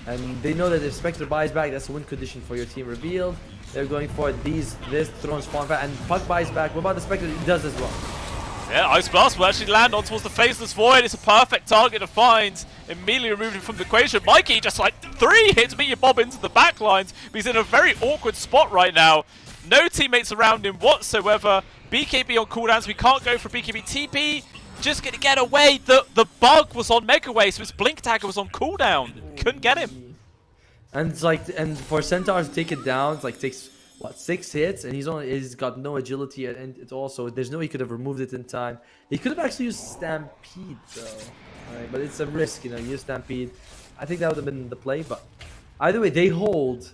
And they know that if Spectre buys back, that's a win condition for your team revealed. They're going for this throne spawn back, and Puck buys back. What about the Spectre? It does as well. Yeah, Ice Blast will actually land on towards the Faceless Void. It's a perfect target to find. Immediately removed him from the equation. Mikey just like 3 hits Meteor Bob into the back lines. But he's in a very awkward spot right now. No teammates around him whatsoever. BKB on cooldowns. We can't go for BKB TP. Just gonna get away. The bug was on Mega Wave, so his Blink Tagger was on cooldown. Couldn't get him. And it's like, and for Centaur to take it down, it's like takes what 6 hits, and he's got no agility, and it also there's no way he could have removed it in time. He could have actually used Stampede though, right? But it's a risk, you know. Use Stampede. I think that would have been the play, but either way they hold,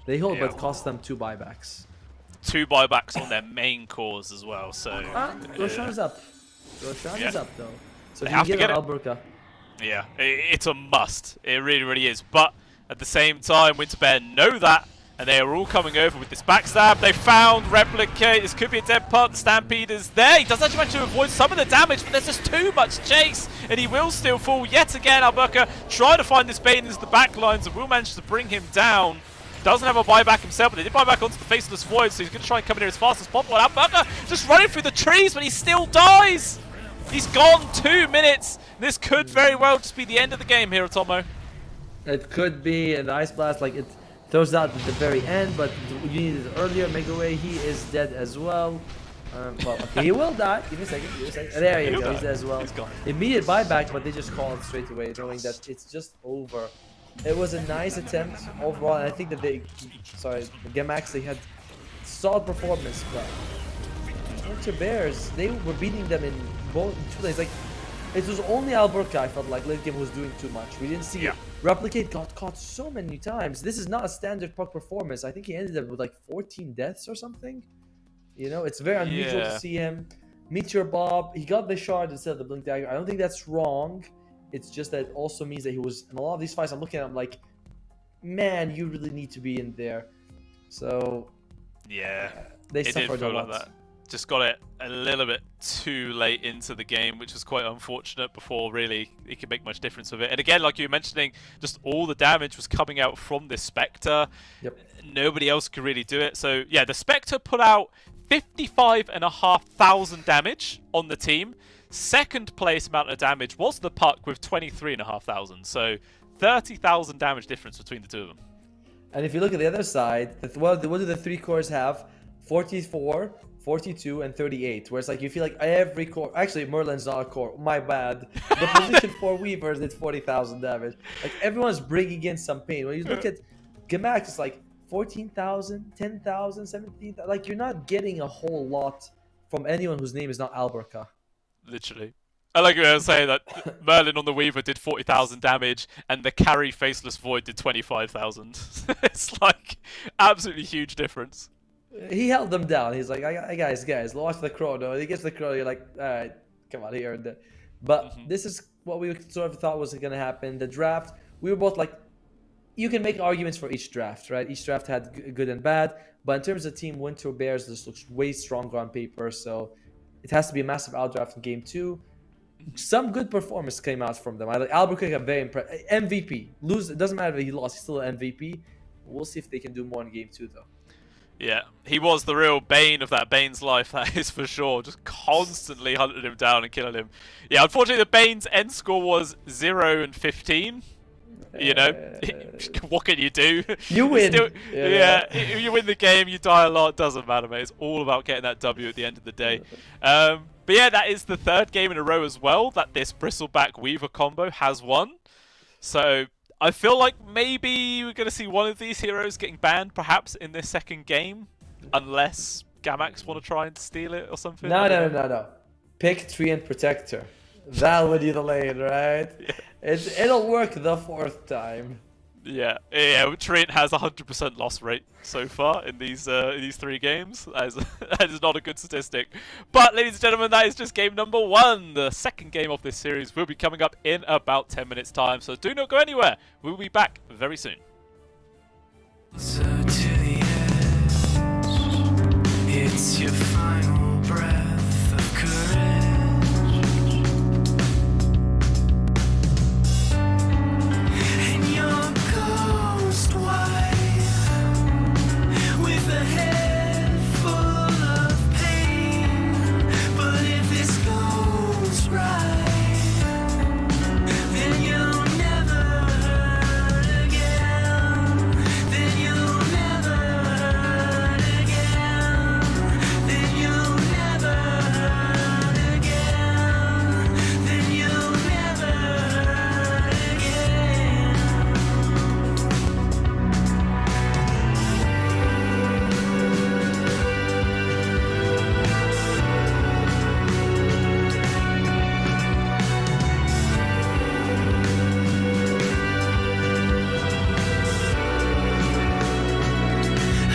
but it cost them 2 buybacks. 2 buybacks on their main cores as well. So Roshan is up. Roshan is up though. So they if have you to get get an Alberca. Yeah, it's a must. It really, really is. But at the same time, Winterbear know that, and they are all coming over with this backstab. They found Replicate. This could be a dead puck. Stampede is there. He does actually manage to avoid some of the damage, but there's just too much chase, and he will still fall yet again. Alberca trying to find this Bane into the back lines, and will manage to bring him down. Doesn't have a buyback himself, but they did buy back onto the Faceless Void, so he's going to try and come in here as fast as possible. Alberca just running through the trees, but he still dies. He's gone 2 minutes. This could very well just be the end of the game here, Atomo. It could be, and the Ice Blast, like, it throws out at the very end, but you needed it earlier. Megaway, he is dead as well. Well, okay, he will die. Give me a second. There you go. He's dead as well. He's gone. Immediate buyback, but they just call it straight away, knowing that it's just over. It was a nice attempt overall, and I think that the Gamax, they had solid performance, but Winter Bears, they were beating them in both 2 lanes. Like, it was only Alberca, I felt like late game was doing too much. We didn't see it. Replicate got caught so many times. This is not a standard puck performance. I think he ended up with like 14 deaths or something. You know, it's very unusual to see him. Meteor Bob, he got the shard instead of the Blink Dagger. I don't think that's wrong. It's just that it also means that he was in a lot of these fights. I'm looking at him like, man, you really need to be in there. So yeah, they it suffered did feel a lot. like that. Just got it a little bit too late into the game, which was quite unfortunate before really it could make much difference with it. And again, like you were mentioning, just all the damage was coming out from this Spectre. Yep. Nobody else could really do it. So yeah, the Spectre put out 55,500 damage on the team. Second place amount of damage was the Puck with 23,500. So 30,000 damage difference between the two of them. And if you look at the other side, what do the 3 cores have? 44, 42, and 38. Where it's like you feel like every core. Actually, Merlin's not a core. My bad. The position 4 Weavers did 40,000 damage. Like everyone's bringing in some pain. When you look at Gamax, it's like 14,000, 10,000, 17,000. Like you're not getting a whole lot from anyone whose name is not Alberca. Literally. I like what I was saying that Merlin on the Weaver did 40,000 damage and the carry Faceless Void did 25,000. It's like absolutely huge difference. He held them down. He's like, guys, watch the chrono. And he gets the chrono. You're like, all right, come on here. But this is what we sort of thought was going to happen. The draft, we were both like, you can make arguments for each draft, right? Each draft had good and bad. But in terms of Team Winter Bears, this looks way stronger on paper. So it has to be a massive outdraft in Game 2. Some good performance came out from them. I like Albuquerque. I'm very impressed. MVP. Lose. It doesn't matter if he lost. He's still an MVP. We'll see if they can do more in Game 2, though. Yeah, he was the real bane of that Bane's life, that is for sure. Just constantly hunting him down and killing him. Yeah, unfortunately, the Bane's end score was 0 and 15. You know, what can you do? You win. Still, you win the game, you die a lot, doesn't matter, mate. It's all about getting that W at the end of the day. But yeah, that is the 3rd game in a row as well that this Bristleback Weaver combo has won. So I feel like maybe we're going to see one of these heroes getting banned, perhaps in this 2nd game, unless Gamax want to try and steal it or something. No. Pick Treant Protector. That'll win you the lane, right? Yeah. It'll work the 4th time. Yeah. Treant has 100% loss rate so far in these 3 games. That is not a good statistic. But ladies and gentlemen, that is just game number 1. The 2nd game of this series will be coming up in about 10 minutes time. So do not go anywhere. We'll be back very soon. So to the edge. It's your final breath of courage. And your ghost wife with a head full of pain. But if this goes right, then you'll never hurt again. Then you'll never hurt again. Then you'll never hurt again. Then you'll never hurt again.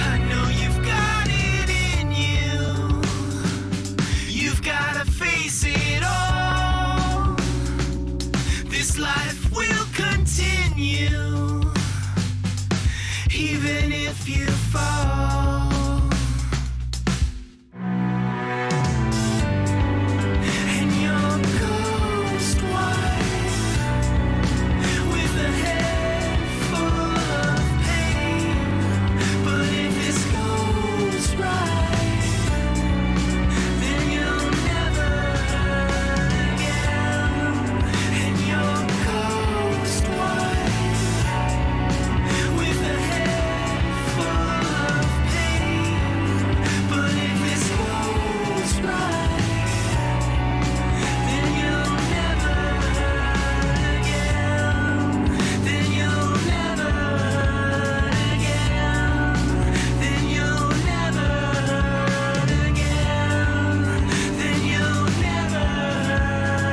I know you've got it in you. You've gotta face it all. This life will continue, even if you fall. And your ghost wife with a head full of pain. But if this goes right, then you'll never hurt again. And your ghost wife with a head full of pain. But if this goes right, then you'll never hurt again. Then you'll never hurt again. Then you'll never hurt again. Then you'll never hurt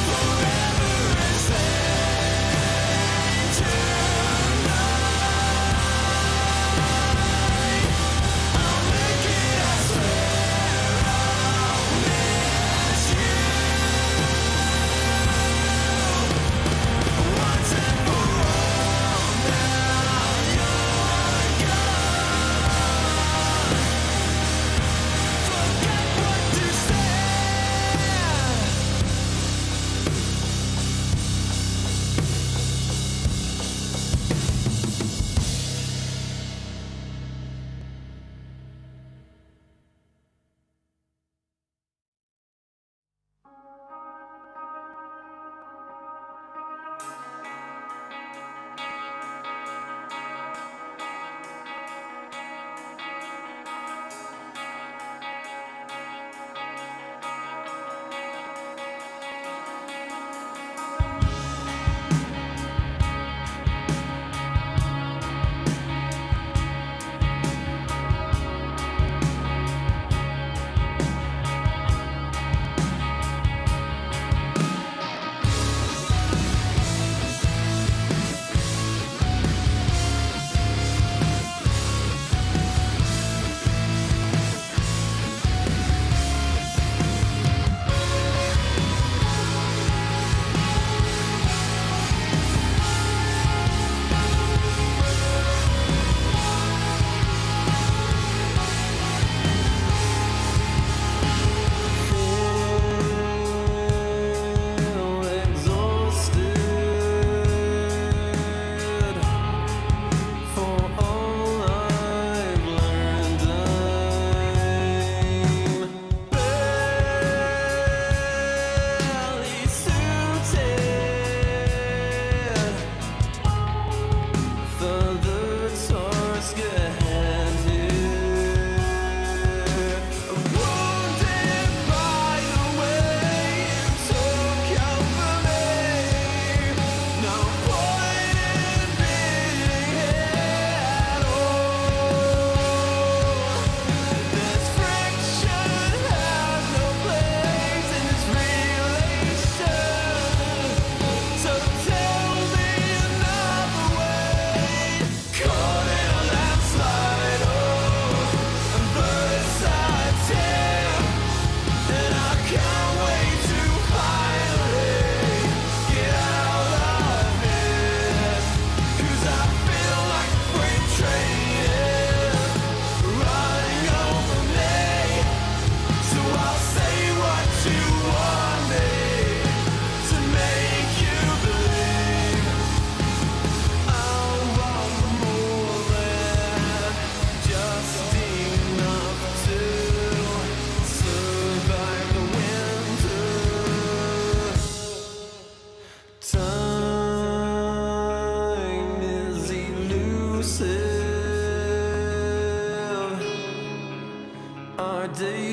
forever.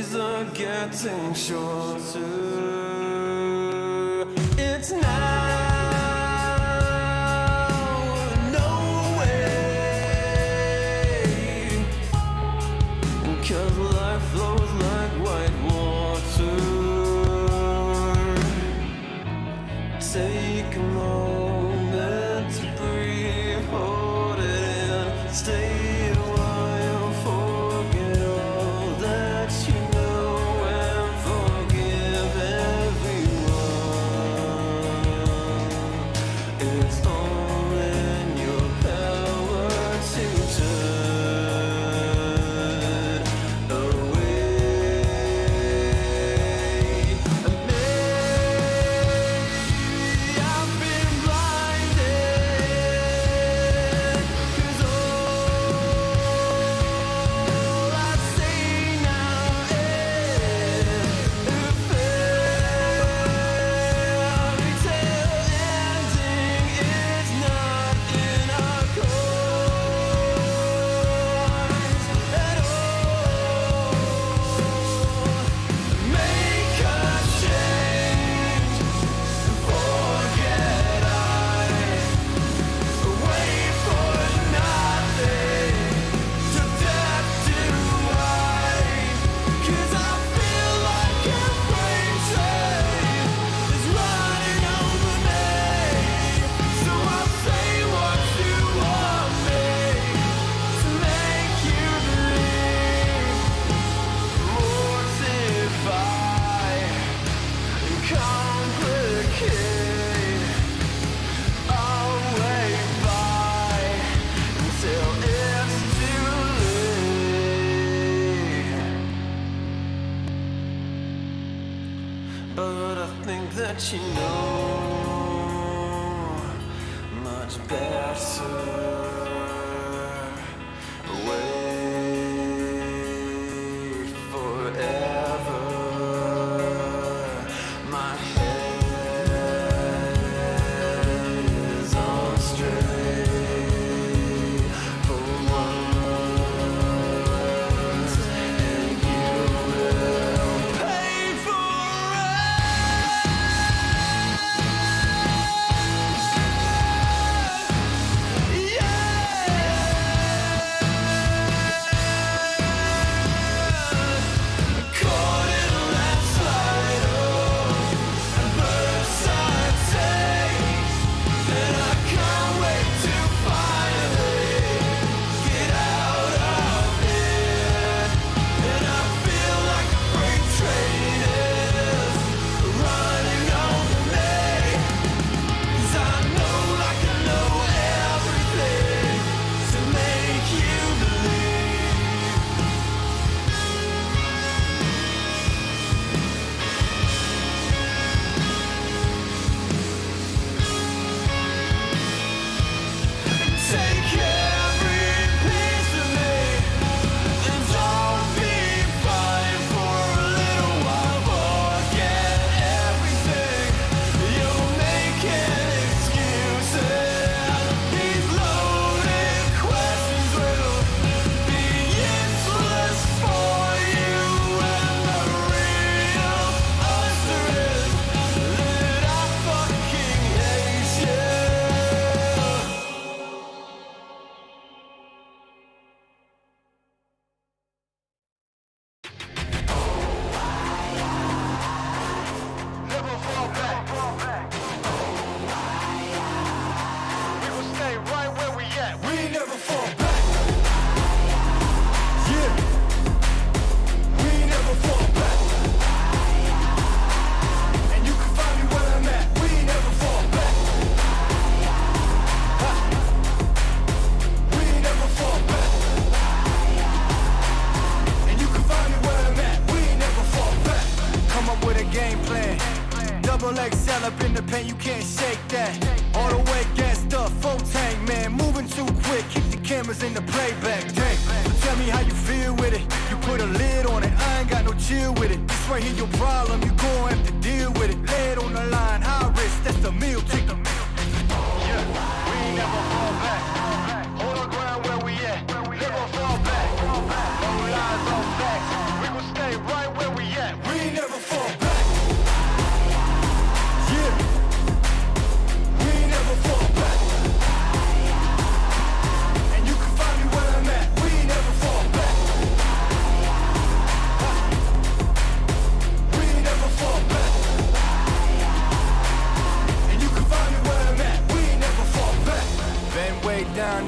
days are getting shorter. It's now, no way, 'cause life flows like white water. Take a moment to breathe, hold it in, stay a while, forget all that you know, and forgive everyone. It's all in your power to turn away. And maybe I've been blinded, 'cause all I see now is a fairy tale ending is not in our cards at all. Make a change, forget wait for nothing, to death do I, 'cause I feel like a freight train is running over me. So I'll say what you want me to make you believe, mortify and complicate. I'll wait by until it's too late. But I think that you know much better. Wait forever. My head is on straight for once, and you will pay for it. Yeah.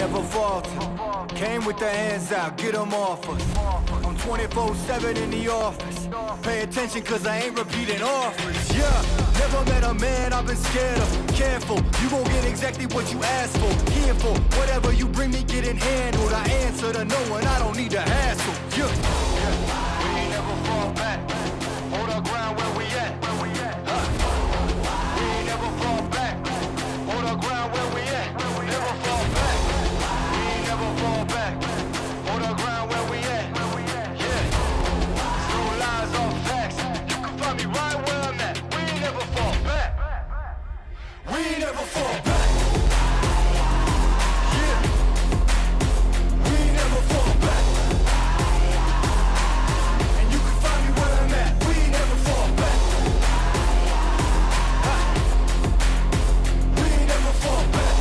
never falter. Came with the hands out, get them off us. I'm 24/7 in the office. Pay attention cause I ain't repeating offers. Yeah, never met a man I've been scared of. Careful, you gon' get exactly what you asked for. Here for whatever you bring me getting handled. I answer to no one, I don't need to hassle. Yeah, we ain't never fall back. Hold our ground where we at. We ain't never fall back. Hold our ground where we at. Never fall back. We ain't never fall back. Hold our ground where we at. Yeah. No lies or facts. You can find me right where I'm at. We ain't never fall back. We ain't never fall back. Yeah. We ain't never fall back. And you can find me where I'm at. We ain't never fall back. We ain't never fall back.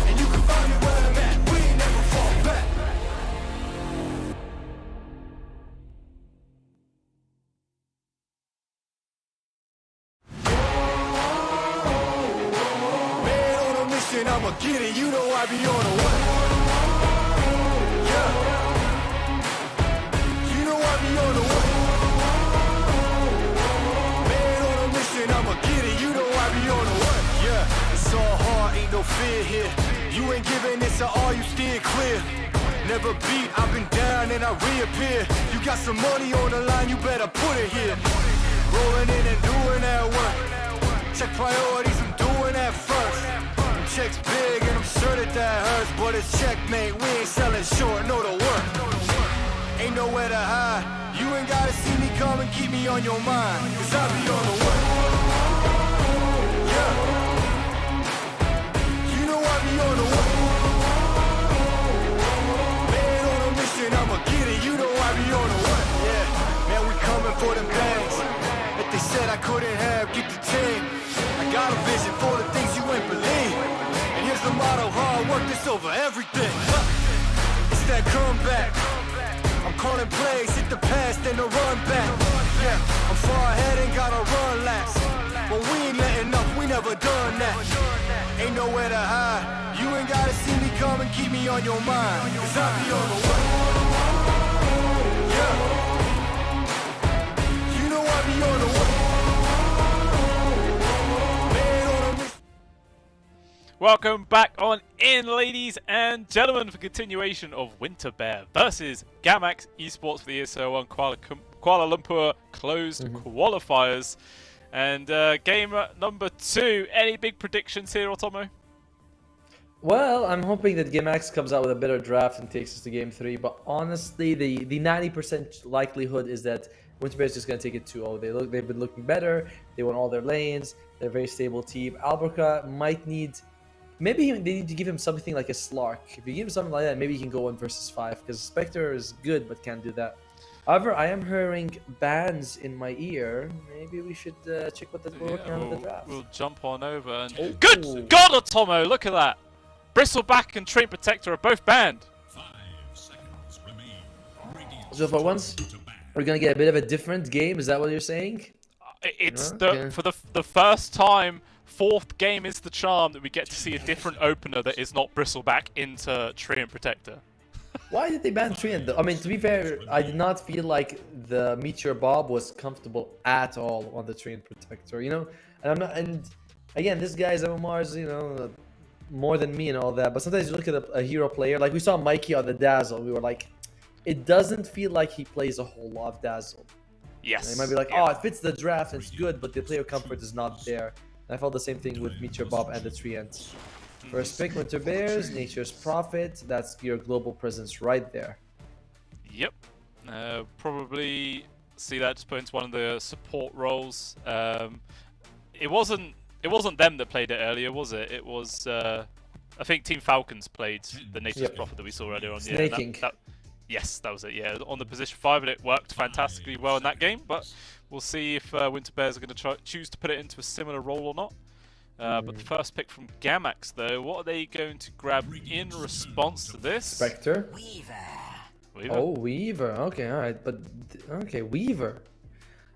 And you can find me where I'm at. We ain't never fall back. Man on a mission, I'ma get it. You know I be on a what? Yeah. You know I be on a what? Man on a mission, I'ma get it. You know I be on a what? Yeah. It's all hard, ain't no fear here. You ain't giving this to all, you steer clear. Never beat, I've been down and I reappear. You got some money on the line, you better put it here. Rolling in and doing that work. Check priorities, I'm doing that first. Them checks big and I'm sure that hurts. But it's checkmate, we ain't selling short, know the work. Ain't nowhere to hide. You ain't gotta see me come and keep me on your mind. Cause I be on the work. Yeah. You know I be on the work. Man on a mission, I'ma get it. You know I be on the work. Yeah. Man, we coming for them bags. If they said I couldn't have, get the team. I got a vision for the things you ain't believe. And here's the motto, hard work this over everything. It's that comeback. I'm calling plays, hit the pass, then the run back. Yeah, I'm far ahead and gotta run laps. But we ain't letting up, we never done that. Ain't nowhere to hide. You ain't gotta see me come and keep me on your mind. Cause I be on the way. Yeah. You know I be on the way. Man on a mission. Welcome back on in, ladies and gentlemen, for continuation of Winter Bear versus Gamax Esports for the ESL on Kuala Lumpur closed qualifiers. And game number 2. Any big predictions here, Otomo? Well, I'm hoping that GameX comes out with a better draft and takes us to game 3. But honestly, the 90% likelihood is that Winter Bear is just going to take it 2-0. They've been looking better. They won all their lanes. They're a very stable team. Alberca might need... Maybe they need to give him something like a Slark. If you give him something like that, maybe he can go 1 versus 5. Because Spectre is good, but can't do that. However, I am hearing bands in my ear. Maybe we should check what we're working on with the draft. We'll jump on over and... Good God, Otomo! Look at that! Bristleback and Train Protector are both banned. 5 seconds remain. So for once, we're gonna get a bit of a different game. Is that what you're saying? It's Okay. for the first time, 4th game is the charm that we get to see a different opener that is not Bristleback into Train Protector. Why did they ban Treant though? I mean, to be fair, I did not feel like the Meteor Bob was comfortable at all on the Treant Protector, you know? And I'm not, and again, this guy's MMR's, you know, more than me and all that, but sometimes you look at a hero player, like we saw Mikey on the Dazzle, we were like, it doesn't feel like he plays a whole lot of Dazzle. Yes. And it might be like, oh, it fits the draft and it's good, but the player comfort is not there. And I felt the same thing with Meteor Bob and the Treant. First pick, Winter Bears, Nature's Prophet. That's your global presence right there. Yep. Probably see that just put into one of the support roles. It wasn't them that played it earlier, was it? It was I think Team Falcons played the Nature's Prophet that we saw earlier on. Snaking. Yes, that was it. Yeah, on the position 5, and it worked fantastically well in that game. But we'll see if Winter Bears are going to choose to put it into a similar role or not. But the first pick from Gamax, though, what are they going to grab in response to this?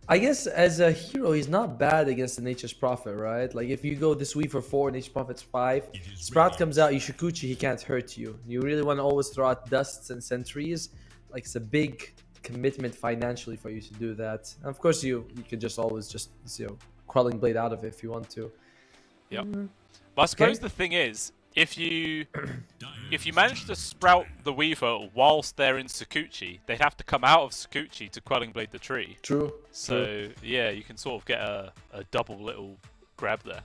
I guess as a hero, he's not bad against the Nature's Prophet, right? Like if you go this Weaver 4, Nature's Prophet's 5, Sprout comes out, Ishikuchi, he can't hurt you. You really want to always throw out dusts and sentries. Like it's a big commitment financially for you to do that. And of course, you can just always just Quelling Blade out of it if you want to. Yep. But I suppose the thing is, if you manage to sprout the Weaver whilst they're in Sakuchi, they'd have to come out of Sakuchi to Quelling Blade the tree. True. So yeah, you can sort of get a double little grab there.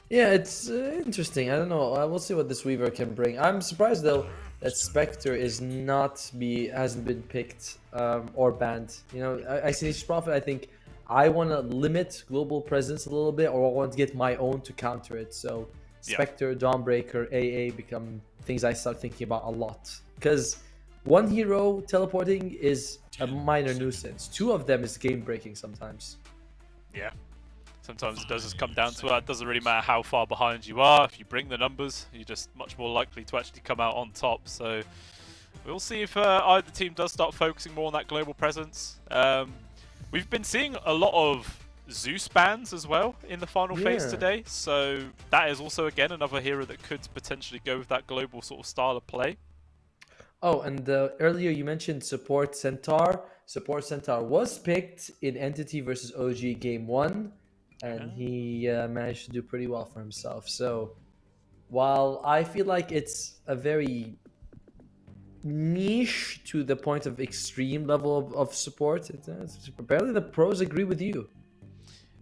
Yeah, it's interesting. I don't know. We'll see what this Weaver can bring. I'm surprised though that Spectre hasn't been picked or banned. You know, I see this Prophet. I think I want to limit global presence a little bit, or I want to get my own to counter it. So Spectre, Dawnbreaker, AA become things I start thinking about a lot. Because one hero teleporting is a minor nuisance. Two of them is game breaking sometimes. Yeah. Sometimes it does just come down to it. It doesn't really matter how far behind you are. If you bring the numbers, you're just much more likely to actually come out on top. So we'll see if either team does start focusing more on that global presence. We've been seeing a lot of Zeus bans as well in the final phase today, so that is also again another hero that could potentially go with that global sort of style of play. Oh, and earlier you mentioned Support Centaur. Support Centaur was picked in Entity versus OG Game 1, and he managed to do pretty well for himself. So while I feel like it's a very niche to the point of extreme level of support, apparently the pros agree with you.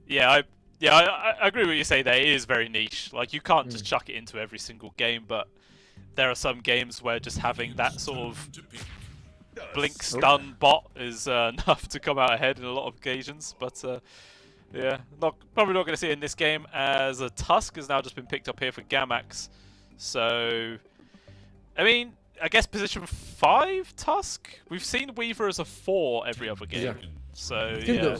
Yeah, I agree with what you say there. It is very niche. Like, you can't just chuck it into every single game, but there are some games where just having that sort of blink stun bot is enough to come out ahead in a lot of occasions. But yeah, probably not going to see it in this game, as a Tusk has now just been picked up here for Gamax. So, I mean, I guess position 5 Tusk? We've seen Weaver as a 4 every other game. Yeah. So, yeah.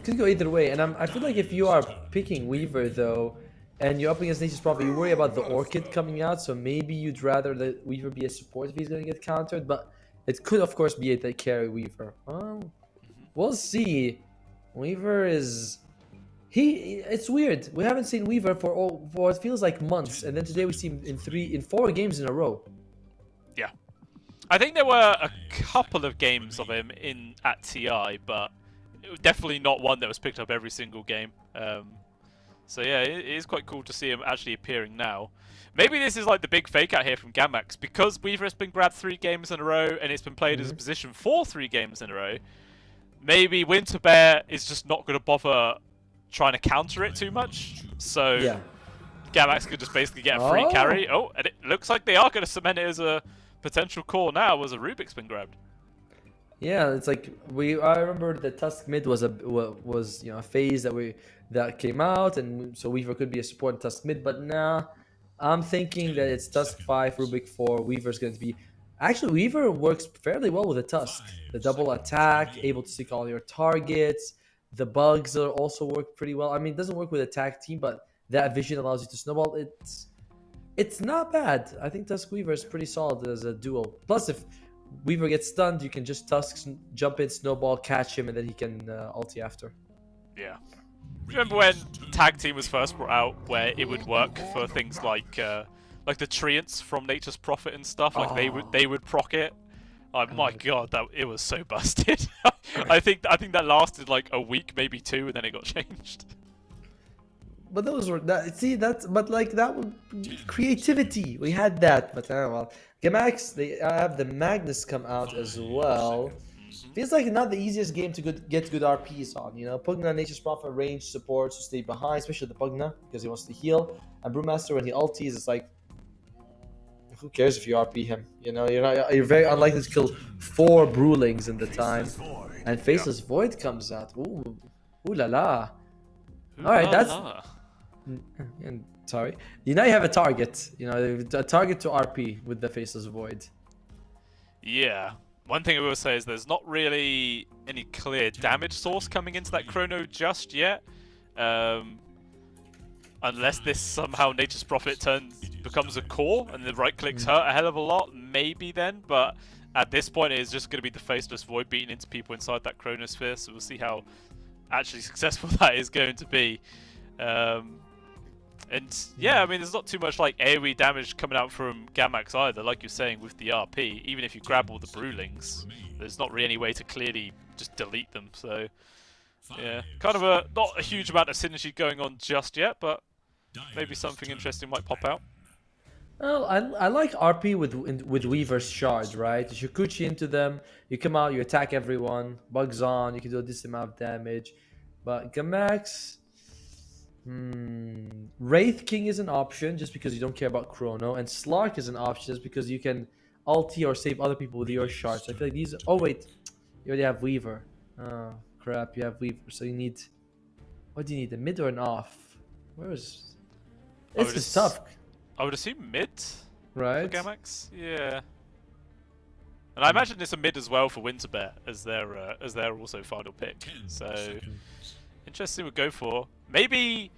Could go either way, and I feel like if you are picking Weaver though, and you're up against Nature's Prophet, you worry about the Orchid coming out, so maybe you'd rather the Weaver be a support if he's going to get countered, but it could of course be a carry Weaver. We'll see. Weaver is... It's weird. We haven't seen Weaver for what feels like months, and then today we see him in 4 games in a row. Yeah. I think there were a couple of games of him at TI, but definitely not one that was picked up every single game. So yeah, it is quite cool to see him actually appearing now. Maybe this is like the big fake out here from Gamax, because Weaver has been grabbed 3 games in a row and it's been played as a position for 3 games in a row. Maybe Winter Bear is just not going to bother trying to counter it too much. So Gamax could just basically get a free carry. Oh, and it looks like they are going to cement it as a potential core now, as a Rubik's been grabbed. Yeah, it's like I remember the Tusk mid was a phase that came out, and so Weaver could be a support in Tusk mid, but now I'm thinking that it's Tusk 5, Rubik 4, Weaver's going to be... Actually, Weaver works fairly well with the Tusk. The double attack, able to seek all your targets, the bugs also work pretty well. I mean, it doesn't work with a tag team, but that vision allows you to snowball. It's not bad. I think Tusk Weaver is pretty solid as a duo. Plus, if Weaver gets stunned, you can just Tusk, jump in, snowball, catch him, and then he can ulti after. Yeah. Remember when tag team was first brought out, where it would work for things like the Treants from Nature's Prophet and stuff? Like they would proc it. Oh my god, it was so busted. I think that lasted like a week, maybe 2, and then it got changed. But those were creativity. We had that, but well, Gamax, they have the Magnus come out as well. Feels like not the easiest game to get good RPs on. You know, Pugna, Nature's Prophet, range support to stay behind, especially the Pugna because he wants to heal. And Brewmaster, when he ulties, it's like, who cares if you RP him? You know, you're very unlikely to kill 4 Brewlings in the time. And Faceless Void comes out. Ooh la la. All right, that's. And sorry. Now you have a target. You know, a target to RP with the Faceless Void. Yeah. One thing I will say is there's not really any clear damage source coming into that Chrono just yet. Unless this somehow Nature's Prophet becomes a core and the right clicks hurt a hell of a lot, maybe then. But at this point, it is just going to be the Faceless Void beating into people inside that Chronosphere, so we'll see how actually successful that is going to be. And yeah, I mean, there's not too much like AoE damage coming out from Gamax either, like you're saying with the RP. Even if you grab all the Brewlings, there's not really any way to clearly just delete them. So yeah, kind of not a huge amount of synergy going on just yet, but maybe something interesting might pop out. Well, I like RP with Weaver's Shard, right? You Shikuchi into them, you come out, you attack everyone, bugs on, you can do a decent amount of damage. But Gamax, Wraith King is an option just because you don't care about Chrono, and Slark is an option just because you can ulti or save other people with your shards. So I feel like these. Oh wait, you already have Weaver. Oh crap, you have Weaver. So you need. What do you need? A mid or an off? Where is? This is tough. I would assume mid, right? For Gamax, yeah. And I imagine it's a mid as well for Winterbear as their also final pick. So interesting. We'll go for maybe.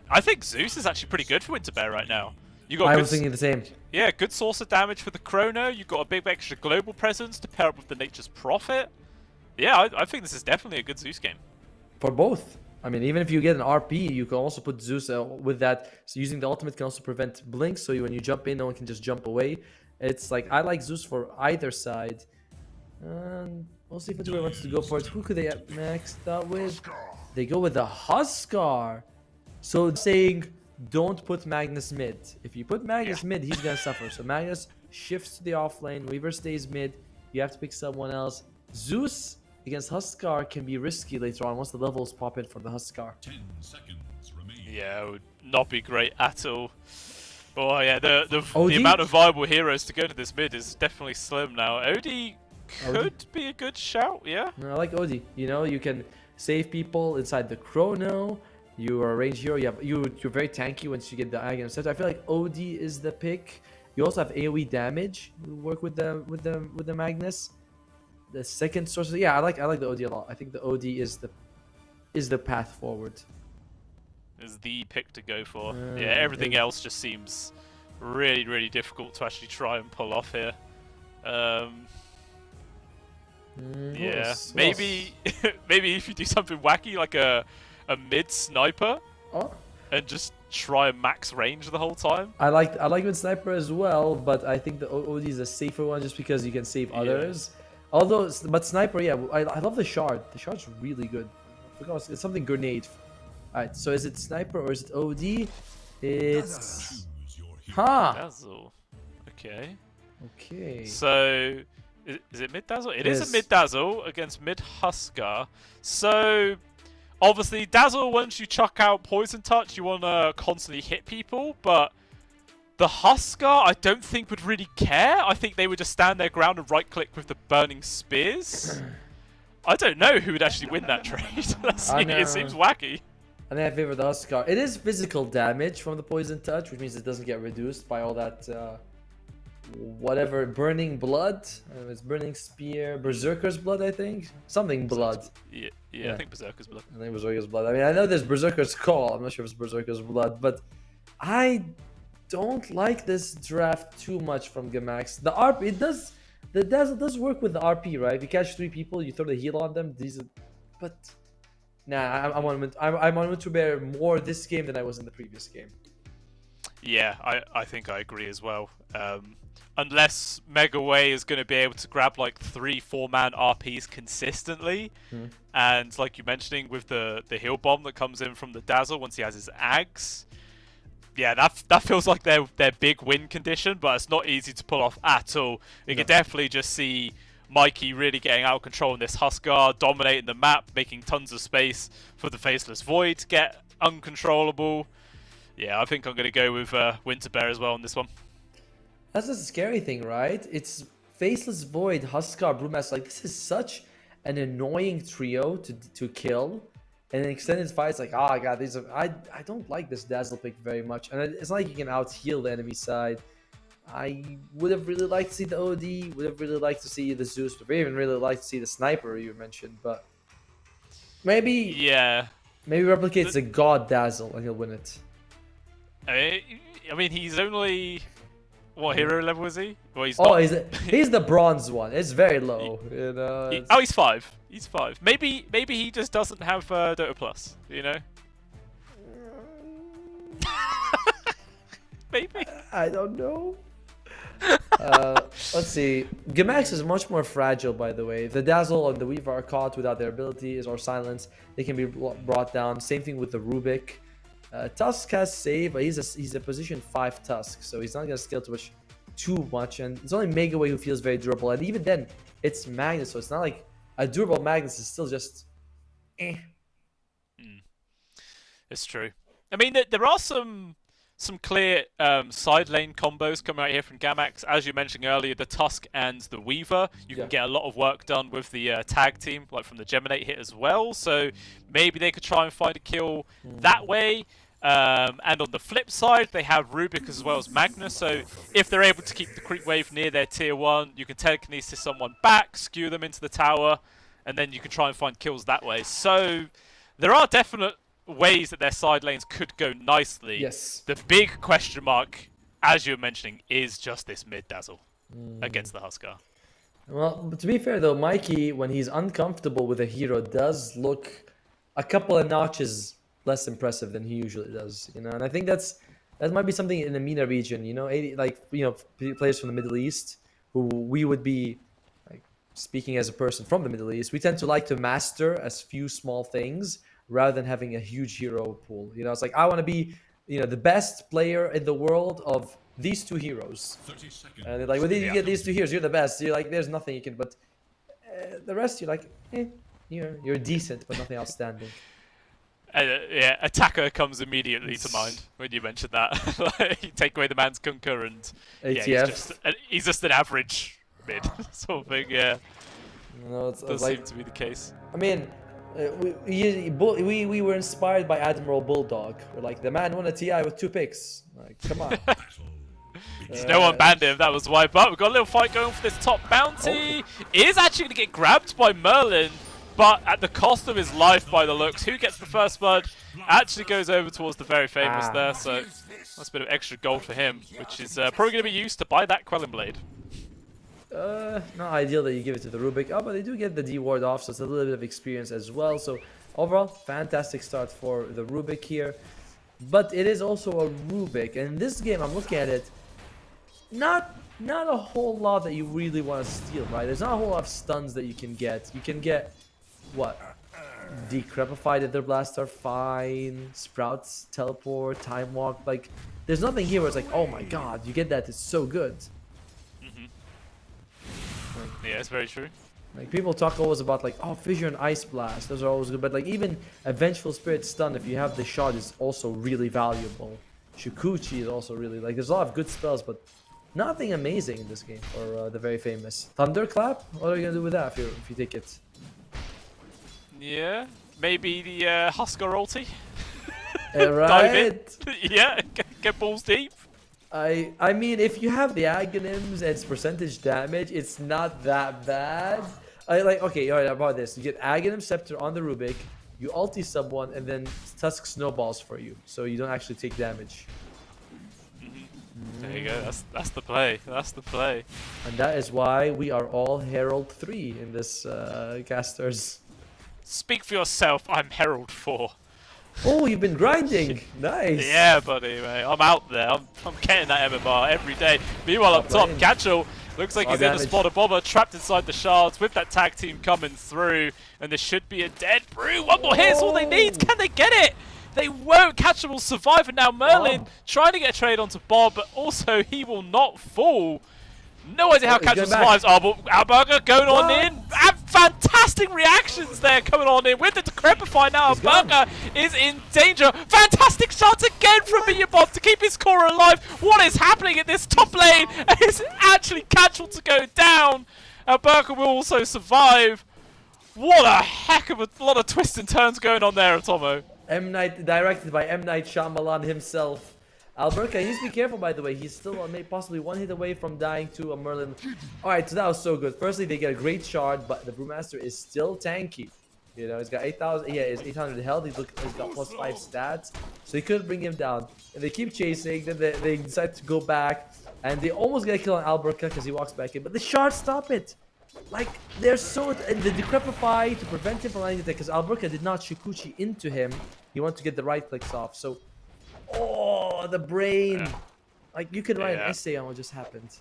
I think Zeus is actually pretty good for Winterbear right now. You got. I was thinking the same. Yeah, good source of damage for the Chrono. You got a big extra global presence to pair up with the Nature's Prophet. Yeah, I think this is definitely a good Zeus game. For both. I mean, even if you get an RP, you can also put Zeus with that. So using the ultimate can also prevent blinks, so when you jump in, no one can just jump away. It's like, I like Zeus for either side. We'll see if Winterbear wants to go for it. Who could they have maxed out with? They go with the Huskar. So saying, don't put Magnus mid. If you put Magnus mid, he's going to suffer. So Magnus shifts to the offlane. Weaver stays mid. You have to pick someone else. Zeus against Huskar can be risky later on once the levels pop in for the Huskar. 10 seconds remain. Yeah, it would not be great at all. Oh yeah, the amount of viable heroes to go to this mid is definitely slim now. Odie could be a good shout, yeah. No, I like Odie. You know, you can save people inside the Chrono. You are a range hero. You're very tanky once you get the Agon etc. I feel like Odie is the pick. You also have AoE damage. You work with the Magnus. The second source, yeah, I like the OD a lot. I think the OD is the path forward. Is the pick to go for. Yeah, everything else just seems really, really difficult to actually try and pull off here. Yeah, maybe maybe if you do something wacky like a mid sniper, and just try and max range the whole time. I like mid sniper as well, but I think the OD is a safer one just because you can save others. Although, but sniper, yeah, I love the shard. The shard's really good. It's something grenade. Alright, so is it sniper or is it OD? It's... Dazzle. Okay. Okay. So, is it mid Dazzle? It is a mid Dazzle against mid Huskar. So, obviously, Dazzle, once you chuck out Poison Touch, you want to constantly hit people, but the Huskar, I don't think would really care. I think they would just stand their ground and right-click with the Burning Spears. I don't know who would actually win that trade. It seems wacky. I think I favor the Huskar. It is physical damage from the Poison Touch, which means it doesn't get reduced by all that, whatever, Burning Blood. It's Burning Spear, Berserker's Blood, I think? Something Blood. Yeah, I think Berserker's Blood. I think Berserker's Blood. I mean, I know there's Berserker's Call. I'm not sure if it's Berserker's Blood, but I don't like this draft too much from Gamax. The RP, the Dazzle does work with the RP, right? If you catch 3 people, you throw the heal on them. But nah, I'm on Winterbear more this game than I was in the previous game. Yeah, I think I agree as well. Unless Megaway is going to be able to grab like 3-4 man RPs consistently, and like you mentioning with the heal bomb that comes in from the Dazzle once he has his Ags. Yeah, that feels like their big win condition, but it's not easy to pull off at all. You can definitely just see Mikey really getting out of control in this Huskar, dominating the map, making tons of space for the Faceless Void to get uncontrollable. Yeah, I think I'm going to go with Winterbear as well on this one. That's the scary thing, right? It's Faceless Void, Huskar, Brewmaster. Like, this is such an annoying trio to kill. And in extended fights, like, oh god, I don't like this Dazzle pick very much. And it's not like you can out-heal the enemy side. I would have really liked to see the OD, would have really liked to see the Zeus, but even really liked to see the Sniper you mentioned, but maybe... Yeah. Maybe replicates the God Dazzle and he'll win it. I mean, he's only... What hero level is he? Well, he's Oh, not. he's the bronze one. It's very low. You know. Oh, he's 5. He's 5. Maybe he just doesn't have Dota Plus. You know. Maybe. I don't know. Let's see. Gamax is much more fragile, by the way. The Dazzle and the Weaver are caught without their abilities or silence. They can be brought down. Same thing with the Rubik. Tusk has save, but he's a position 5 Tusk, so he's not gonna scale too much. And it's only Megaway who feels very durable, and even then, it's Magnus, so it's not like a durable Magnus is still just. It's true. I mean, there are some clear side lane combos coming out here from Gamax. As you mentioned earlier, the Tusk and the Weaver. You can get a lot of work done with the tag team, like from the Geminate hit as well. So maybe they could try and find a kill that way. And on the flip side, they have Rubik as well as Magnus. So if they're able to keep the creep wave near their tier 1, you can telekinesis someone back, skew them into the tower, and then you can try and find kills that way. So there are definite ways that their side lanes could go nicely. Yes. The big question mark, as you were mentioning, is just this mid Dazzle against the Huskar. Well, but to be fair though, Mikey, when he's uncomfortable with a hero, does look a couple of notches less impressive than he usually does. You know, and I think that might be something in the MENA region. You know, players from the Middle East who we would be. Speaking as a person from the Middle East, we tend to like to master as few small things rather than having a huge hero pool. You know, it's like, I want to be, the best player in the world of these 2 heroes. 30 seconds. And they're like, well, you get these 2 heroes, you're the best. You're like, there's nothing you can, but the rest, you're like, you're decent, but nothing outstanding. Yeah, Attacker comes immediately to mind when you mention that. You take away the man's Kunker and he's just an average mid sort of thing, yeah. No, it does seem to be the case. I mean, we were inspired by Admiral Bulldog. We're like, the man won a TI with 2 picks. Like, come on. No one banned him, that was why. But we've got a little fight going for this top bounty. Is actually going to get grabbed by Merlin, but at the cost of his life by the looks. Who gets the first blood? Actually goes over towards the very famous there, so that's a bit of extra gold for him, which is probably going to be used to buy that Quelling Blade. Not ideal that you give it to the Rubik. Oh, but they do get the D ward off, so it's a little bit of experience as well. So overall, fantastic start for the Rubik here. But it is also a Rubik, and in this game, I'm looking at it, not a whole lot that you really want to steal, right? There's not a whole lot of stuns that you can get. You can get, what? Decrepified at their blast are fine. Sprouts, teleport, time walk. Like, there's nothing here where it's like, oh my god, you get that, it's so good. Yeah, it's very true. Like, people talk always about like, oh, Fissure and Ice Blast, those are always good, but like even a Vengeful Spirit stun, if you have the shot, is also really valuable. Shukuchi is also really, like, there's a lot of good spells, but nothing amazing in this game for the very famous Thunderclap. What are you gonna do with that if you take it? Yeah, maybe the Huskar ulti. Right. Yeah, get balls deep. I mean, if you have the Aghanims and its percentage damage, it's not that bad. Okay, alright, about this. You get Aghanim Scepter on the Rubik, you ulti someone, and then Tusk snowballs for you, so you don't actually take damage. There you go, that's the play, that's the play. And that is why we are all Herald 3 in this casters. Speak for yourself, I'm Herald 4. Oh, you've been grinding. Nice. Yeah, buddy, mate. I'm out there. I'm getting that MMR every day. Meanwhile, up top, Gatchel looks like he's in the spot of Bobber, trapped inside the shards with that tag team coming through. And there should be a dead brew. One more hit is all they need. Can they get it? They won't. Gatchel will survive. And now Merlin trying to get a trade onto Bob, but also he will not fall. No idea how Gatchel survives. Oh, but Alberga going on in. Fantastic reactions there coming on in with the Decrepify now. Alberga is in danger. Fantastic shots again from Bob to keep his core alive. What is happening in this top lane? It's actually Gatchel to go down. Alberga will also survive. What a heck of a lot of twists and turns going on there, Atomo. M. Night, directed by M. Night Shyamalan himself. Alberca, he needs to be careful, by the way. He's still possibly one hit away from dying to a Merlin. Alright, so that was so good. Firstly, they get a great shard, but the Brewmaster is still tanky. You know, he's got 8,000. Yeah, he's 800 health. He's got plus 5 stats, so he couldn't bring him down. And they keep chasing. Then they decide to go back, and they almost get a kill on Alberca because he walks back in. But the shards stop it. Like they're so and the Decrepify to prevent him from landing the because Alberca did not Shikuchi into him. He wanted to get the right clicks off. So, oh, the brain. Yeah. Like you could write an essay on what just happened.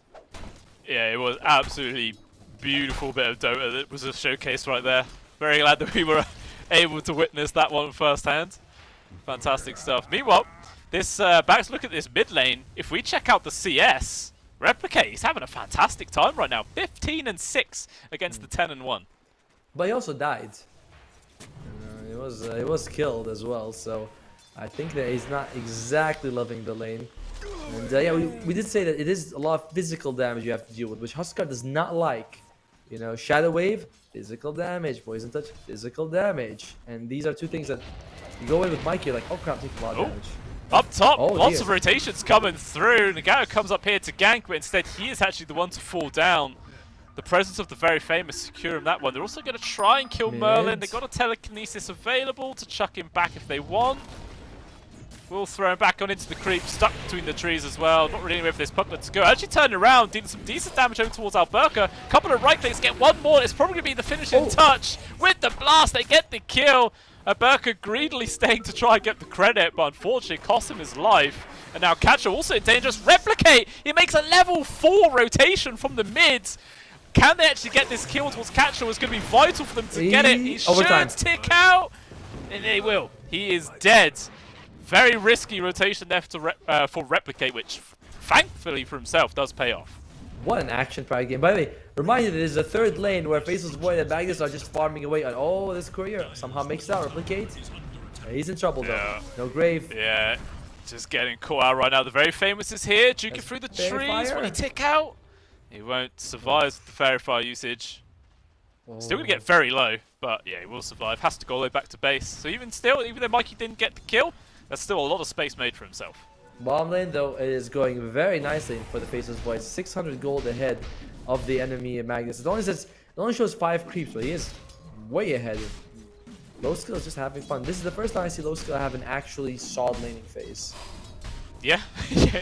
Yeah, it was absolutely beautiful bit of Dota. That was a showcase right there. Very glad that we were able to witness that one firsthand. Fantastic stuff. Meanwhile, this back to look at this mid lane. If we check out the CS, Replicate, he's having a fantastic time right now. 15-6 against the 10-1. But he also died. He was killed as well. So I think that he's not exactly loving the lane. And yeah, we did say that it is a lot of physical damage you have to deal with, which Huskar does not like. You know, Shadow Wave, physical damage. Poison Touch, physical damage. And these are two things that you go in with Mikey, you're like, oh crap, take a lot of damage. Up top, lots dear. of rotations coming through. Nagato comes up here to gank, but instead he is actually the one to fall down. The presence of the very famous secure him that one. They're also going to try and kill Merlin. They've got a telekinesis available to chuck him back if they want. We'll throw him back on into the creep, stuck between the trees as well. Not really anywhere for this Pucklet to go. Actually turning around, dealing some decent damage over towards Alberca. Couple of right clicks, get one more. It's probably going to be the finishing touch. With the blast, they get the kill. Alberca greedily staying to try and get the credit, but unfortunately it cost him his life. And now Catcher also in dangerous. Replicate! He makes a level 4 rotation from the mids. Can they actually get this kill towards Catcher? It's going to be vital for them to get it. He should tick out. And they will. He is dead. Very risky rotation there for Replicate, which thankfully for himself does pay off. What an action-packed game. By the way, remind you that there's a third lane where Faceless Void and Magnus are just farming away on, oh, this courier somehow makes out, Replicate. He's in trouble though. No grave. Yeah, just getting caught out right now. The very famous is here, juking through the trees. Will he tick out? He won't survive with the Fairy Fire usage. Still going to get very low, but yeah, he will survive. Has to go all the way back to base. So even though Mikey didn't get the kill, there's still a lot of space made for himself. Bottom lane though is going very nicely for the Faceless Void. 600 gold ahead of the enemy Magnus. It only shows 5 creeps, but he is way ahead. Low Skill is just having fun. This is the first time I see Low Skill have an actually solid laning phase. Yeah,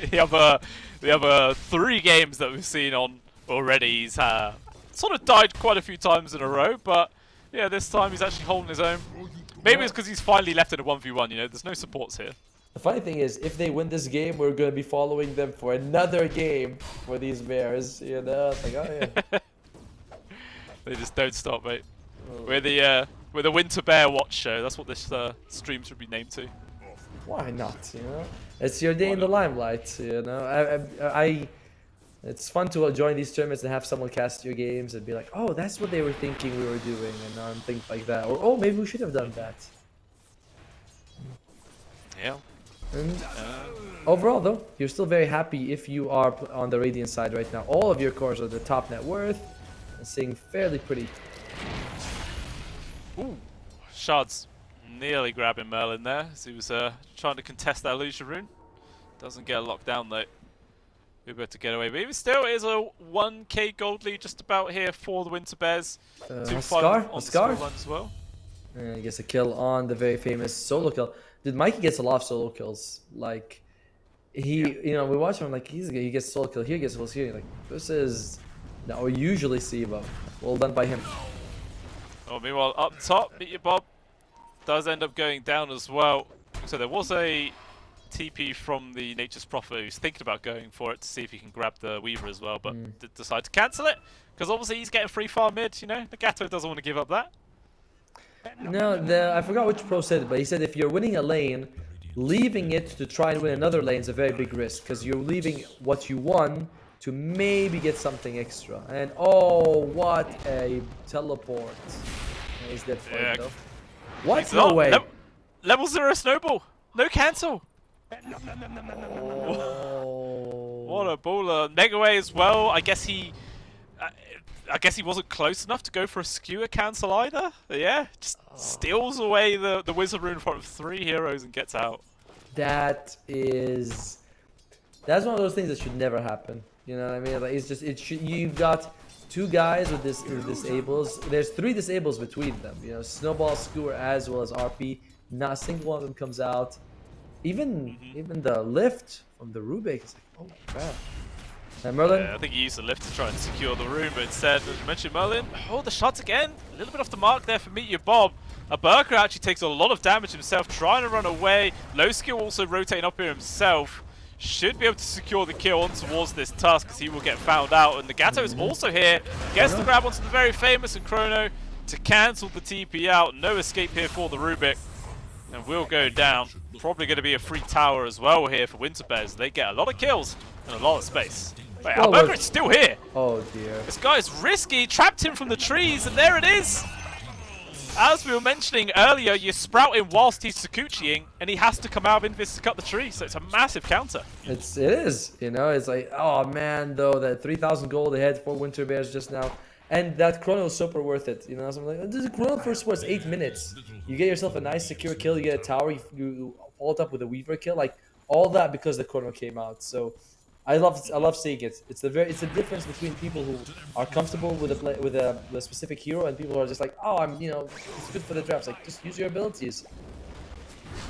the other 3 games that we've seen on already, he's sort of died quite a few times in a row, but yeah, this time he's actually holding his own. Maybe it's because he's finally left in a 1v1, you know, there's no supports here. The funny thing is, if they win this game, we're going to be following them for another game for these bears, you know? It's like, oh yeah. They just don't stop, mate. We're the Winter Bear Watch show, that's what this stream should be named to. Why not, you know? It's your day in the limelight, you know? It's fun to join these tournaments and have someone cast your games and be like, oh, that's what they were thinking we were doing, and things like that. Or, oh, maybe we should have done that. Yeah. And overall, though, you're still very happy if you are on the Radiant side right now. All of your cores are the top net worth and seeing fairly pretty. Ooh, Shards nearly grabbing Merlin there as he was trying to contest that illusion rune. Doesn't get locked down though. We're able to get away, but even still, it is a 1k gold lead just about here for the Winter Bears. Scar as well. And he gets a kill on the very famous solo kill. Dude, Mikey gets a lot of solo kills. Like, you know, we watch him, like, he gets solo kill here, gets solo kill here. Like, this is not what we usually see, but well done by him. Oh, meanwhile, up top, Meet Your Bob does end up going down as well. So there was a TP from the Nature's Prophet who's thinking about going for it to see if he can grab the Weaver as well, but did decide to cancel it because obviously he's getting free farm mid, you know. Nagato doesn't want to give up that. No, I forgot which pro said it, but he said if you're winning a lane, leaving it to try and win another lane is a very big risk because you're leaving what you won to maybe get something extra. And oh, what a teleport! He's dead for it though. What? No way! Level 0 snowball, no cancel. Oh. What a baller! Megaway as well. I guess he wasn't close enough to go for a skewer cancel either. Yeah, just steals away the Wizard Rune in front of 3 heroes and gets out. That's one of those things that should never happen. You know what I mean? Like, it's just you've got two guys with disables. There's 3 disables between them. You know, Snowball, Skewer, as well as RP. Not a single one of them comes out. Even the lift from the Rubik is like, oh crap. And Merlin. Yeah, I think he used the lift to try and secure the room, but instead, as you mentioned, Merlin, the shots again. A little bit off the mark there for Meet Your Bob. Burker actually takes a lot of damage himself, trying to run away. Low skill also rotating up here himself. Should be able to secure the kill on towards this Tusk, because he will get found out. And the Gato is also here. Gets the grab onto the very famous and Chrono to cancel the TP out. No escape here for the Rubik. And will go down. Probably going to be a free tower as well here for Winter Bears. They get a lot of kills and a lot of space. Wait, Alberga is still here. Oh dear. This guy is risky. Trapped him from the trees, and there it is. As we were mentioning earlier, you sprout him whilst he's Sakuchiing, and he has to come out of Invis to cut the tree. So it's a massive counter. It is. You know, it's like, oh man, though, that 3,000 gold ahead for Winter Bears just now. And that chrono is super worth it. You know, so I'm like, the chrono first was 8 minutes. You get yourself a nice secure kill, you get a tower, you follow it up with a Weaver kill, like all that because the chrono came out. So I love seeing it. It's the difference between people who are comfortable with a specific hero and people who are just like, oh, it's good for the drafts. Like, just use your abilities.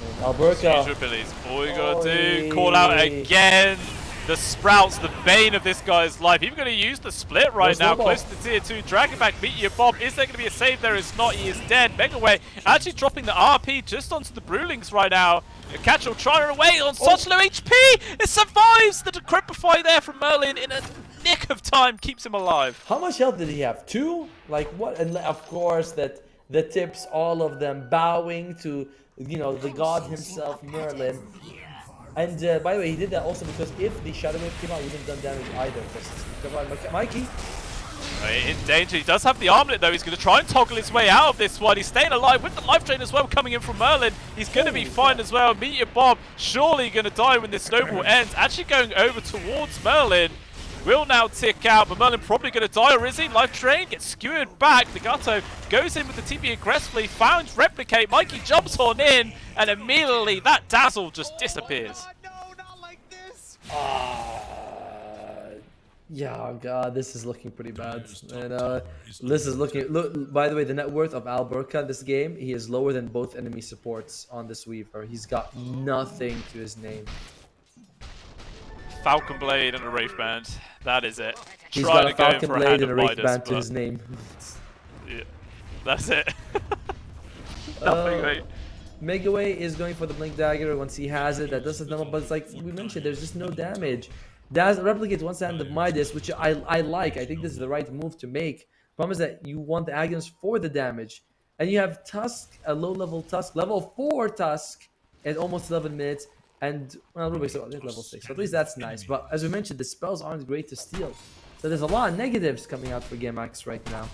And Alberca. Use your abilities. All you gotta do, call out again. The Sprout's the bane of this guy's life. Even going to use the split right now, close to tier 2. Dragon back, Meet Your Bob. Is there going to be a save? There is not. He is dead. Megaway actually dropping the RP just onto the Brewlings right now. Catchall trying to away on such low HP. It survives. The Decrepify there from Merlin in a nick of time keeps him alive. How much health did he have? 2? Like what? And of course that the tips, all of them bowing to, the god himself, Merlin. And by the way, he did that also because if the Shadow Wave came out, he wouldn't have done damage either. Come on, Mikey. In danger. He does have the armlet though. He's going to try and toggle his way out of this one. He's staying alive with the life drain as well coming in from Merlin. He's going to be fine as well. Meet Your Bob surely going to die when this snowball ends. Actually going over towards Merlin. Will now tick out, but Merlin probably going to die, or is he? Life drain gets skewered back. The Gato goes in with the TP aggressively, finds Replicate. Mikey jumps on in, and immediately that dazzle just disappears. Yeah, oh god, this is looking pretty bad. And this is looking. Look, by the way, the net worth of Alberca this game, he is lower than both enemy supports on this Weaver. He's got nothing to his name. Falcon Blade and a Wraith Band. That is it. He's got a Falcon Blade and a Wraith Band to his name. Yeah, that's it. Nothing, mate. Megaway is going for the Blink Dagger once he has it. That does his number, but it's like we mentioned, there's just no damage. That replicates one side of Midas, which I like. I think this is the right move to make. Problem is that you want the Agons for the damage. And you have Tusk, a low-level Tusk, level 4 Tusk, at almost 11 minutes. And, well, Rubik's level 6, so at least that's nice. But as we mentioned, the spells aren't great to steal. So there's a lot of negatives coming out for GameX right now.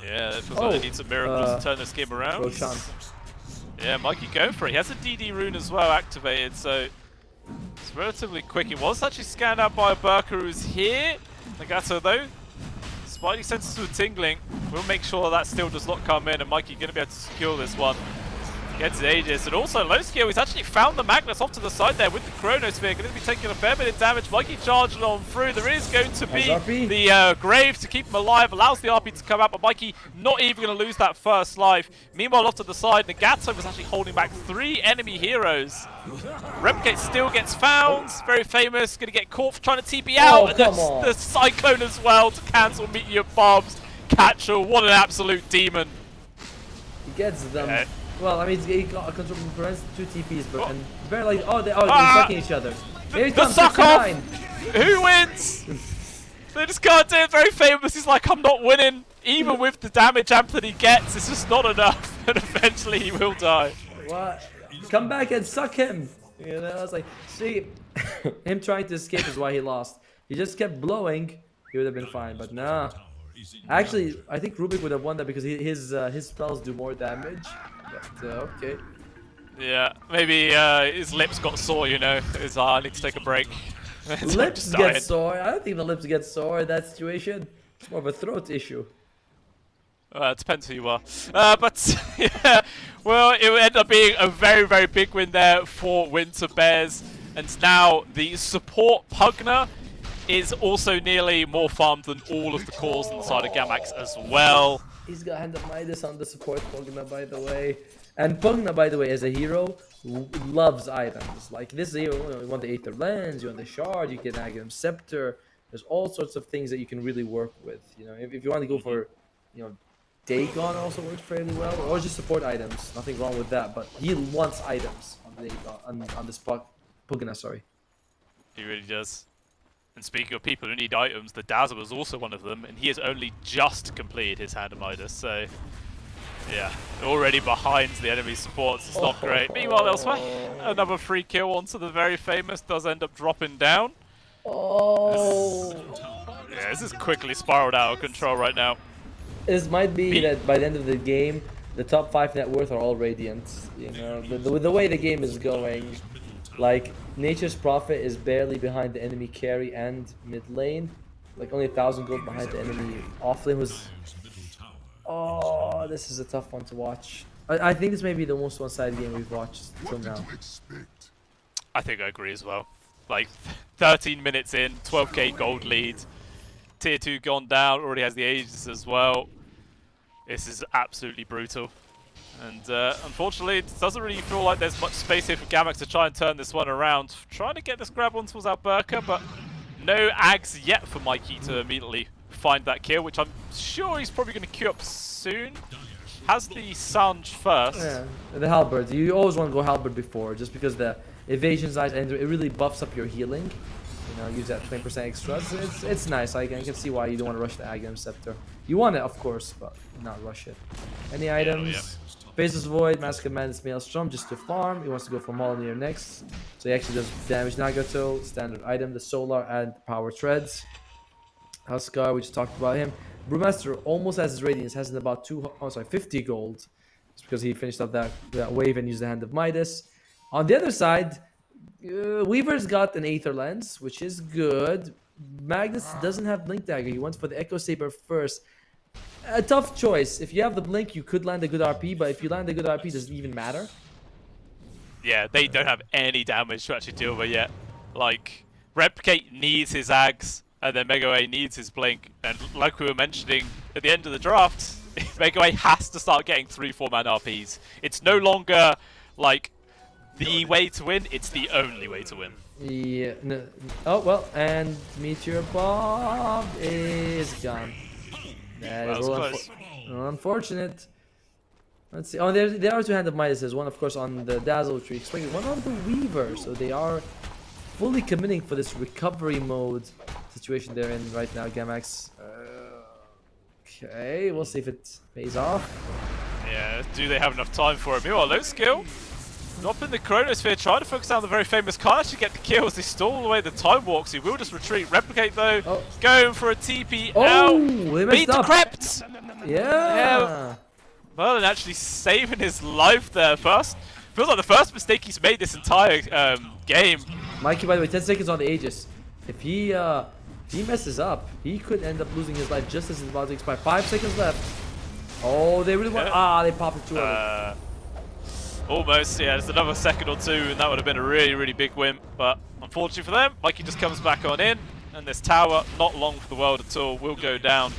Yeah, it feels like they need some miracles to turn this game around. Roshan. Yeah, Mikey going for it. He has a DD rune as well activated, so it's relatively quick. It was actually scanned out by a Burker who's here. Nagato though, Spidey senses were tingling. We'll make sure that still does not come in, and Mikey going to be able to secure this one. Gets Aegis, and also low skill. He's actually found the Magnus off to the side there with the Chronosphere. Going to be taking a fair bit of damage. Mikey charging on through. There is going to be the Grave to keep him alive. Allows the RP to come out, but Mikey not even going to lose that first life. Meanwhile, off to the side, Nagato was actually holding back 3 enemy heroes. Replicate still gets found. Very famous. Going to get caught for trying to TP out. And the Cyclone as well to cancel Meet Your Bobs. Catcher, what an absolute demon. He gets them. Well, I mean, he got a control from prevents 2 TPs, but and very like they're sucking each other. Here he comes, the suck off. Who wins? They just can't do it. Very famous. He's like, I'm not winning, even with the damage amp that he gets. It's just not enough, and eventually he will die. What? Come back and suck him. You know, I was like, see, him trying to escape is why he lost. He just kept blowing. He would have been fine, but nah. Actually, I think Rubik would have won that because his spells do more damage. But, okay. Yeah, maybe his lips got sore, you know. I need to take a break. Lips get sore? I don't think the lips get sore in that situation. It's more of a throat issue. It depends who you are. But, yeah, well, it would end up being a very, very big win there for Winter Bears. And now the support Pugner is also nearly more farmed than all of the cores inside of Gamax as well. He's got Hand of Midas on the support Pugna, by the way. And Pugna, by the way, as a hero, loves items. Like this hero, you want the Aether Lens, you want the Shard, you get Aghanim Scepter. There's all sorts of things that you can really work with. You know, if you want to go for, Dagon also works fairly well, or just support items. Nothing wrong with that, but he wants items on the on this Pugna, sorry. He really does. And speaking of people who need items, the Dazzle was also one of them, and he has only just completed his Hand of Midas, so yeah, already behind the enemy supports. It's not great. Meanwhile, elsewhere, another free kill onto the very famous does end up dropping down. Yeah, this is quickly spiraled out of control right now. This might be that by the end of the game, the top 5 net worth are all Radiant. You know, the way the game is going, like Nature's Prophet is barely behind the enemy carry and mid lane, like only 1,000 gold behind the enemy off lane was. Oh, this is a tough one to watch. I think this may be the most one-sided game we've watched till now. I think I agree as well. Like 13 minutes in, 12k gold lead, tier 2 gone down, already has the Aegis as well. This is absolutely brutal. And unfortunately, it doesn't really feel like there's much space here for Gamax to try and turn this one around. Trying to get this grab on towards Alberca, but no Ags yet for Mikey to immediately find that kill, which I'm sure he's probably going to queue up soon. Has the Sanj first. Yeah, the Halberd. You always want to go Halberd before, just because the evasion side and it really buffs up your healing. You know, use that 20% extra. It's nice. I can see why you don't want to rush the Aghanim Scepter. You want it, of course, but not rush it. Any items? Faceless Void, Mask of Madness, Maelstrom, just to farm. He wants to go for Mjolnir next. So he actually does damage Nagato, standard item, the Solar and Power Treads. Huskar, we just talked about him. Brewmaster almost has his Radiance, has about 50 gold. It's because he finished up that wave and used the Hand of Midas. On the other side, Weaver's got an Aether Lens, which is good. Magnus doesn't have Blink Dagger. He went for the Echo Saber first. A tough choice. If you have the Blink, you could land a good RP, but if you land a good RP, does it even matter? Yeah, they don't have any damage to actually deal with yet. Like, Replicate needs his Ags, and then Mega A needs his Blink. And like we were mentioning at the end of the draft, Mega A has to start getting 3-4-man RPs. It's no longer, like, the way to win, it's the only way to win. Yeah. No. Oh, well, and Meteor Bomb is gone. That is unfortunate. Let's see. Oh, there are 2 Hand of Midas. One, of course, on the Dazzle, which we expected. One on the Weaver. So they are fully committing for this recovery mode situation they're in right now, Gamax. Okay, we'll see if it pays off. Yeah, do they have enough time for it? Meanwhile, low skill. Dropping the Chronosphere, trying to focus on the very famous Can't actually get the kills. They stole away the Time Walks. He will just retreat. Replicate though, going for a TP. Oh, they messed beat the up. Crept! Yeah. Well, and actually saving his life there first. Feels like the first mistake he's made this entire game. Mikey, by the way, 10 seconds on the Aegis. If he messes up, he could end up losing his life just as it's about to expire. 5 seconds left. Oh, they really want. They popped it too early. Almost, yeah, just another second or two, and that would have been a really, really big win. But unfortunately for them, Mikey just comes back on in, and this tower, not long for the world at all, will go down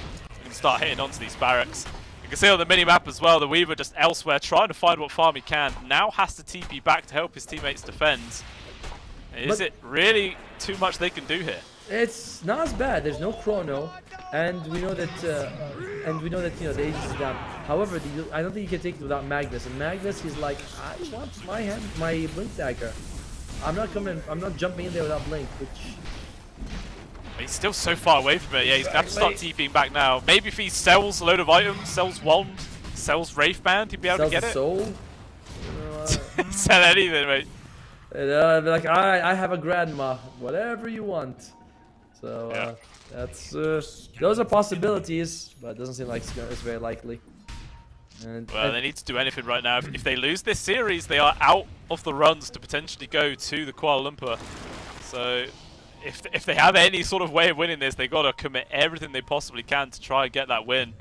and start hitting onto these barracks. You can see on the mini-map as well, the Weaver just elsewhere, trying to find what farm he can. Now has to TP back to help his teammates defend. Is it really too much they can do here? It's not as bad. There's no chrono, and we know that the Aegis is down. However, I don't think you can take it without Magnus. And Magnus, he's like, I want my Blink Dagger. I'm not jumping in there without Blink, which. He's still so far away from it. Yeah, he's gonna have to start TPing back now. Maybe if he sells a load of items, sells Wand, sells Wraith Band, he'd be able to get it. Soul. Sell anything, mate. Like I have a grandma, whatever you want. So yeah. That's those are possibilities, but it doesn't seem like it's very likely. Well, they need to do anything right now. If they lose this series, they are out of the runs to potentially go to the Kuala Lumpur. So if they have any sort of way of winning this, they've got to commit everything they possibly can to try and get that win.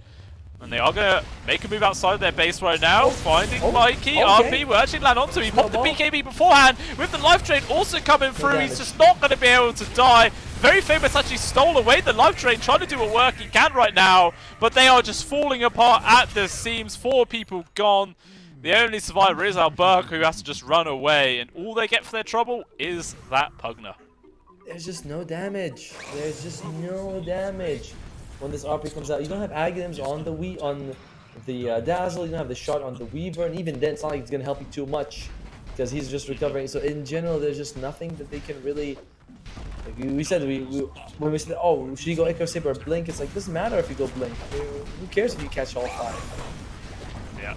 And they are going to make a move outside their base right now, finding Mikey. RP will actually land onto him. He popped the BKB beforehand with the life train also coming through. He's just not going to be able to die. Very Famous actually stole away the live train, trying to do what work he can right now, but they are just falling apart at the seams. 4 people gone. The only survivor is Alberg, who has to just run away, and all they get for their trouble is that Pugner. There's just no damage. There's just no damage when this RP comes out. You don't have Aghanim's on the Dazzle. You don't have the shot on the Weaver, and even then, it's not like it's gonna help you too much because he's just recovering. So in general, there's just nothing that they can really. Like we said, when we said, oh, should you go Echo Saber or Blink? It's like, doesn't matter if you go Blink. Who cares if you catch all 5? Yeah.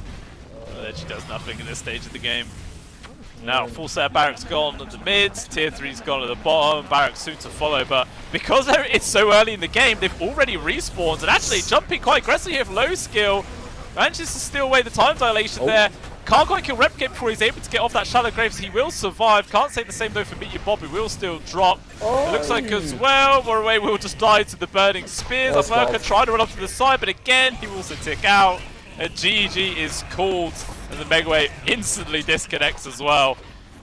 That she does nothing in this stage of the game. Now, full set of Barracks gone at the mids, tier 3's gone at the bottom, Barracks soon to follow, but because it's so early in the game, they've already respawned, and actually jumping quite aggressively here for low skill, manages to steal away the time dilation there. Can't quite kill Replicate before he's able to get off that Shallow Graves. He will survive. Can't say the same though for Meet Your Bob, who will still drop. It looks like as well, Moraway will just die to the burning spears. America trying to run up to the side, but again, he will also tick out. And GG is called, and the Mega Wave instantly disconnects as well.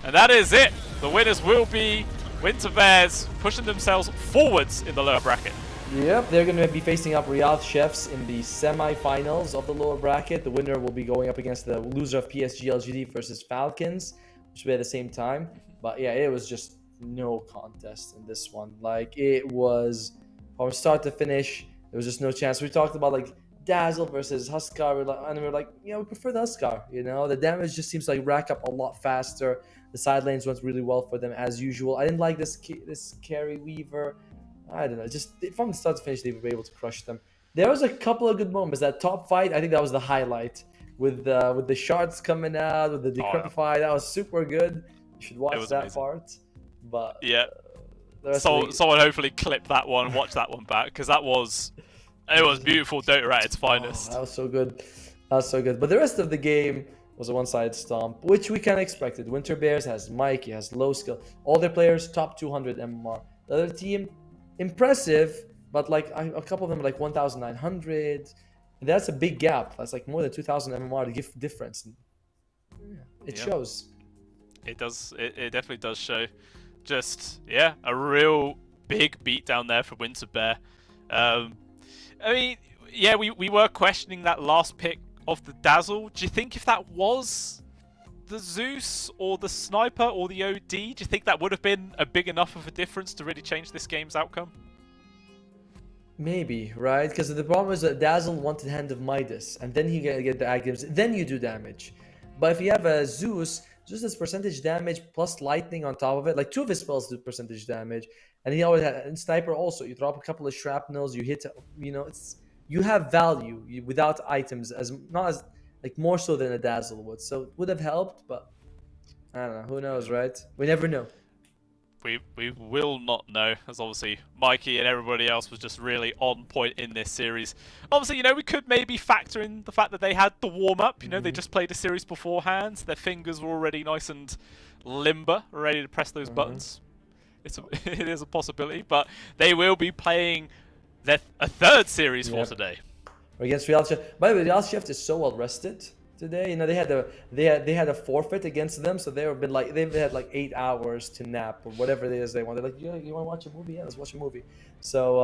And that is it. The winners will be Winter Bears, pushing themselves forwards in the lower bracket. Yep, they're going to be facing up Riyadh Chefs in the semi-finals of the lower bracket. The winner will be going up against the loser of PSG LGD versus Falcons, which will be at the same time. But yeah, it was just no contest in this one. Like, it was from start to finish, there was just no chance. We talked about like Dazzle versus Huskar, and we were like, yeah, we prefer the Huskar. You know, the damage just seems to like rack up a lot faster. The side lanes went really well for them as usual. I didn't like this carry Weaver. I don't know, just from start to finish, they were able to crush them. There was a couple of good moments. That top fight, I think that was the highlight. With the shards coming out, with the Decrepify, that was super good. You should watch that part. But yeah, someone hopefully clip that one, watch that one back, because it was beautiful Dota at its finest. That was so good. That was so good. But the rest of the game was a one-sided stomp, which we kind of expected. Winter Bears has Mike, he has low skill. All their players top 200 MMR. The other team, impressive, but like a couple of them are like 1,900. That's a big gap. That's like more than 2,000 MMR difference. It shows. It does. It definitely does show. Just a real big beat down there for Winter Bear. I mean, yeah, we were questioning that last pick of the Dazzle. Do you think if that was the Zeus or the Sniper or the OD, do you think that would have been a big enough of a difference to really change this game's outcome? Maybe, right? Because the problem is that Dazzle wanted Hand of Midas, and then he get the Aghanim's, then you do damage. But if you have a Zeus has percentage damage plus lightning on top of it. Like 2 of his spells do percentage damage, and he always had and Sniper also. You drop a couple of shrapnels, you hit, you have value without items not as like more so than a Dazzle would. So it would have helped, but I don't know. Who knows, right? We never know. We will not know, as obviously Mikey and everybody else was just really on point in this series. Obviously, we could maybe factor in the fact that they had the warm-up. They just played a series beforehand. Their fingers were already nice and limber, ready to press those buttons. It is a possibility, but they will be playing a third series for today. Against Real Chef. By the way, Real Chef is so well rested today. They had a forfeit against them, so they've had like 8 hours to nap or whatever it is they want. They're like, you want to watch a movie? Yeah, let's watch a movie. So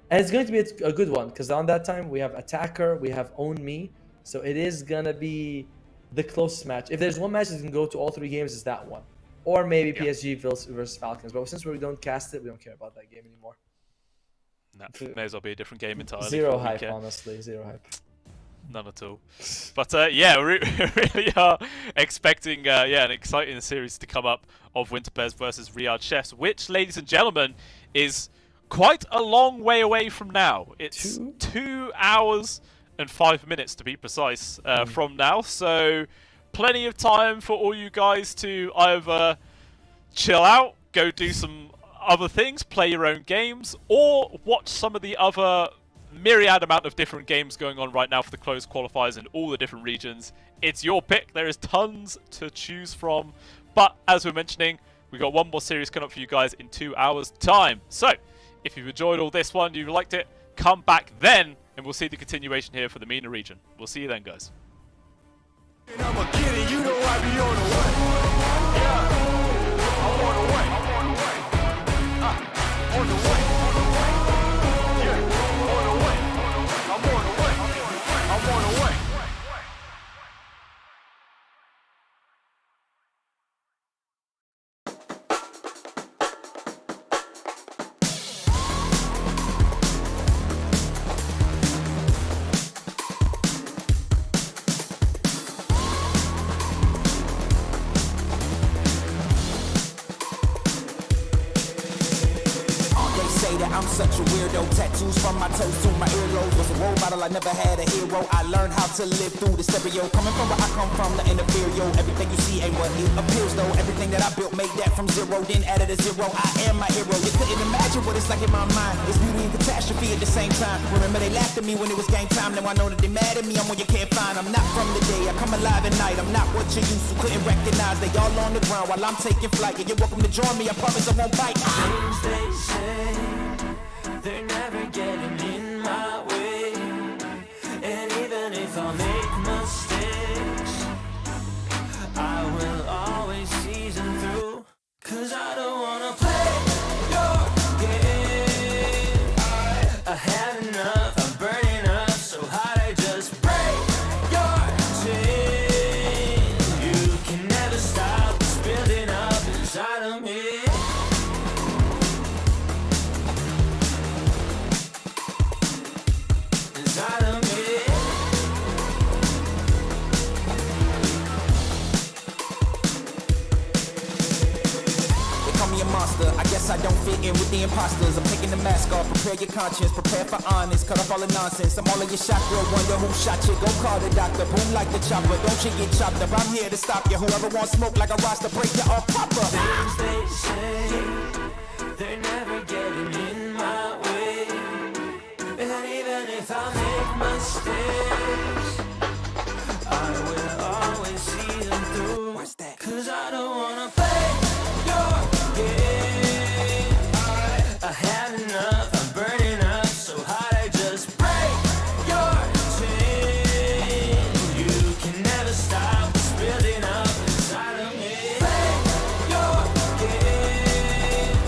and it's going to be a good one, because on that time we have Attacker, we have Own Me, so it is gonna be the closest match. If there's one match that can go to all 3 games, it's that one, or maybe PSG versus Falcons. But since we don't cast it, we don't care about that game anymore. No, may as well be a different game entirely. Zero hype, honestly. Zero hype. None at all. But yeah, we really are expecting an exciting series to come up of Winter Bears versus Riyadh Chefs, which, ladies and gentlemen, is quite a long way away from now. It's 2 hours and 5 minutes to be precise from now, so plenty of time for all you guys to either chill out, go do some other things, play your own games, or watch some of the other myriad amount of different games going on right now for the closed qualifiers in all the different regions. It's your pick. There is tons to choose from, but as we're mentioning, we got one more series coming up for you guys in 2 hours time. So if you've enjoyed all this one, you liked it, come back then and we'll see the continuation here for the MENA region. We'll see you then, guys. I'm a kid, you know I be on the way. Yeah, I'm on the way. On the way. that I'm such a weirdo. Tattoos from my toes to my earlobes. Was a role model, I never had a hero. I learned how to live through the stereo. Coming from where I come from, the inferior. Everything you see ain't what it appears though. Everything that I built made that from zero, then added a zero. I am my hero. You couldn't imagine what it's like in my mind. It's beauty and catastrophe at the same time. Remember they laughed at me when it was game time. Now I know that they mad at me. I'm what you can't find. I'm not from the day. I come alive at night. I'm not what you used to. Couldn't recognize. They all on the ground while I'm taking flight. Yeah, you're welcome to join me. I promise I won't bite. Things they say, they're never getting in my way. And even if I make mistakes, I will always see them through. Cause I don't wanna play your game. I had enough, I'm burning up so hot I just break your chain. You can never stop what's building up inside of me. Inside of me. They call me a monster. I guess I don't fit in with the imposters. I'm taking the mask off. Prepare your conscience. Prepare for honest. Cut off all the nonsense. I'm all in your chakra. Wonder who shot you. Go call the doctor. Boom like the chopper. Don't you get chopped up. I'm here to stop you. Whoever wants smoke like a roster, break you off proper. Things they say, they're never getting in my way. And even if I make mistakes, I will always see them through. What's that? Cause I don't wanna play your game. I had enough, I'm burning up so hot I just break your chain. You can never stop what's building up inside of me. Play your game.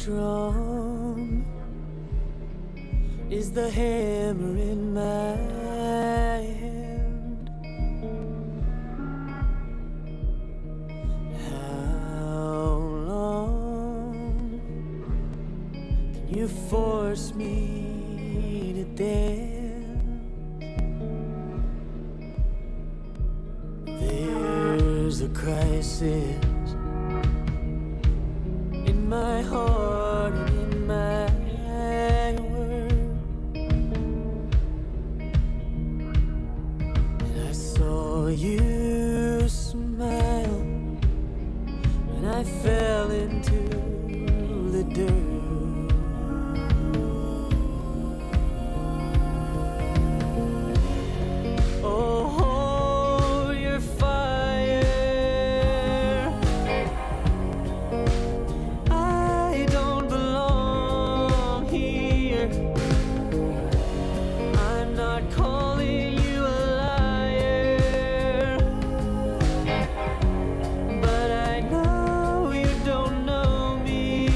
strong is the hammer in my hand. How long can you force me to dance? There's a crisis in my heart and in my world, and I saw you smile, and I fell into the dirt. Oh, your fire, I don't belong here. I'm not calling you a liar, but I know you don't know me.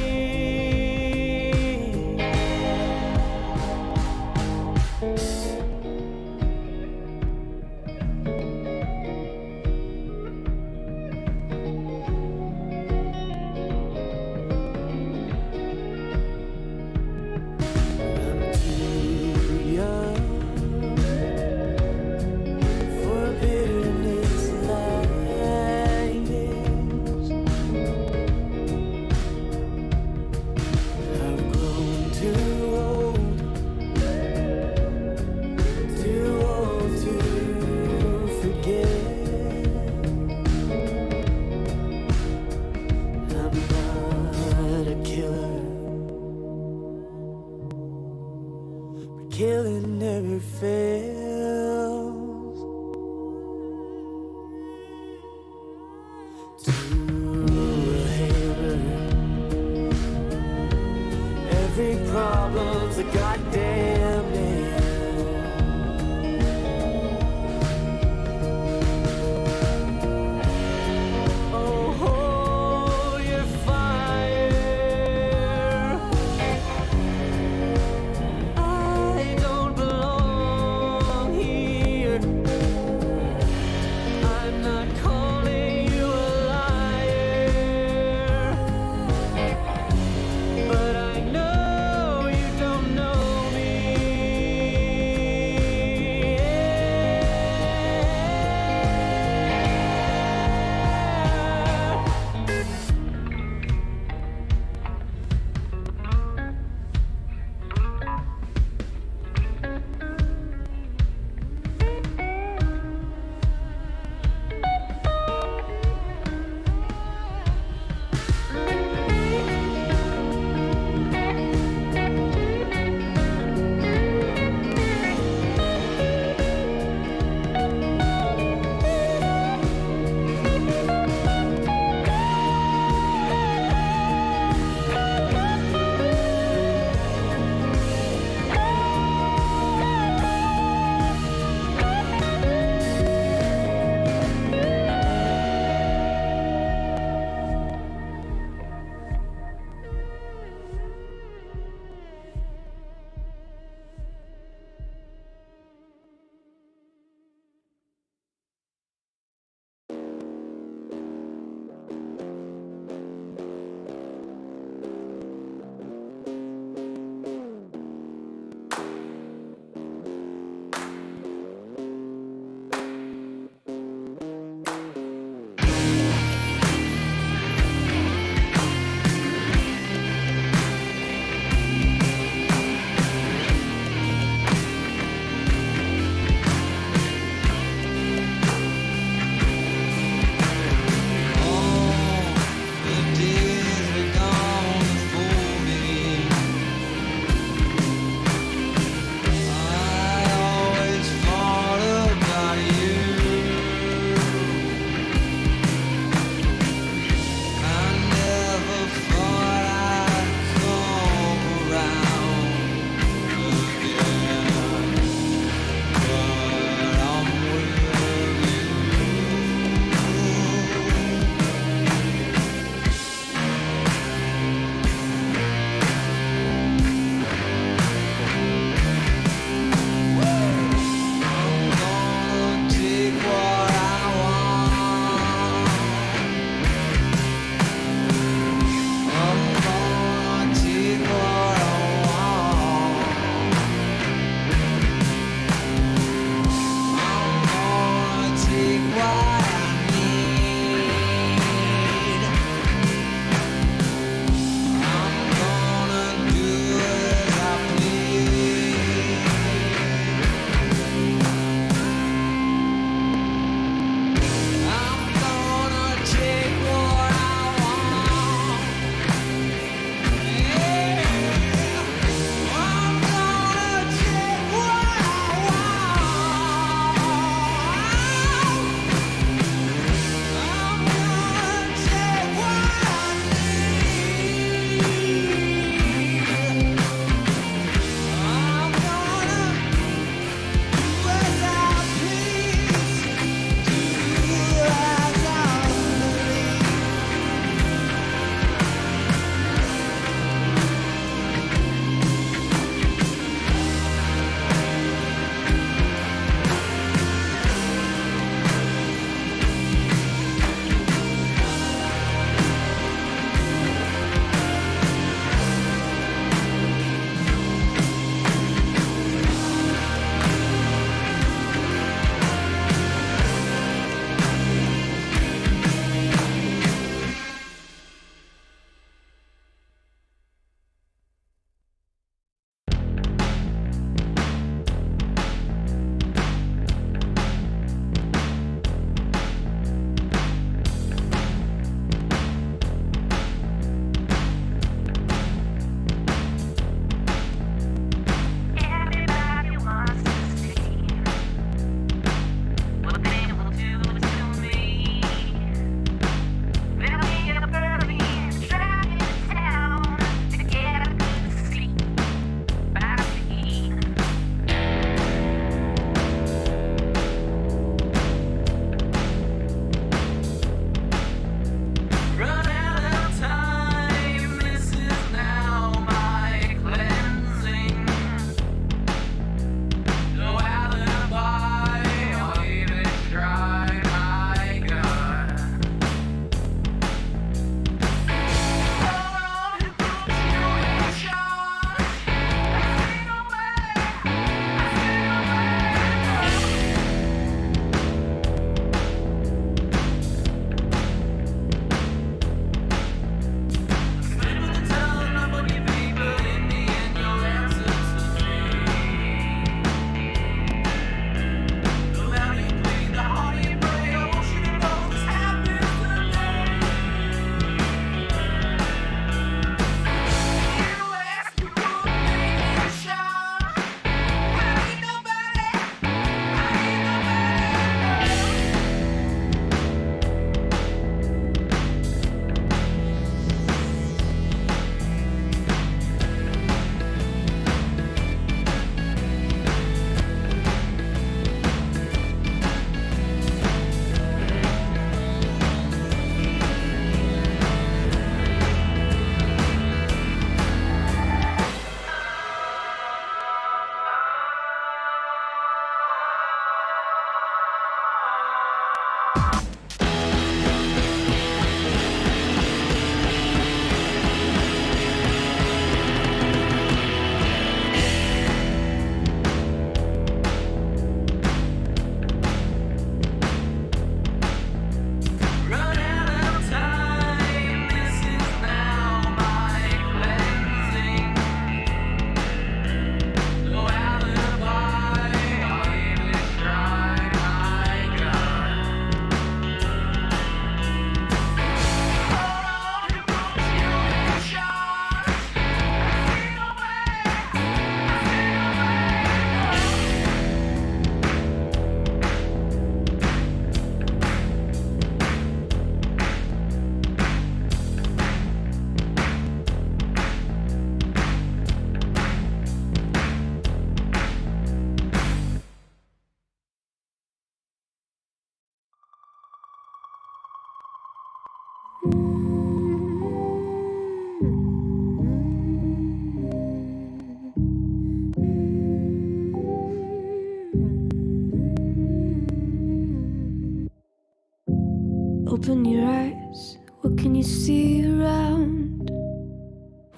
I'm too young for bitterness like this. I've grown too old to forget. I'm not a killer. Killing never fails. To a hammer, every problem's a goddamn nail. Oh, your fire, I don't belong here. I'm not calling you a liar, but I know you don't know me.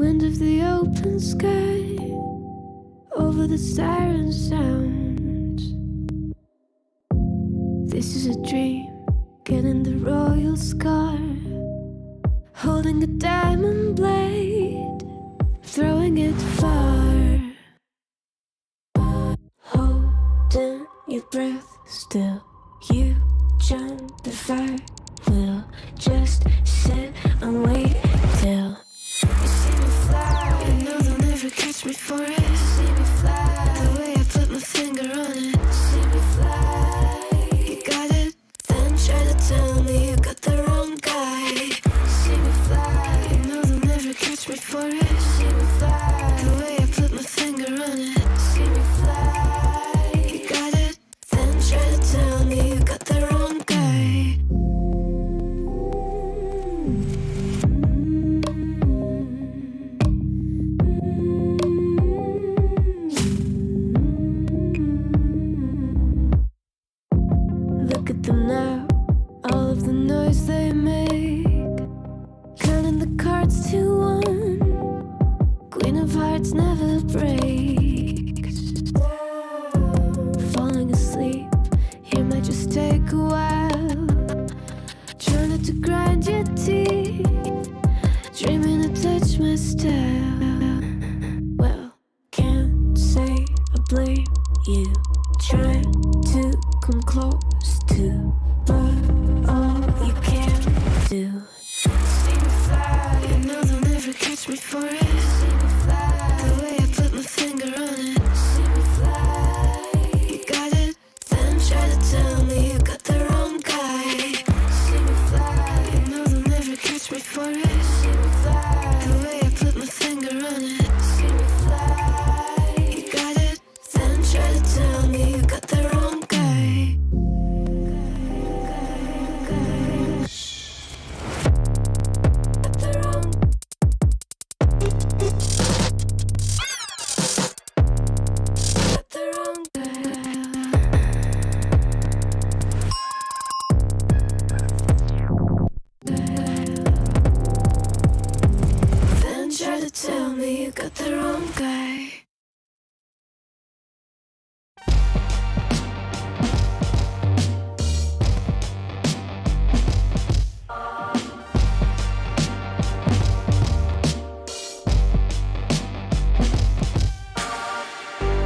wind of the open sky, over the siren sounds. This is a dream, getting the royal scar, holding a diamond blade, throwing it far. Holding your breath still, you jump the fire. We'll just sit and wait till you see me fly. You know they'll never catch me for it. See me fly, the way I put my finger on it. See me fly, you got it, then try to tell me you got the wrong guy. See me fly, you know they'll never catch me for it. See me fly, the way I put my finger on it. See me fly, you got it, then try to tell me you got the wrong guy. Look at them now, all of the noise they make, counting the cards to one. Queen of hearts never breaks. Falling asleep, here might just take a while. Try not to grind your teeth, dreaming to touch my style. Well, can't say I blame you, trying to come close to, but all you can do. See me fly, you know they'll never catch me for it. See me fly, the way I put my finger on it. See me fly, you got it, then try to tell me you got the wrong guy. See me fly, you know they'll never catch me for it. See me fly, the way I put my finger on it. See me fly, you got it, then try to tell me you got the wrong guy. Got the wrong. Got the wrong guy. Then try to tell me you got the wrong guy.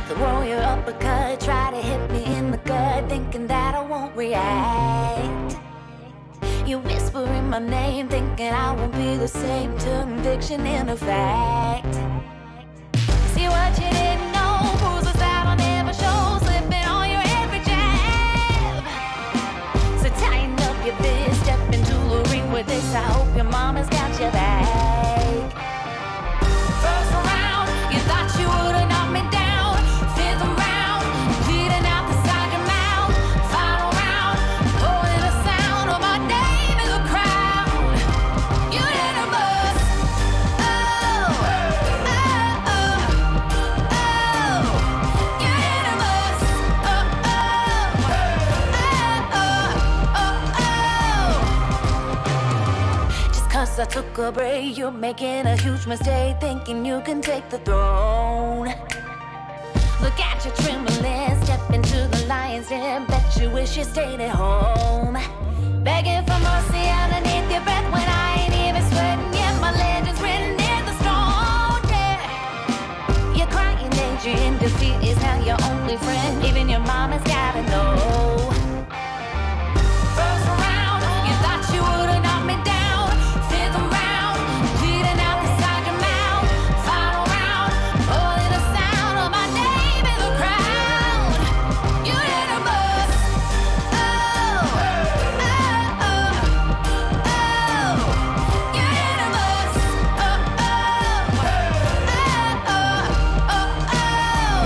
Throw your uppercut, try to hit me in the gut, thinking that I won't react. You whispering my name, thinking I won't be the same. Turn fiction into fact. See what you didn't know, bruises that I'll never show, slipping on your every jab. So tighten up your fist, step into the ring with this. I hope your mama's got your back. First round, you thought you would've knocked me down. Fifth round, bleeding out the side of your mouth. Final round, holding the sound of my name in the crowd. You didn't bust. Oh, oh, oh, oh. You didn't bust. Oh, oh, oh, oh, oh. Just 'cause I took a break, you're making a huge mistake, thinking you can take the throne. Look at you trembling, step into the lion's den. Bet you wish you stayed at home. Begging for mercy underneath your breath when I ain't even sweating yet. My legend's written in the stone, yeah. You're crying, Adrian, defeat is now your only friend. Even your mama's gotta know. First round, you thought you would've knocked me down. Fifth round, bleeding out the side of your mouth. Final round, holding the sound of my name in the crowd. You didn't bust. Oh, oh, oh, oh. You didn't bust. Oh, oh, oh, oh, oh, oh.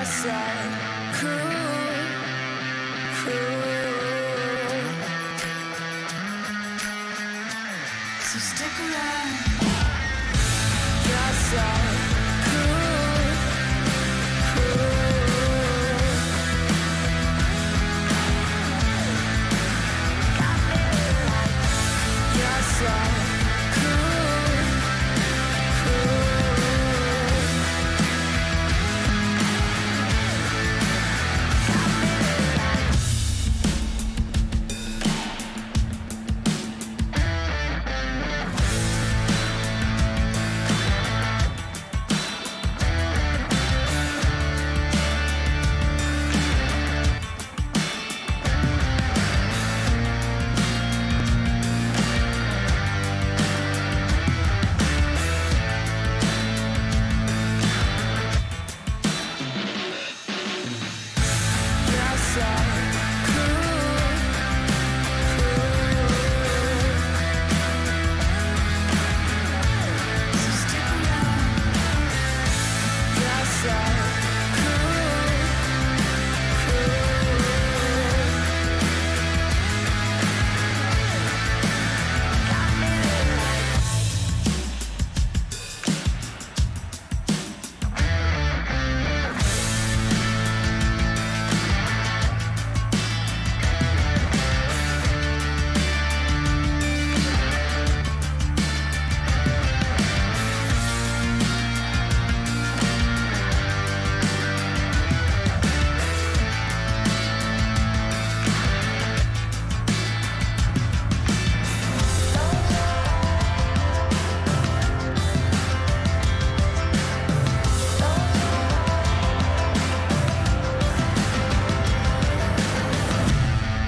Yes, I could. So stick around. Yes, I could.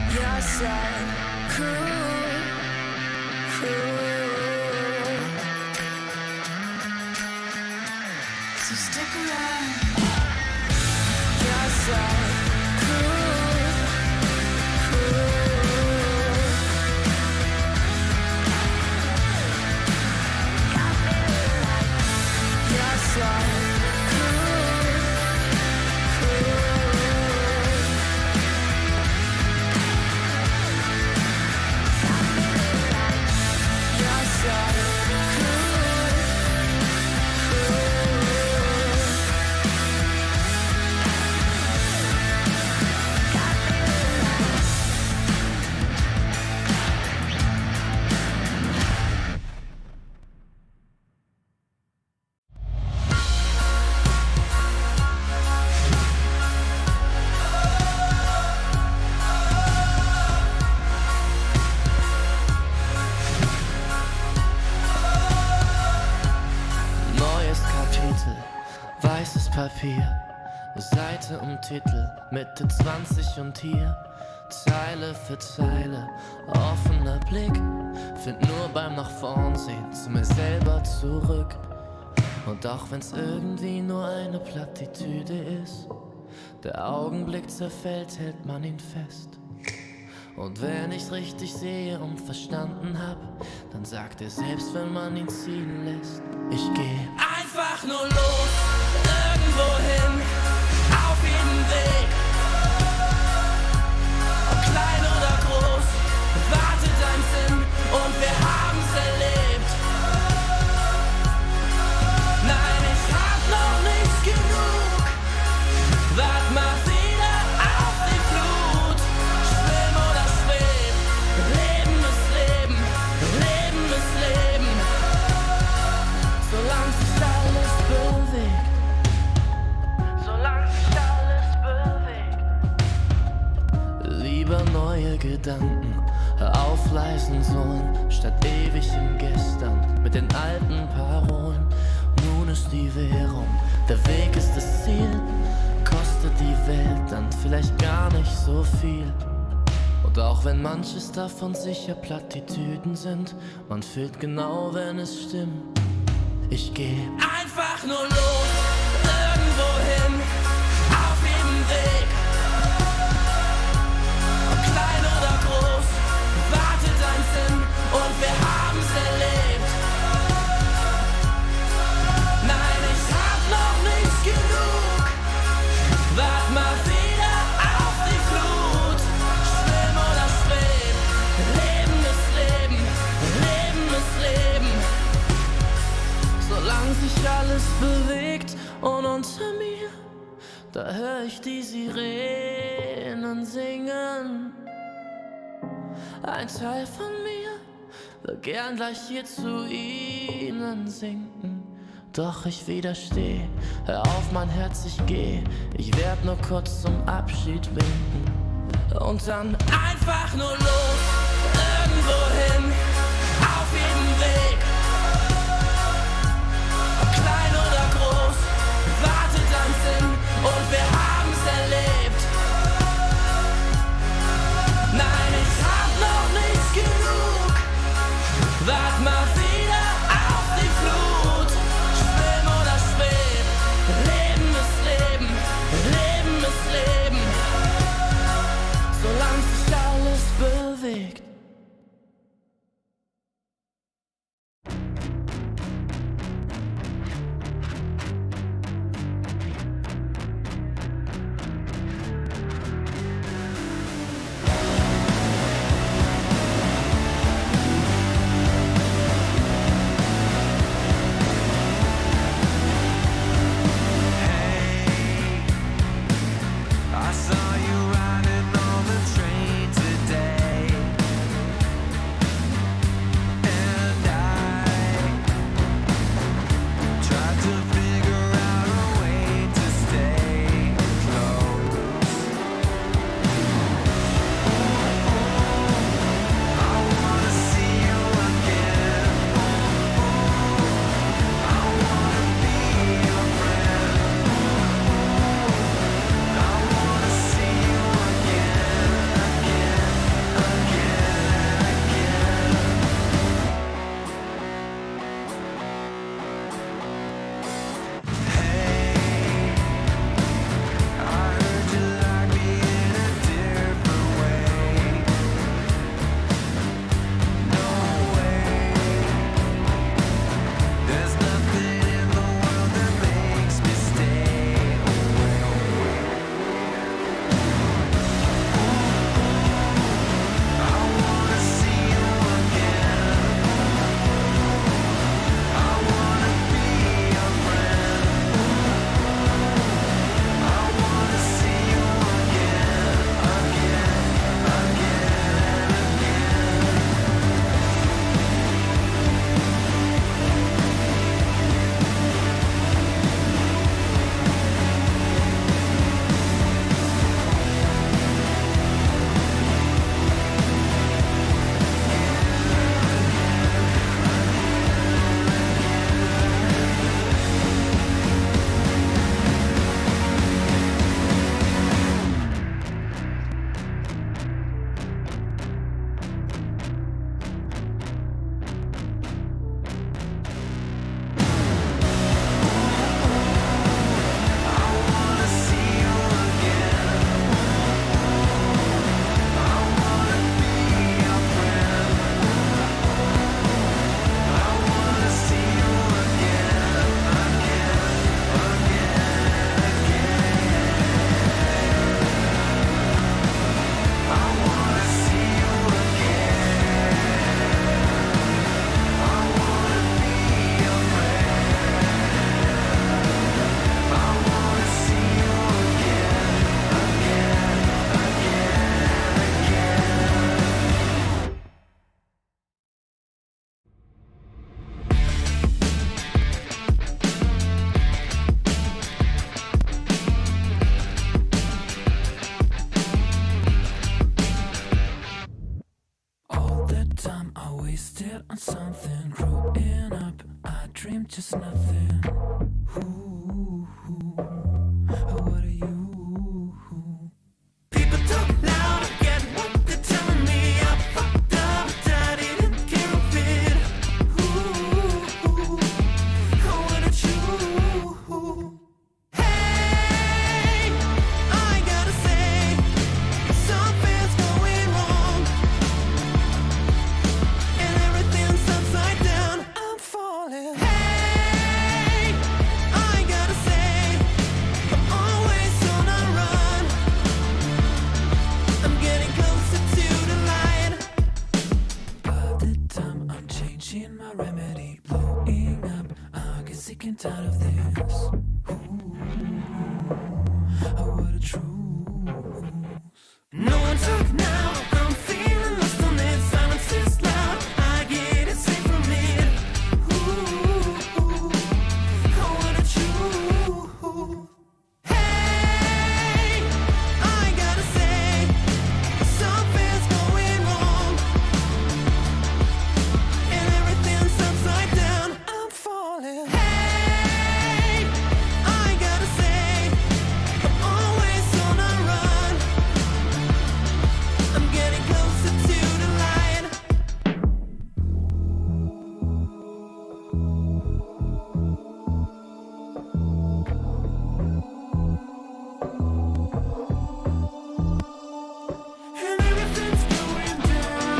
Yes, I could. So stick around. Yes, I could. Yes, I could. Yes, I Neues Kapitel, weißes Papier, Seite um Titel, Mitte 20 und hier, Zeile für Zeile, offener Blick, find nur beim nach vorn sehen zu mir selber zurück. Und auch wenn's irgendwie nur eine Plattitüde ist, der Augenblick zerfällt, hält man ihn fest. Und wenn ich's richtig sehe und verstanden hab, dann sagt er selbst, wenn man ihn ziehen lässt, ich geh einfach nur los, irgendwo hin, auf jeden Weg. Ob klein oder groß, wartet ein Sinn und wir haben's erlebt. Nein, ich hab noch nicht genug, wart mal wieder auf die Flut. Schwimm oder schweb, Leben ist Leben, Leben ist Leben. Solange sich alles bewegt, solange sich alles bewegt. Lieber neue Gedanken aufleisen sollen, statt ewig im Gestern mit den alten Parolen. Nun ist die Währung, der Weg ist das Ziel. Kostet die Welt dann vielleicht gar nicht so viel. Und auch wenn manches davon sicher Plattitüden sind, man fühlt genau, wenn es stimmt. Ich geh einfach nur los, irgendwo hin, auf jedem Weg. Ob klein oder groß, wartet ein Sinn und wir haben's erlebt. Nein, ich hab noch nicht genug, unter mir, da hör ich die Sirenen singen. Ein Teil von mir will gern gleich hier zu ihnen sinken. Doch ich widersteh, hör auf mein Herz, ich geh. Ich werd nur kurz zum Abschied winken. Und dann einfach nur los, irgendwo hin, auf jedem Weg. Ob klein oder groß, wartet am Sinn und wir haben's erlebt. Nein, ich hab noch nicht genug, wart mal wieder auf die Flut. Schwimm oder schweb, Leben ist Leben, Leben ist Leben, solange sich alles bewegt. I saw you riding on the train today, and I tried to figure out a way to stay close. I wanna see you again. I wanna be your friend. I wanna see you again, Hey, I heard you like me in a different way. No way. There's nothing in the world that makes me stay away. I wanna see you again. I wanna be your friend. I wanna see you again, and again. I wanna see you again. I wanna be your friend. I wanna see you again, I wanna see you again. I wanna be your friend. I wanna see you again, All that time I wasted on something. Growing up, I dreamed just nothing. Ooh, what are you? People talk loud, I get what they're telling me. I fucked up, I didn't give it. Ooh, what a chew. Hey, I gotta say, something's going wrong, and everything's upside down. I'm falling. Hey, I gotta say, I'm always on a run. I'm getting closer to the light. By the time I'm changing my remedy, blowing up, I get sick and tired of this. Ooh. No one talk now, I'm feeling lost on it. Silence is loud, I get it safe from it. Ooh, I wanna choose. Hey, I gotta say, something's going wrong, and everything's upside down. I'm falling. Hey, I gotta say, I'm always on a run. I'm getting closer to the light. And everything's going down.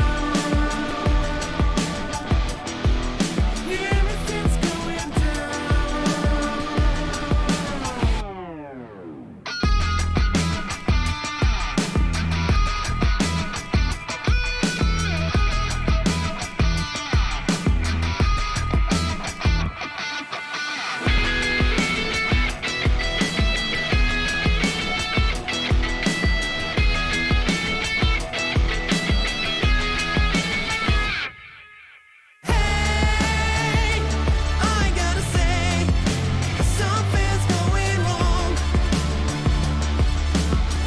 Yeah, everything's going down. Hey, I gotta say, something's going wrong,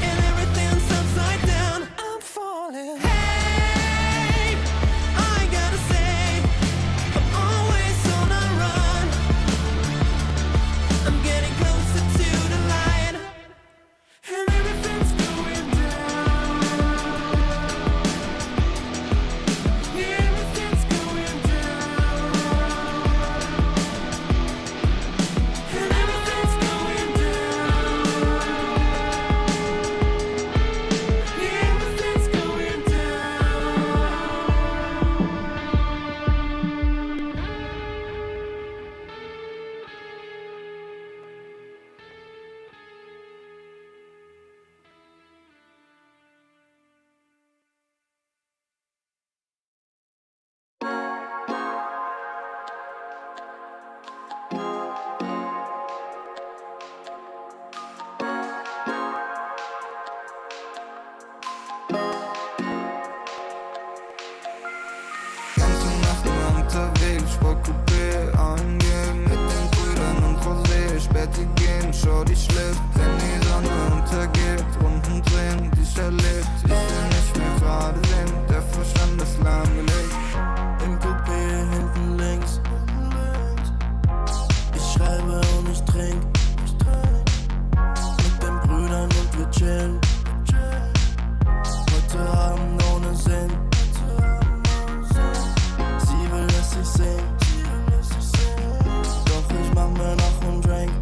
and everything's upside down. I'm falling. Hey, I gotta say, I'm always on a run. I'm getting closer to the light, and everything's going down. Yeah, everything's going down. And everything's going down. Yeah, everything's going down. Ganze Nacht nur unterwegs, Sportcoupé angehen mit den Brüdern und Rosé. Späti gehen, Shorty schläft, wenn die Sonne untergeht. Runden drehen, die ich erlebt, ich will nicht mehr gerade sehen. Der Verstand ist lahmgelegt. Im Coupé hinten links, ich schreibe und ich trink. Mit den Brüdern und wir chillen. Heute Abend ohne Sinn. Sie will, dass ich sing. Doch ich mach mir noch einen Drink.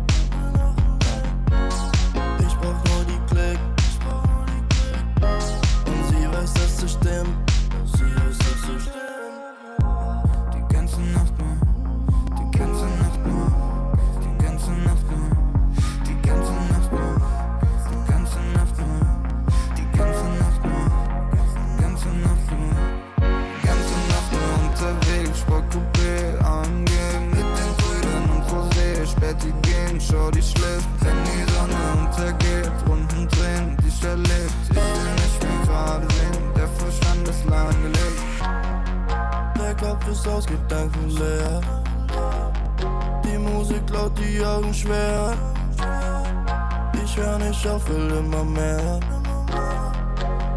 Ich brauch nur die Klick. Und sie weiß, dass es stimmt. Die ganze Nacht nur. Die ganze Nacht nur. Die ganze Nacht nur. Die ganze Nacht nur. Die ganze Nacht nur. Die ganze Nacht nur. Die ganze Nacht nur. Ganze Nacht nur unterwegs, Sportcoupé angehen mit den Brüdern und Rosé. Späti gehen, Shorty schläft, wenn die Sonne untergeht. Runden drehen, die ich erlebt, ich will nicht mehr gerade sehen. Der Verstand ist lahmgelegt. Der Kopf ist aus Gedanken leer. Die Musik laut, die Augen schwer. Ich hör nicht auf, will immer mehr.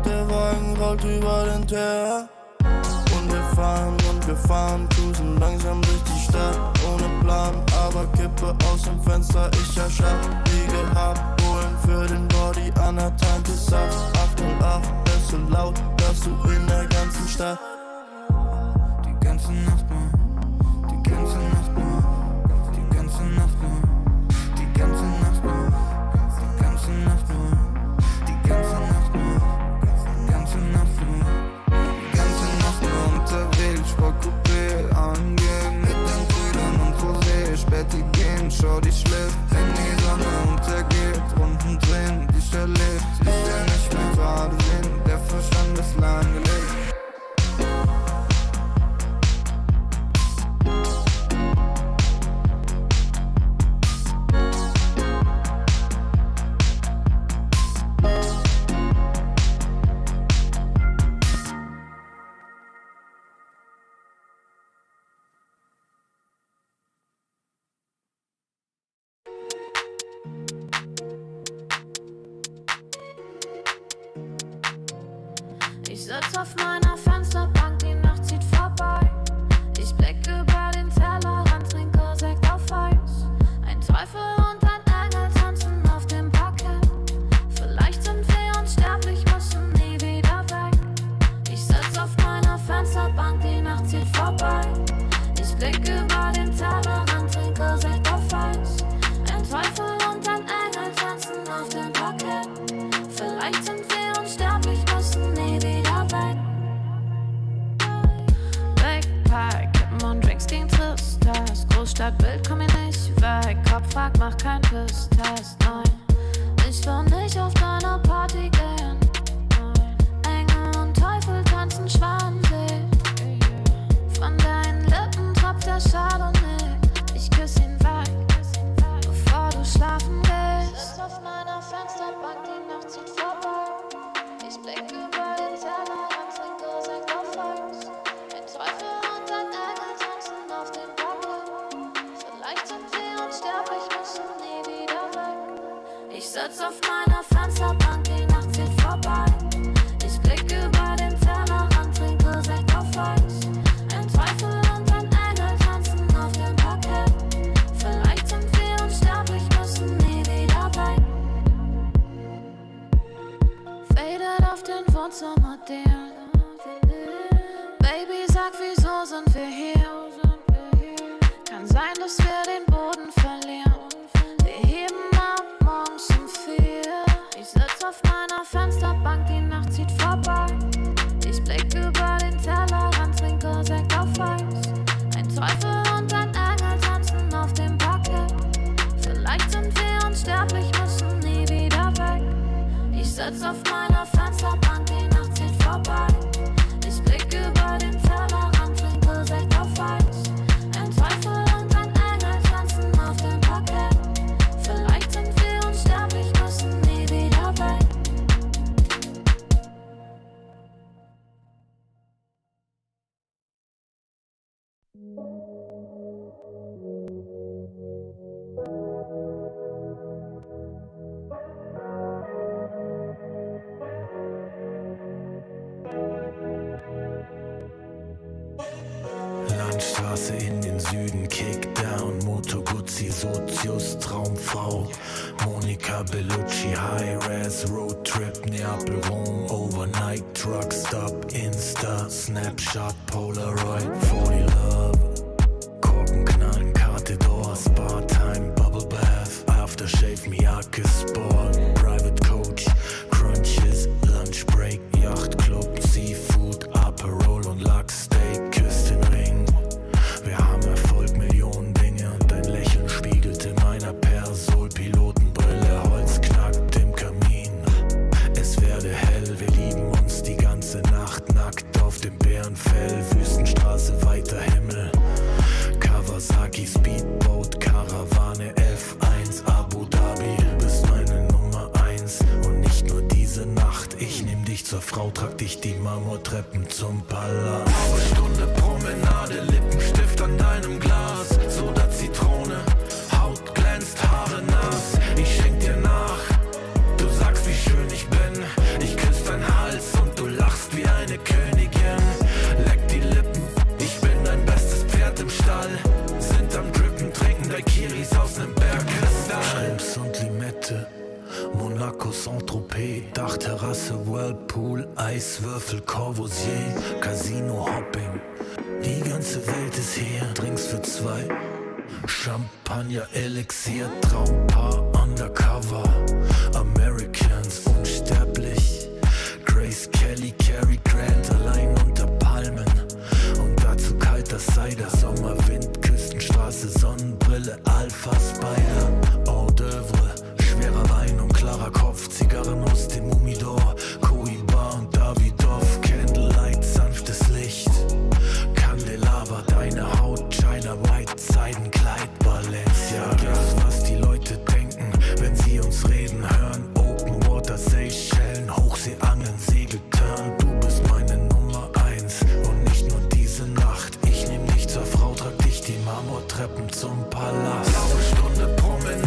Der Wagen rollt über den Teer. Und wir fahren, cruisen langsam durch die Stadt. Ohne Plan, aber Kippe aus dem Fenster, ich erschaff. Wie gehabt, holen für den Body anderthalbte Saft. 808, ist so laut, dass du in der ganzen Stadt. Die ganze Nacht nur, die ganze Nacht nur, die ganze Nacht nur, die ganze Nacht nur, die ganze Nacht nur, die ganze Nacht nur, die ganze Nacht nur, die ganze Nacht nur unterwegs, Sportcoupé angehen mit den Brüdern und Rosé. Späti gehen, Shorty schläft, wenn die Sonne untergeht. Runden drehen, die ich erlebt, ich will nicht mehr gerade sehen. Der Verstand ist lahmgelegt. sitz auf meiner Fensterbank, die Nacht zieht vorbei. Ich blick über den Tellerrand, trinke Sekt auf Eis. Ein Teufel und ein Engel tanzen auf dem Parkett. Vielleicht sind wir unsterblich, müssen nie wieder weg. Ich sitz auf meiner Fensterbank, die Nacht zieht vorbei. Ich blick über den Tellerrand, trinke Sekt auf Eis. Ein Teufel und ein Engel tanzen auf dem Parkett. Vielleicht sind wir unsterblich, müssen nie wieder weg. Big Pack, Kippen und Drinks gegen Tristas. Großstadtbild, komm mir nicht weg. Kopf fragt, mach kein Pisstest, nein. Ich will nicht auf deine Party gehen, nein. Engel und Teufel tanzen Schwansee. Von deinen Lippen tropft der Chardonnay. Ich küss ihn weg, bevor du schlafen gehst. Sitz auf meiner Fensterbank, die Nacht zieht vorbei. Ich blick über den Tellerrand, trinke Sekt auf Eis. Ein Teufel und ein Engel tanzen auf dem Parkett. Vielleicht sind wir unsterblich, müssen nie wieder weg. Ich sitz auf meiner Fensterbank, die Nacht zieht vorbei. Ich blick über den Tellerrand, trinke Sekt auf Eis. Ein Teufel und ein Engel tanzen auf dem Parkett. Vielleicht sind wir unsterblich, müssen nie wieder weg. Faded auf den Wohnzimmerdielen. Baby, sag, wieso sind wir hier? Kann sein, dass wir den Boden verlieren. Wir heben ab morgens um 4. Ich sitz auf meiner Fensterbank, die Nacht zieht vorbei. Ich blick über den Tellerrand, trinke Sekt auf Eis. Ein Teufel und ein Engel tanzen auf dem Parkett. Vielleicht sind wir unsterblich, müssen nie wieder weg. Ich sitz auf meiner Fensterbank, die Nacht zieht vorbei. Ich blick über den Tellerrand, trinke Sekt auf Eis. Ein Teufel und ein Engel tanzen auf dem Parkett. Vielleicht sind wir unsterblich, müssen nie wieder weg. Landstraße in den Süden, Kickdown, Moto Guzzi, Sozius, Traumfrau, Monika Bellucci, High-Res, Roadtrip, Neapel, Rom, Overnight, Truckstop, Insta, Snapshot, Polaroid, 40 Love, Korken knallen, Karte Door, Spa-Time, Bubble Bath, Aftershave, Miyake Sport, Private Coach, Crunches, Lunch Break, Yachtclub, Seafood, Aperol und Lachsteak, küsst den Ring. Wir haben Erfolg, Millionen Dinge und dein Lächeln spiegelt in meiner Persol, Pilotenbrille, Holz knackt im Kamin. Es werde hell, wir lieben uns die ganze Nacht, nackt auf dem Bärenfell, Wüstenstraße, weiter Himmel. Kawasaki, Speedboat, Karawane, F1, Abu Dhabi, bist meine Nummer 1 und nicht nur diese Nacht. Ich nehm dich zur Frau, trag dich die Marmortreppen zum Palast. Blaue Stunde Promenade, Lippenstift an deinem Glas, Soda Zitrone, Haut glänzt, Haare nass. Ich schenk dir nach, du sagst wie schön ich bin. Ich küss deinen Hals und du lachst wie eine Königin. Leck die Lippen, ich bin dein bestes Pferd im Stall. Sind am Drippen, trinken Daiquiris aus nem Bergkristall. Schrimps und Limette, Monaco, Saint-Tropez, Dachterrasse, Whirlpool, Eiswürfel, Corbusier, Casino, Hopping. Die ganze Welt ist hier, Drinks für 2. Champagner, Elixier, Traumpaar, Undercover. Americans, unsterblich. Grace Kelly, Cary Grant, allein unter Palmen. Und dazu kalter Cider, Sommerwind, Küstenstraße, Sonnenbrille, Alpha Spider. Hors d'oeuvre, schwerer Wein und klarer Kopf, Zigarren aus dem Humidor, Cohiba und Davidoff, Candlelight, sanftes Licht, Candelabra, deine Haut, China White, Seidenkleid, Balenciaga. Was die Leute denken, wenn sie uns reden hören, Open Water, Seychellen, Hochseeangeln, Segeltörn. Du bist meine Nummer 1 und nicht nur diese Nacht. Ich nehm dich zur Frau, trag dich die Marmortreppen zum Palast. Blaue Stunde Promenade.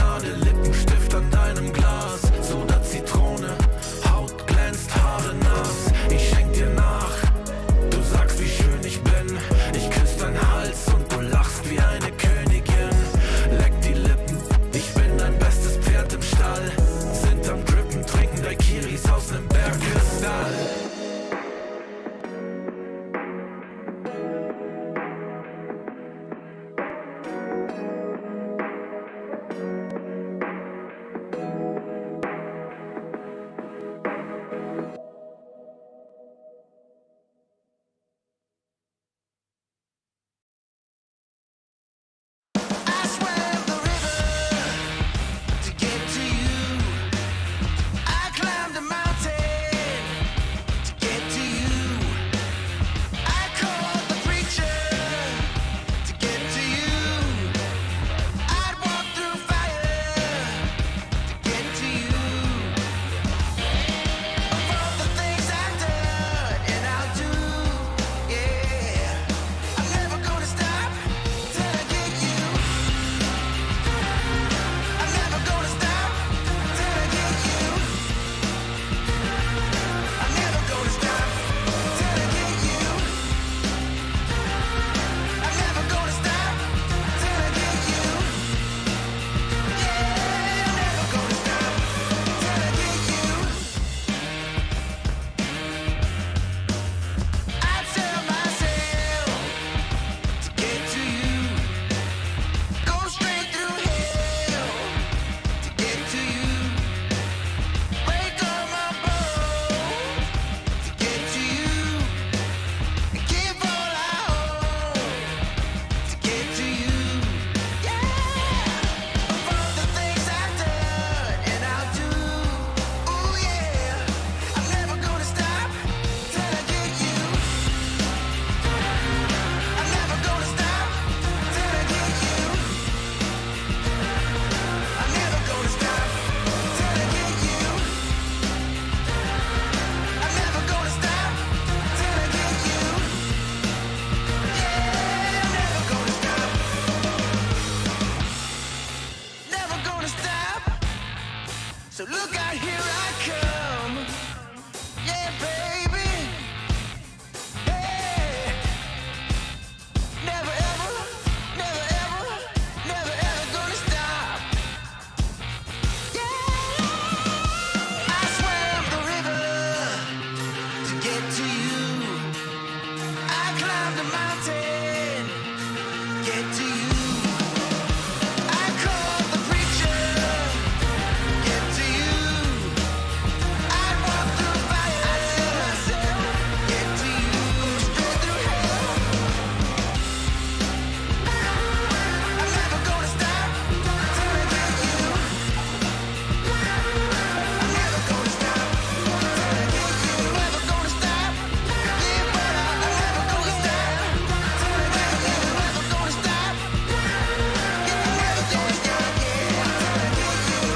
gonna stop. So look out, here I come. Yeah, baby. Hey. Never ever, never ever, never ever gonna stop. Yeah. I swam the river to get to you. I climbed the mountain, get to you. I called the preacher, get to you. I walked through fire, get to you. Straight through hell. I'm never gonna stop till I get you. I'm never gonna stop till I get you. Never gonna stop. Yeah, but I'm never gonna stop till I get you. Never gonna stop. Yeah, never gonna stop. Yeah, till I get you.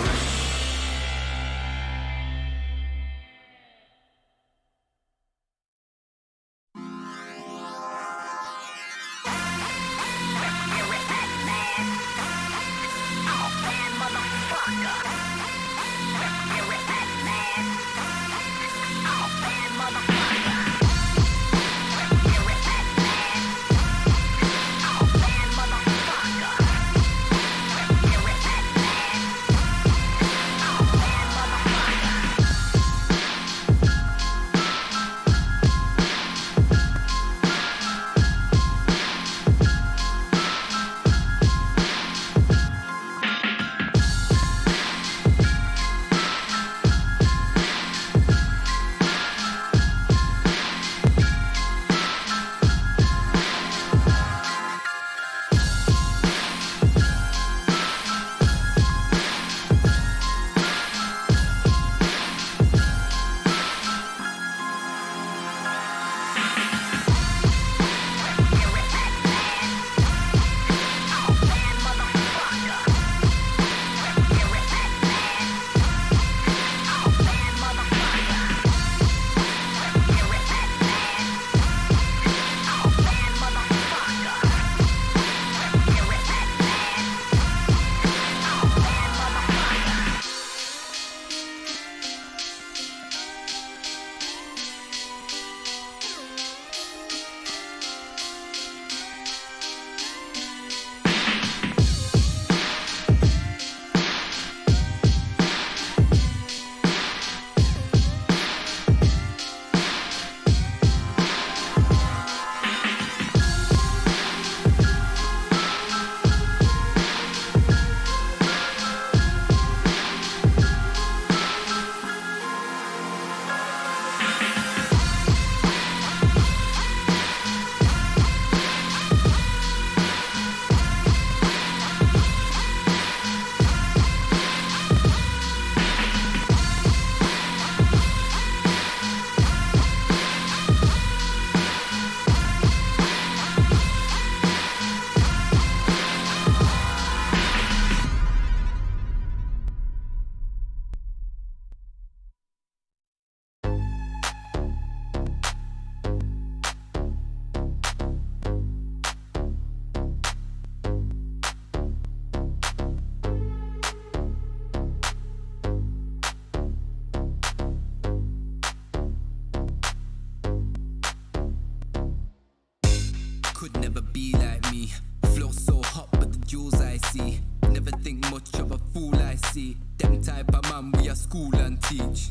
Could never be like me. Flow so hot, but the jewels I see. Never think much of a fool I see. Them type of man we are school and teach.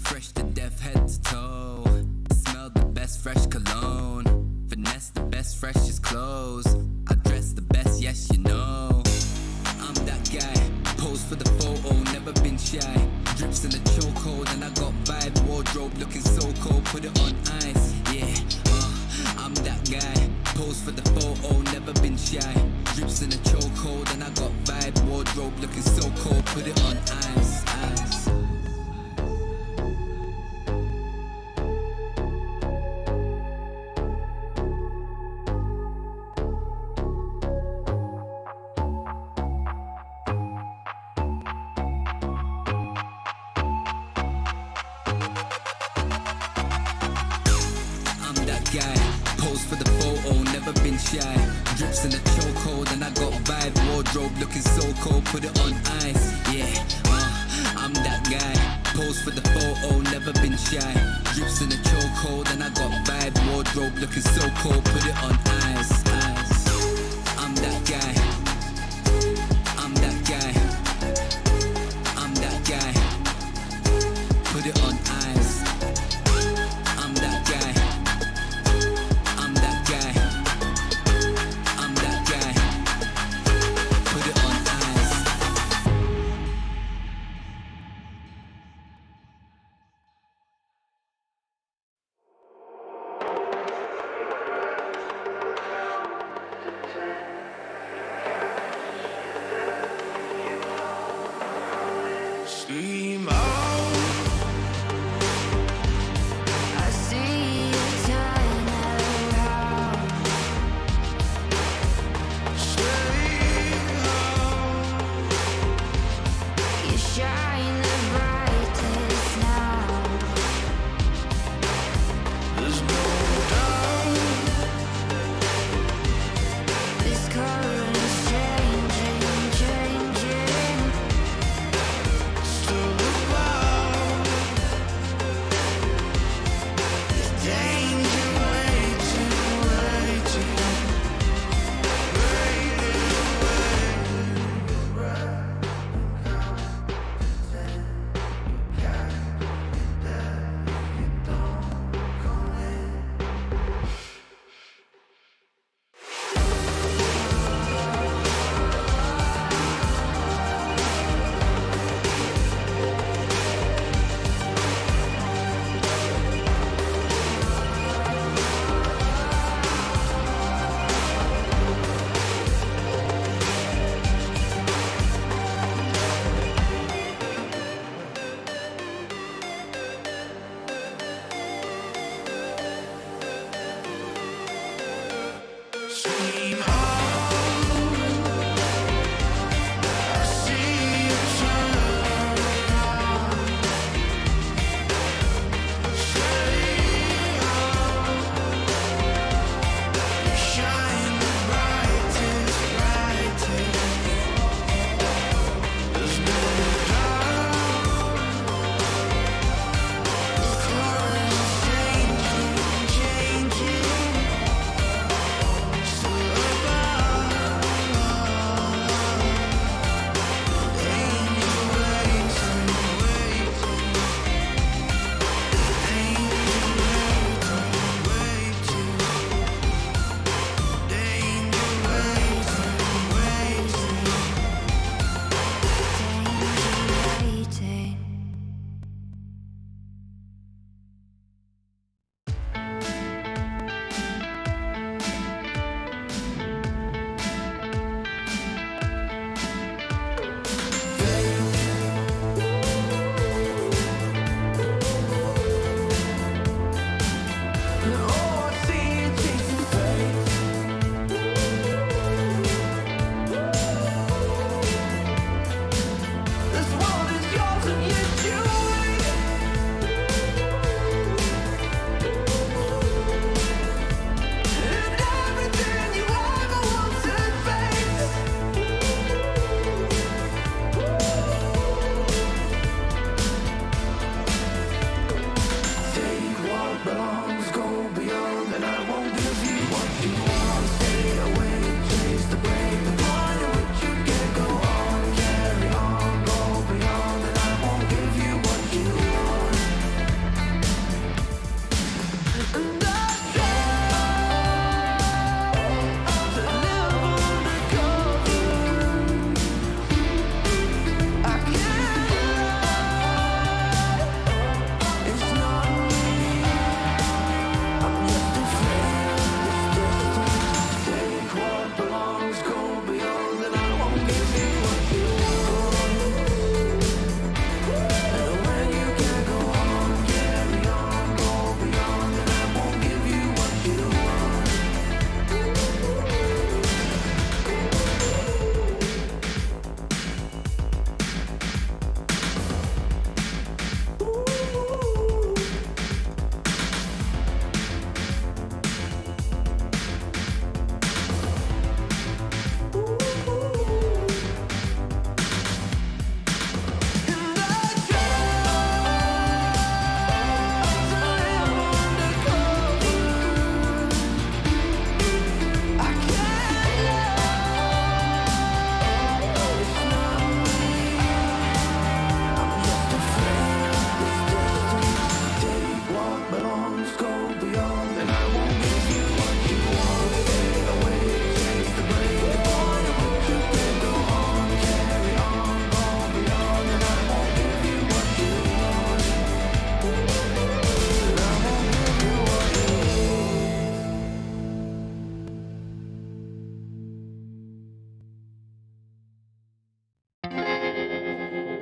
Fresh to death, head to toe. Smell the best fresh cologne. Finesse the best freshest clothes. I dress the best, yes you know. I'm that guy. Pose for the photo, never been shy. Drips in the chokehold and I got vibe. Wardrobe looking so cold, put it on ice. Yeah, I'm that guy. Pose for the photo, never been shy. Drips in the chokehold and I got vibe. Wardrobe looking so cold, put it on ice. Ice. Guy, pose for the photo, never been shy. Drips in the chokehold and I got vibe. Wardrobe looking so cold, put it on ice. Yeah, I'm that guy. Pose for the photo, never been shy. Drips in the chokehold and I got vibe. Wardrobe looking so cold, put it on ice. I'm that guy. I'm that guy. I'm that guy. Put it on ice. I'm that guy. I'm that guy. I'm that guy. Put it on ice. Steam out. I see you turn around. Stay out. You shine the brightest now. There's no doubt. This current's changing, changing. Still about. There's danger waiting, waiting. Waiting, waiting.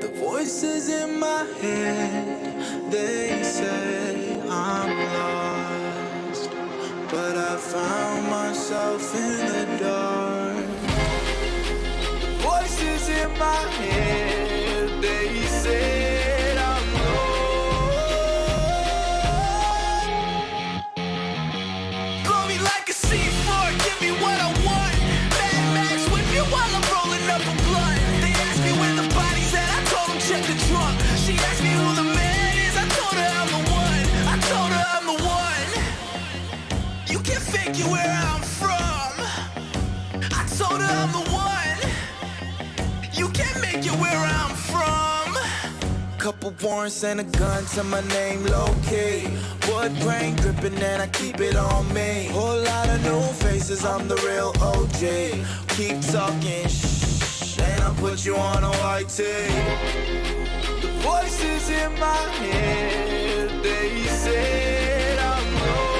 The voices in my head, they say I'm lost, but I found myself in the dark. The voices in my head, they say I'm lost. Blow me like a C4, give me what I want. Mad Max whip you while I'm rolling up a blunt. They ask me where the body's at, I told them check the trunk. She asked me who the man is, I told her I'm the one. I told her I'm the one. You can figure where I'm from. I told her I'm the one. You can't make it where I'm from. Couple warrants and a gun to my name, low-key. Wood grain dripping and I keep it on me. Whole lot of new faces, I'm the real OG. Keep talking shh, and I'll put you on a white tee. The voices in my head, they said I'm lost.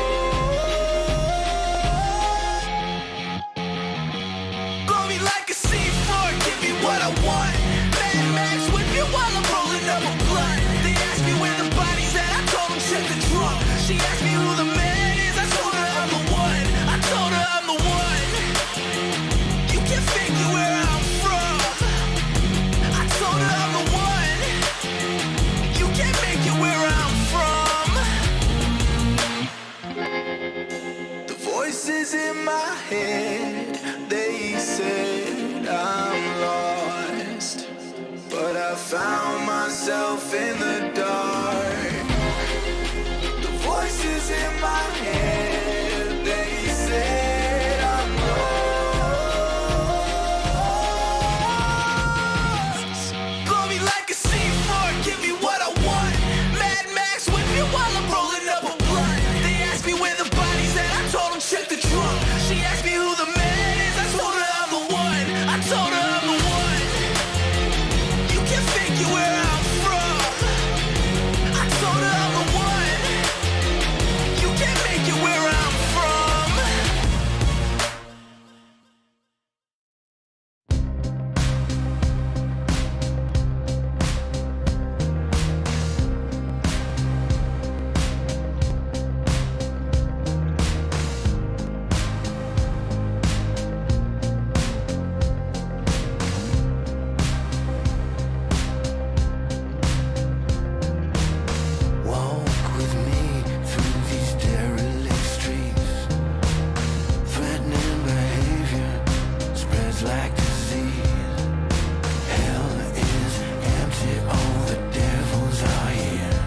Blow me like a C4, give me what I want. Mad Max whip you while I'm rolling up a blunt. They asked me where the body's at, I told them check the trunk. She asked me who the man is, I told her I'm the one. I told her I'm the one. You can figure where I'm from. I told her I'm the one. You can't make it where I'm from. The voices in my head, they said I'm lost, but I found myself in the dark. The voices in my head, they said I'm lost. Blow me like a C4, give me what I want. Mad Max whip you while I'm rolling up a blunt. They asked me where the body's at, I told them check the trunk. She asked me who the man is, I told her I'm the one. I told her I'm the one. You can figure where I'm from. I told her I'm the one. You can't make it where I'm from. Walk with me through these derelict streets. Threatening behavior spreads like disease. Hell is empty, all the devils are here.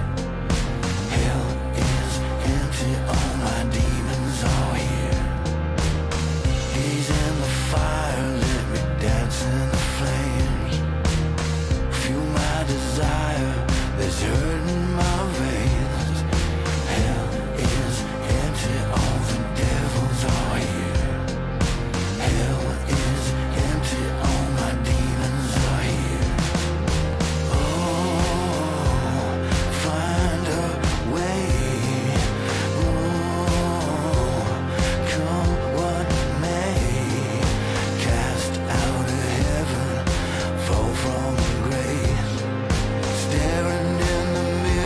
Hell is empty, all my demons are here. Gaze in the fire, let me dance in the flames. Fuel my desire, there's hurt in my veins. Hell is empty, all the devils are here. Hell is empty, all my demons are here. Oh, find a way. Oh, come what may. Cast out of heaven, fall from grace. Staring in the mirror.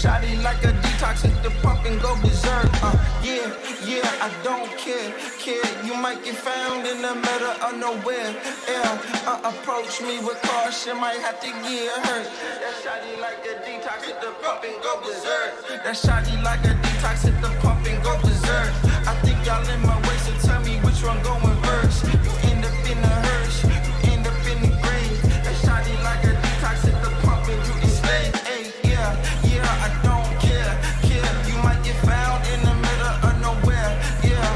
shawty like a detox, hit the pump and go berserk. Yeah, I don't care. You might get found in the middle of nowhere. Approach me with caution, might have to get hurt. That shawty like a detox, hit the pump and go berserk. That shawty like a detox, hit the pump and go berserk. I think y'all in my way, so tell me which one going first. You end up in the hearse, you end up in the grave. That shawty like a detox, hit the pump and you enslaved. Hey, yeah, I don't care. You might get found in the middle of nowhere. Yeah,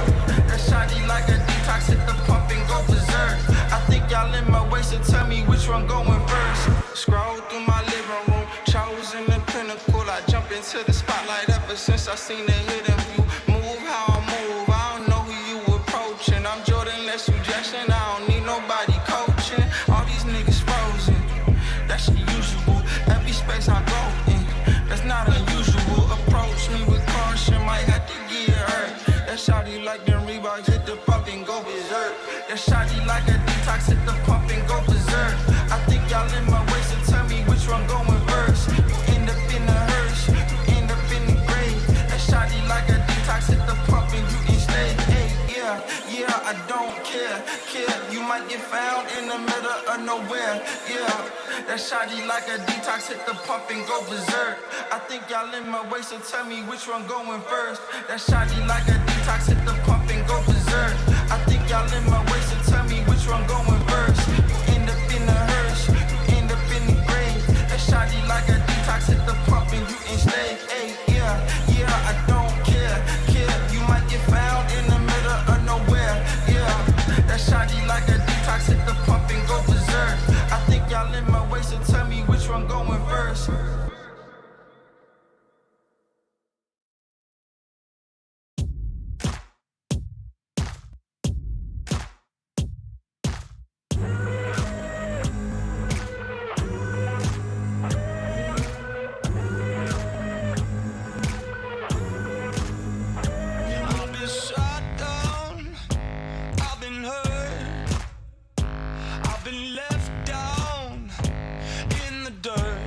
that shawty like a detox, hit the pump and go berserk. I think y'all in my way, so tell me which one going first. Scroll through my living room, chosen the pinnacle. I jump into the spotlight ever since I seen the hidden view. Move how I move, I don't know who you approaching. I'm Jordan, less suggestion, I don't need nobody coaching. All these niggas frozen, that's the usual. Every space I go in, that's not unusual. Approach me with caution, might have to get hurt. That shawty like them Reeboks, hit the pump and go berserk. That shawty like a detox, hit the pump and go berserk. I think y'all in my way, so tell me which one going first. You end up in the hearse, you end up in the grave. That shawty like a detox, hit the pump and you enslaved. Hey, yeah, I don't care. You might get found in the middle of nowhere. Yeah, that shawty like a detox, hit the pump and go berserk. I think y'all in my way, so tell me which one going first. That shawty like a detox, hit the pump and go berserk. I think y'all in my way, so tell me which one going first. You end up in the hearse, you end up in the grave. That shawty like a detox, hit the pump and you enslaved. Hey, yeah, I don't care. You might get found in the middle of nowhere. Yeah, that shawty like a detox, hit the pump and go berserk. I think y'all in my way, so tell me which one going first. I've been shot down, I've been hurt, I've been left down in the dirt.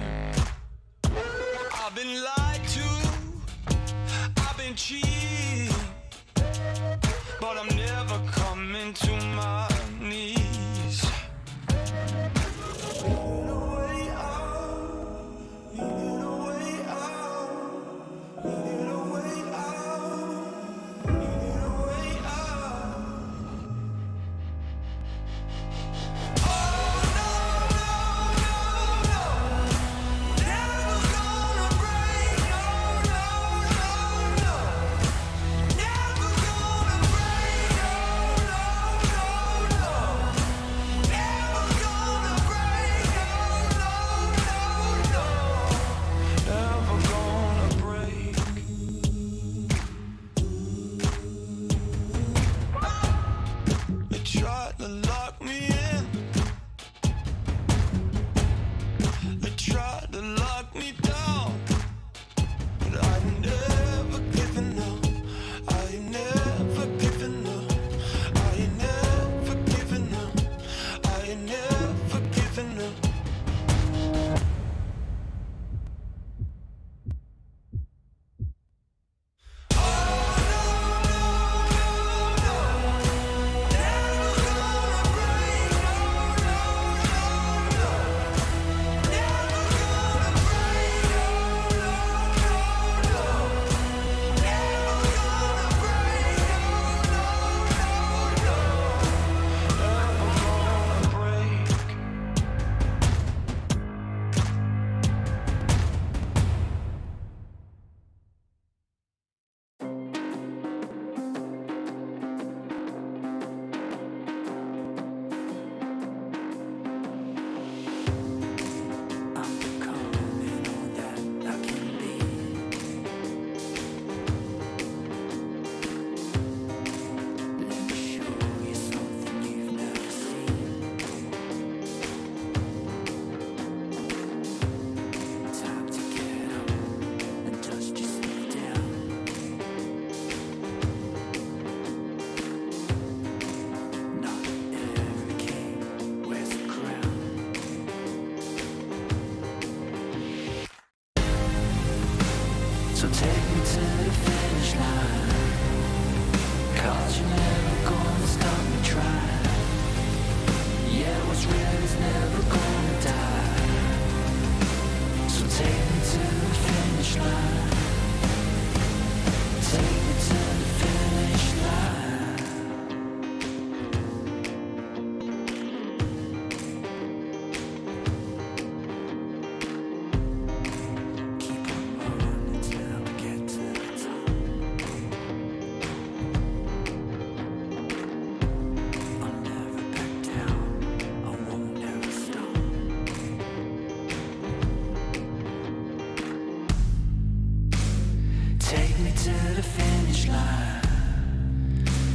to the finish line.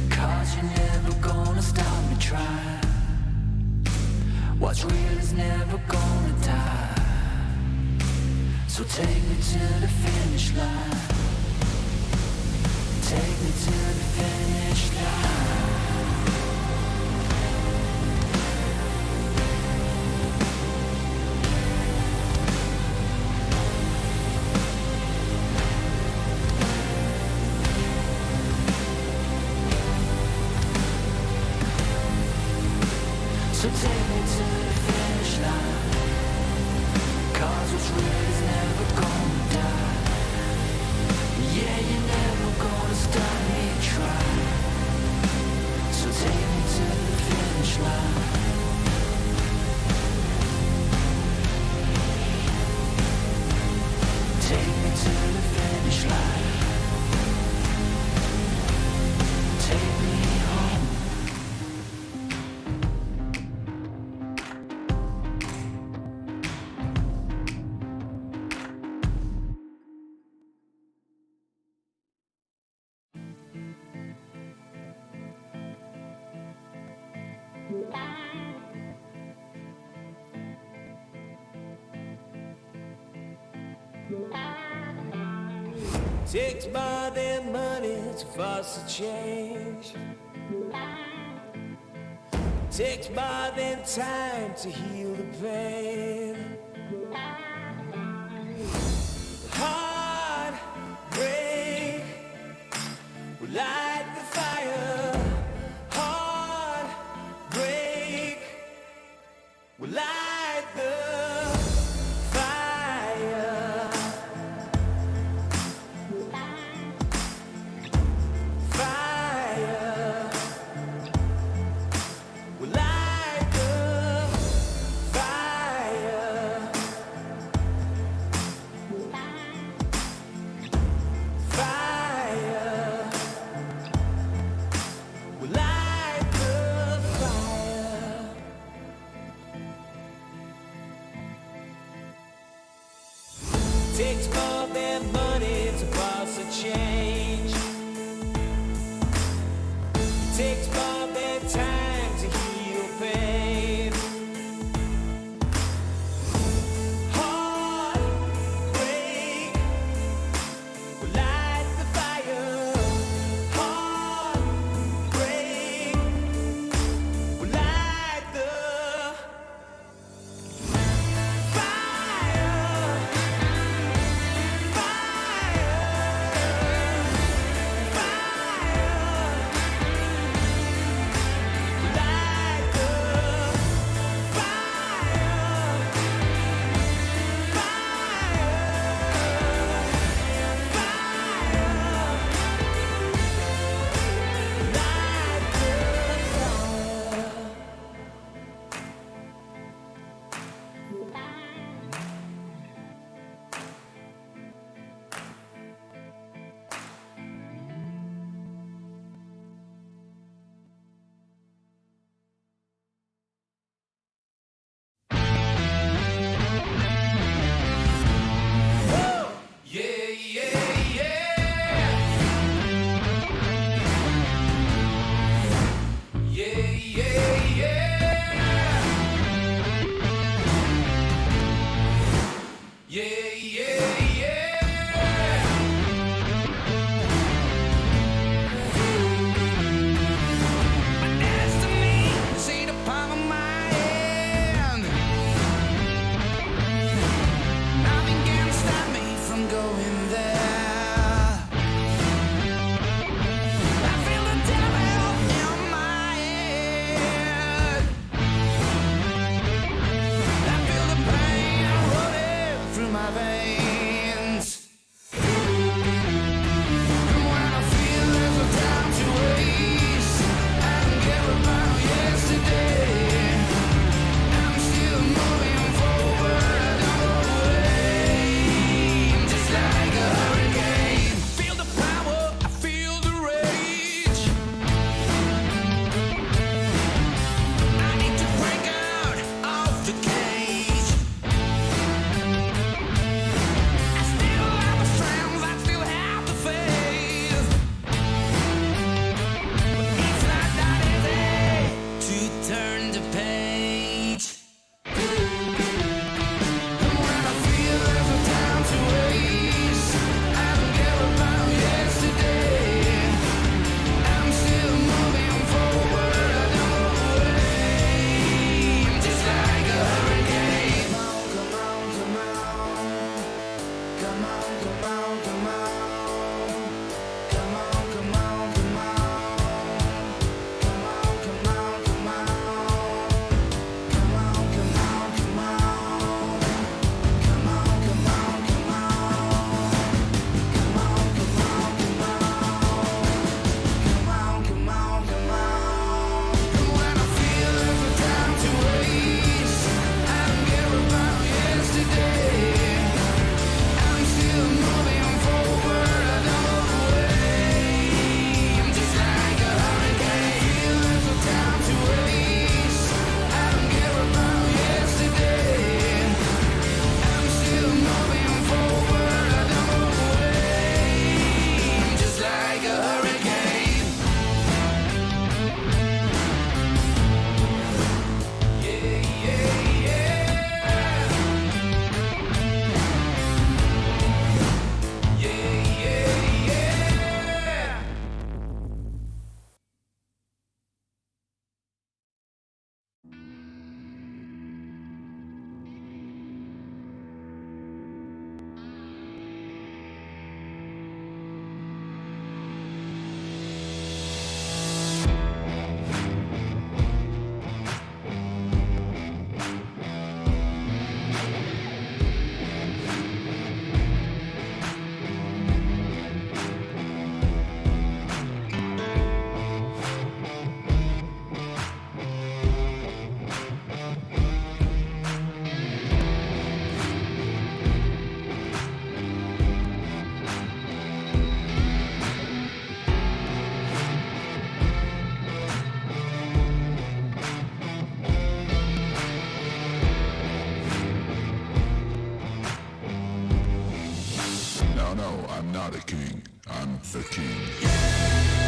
Cause you're never gonna stop me trying. What's real is never gonna die. So take me to the finish line. Take me to the finish line. So take me to the finish line. Cause what's real is never gonna die. Yeah, you're never gonna stop me trying. So take me to the finish line. Take me to the finish line. Take me home. Takes more than money to force a change. Takes more than time to heal the pain. Heartbreak will light the fire. Heartbreak will light the fire. Fire will light the fire. Fire will light the fire. Takes more than money to force a change. Takes more than time to heal pain. Heartbreak will light the fire. Heartbreak will light the fire. Fire. not a king, I'm the king.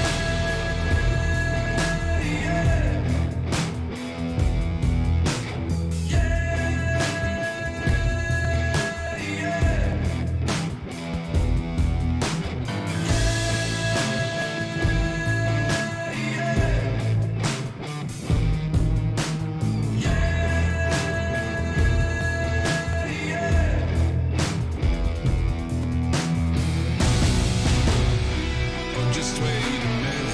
Just wait a minute.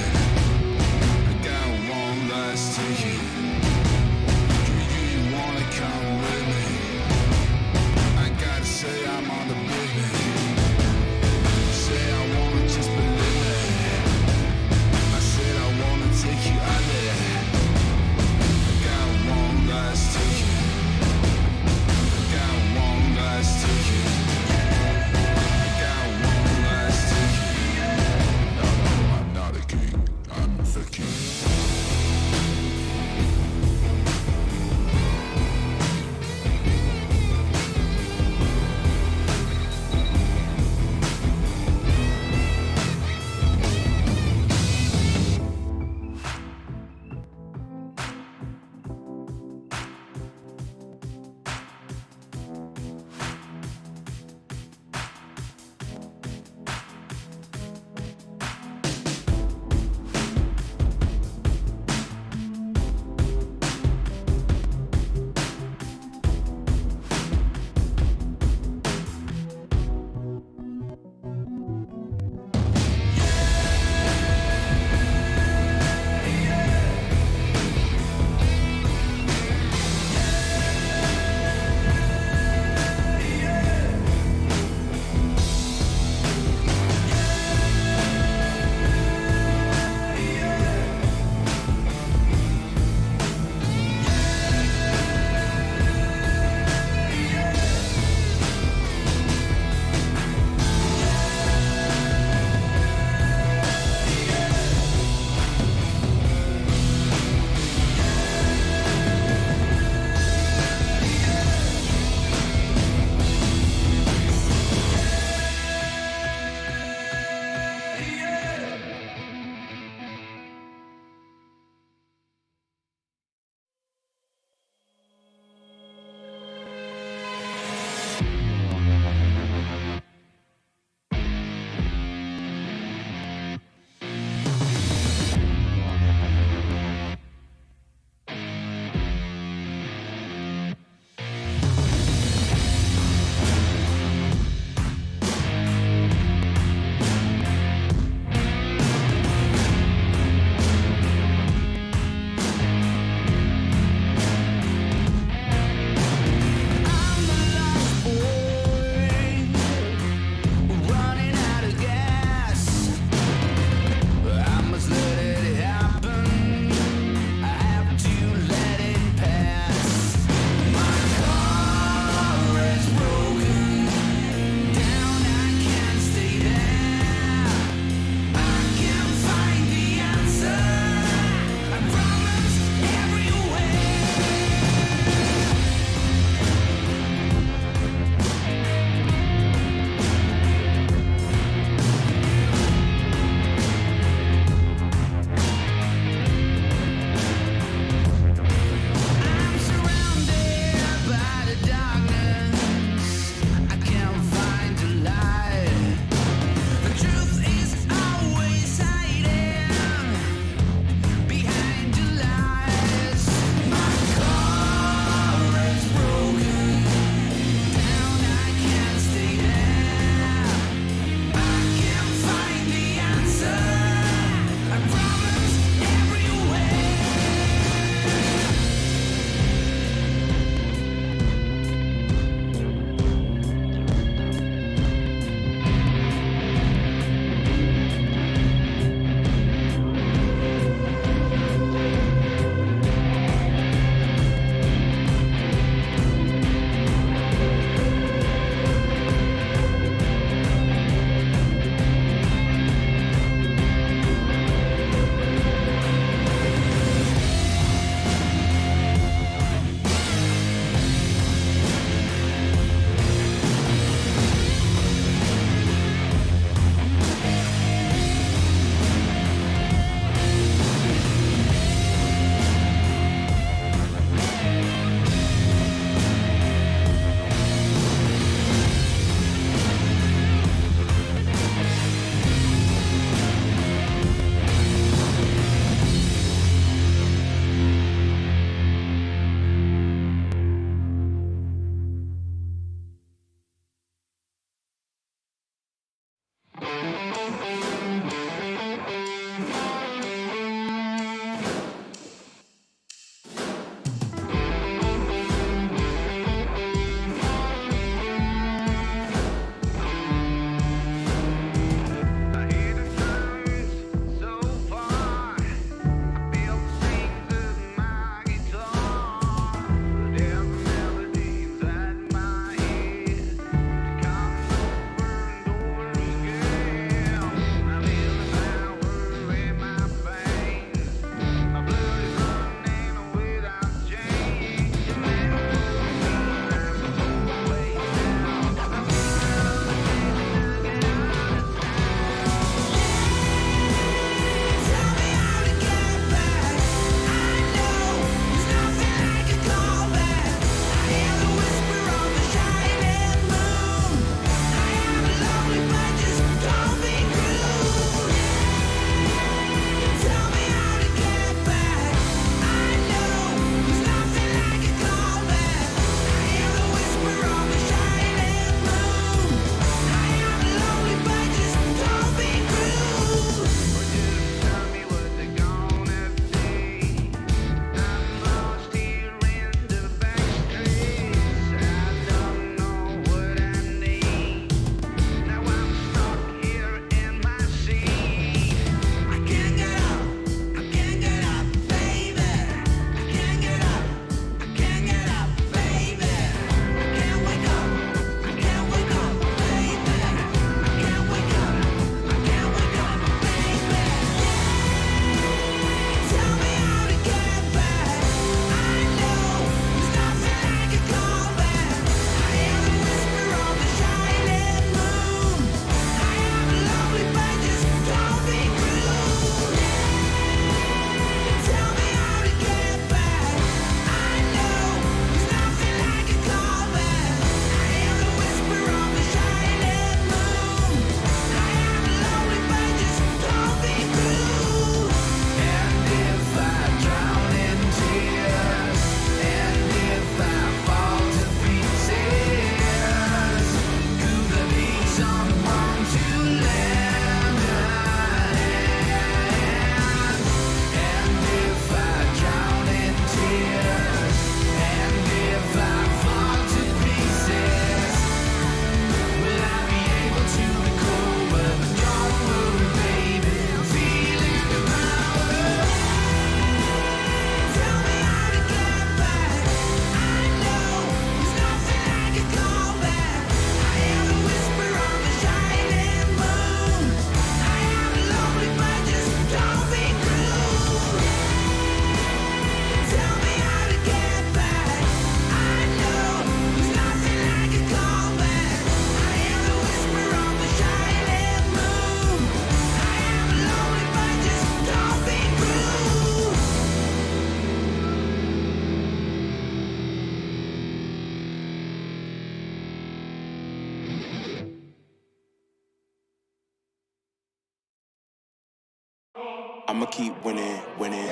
I'ma keep winning, winning.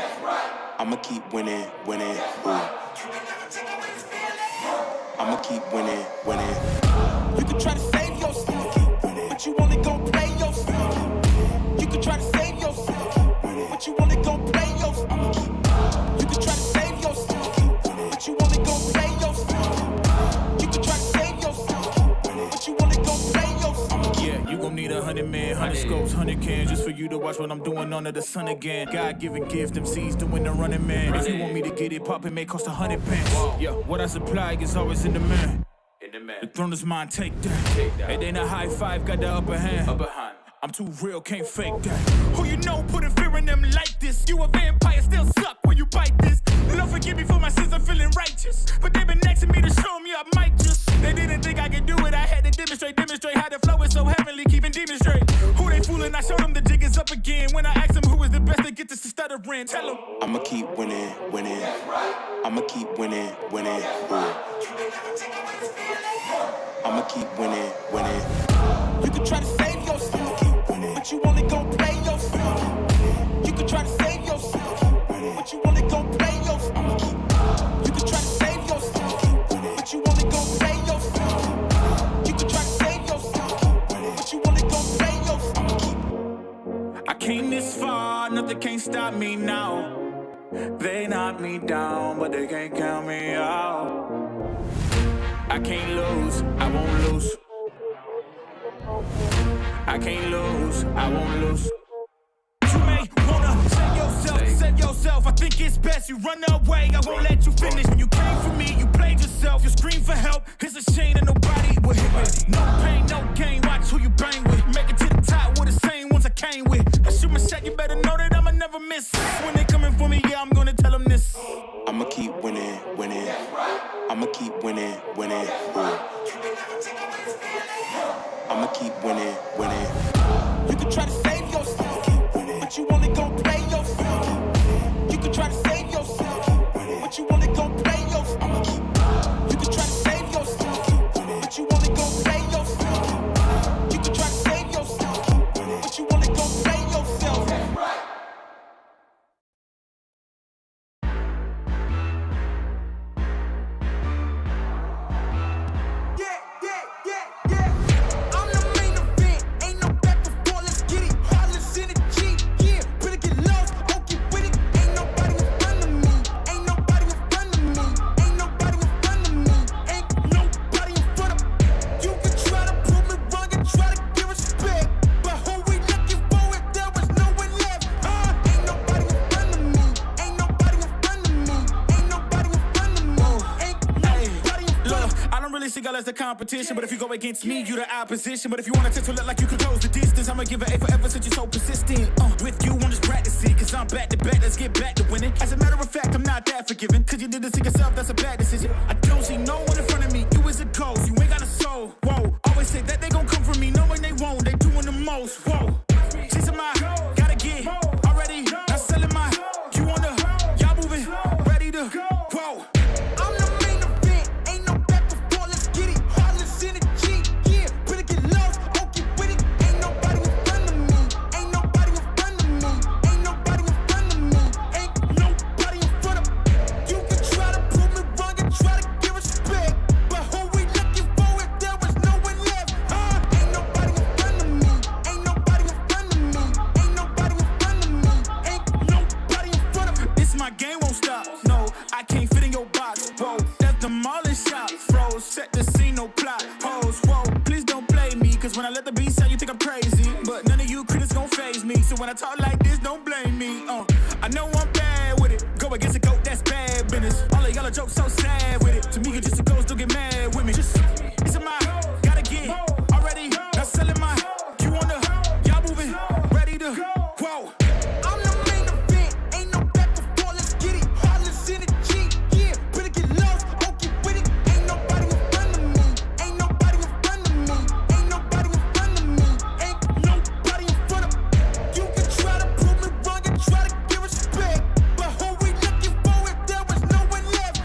I'ma keep winning, winning. Ooh. I'ma keep winning, winning. You can try to save yourself, but you only gon' play yourself. You can try to save yourself, but you only gon' play yourself. You can try to save yourself, but you only gon' play yourself. You can try to save yourself, but you only gon' play yourself. Yeah, you gon' need 100 men, 100 scopes, 100 cans just for you to watch what I'm doing under the sun again. God-given gift, MCs doing the running man. If you want me to get it poppin', may cost 100 pence. Yeah, what I supply is always in demand. The throne is mine, take that. It ain't a high five, got the upper hand. I'm too real, can't fake that. Who you know putting fear in them like this? You a vampire, still suck when you bite this. Lord forgive me for my sins, I'm feeling righteous. But they been next to me to show me I might just. They didn't think I could do it, I had to demonstrate how the flow is so heavenly, keeping demons straight. Who they fooling? I showed them the jig is up again. When I asked them who is the best to get this to stuttering, tell them I'ma keep winning, winning. I'ma keep winning, winning. Ooh. I'ma keep winning, winning. You can try to save yourself, but you only gon' play yourself. You can try to save yourself, but you only gon' play yourself. You can try to save yourself, but you only gon' play yourself. You can try to save yourself, but you only gon' play yourself. I came this far, nothing can't stop me now. They knock me down, but they can't count me out. I can't lose, I won't lose. I can't lose, I won't lose. You may wanna save yourself. I think it's best you run away. I won't let you finish. When you came for me, you played yourself. You scream for help. It's a shame that nobody will hit with. No pain, no gain. Watch who you bang with. Make it to the top with the same ones I came with. I shoot my shot. You better know that I'ma never miss. When they coming for me, yeah, I'm gonna tell them this. I'ma keep winning, winning. I'ma keep winning, winning. Ooh. I'ma keep winning, winning. You can try to save yourself, but you only gon' play yourself. You can try to save yourself, but you only gon' play yourself. You can try to save yourself, but you only gon' play yourself. You can try to save yourself, but you only gon' play yourself. As the competition, but if you go against me, you the opposition. But if you wanna to look like you could close the distance, I'ma give it A forever since you're so persistent. With you, I'm just practicing, cause I'm back to back, let's get back to winning. As a matter of fact, I'm not that forgiving, cause you did this to yourself, that's a bad decision. I don't see no one in front of me, you is a ghost, you ain't got a soul. Whoa, always say that they gon' come for me, knowing they won't, they doing the most. Whoa, chasing my, gotta get already, not selling my, you on the, y'all moving, ready to, whoa. When I talk like this, don't blame me. I know I'm bad with it. Go against a goat, that's bad business. All of y'all are jokes so sad with it. To me, you're just a ghost, don't get mad with me. Just, it's a my, gotta get already. Not selling my, you on the, y'all moving, ready to, whoa. I'm the main event, ain't no back before, let's get it. Heartless energy, yeah, better get lost, won't get with it. Ain't nobody in front of me, ain't nobody in front of me, ain't nobody in front of me, ain't nobody in front of me. You can try to prove me wrong and try to give respect, but who we looking for if there was no one left?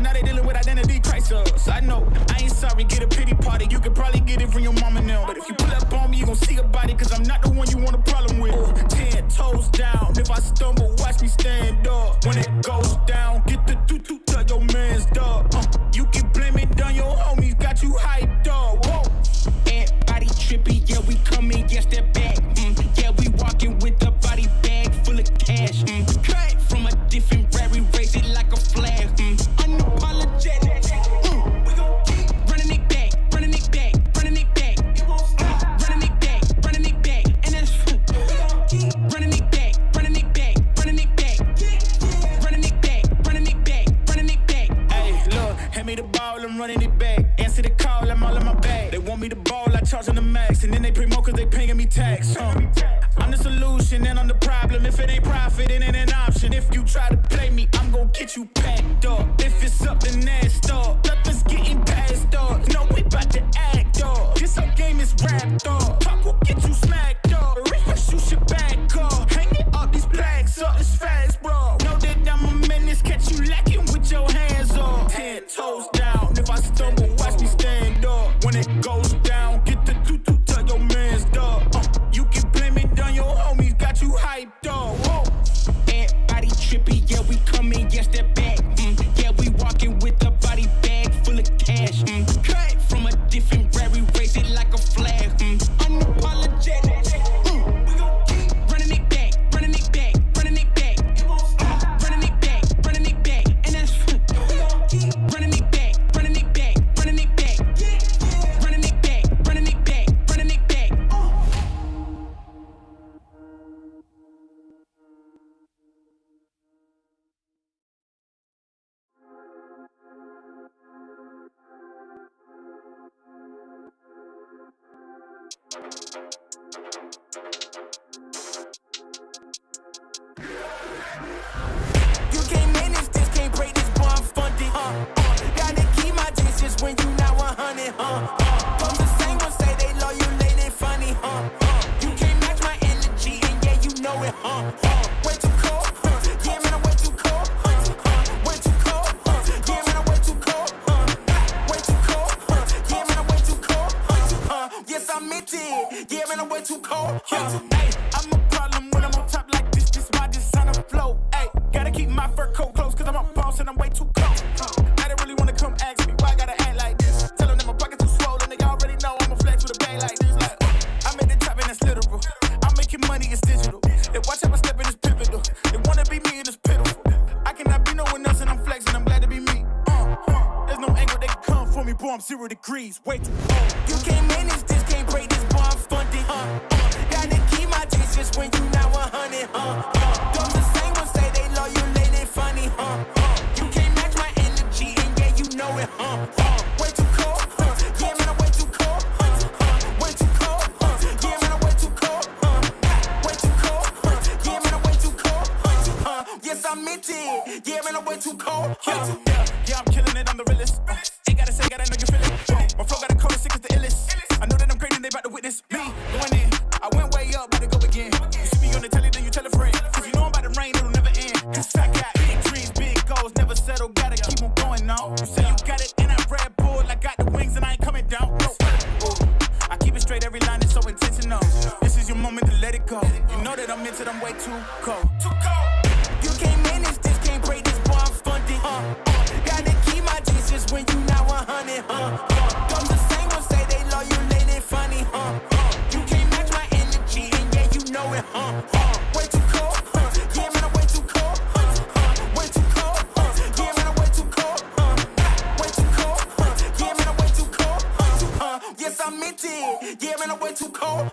now they dealing with identity crisis. I know, I ain't sorry, get a pity party. You could probably get it from your mama now. But if you pull up on me, you gon' see a body, cause I'm not the one you want a problem with. 10 toes down, if I stumble, watch me stand up. When it goes down, get the doo-doo, tell your man's dog. You can blame it on your homies, got you hyped up. Whoa. Everybody trippy, yeah, we coming, yes, they're back. Yeah, we walking with a body bag full of cash. Cut from a different rary, raise it like a flag. Unapologetic. We gon' keep running it back, running it back, running it back. It won't stop. Running it back, running it back. And that's we gon' keep running it back, running it back, running it back. Running it back, running it back, running it back. Hey, look, hand me the ball, I'm running it back. Answer the call, I'm all in my bag. They want me to ball, I charge them the max. And then they pay more cause they paying me tax. I'm the solution and I'm the problem. If it ain't profit, it ain't an option. If you try to play me, I'm gon' get you packed up. If it's up, then that's up. Nothing's getting past up. No, we bout to act up. This whole game is wrapped up. Talk will get you smacked up. Refresh, you should back up. Hanging up these plaques up, it's fast, bro. Know that I'm a menace, catch you lacking with your hands up. 10 toes down, if I stumble, watch me stand up. When it goes down, get the doo-doo, tell your man's dog. You can blame it on your homies, got you hyped up. Whoa. Everybody trippy, yeah, we coming, yes, they're back. Yeah, we walking with a body bag full of cash. Cut from a different rary, raise it like a flag. Unapologetic. We gon' keep running it back, running it back, running it back. It won't stop. Running it back, running it back. And that's we gon' keep running it back, running it back, running it back. Running it back, running it back, running it back. You can't manage this, can't break this, boy, I'm funded. Gotta keep my distance when you not 100. From the same ones say they loyal, they funny. You can't match my energy, and yeah, you know it. Way too cold, yeah, man, I'm way too cold. Way too cold, yeah, man, I'm way too cold. Way too cold, yeah, man, I'm way too cold. Yes, I meant it, yeah, man, I'm way too cold. Hey, I'm a problem when I'm on top like this. This my designer flow. Hey, gotta keep my fur coat close, cause I'm a boss and I'm way too cold. I don't really wanna come ask me why I gotta act like this. Tell them that my pockets too swollen, they already know I'ma flex with a bag like this. Like, I'm at the top and that's literal. I'm making money, it's digital. They watch how I step in, it's pivotal. They wanna be me and it's pitiful. I cannot be no one else and I'm flexing, I'm glad to be me. There's no angle they can come for me, boy, I'm 0 degrees. Way too cold. You can't manage this, can't break this, boy, I'm funded. Gotta keep my distance when you not 100. Those the same ones say they loyal, they funny. You can't match my energy, and yeah, you know it. Way too cold, yeah, man, I'm way too cold. Way too cold, yeah, man, I'm way too cold. Way too cold, yeah, man, I'm way too cold. Yes, I meant it, yeah, man, I'm way too cold. Yeah, I'm killing it, I'm the realest. Ain't gotta say, gotta know you feel it. My flow got a cold as sick as the illest. I know that I'm great and they about to witness me going in. I went way up, about to go again. You see me on the telly, then you tell a friend. Cause you know I'm about to rain, it'll never end. Cause I got big dreams, big goals, never settle, gotta keep on going now. You say you got it, and I'm Red Bull, I got the wings and I ain't coming down. No. I keep it straight, every line is so intentional. This is your moment to let it go. You know that I'm into them way too cold. Too cold. You can't manage this, can't break this, boy, I'm funded. Gotta keep my distance when you not 100. Those the same ones say they loyal, they funny. You can't match my energy, and yeah, you know it. Way too cold, yeah, man, I'm way too cold. Way too cold, yeah, man, I'm way too cold. Way too cold, yeah, man, I'm way too cold. Yes, I meant it, yeah, man, I'm way too cold.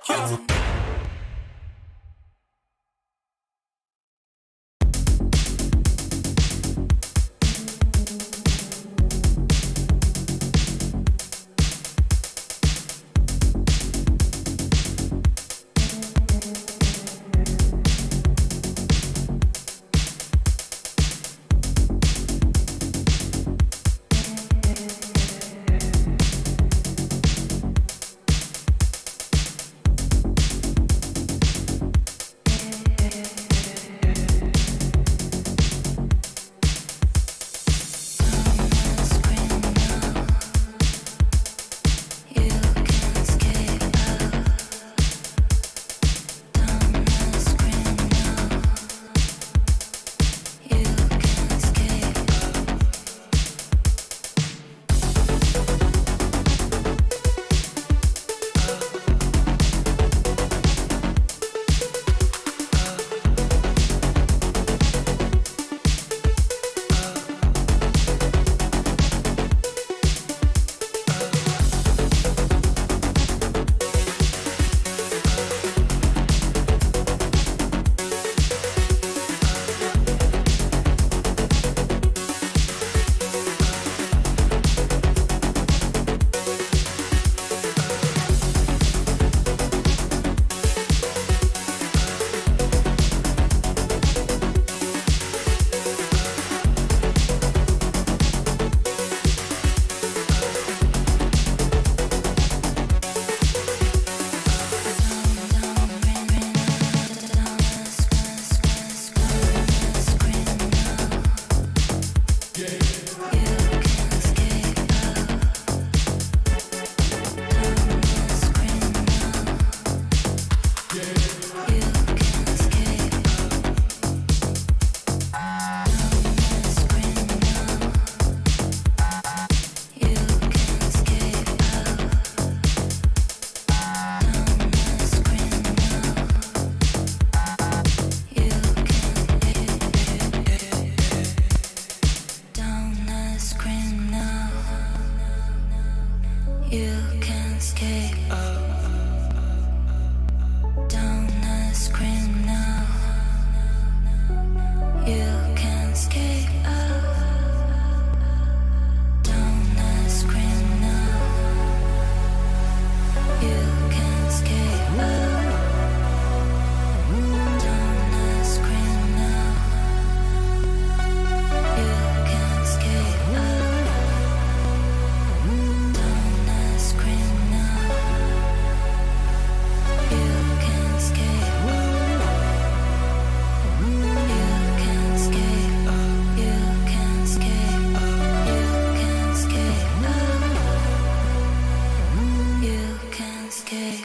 You can skate down the screen now. You can skate down the screen now. You can skate down the screen now. You can skate down the screen now. You can skate.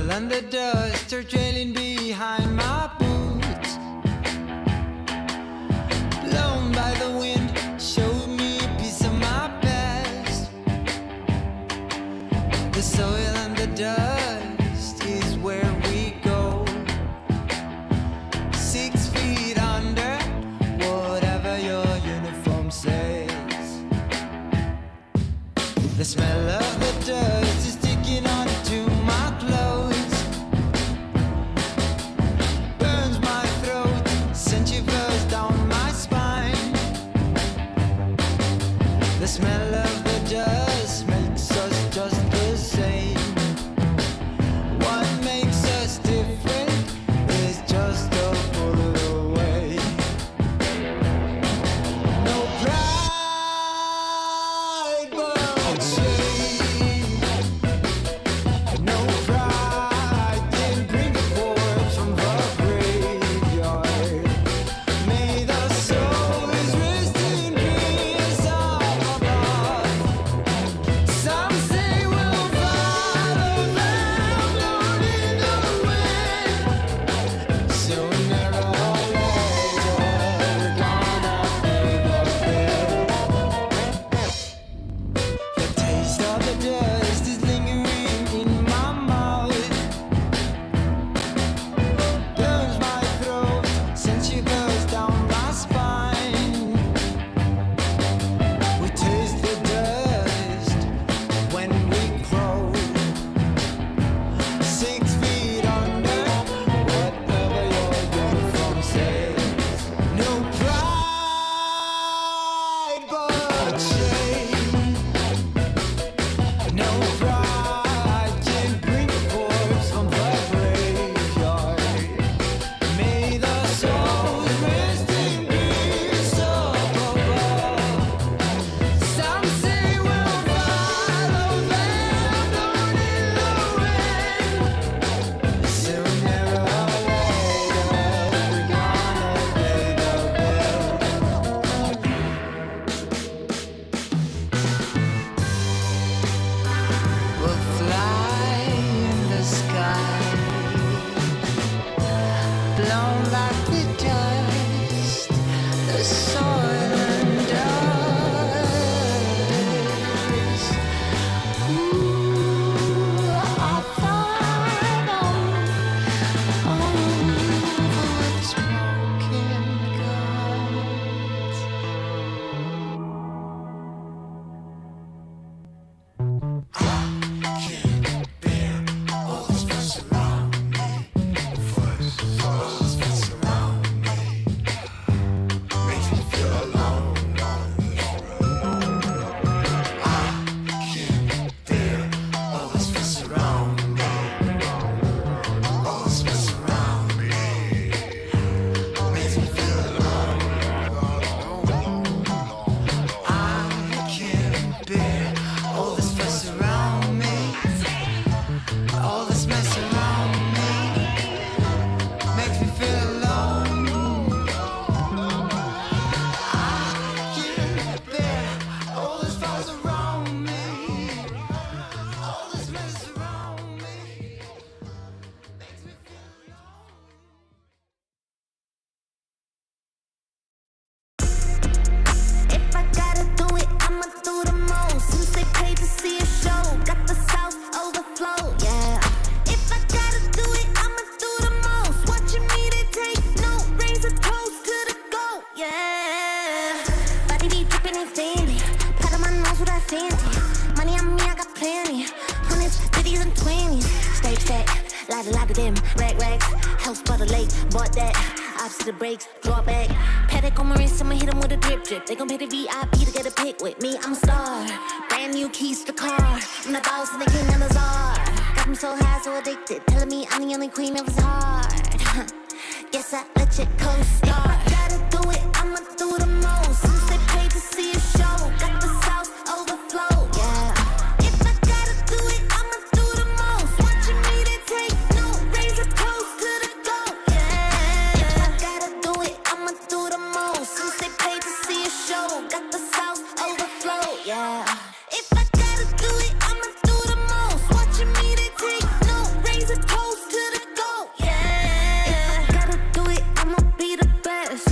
And the dust are trailing behind my boots. Blown by the wind, showed me a piece of my past. The soil and the dust is where we go. 6 feet under, whatever your uniform says. The smell of the dust is sticking onto my clothes. Burns my throat, sends shivers down my spine. The smell of the dust makes us just the same. What makes us different is just a bullet away. No pride but shame. No pride can bring the corpse from the graveyard. May the souls rest in peace up above. Some say we'll follow them down in the wind. Sooner or later, we're gonna pay the bill. The taste of the dust is lingering in my mouth. Burns my throat, sends shivers down my spine. We taste the dust when we grow. 6 feet under, whatever your uniform says. No pride but shame. No pride can bring the corpse from the graveyard. May the souls rest in peace up above. Some say we'll follow them down in the wind. Sooner or later, we're gonna pay the bill. We'll fly in the sky, blown like the dust, the soil and dust. Ooh, I find all over smoking guns. All this mess around me, all this mess around me, makes me feel alone. I can't bear all this mess around me, all this mess around me, makes me feel alone. I can't bear all this mess around me. All this mess around me makes me feel alone. I can't bear all this fuss around me. All this mess around me makes me feel alone. If I gotta do it, I'ma do the most. Since they paid to see a show, got the South overflow, yeah. If I gotta do it, I'ma do the most. Watching me, they take note, raise a toast to the goat, yeah. Body be dripping and fancy, pat on my nose with that fancy. Money on me, I got plenty. Hundreds, 50s, and 20s. Stage stack, lot of them. Rags, house by the lake, bought that. Ops to the brakes, draw back. Paddock on my wrist, I'ma hit 'em with a drip. They gon' pay the VIP to get a pic with me. I'm a star, brand new keys to the car. I'm the boss and the king and the czar. Got me so high, so addicted, telling me I'm the only queen of his heart. Guess I let you co-star. If I gotta do it, I'ma do the most. Since they paid to see a show, got the South overflow, yeah. If I gotta do it, I'ma do the most. Watching me, they take note, raise a toast to the goat, yeah. If I gotta do it, I'ma do the most. Since they paid to see a show, got the South overflow, yeah. If I gotta do it, I'ma do the most. Watching me, they take note, raise a toast to the goat, yeah. If I gotta do it, I'ma be the best.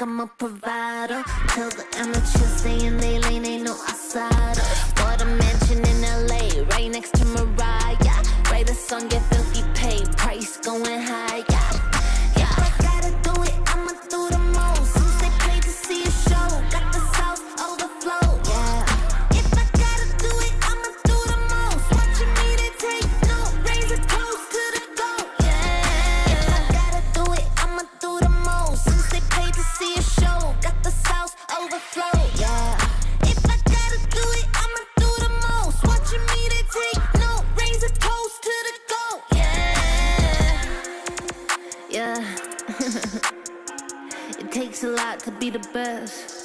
I'm a provider. Tell the amateurs stay in their lane, ain't no outsider. Bought a mansion in LA, right next to Mariah. Write a song, get filthy paid, price going high. Yeah, if I gotta do it, I'ma do the most. Since they paid to see a show, got the South overflow. Yeah, if I gotta do it, I'ma do the most. Watching me, they take no, raise a toast to the goat. Yeah, if I gotta do it, I'ma do the most. Since they paid to see a show, got the South overflow. Yeah, if I gotta do it, I'ma do the most. Watching me, they take no, raise a toast to the goat. Yeah. It takes a lot to be the best.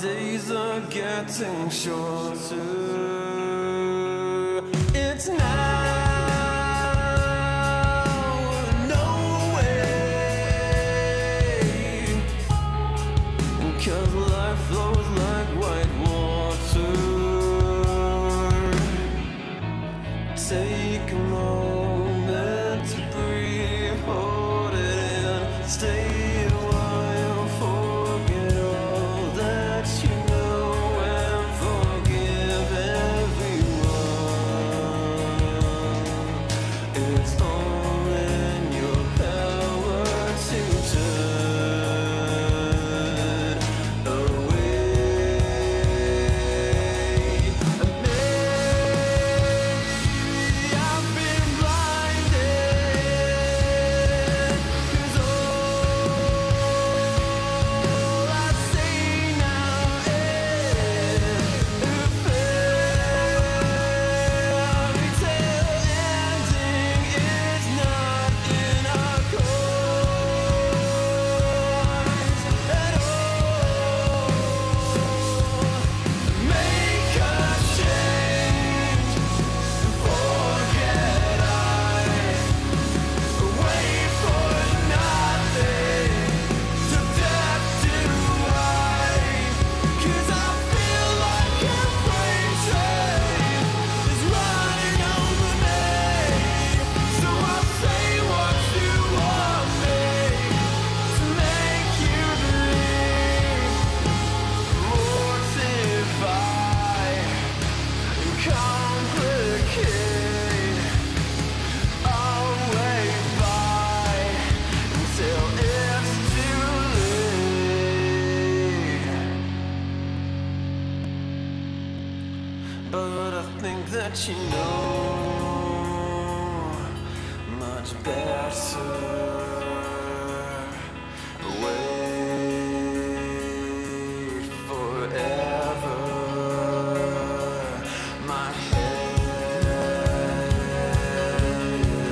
days are getting shorter. It's now or no way, 'cause life flows like white water. Take a moment to breathe, hold it in, stay a while, forget all that you know and forgive and let you know much better. Wait forever. My head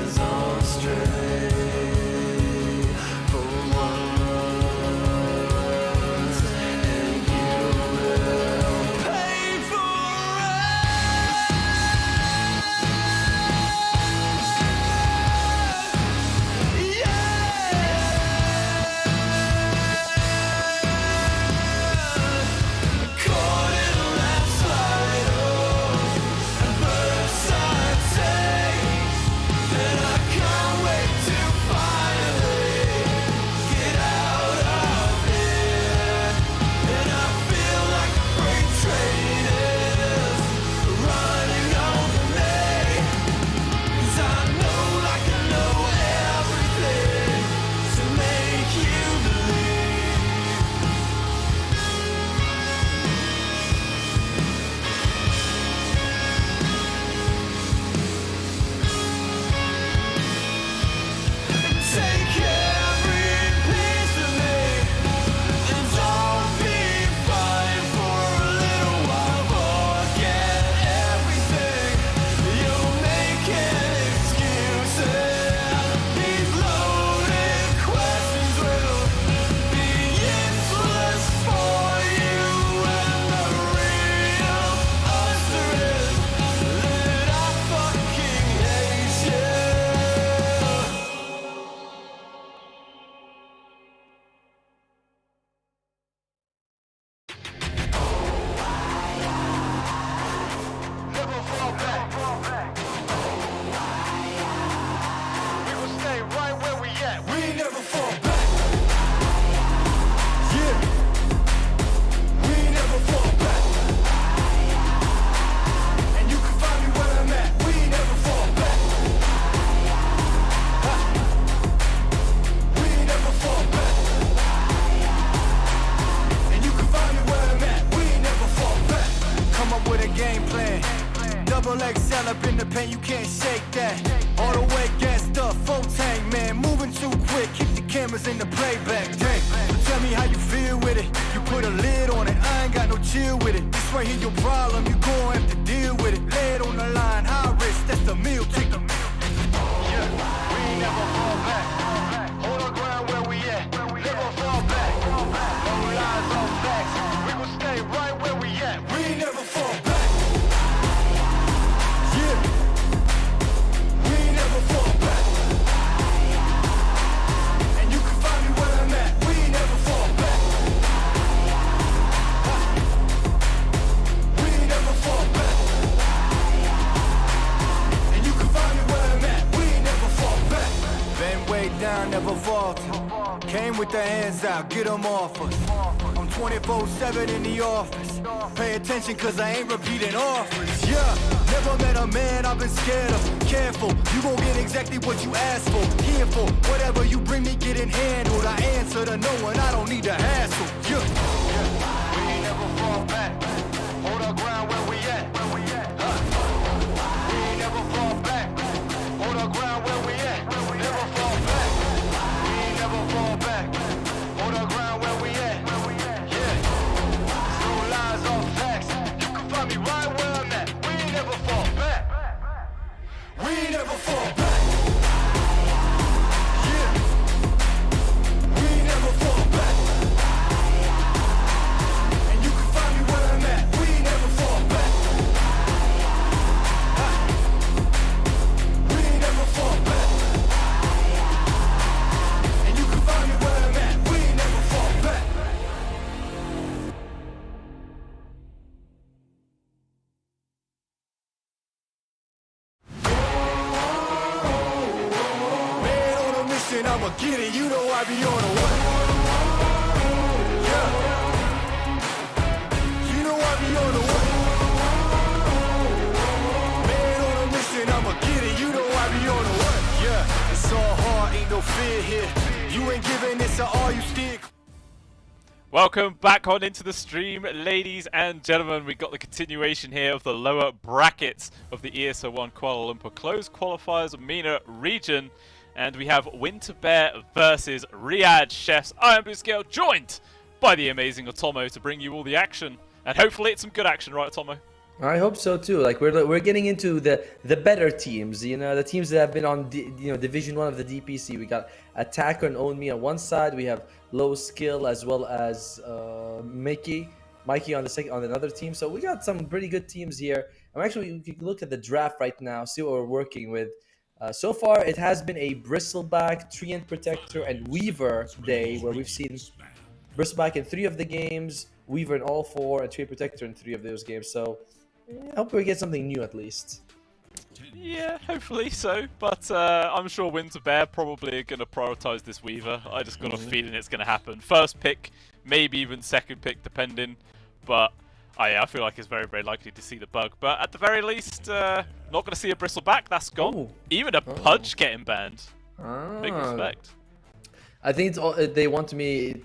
is on straight for once, and you will pay for it. Caught in a landslide of birds I take, and I can't wait to finally get out of here. And I feel like a freight train is running over me, 'cause I know like I know everything to make you believe. Take every piece of me, and don't be fine for a little while. Forget everything. You're making excuses. These loaded questions will be useless for you. And the real answer is that I fucking hate you. Never fall back. We will stay right where we at. We never fall back. Yeah. We never fall back. And you can find me where I'm at. We never fall back. Ha. We never fall back. And you can find me where I'm at. We never fall back. Come up with a game plan. Double XL up in the pen, you can't shake that. All the way gassed up, full tank, man. Moving too quick, keep the cameras in the playback. Dang. So tell me how you feel with it. You put a lid on it, I ain't got no chill with it. This right here your problem, you gon' have to deal with it. Lay it on the line, high risk, that's the meal ticket. Yeah, we ain't never fall back. Hold our ground where we at. Never fall back. No lies, no facts. We will stay right where we at. We ain't never fall back. Yeah. We ain't never fall back. And you can find me where I'm at. We ain't never fall back. Ha. We ain't never fall back. And you can find me where I'm at. We ain't never fall back. Been way down, never falter. Came with the hands out, get them off us. I'm 24/7 in the office. Pay attention, 'cause I ain't repeating offers. Yeah, never met a man I've been scared of. Careful, you gon' get exactly what you asked for. Here for whatever you bring me, getting handled. I answer to no one, I don't need the hassle. Yeah. We ain't never fall back. Hold our ground where we at. Huh. We ain't never fall back. Hold our ground where we at. Never fall back. We ain't never fall back. Hold our ground where we at. Yeah. No lies, all facts. You can find me right where I'm at. We ain't never fall back. We ain't never fall back. Yeah. We ain't never fall back. And you can find me where I'm at. We ain't never fall back. Ha. We ain't never fall back. And you can find me where I'm at. We ain't never fall back. Man on a mission, I'ma get it. You know I be on a what? Yeah. You know I be on a what? Man on a mission, I'ma get it. You know I be on a what? Yeah. It's all hard, ain't no fear here. You ain't giving this to all you stick. Welcome back on into the stream, ladies and gentlemen. We got the continuation here of the lower brackets of the ESL 1 Kuala Lumpur closed qualifiers MENA region. And we have Winter Bear versus Riyadh Chefs Iron Blue Scale, joined by the amazing Otomo to bring you all the action. And hopefully it's some good action, right, Otomo? I hope so too. Like we're getting into the better teams, you know, the teams that have been on Division 1 of the DPC. We got Attacker and Own Me on one side. We have Low Skill as well as Mikey on on another team. So we got some pretty good teams here. I'm actually, you can look at the draft right now, see what we're working with. So far, it has been a Bristleback, Treant Protector, and Weaver day, where we've seen Bristleback in 3 of the games, Weaver in all 4, and Treant Protector in 3 of those games. So I hope we get something new at least. Yeah, hopefully so. But I'm sure Winter Bear probably are going to prioritize this Weaver. I just got a feeling it's going to happen. First pick, maybe even second pick, depending. But I feel like it's very, very likely to see the bug. But at the very least, not going to see a Bristleback. That's gone. Ooh. Even a Pudge getting banned. Big respect. I think it's all, they want me.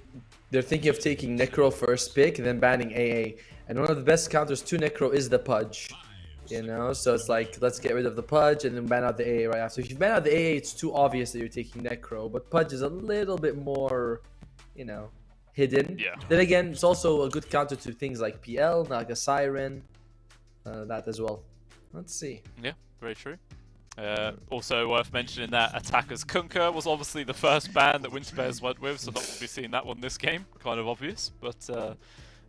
They're thinking of taking Necro first pick and then banning AA. And one of the best counters to Necro is the Pudge. You know, so it's like, let's get rid of the Pudge and then ban out the AA right after. So if you ban out the AA, it's too obvious that you're taking Necro. But Pudge is a little bit more, you know, hidden. Yeah. Then again, it's also a good counter to things like PL, like a Siren, that as well. Let's see. Yeah, very true. Also worth mentioning that Attacker's Kunkka was obviously the first ban that Winter Bears went with, so not to be seeing that one this game. Kind of obvious, but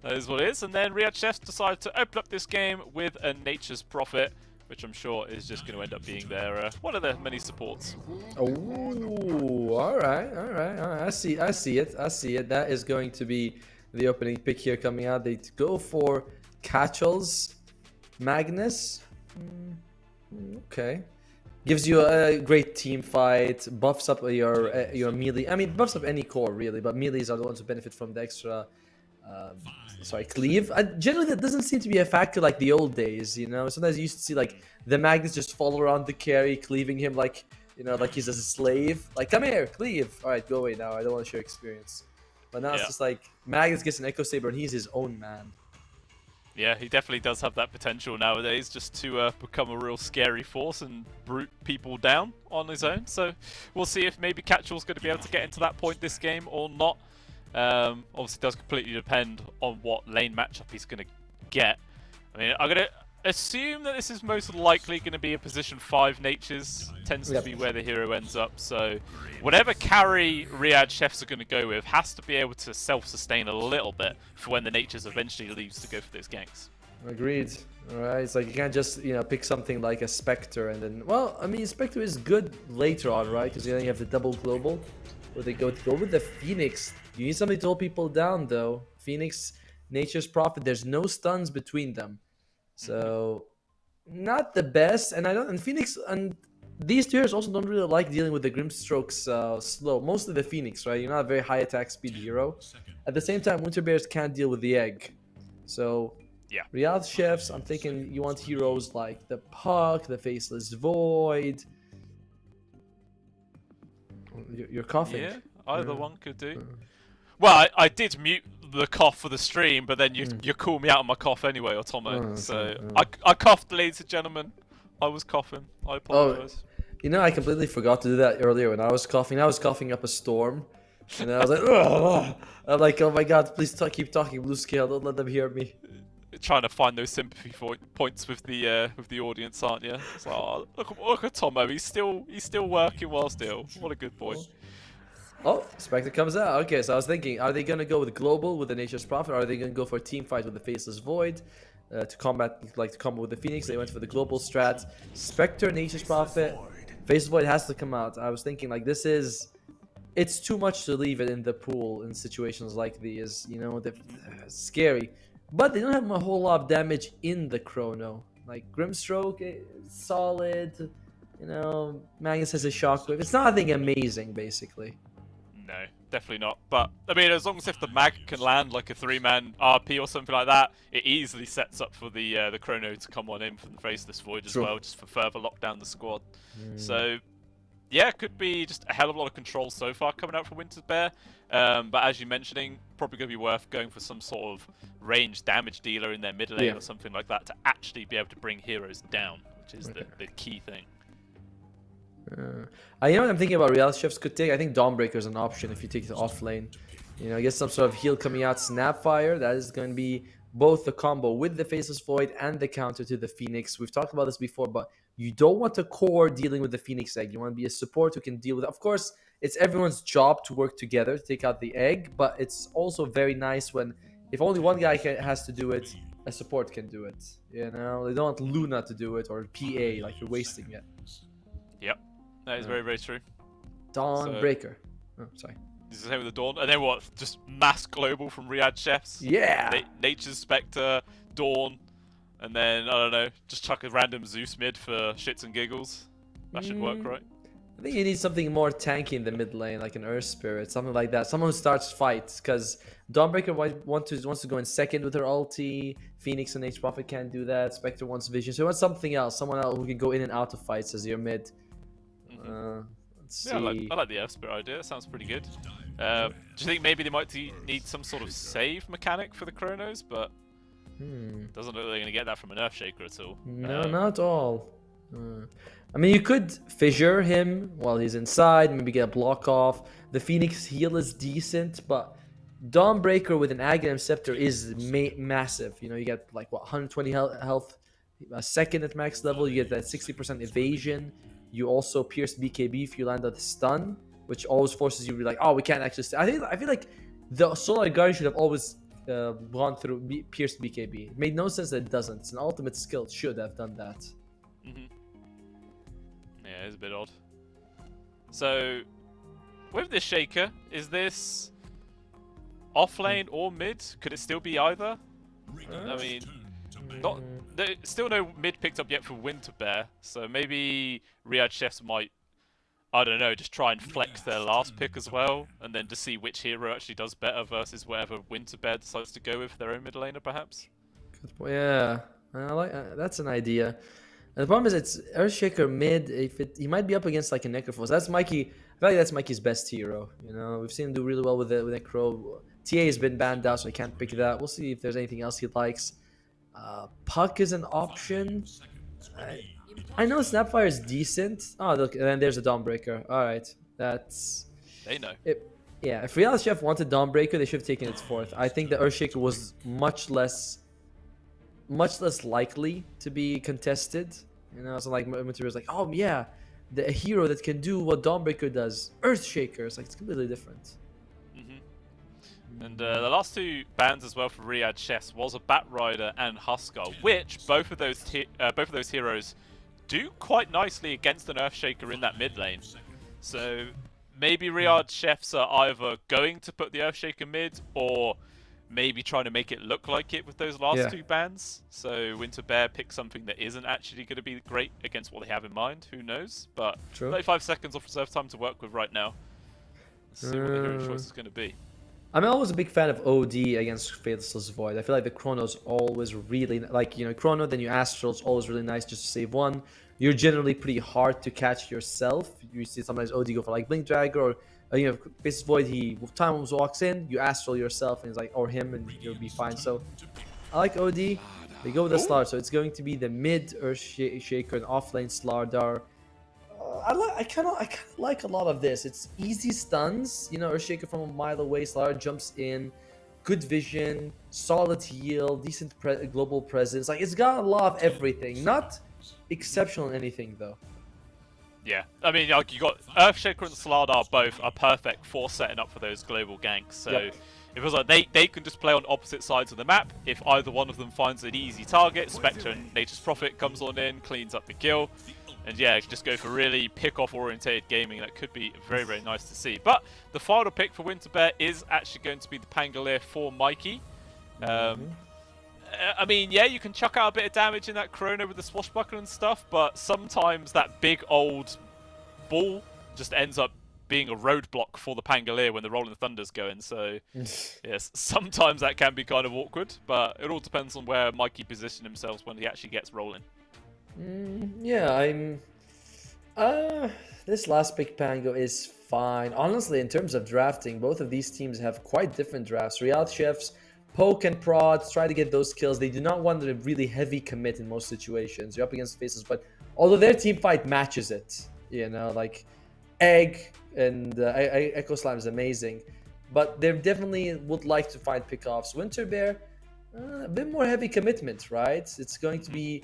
that is what it is. And then Riyadh Chefs decided to open up this game with a Nature's Prophet, which I'm sure is just going to end up being their one of their many supports. Oh, all right. I see it. That is going to be the opening pick here coming out. They go for Catchels, Magnus. Okay. Gives you a great team fight, buffs up your melee. I mean, buffs up any core really, but melees are the ones who benefit from the extra. Cleave. Generally, that doesn't seem to be a factor like the old days. You know, sometimes you used to see like the Magnus just follow around the carry, cleaving him like, you know, like he's a slave. Like, come here, cleave. All right, go away now. I don't want to share experience. But now it's just like Magnus gets an Echo Saber and he's his own man. Yeah, he definitely does have that potential nowadays, just to become a real scary force and brute people down on his own. So we'll see if maybe Catchall's going to be able to get into that point this game or not. Obviously, it does completely depend on what lane matchup he's going to get. I mean, I'm going to assume that this is most likely going to be a position 5 Natures. Tends to be where the hero ends up. So whatever carry Riyadh Chefs are going to go with has to be able to self-sustain a little bit for when the Natures eventually leaves to go for those ganks. Agreed. Alright, it's like you can't just, you know, pick something like a Spectre and then, well, I mean, Spectre is good later on, right? Because then you have the double global. Where they go with the Phoenix. You need somebody to hold people down, though. Phoenix, Nature's Prophet. There's no stuns between them, so not the best. And Phoenix and these tiers also don't really like dealing with the Grimstrokes slow. Mostly the Phoenix, right? You're not a very high attack speed hero. At the same time, Winter Bears can't deal with the egg. So yeah, Riyadh Chefs. I'm thinking you want heroes like the Puck, the Faceless Void. You're coughing. Yeah, either one could do. Well, I did mute the cough for the stream, but then you called me out on my cough anyway, Otomo. So I coughed, ladies and gentlemen. I was coughing. I apologize. Oh, you know, I completely forgot to do that earlier when I was coughing. I was coughing up a storm, and I was like, ugh. I'm like, oh my god, please keep talking, Blue Scale. Don't let them hear me. Trying to find those sympathy points with the audience, aren't you? It's like, oh, look at Tomo. He's still working well still. What a good boy. Oh, Spectre comes out. Okay, so I was thinking, are they gonna go with Global with the Nature's Prophet, or are they gonna go for a team fight with the Faceless Void to combat with the Phoenix? They went for the Global strat. Spectre, Nature's Prophet, Faceless Void has to come out. I was thinking like it's too much to leave it in the pool in situations like these. You know, they're scary. But they don't have a whole lot of damage in the Chrono. Like Grimstroke, solid. You know, Magnus has a shockwave. It's nothing amazing, basically. No, definitely not. But I mean, as long as if the mag can land like a 3-man RP or something like that, it easily sets up for the Chrono to come on in from the Faceless Void as well, just for further lock down the squad. So Yeah, could be just a hell of a lot of control so far coming out from Winter Bear. But as you're mentioning, probably going to be worth going for some sort of range damage dealer in their mid lane or something like that to actually be able to bring heroes down, which is the key thing. You know what I'm thinking about Real Chefs could take? I think Dawnbreaker is an option if you take the off lane. You know, get some sort of heal coming out, Snapfire. That is going to be both the combo with the Faceless Void and the counter to the Phoenix. We've talked about this before, but you don't want a core dealing with the Phoenix egg. You want to be a support who can deal with it. Of course, it's everyone's job to work together to take out the egg, but it's also very nice when, if only one guy has to do it, a support can do it. You know, they don't want Luna to do it or PA, like you're wasting it. Yep, that is very, very true. Dawnbreaker. Oh, sorry. This is the same with the Dawn. And then what? Just mass global from Riyadh Chefs. Yeah! Nature's Spectre, Dawn, and then, I don't know, just chuck a random Zeus mid for shits and giggles. That should work, right? I think you need something more tanky in the mid lane, like an Earth Spirit, something like that. Someone who starts fights, because Dawnbreaker wants to go in second with her ulti. Phoenix and H Prophet can't do that. Spectre wants Vision. So he wants something else, someone else who can go in and out of fights as your mid. Let's see. I like the Earth Spirit idea. That sounds pretty good. Do you think maybe they might need some sort of save mechanic for the Chronos? But doesn't look like they're going to get that from an Earthshaker at all. No, not at all. I mean, you could fissure him while he's inside, maybe get a block off. The Phoenix heal is decent, but Dawnbreaker with an Aghanim Scepter is massive. You know, you get like, what, 120 health a second at max level. You get that 60% evasion. You also pierce BKB if you land on the stun, which always forces you to be like, oh, we can't actually stay. I feel like the Solar Guardian should have always gone through pierced BKB. It made no sense that it doesn't. It's an ultimate skill. It should have done that. Yeah, it's a bit odd. So, with this Shaker, is this off lane or mid? Could it still be either? I mean, still no mid picked up yet for Winter Bear, so maybe Riyadh Chefs might, I don't know, just try and flex their last pick as well, and then to see which hero actually does better versus whatever Winter Bear decides to go with their own mid laner, perhaps. Yeah, I like that's an idea. And the problem is it's Earthshaker mid. He might be up against like a Necrophos. That's Mikey. I feel like that's Mikey's best hero. You know, we've seen him do really well with Necro. TA has been banned out, so I can't pick that. We'll see if there's anything else he likes. Puck is an option. I know Snapfire is decent. Oh, look, and then there's a Dawnbreaker. All right, that's. They know. Yeah, if Real Chef wanted Dawnbreaker, they should have taken its fourth. I think the Earthshaker was much less likely to be contested. You know, so like materials like, oh yeah, the hero that can do what Dawnbreaker does, Earthshaker. It's like it's completely different. And the last two bans as well for Riyadh Chefs was a Batrider and Huskar, which both of those heroes do quite nicely against an Earthshaker in that mid lane. So maybe Riyadh Chefs are either going to put the Earthshaker mid or maybe trying to make it look like it with those last two bans. So Winter Bear picks something that isn't actually going to be great against what they have in mind. Who knows? But 35 seconds of reserve time to work with right now. Let's see what the hero choice is going to be. I'm always a big fan of OD against Faceless Void. I feel like the Chrono's always really, like, you know, Chrono, then you Astral's always really nice just to save one. You're generally pretty hard to catch yourself. You see sometimes OD go for like Blink Dagger or, you know, Faceless Void, he time walks in, you Astral yourself and it's like, or him, and you'll be fine. So I like OD. They go with the Slardar, so it's going to be the mid Earthshaker and offlane Slardar. I kind of like a lot of this. It's easy stuns, you know, Earthshaker from a mile away, Slardar jumps in, good vision, solid heal, decent global presence. Like, it's got a lot of everything. Not exceptional in anything though. Yeah, I mean, like, you got Earthshaker and Slardar both are perfect for setting up for those global ganks. So it feels like they can just play on opposite sides of the map. If either one of them finds an easy target, Spectre and Nature's Prophet comes on in, cleans up the kill. And yeah, just go for really pick-off orientated gaming. That could be very, very nice to see. But the final pick for Winter Bear is actually going to be the Pangolier for Mikey. I mean, yeah, you can chuck out a bit of damage in that Chrono with the swashbuckler and stuff, but sometimes that big old ball just ends up being a roadblock for the Pangolier when the Rolling Thunder's going. So yes, sometimes that can be kind of awkward, but it all depends on where Mikey positions himself when he actually gets rolling. Yeah, This last pick Pango is fine. Honestly, in terms of drafting, both of these teams have quite different drafts. Real Chefs poke and prod, try to get those kills. They do not want to really heavy commit in most situations. You're up against faces, but although their team fight matches it, you know, like Egg and Echo Slime is amazing, but they definitely would like to find pickoffs. Winter Bear, a bit more heavy commitment, right? It's going to be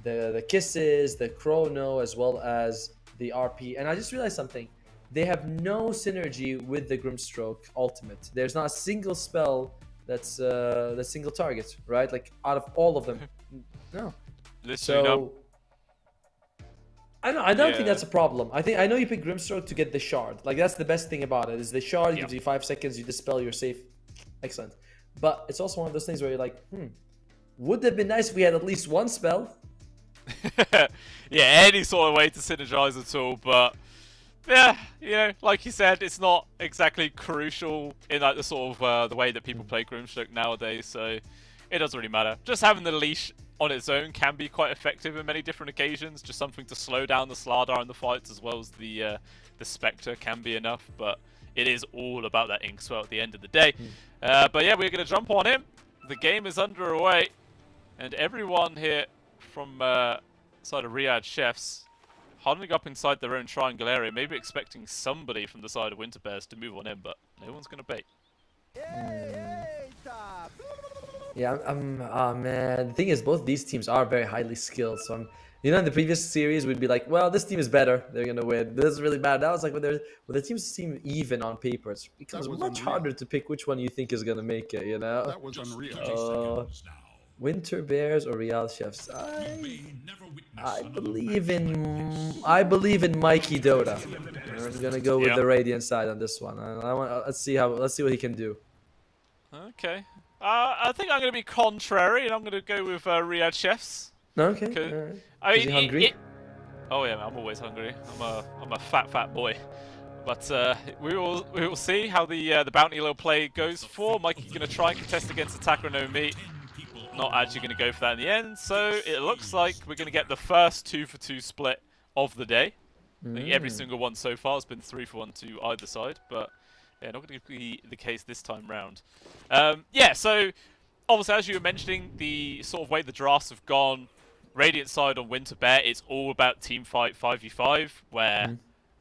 the kisses, the chrono, as well as the RP. And I just realized something. They have no synergy with the Grimstroke ultimate. There's not a single spell that's the single target, right? Like out of all of them, no. So I don't think that's a problem. I know you pick Grimstroke to get the shard. Like that's the best thing about it is the shard gives you 5 seconds, you dispel, you're safe. Excellent. But it's also one of those things where you're like, would have been nice if we had at least one spell. Yeah, any sort of way to synergize at all, but yeah, you know, like you said, it's not exactly crucial in like the sort of the way that people play Grimstroke nowadays, so it doesn't really matter. Just having the leash on its own can be quite effective in many different occasions. Just something to slow down the Slardar in the fights as well as the Spectre can be enough, but it is all about that ink swell at the end of the day. But yeah, we're going to jump on him. The game is underway, and everyone here from side of Riyadh Chefs huddling up inside their own triangle area, maybe expecting somebody from the side of Winter Bears to move on in, but no one's going to bait. Yeah, oh man, the thing is both these teams are very highly skilled, so you know, in the previous series we'd be like, well, this team is better, they're gonna win. This is really bad. That was like when the teams seem even on paper, it becomes much harder to pick which one you think is gonna make it, you know? That was unreal. Winter Bears or Real Chefs? I believe in Mikey Dota. We're gonna go with the Radiant side on this one. Let's see what he can do. Okay. I think I'm going to be contrary, and I'm going to go with Riyadh Chefs. Okay. I mean, is he hungry? Oh yeah, I'm always hungry. I'm a fat boy. But we will see how the bounty low play goes for. Mikey going to try and contest against attacker no meat. Not actually going to go for that in the end. So it looks like we're going to get the first 2-for-2 split of the day. I think every single one so far has been 3-for-1 to either side, but yeah, not going to be the case this time round. Yeah, so obviously as you were mentioning, the sort of way the drafts have gone, Radiant side on Winter Bear, it's all about team fight 5v5, where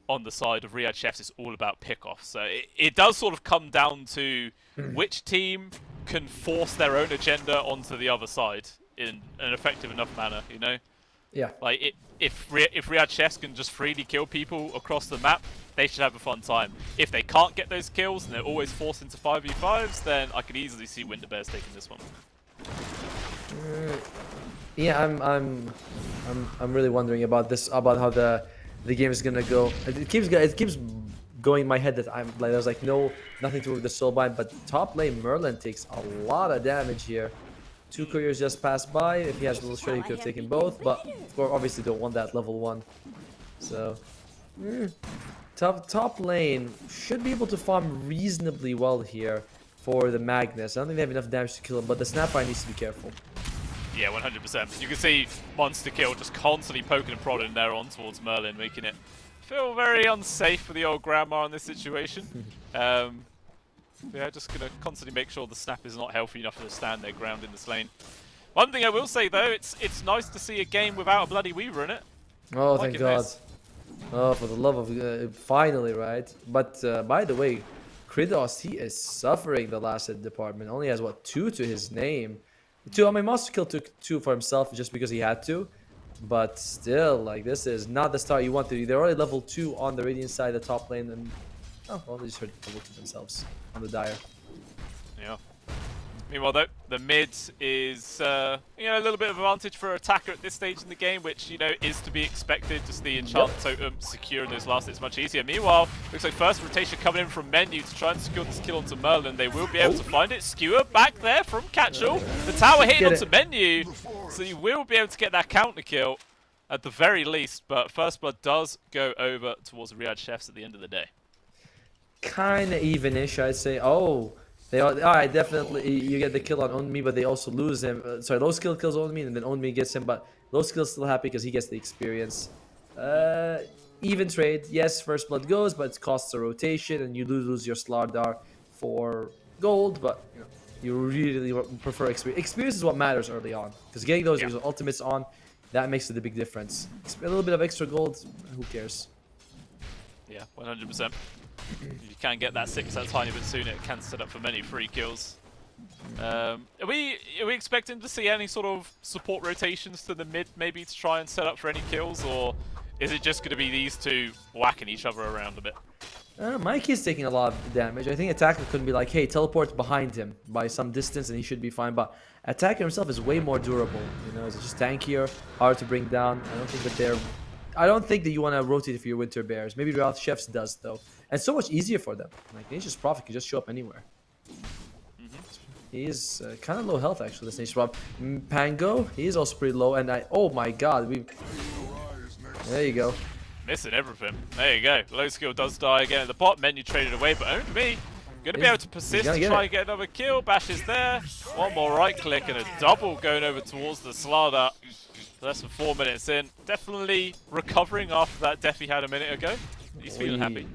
on the side of Riyadh Chefs, it's all about pickoff. So it does sort of come down to which team can force their own agenda onto the other side in an effective enough manner, you know? Yeah. Like, if Riyadh Chefs can just freely kill people across the map, they should have a fun time. If they can't get those kills and they're always forced into 5v5s, then I could easily see Winter Bears taking this one. Yeah, I'm really wondering about this, about how the game is gonna go. It keeps going in my head that I'm like, there's like nothing to do with the soulbind, but top lane Merlin takes a lot of damage here. 2 couriers just passed by. If he has a little shot, he could have taken both, but of course, obviously don't want that level 1. So top lane should be able to farm reasonably well here for the Magnus. I don't think they have enough damage to kill him, but the Snapfire needs to be careful. Yeah, 100%. You can see Monster Kill just constantly poking and prodding there on towards Merlin, making it feel very unsafe for the old grandma in this situation. Yeah, just gonna constantly make sure the Snap is not healthy enough to stand their ground in this lane. One thing I will say though, it's nice to see a game without a bloody Weaver in it. Oh, thank God. Oh, for the love of finally, right? But by the way, Kridos, he is suffering the last hit department. Only has what, 2 to his name. 2. I mean, Monster Kill took 2 for himself just because he had to. But still, like, this is not the start you want to do. They're already level 2 on the Radiant side, the top lane, and oh, well, they just hurt level 2 themselves on the Dire. Yeah. Meanwhile, though, the mid is, you know, a little bit of advantage for attacker at this stage in the game, which, you know, is to be expected. Just the enchant totem securing those last hits much easier. Meanwhile, looks like first rotation coming in from Menu to try and secure this kill onto Merlin. They will be able to find it. Skewer back there from Catchall. The tower hitting onto Menu, so you will be able to get that counter kill at the very least. But First Blood does go over towards Riyadh Chefs at the end of the day. Kind of even-ish, I'd say. Oh. Alright, definitely you get the kill on Onmi, but they also lose him. Sorry, low skill kills Onmi, and then Onmi gets him, but low skill still happy because he gets the experience. even trade. Yes, first blood goes, but it costs a rotation, and you lose your Slardar for gold. But you really prefer experience. Experience is what matters early on, because getting those ultimates on, that makes it a big difference. A little bit of extra gold, who cares? Yeah, 100%. If you can get that 6 that tiny bit sooner, it can set up for many free kills. Are we expecting to see any sort of support rotations to the mid, maybe to try and set up for any kills, or is it just going to be these two whacking each other around a bit? Mikey's taking a lot of damage. I think Attacker could be like, hey, teleport behind him by some distance and he should be fine. But Attacker himself is way more durable. You know, it's just tankier, hard to bring down. I don't think that you want to rotate for your Winter Bears. Maybe Real Chefs does though. And so much easier for them. Like Nature's Prophet can just show up anywhere. He is kind of low health actually, this Nature's Prophet. Pango, he is also pretty low. And oh my god, there you go. Missing everything. There you go. Low skill does die again at the bot. Menu traded away, but owned me. Gonna be able to persist to try and get another kill. Bash is there. One more right click and a double going over towards the Slardar. Less than 4 minutes in. Definitely recovering after that death he had a minute ago. He's feeling happy.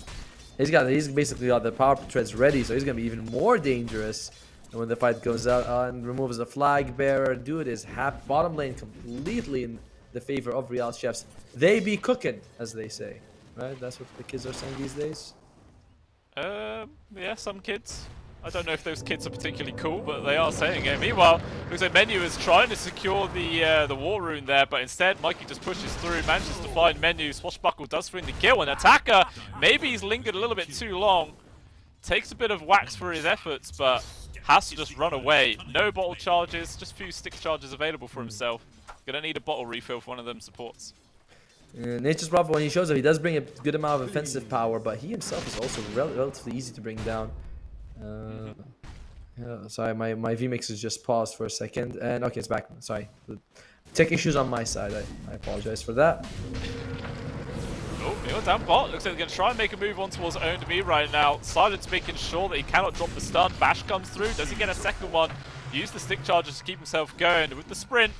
He's basically got the power treads ready, so he's gonna be even more dangerous. And when the fight goes out and removes the flag bearer, dude is bottom lane completely in the favor of Real Chefs. They be cooking, as they say, right? That's what the kids are saying these days. Yeah, some kids. I don't know if those kids are particularly cool, but they are saying it. Meanwhile, looks like Menu is trying to secure the war rune there, but instead Mikey just pushes through, manages to find Menu. Swashbuckle does win the kill, and Attacker, maybe he's lingered a little bit too long. Takes a bit of wax for his efforts, but has to just run away. No bottle charges, just a few stick charges available for himself. Gonna need a bottle refill for one of them supports. Nature's Prophet, when he shows up, he does bring a good amount of offensive power, but he himself is also relatively easy to bring down. Yeah, sorry, my VMix is just paused for a second, and okay, it's back. Sorry, tech issues on my side. I apologize for that. Oh, Neil down bot. Looks like they're going to try and make a move on towards Owned Me right now. Silence making sure that he cannot drop the stun. Bash comes through. Does he get a second one? Use the stick charges to keep himself going. With the sprint,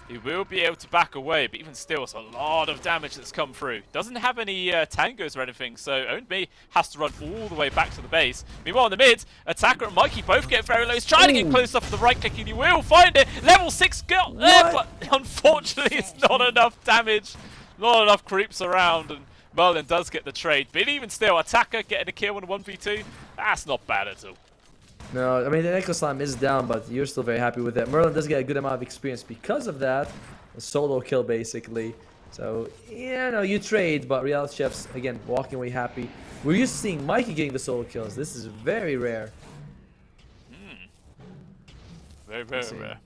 he will be able to back away, but even still, it's a lot of damage that's come through. Doesn't have any tangos or anything, so Owned Me has to run all the way back to the base. Meanwhile, in the mid, Attacker and Mikey both get very low. He's trying to get close up to the right click, and he will find it. Level 6 got there, but unfortunately, it's not enough damage. Not enough creeps around, and Merlin does get the trade. But even still, Attacker getting a kill in a 1v2, that's not bad at all. No, I mean, the Echo Slam is down, but you're still very happy with that. Merlin does get a good amount of experience because of that. A solo kill, basically. So, yeah, no, you trade, but Real Chefs, again, walking away happy. We're used to seeing Mikey getting the solo kills. This is very rare. Very, very rare.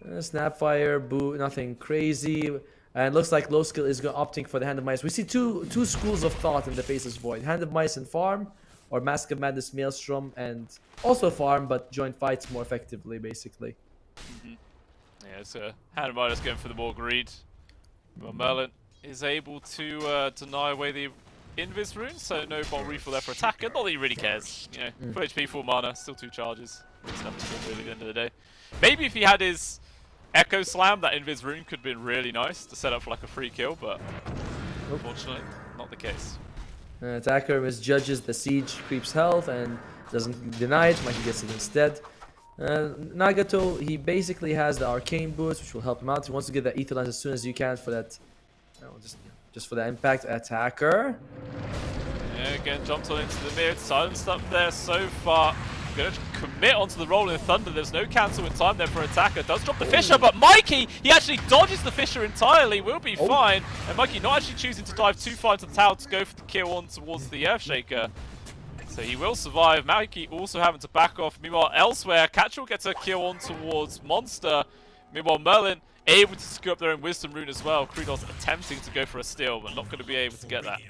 Snapfire, boo, nothing crazy. And looks like low skill is opting for the Hand of Mice. We see two schools of thought in the Faceless Void. Hand of Mice and farm, or Mask of Madness Maelstrom and also farm, but join fights more effectively, basically. Yeah, so Hand of Mice going for the more greed. Well, Merlin is able to deny away the Invis rune, so no bot refill there for Attacker. Not that he really cares. You know, full HP, full mana, still 2 charges. It's nothing to do really at the end of the day. Maybe if he had his Echo Slam, that Invis rune could have been really nice to set up for like a free kill, but unfortunately, not the case. Attacker misjudges the siege creep's health and doesn't deny it. Mikey gets it instead. Nagato, he basically has the arcane boost, which will help him out. He wants to get that ether lens as soon as you can for that, just for the impact. Attacker. Yeah, again jumps on into the mid, silenced up there so far. Gonna commit onto the rolling thunder. There's no cancel in time there for Attacker. Does drop the Fissure, but Mikey, he actually dodges the Fissure entirely. Will be fine. And Mikey not actually choosing to dive too far into the tower to go for the kill on towards the Earthshaker. So he will survive. Mikey also having to back off. Meanwhile, elsewhere, Catchall gets a kill on towards Monster. Meanwhile, Merlin able to secure up their own Wisdom Rune as well. Krudos attempting to go for a steal, but not going to be able to get that.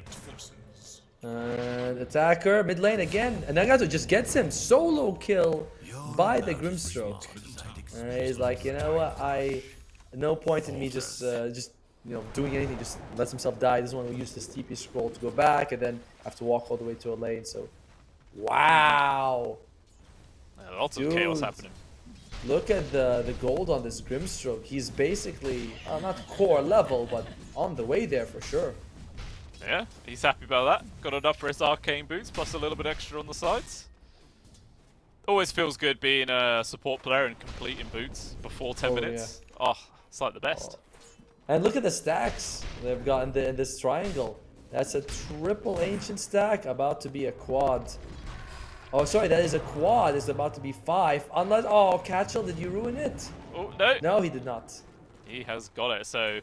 Attacker, mid lane again, and Nagato just gets him. Solo kill by the Grimstroke. He's like, you know what, no point in me just doing anything, just lets himself die. Doesn't want to use this TP scroll to go back and then have to walk all the way to a lane, so wow. Lots of chaos happening. Look at the gold on this Grimstroke. He's basically, not core level, but on the way there for sure. Yeah, he's happy about that. Got enough for his arcane boots, plus a little bit extra on the sides. Always feels good being a support player and completing boots before 10 minutes. Yeah. Oh, it's like the best. And look at the stacks they've got in this triangle. That's a triple ancient stack, about to be a quad. Oh, sorry, that is a quad. It's about to be 5. Unless, oh, Catchell, did you ruin it? Oh, no. No, he did not. He has got it. So,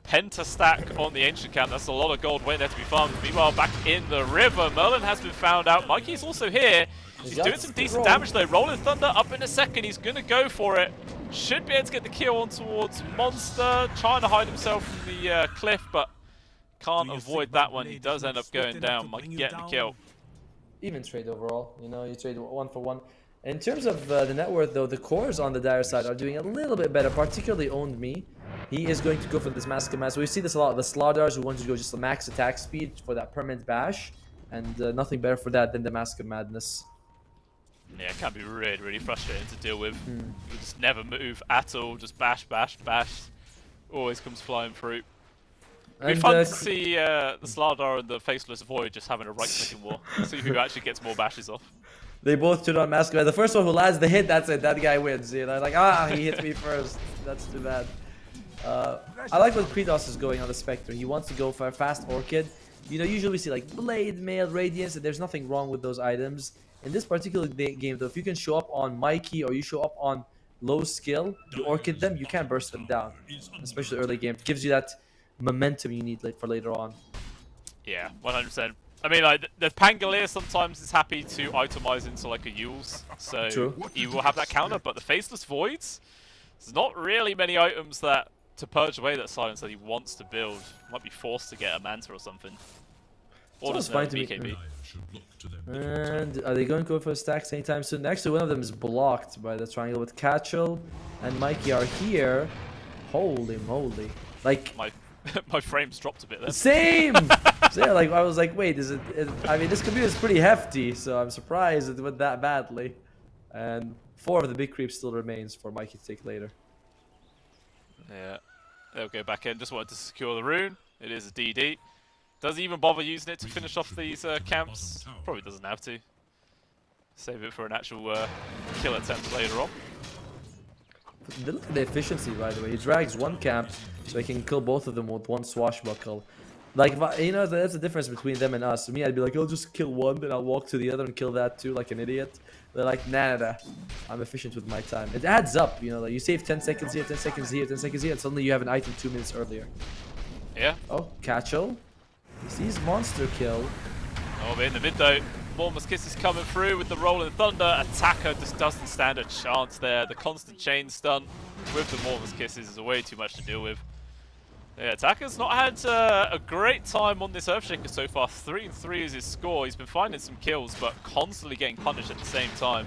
penta stack on the ancient camp. That's a lot of gold waiting there to be farmed. Meanwhile, back in the river, Merlin has been found out. Mikey's also here. He's doing some decent damage though. Rolling Thunder up in a second. He's going to go for it. Should be able to get the kill on towards Monster. Trying to hide himself from the cliff, but can't avoid that one. He does end up going down. Mikey getting the kill. Even trade overall. You know, you trade 1 for 1. In terms of the net worth though, the cores on the dire side are doing a little bit better, particularly Owned Me. He is going to go for this Mask of Mass. We see this a lot. The Slaughters who want to go just the max attack speed for that permanent bash. And nothing better for that than the Mask of Madness. Yeah, it can be really, really frustrating to deal with. You just never move at all, just bash, bash, bash. Always comes flying through. It'd be fun to see the Slardar and the Faceless Void just having a right-clicking war. See who actually gets more bashes off. They both turn on Mask of Madness. The first one who lands the hit, that's it. That guy wins. You know, like, ah, he hit me first. That's too bad. I like what Kratos is going on the Spectre. He wants to go for a fast Orchid. You know, usually we see like Blade, Mail, Radiance, and there's nothing wrong with those items. In this particular game though, if you can show up on Mikey or you show up on low skill, you Orchid them, you can't burst them down. Especially early game. It gives you that momentum you need for later on. Yeah, 100%. I mean, like, the Pangolier sometimes is happy to itemize into like a Yules, so he will have that counter, but the Faceless Voids, there's not really many items that to purge away that silence that he wants to build. Might be forced to get a Manta or something. Or just no BKB. And are they going to go for stacks anytime soon? Actually, one of them is blocked by the triangle with Catchell and Mikey are here. Holy moly. Like, my frames dropped a bit there. Same! So yeah, like, I was like, wait, is it I mean, this computer is pretty hefty, so I'm surprised it went that badly. And 4 of the big creeps still remains for Mikey to take later. Yeah, they'll go back in. Just wanted to secure the rune. It is a DD. Does he even bother using it to finish off these camps? Probably doesn't have to. Save it for an actual kill attempt later on. Look at the efficiency, by the way. He drags 1 camp, so he can kill both of them with 1 swashbuckle. Like, you know, that's the difference between them and us. Me, I'd be like, I'll just kill 1, then I'll walk to the other and kill that too, like an idiot. They're like, nah. I'm efficient with my time. It adds up, you know, like you save 10 seconds here, 10 seconds here, 10 seconds here, and suddenly you have an item 2 minutes earlier. Yeah. Oh, Catchell. He sees Monster kill. Oh, but in the mid though, Mormos Kiss is coming through with the Rolling Thunder. Attacker just doesn't stand a chance there. The constant chain stun with the Mormos Kisses is way too much to deal with. Yeah, Attacker's not had a great time on this Earthshaker so far. 3-3 is his score. He's been finding some kills, but constantly getting punished at the same time.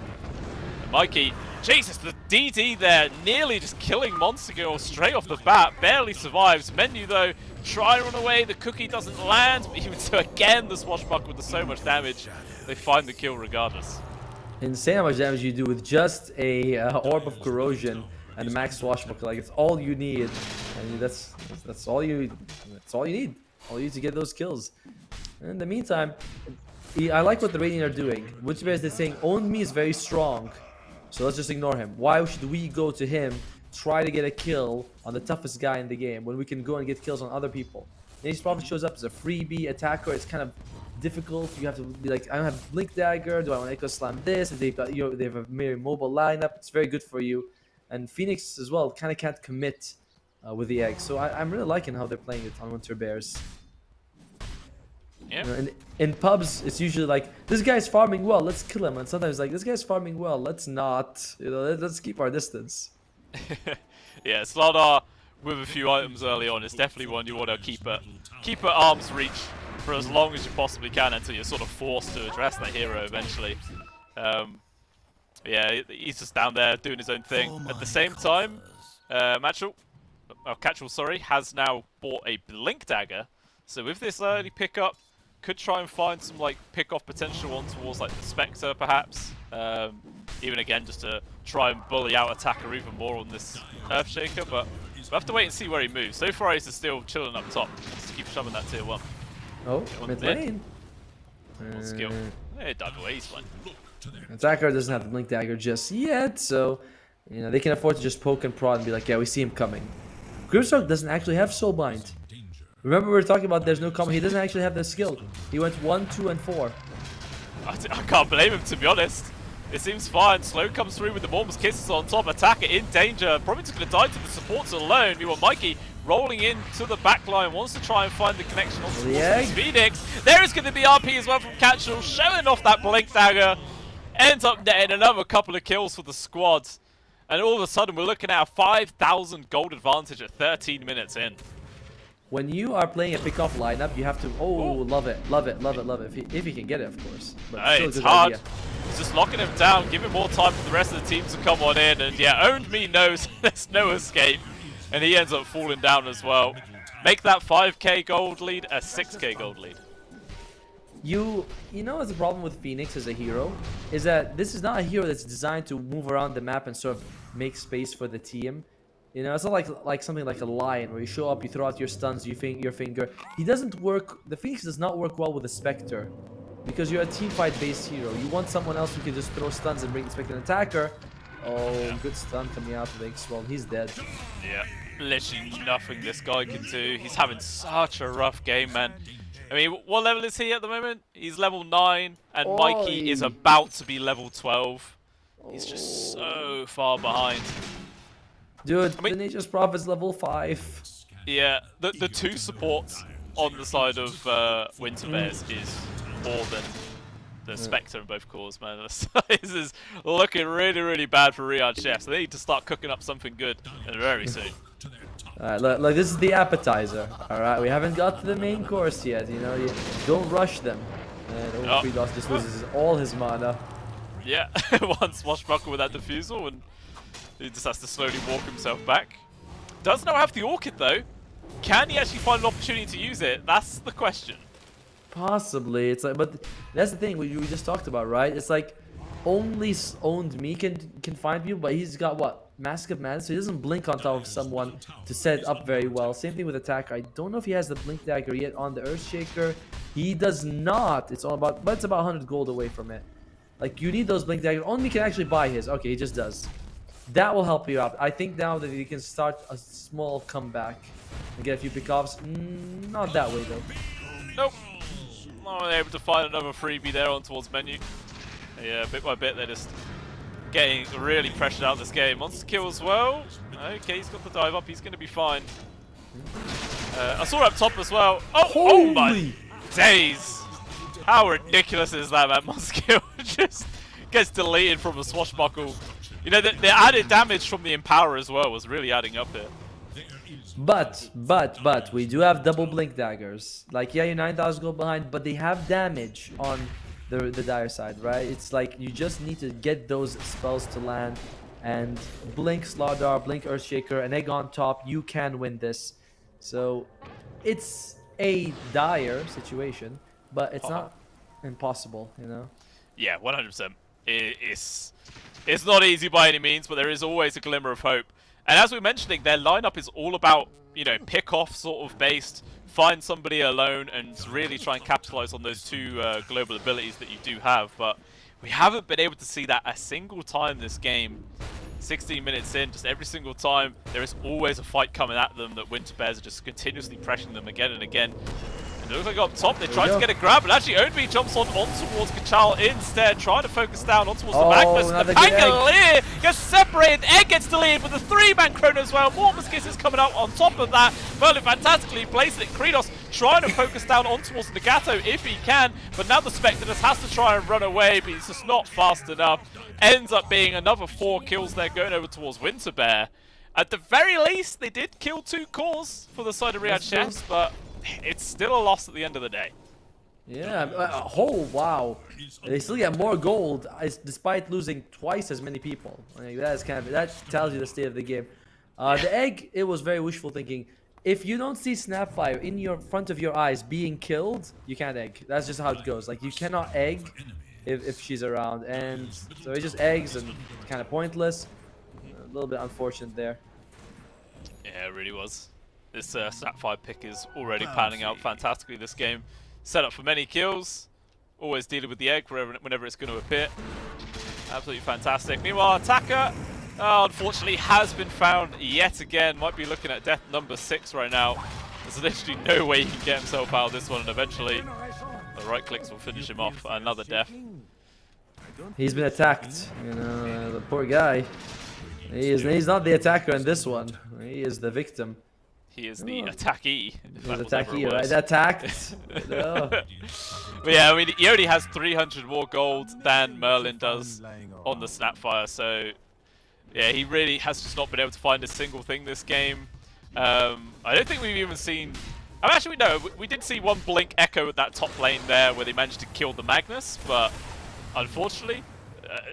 And Mikey, Jesus, the DD there, nearly just killing Monster Girl straight off the bat. Barely survives. Menu, though, try and run away. The cookie doesn't land, but even so, again, the Swashbuckler does so much damage. They find the kill regardless. Insane how much damage you do with just a Orb of Corrosion and max Swashbuckler. Like, it's all you need. I mean, that's all you need. All you need to get those kills. And in the meantime, I like what the Radiant are doing. Witch Bear is saying, Own Me is very strong, so let's just ignore him. Why should we go to him, try to get a kill on the toughest guy in the game, when we can go and get kills on other people? Nate's Prophet shows up as a freebie attacker. It's kind of difficult. You have to be like, I don't have Blink Dagger. Do I want to Echo Slam this? And they've got, you know, they have a very mobile lineup. It's very good for you. And Phoenix as well kind of can't commit with the egg. So I'm really liking how they're playing it on Winter Bears. Yeah. You know, in pubs, it's usually like, this guy's farming well, let's kill him. And sometimes like, this guy's farming well, let's not. You know, let's keep our distance. Yeah, Slardar with a few items early on is definitely one you want to keep at arm's reach for as long as you possibly can until you're sort of forced to address that hero eventually. Yeah, he's just down there doing his own thing. At the same time, Catchell, sorry, has now bought a Blink Dagger. So with this early pickup, could try and find some like pick-off potential on towards like the Spectre perhaps. Even again, just to try and bully out Attacker even more on this Earthshaker, but we'll have to wait and see where he moves. So far he's still chilling up top, just to keep shoving that tier 1. Oh, mid lane. One skill. Hey, dug away, he's fine. Attacker doesn't have the blink dagger just yet, so you know they can afford to just poke and prod and be like, yeah, we see him coming. Grimstroke doesn't actually have soulbind. Remember we were talking about there's no combo. He doesn't actually have the skill. He went 1, 2, and 4. I can't blame him, to be honest. It seems fine. Slow comes through with the Mormons Kisses on top. Attacker in danger. Probably just going to die to the supports alone. We want Mikey rolling into the back line. Wants to try and find the connection on Phoenix. There is going to be RP as well from Catchall, showing off that blink dagger. Ends up netting another couple of kills for the squad. And all of a sudden, we're looking at a 5,000 gold advantage at 13 minutes in. When you are playing a pick-off lineup, you have to... Oh, love it. If you can get it, of course. But Hey, still a it's good hard. idea. He's just locking him down, giving more time for the rest of the team to come on in. And yeah, Owned Me knows there's no escape. And he ends up falling down as well. Make that 5k gold lead a 6k gold lead. You know what's the problem with Phoenix as a hero? Is that this is not a hero that's designed to move around the map and sort of make space for the team. You know, it's not like something like a lion where you show up, you throw out your stuns, your finger. He doesn't work. The Phoenix does not work well with the Spectre because you're a team fight based hero. You want someone else who can just throw stuns and bring the Spectre an attacker. Oh, good stun coming out of the X-Well. He's dead. Yeah, literally nothing this guy can do. He's having such a rough game, man. I mean, what level is he at the moment? He's level 9, and Mikey is about to be level 12. He's just so far behind. Dude, the Nature's Prophet's level 5. Yeah, the two supports on the side of Winter Bears is more than the Spectre in both cores, man. This is looking really, really bad for Riyadh Chefs. They need to start cooking up something good very soon. Alright, look, this is the appetizer. Alright, we haven't got to the main course yet. You know, you don't rush them. And Predos just loses all his mana. Yeah, one Swashbuckle with that defusal, and he just has to slowly walk himself back. Does not have the Orchid though. Can he actually find an opportunity to use it? That's the question. Possibly. It's like, but that's the thing we just talked about, right? It's like only Owned Me can find people, but he's got what? Mask of Madness, so he doesn't blink on top of someone to set it up very well. Same thing with Attacker. I don't know if he has the blink dagger yet on the Earthshaker. He does not. It's all about, but it's about 100 gold away from it. Like, you need those blink daggers. Only can actually buy his. Okay, he just does. That will help you out. I think now that he can start a small comeback and get a few pickoffs. Not that way though. Nope. Not able to find another freebie there on towards menu. Yeah, bit by bit they're just getting really pressured out this game. Monster kill as well. Okay, he's got the dive up. He's going to be fine. I saw up top as well. Oh my days! How ridiculous is that, man? Monster kill just gets deleted from a swashbuckle. You know, the added damage from the Empower as well was really adding up here. But, we do have double blink daggers. Like, yeah, you're 9,000 gold behind, but they have damage on the dire side, right? It's like, you just need to get those spells to land. And blink Slardar, blink Earthshaker, an egg on top, you can win this. So, it's a dire situation, but it's not impossible, you know? Yeah, 100%. It's not easy by any means, but there is always a glimmer of hope. And as we were mentioning, their lineup is all about, you know, pick-off sort of based, find somebody alone and really try and capitalize on those two global abilities that you do have. But we haven't been able to see that a single time this game. 16 minutes in, just every single time, there is always a fight coming at them that Winter Bears are just continuously pressuring them again and again. It looks like up top, they try to get a grab, but actually Owned Me jumps on towards Kachal instead, trying to focus down on towards the Magnus. The Pangolier gets separated, Egg gets deleted with a 3-man Chrono as well. Mortimer's Kiss is coming out on top of that. Merlin fantastically placed it. Kredos trying to focus down on towards Nagato if he can, but now the Spectre just has to try and run away, but he's just not fast enough. Ends up being another 4 kills there going over towards Winter Bear. At the very least, they did kill 2 cores for the side of Riyadh Chefs, but it's still a loss at the end of the day. Yeah, oh wow. They still get more gold despite losing twice as many people. I mean, that tells you the state of the game. The egg, it was very wishful thinking. If you don't see Snapfire in your front of your eyes being killed, you can't egg. That's just how it goes. Like, you cannot egg if she's around, and so it just eggs and kind of pointless. A little bit unfortunate there. Yeah, it really was. This Snapfire pick is already panning out fantastically this game. Set up for many kills. Always dealing with the egg whenever it's going to appear. Absolutely fantastic. Meanwhile, attacker, unfortunately, has been found yet again. Might be looking at death number 6 right now. There's literally no way he can get himself out of this one, and eventually the right clicks will finish him off. Another death. He's been attacked. You know, the poor guy. He's not the attacker in this one. He is the victim. He is the attackee. He's the attackee, right? Attacked. No. But yeah, I mean, he only has 300 more gold than Merlin does on the Snapfire, so yeah, he really has just not been able to find a single thing this game. I don't think we've even seen... I mean, actually, no, we did see one Blink Echo at that top lane there where they managed to kill the Magnus, but unfortunately,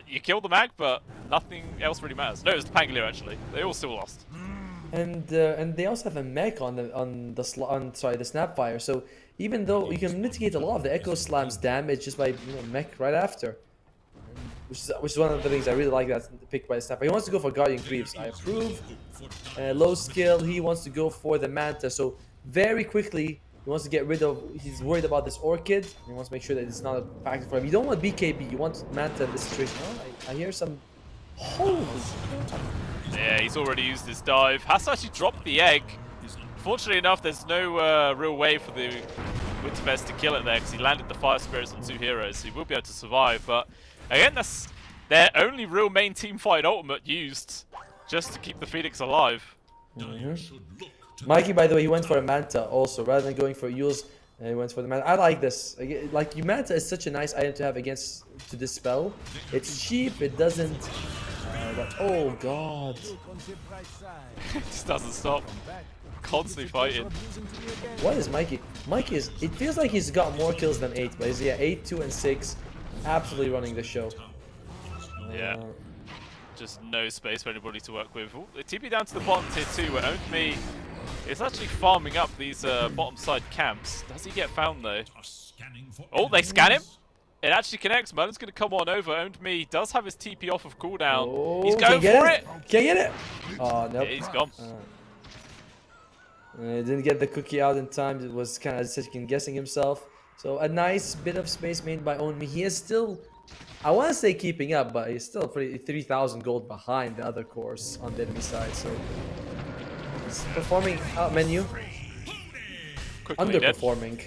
you killed the Mag, but nothing else really matters. No, it was the Pangolier actually. They all still lost. And they also have a mech on the Snapfire. So even though you can mitigate a lot of the Echo Slam's damage just by mech right after, which is one of the things I really like that's picked by the Snapfire. He wants to go for Guardian Greaves. I approve. Low skill. He wants to go for the Manta. So very quickly he wants to get rid of. He's worried about this Orchid. He wants to make sure that it's not a factor for him. You don't want BKB. You want Manta in this situation. Oh, I hear some. Holy God. Yeah, he's already used his dive. Has to actually drop the egg. Fortunately enough, there's no real way for the Winterbest to kill it there because he landed the Fire Spirits on 2 heroes, so he will be able to survive. But again, that's their only real main team fight ultimate used just to keep the Phoenix alive. Mikey, by the way, he went for a Manta also rather than going for Yules. He went for the Manta. I like this. Like, Manta is such a nice item to have to dispel. It's cheap. It doesn't. Oh God! It just doesn't stop. Constantly fighting. What is Mikey? Mikey is. It feels like he's got more kills than 8, but he's 8, 2, and 6. Absolutely running the show. Yeah. Just no space for anybody to work with. Ooh, they TP down to the bottom tier 2 where Owned is actually farming up these bottom side camps. Does he get found though? Oh, they scan him. It actually connects. Merlin's going to come on over. Owned Me does have his TP off of cooldown. Oh, he's going for it. Can't get it. Oh, nope. Yeah, he's gone. Didn't get the cookie out in time. It was kind of second guessing himself. So a nice bit of space made by Owned Me. He is still, I want to say keeping up, but he's still pretty 3,000 gold behind the other cores on the enemy side. So he's performing out menu. Underperforming.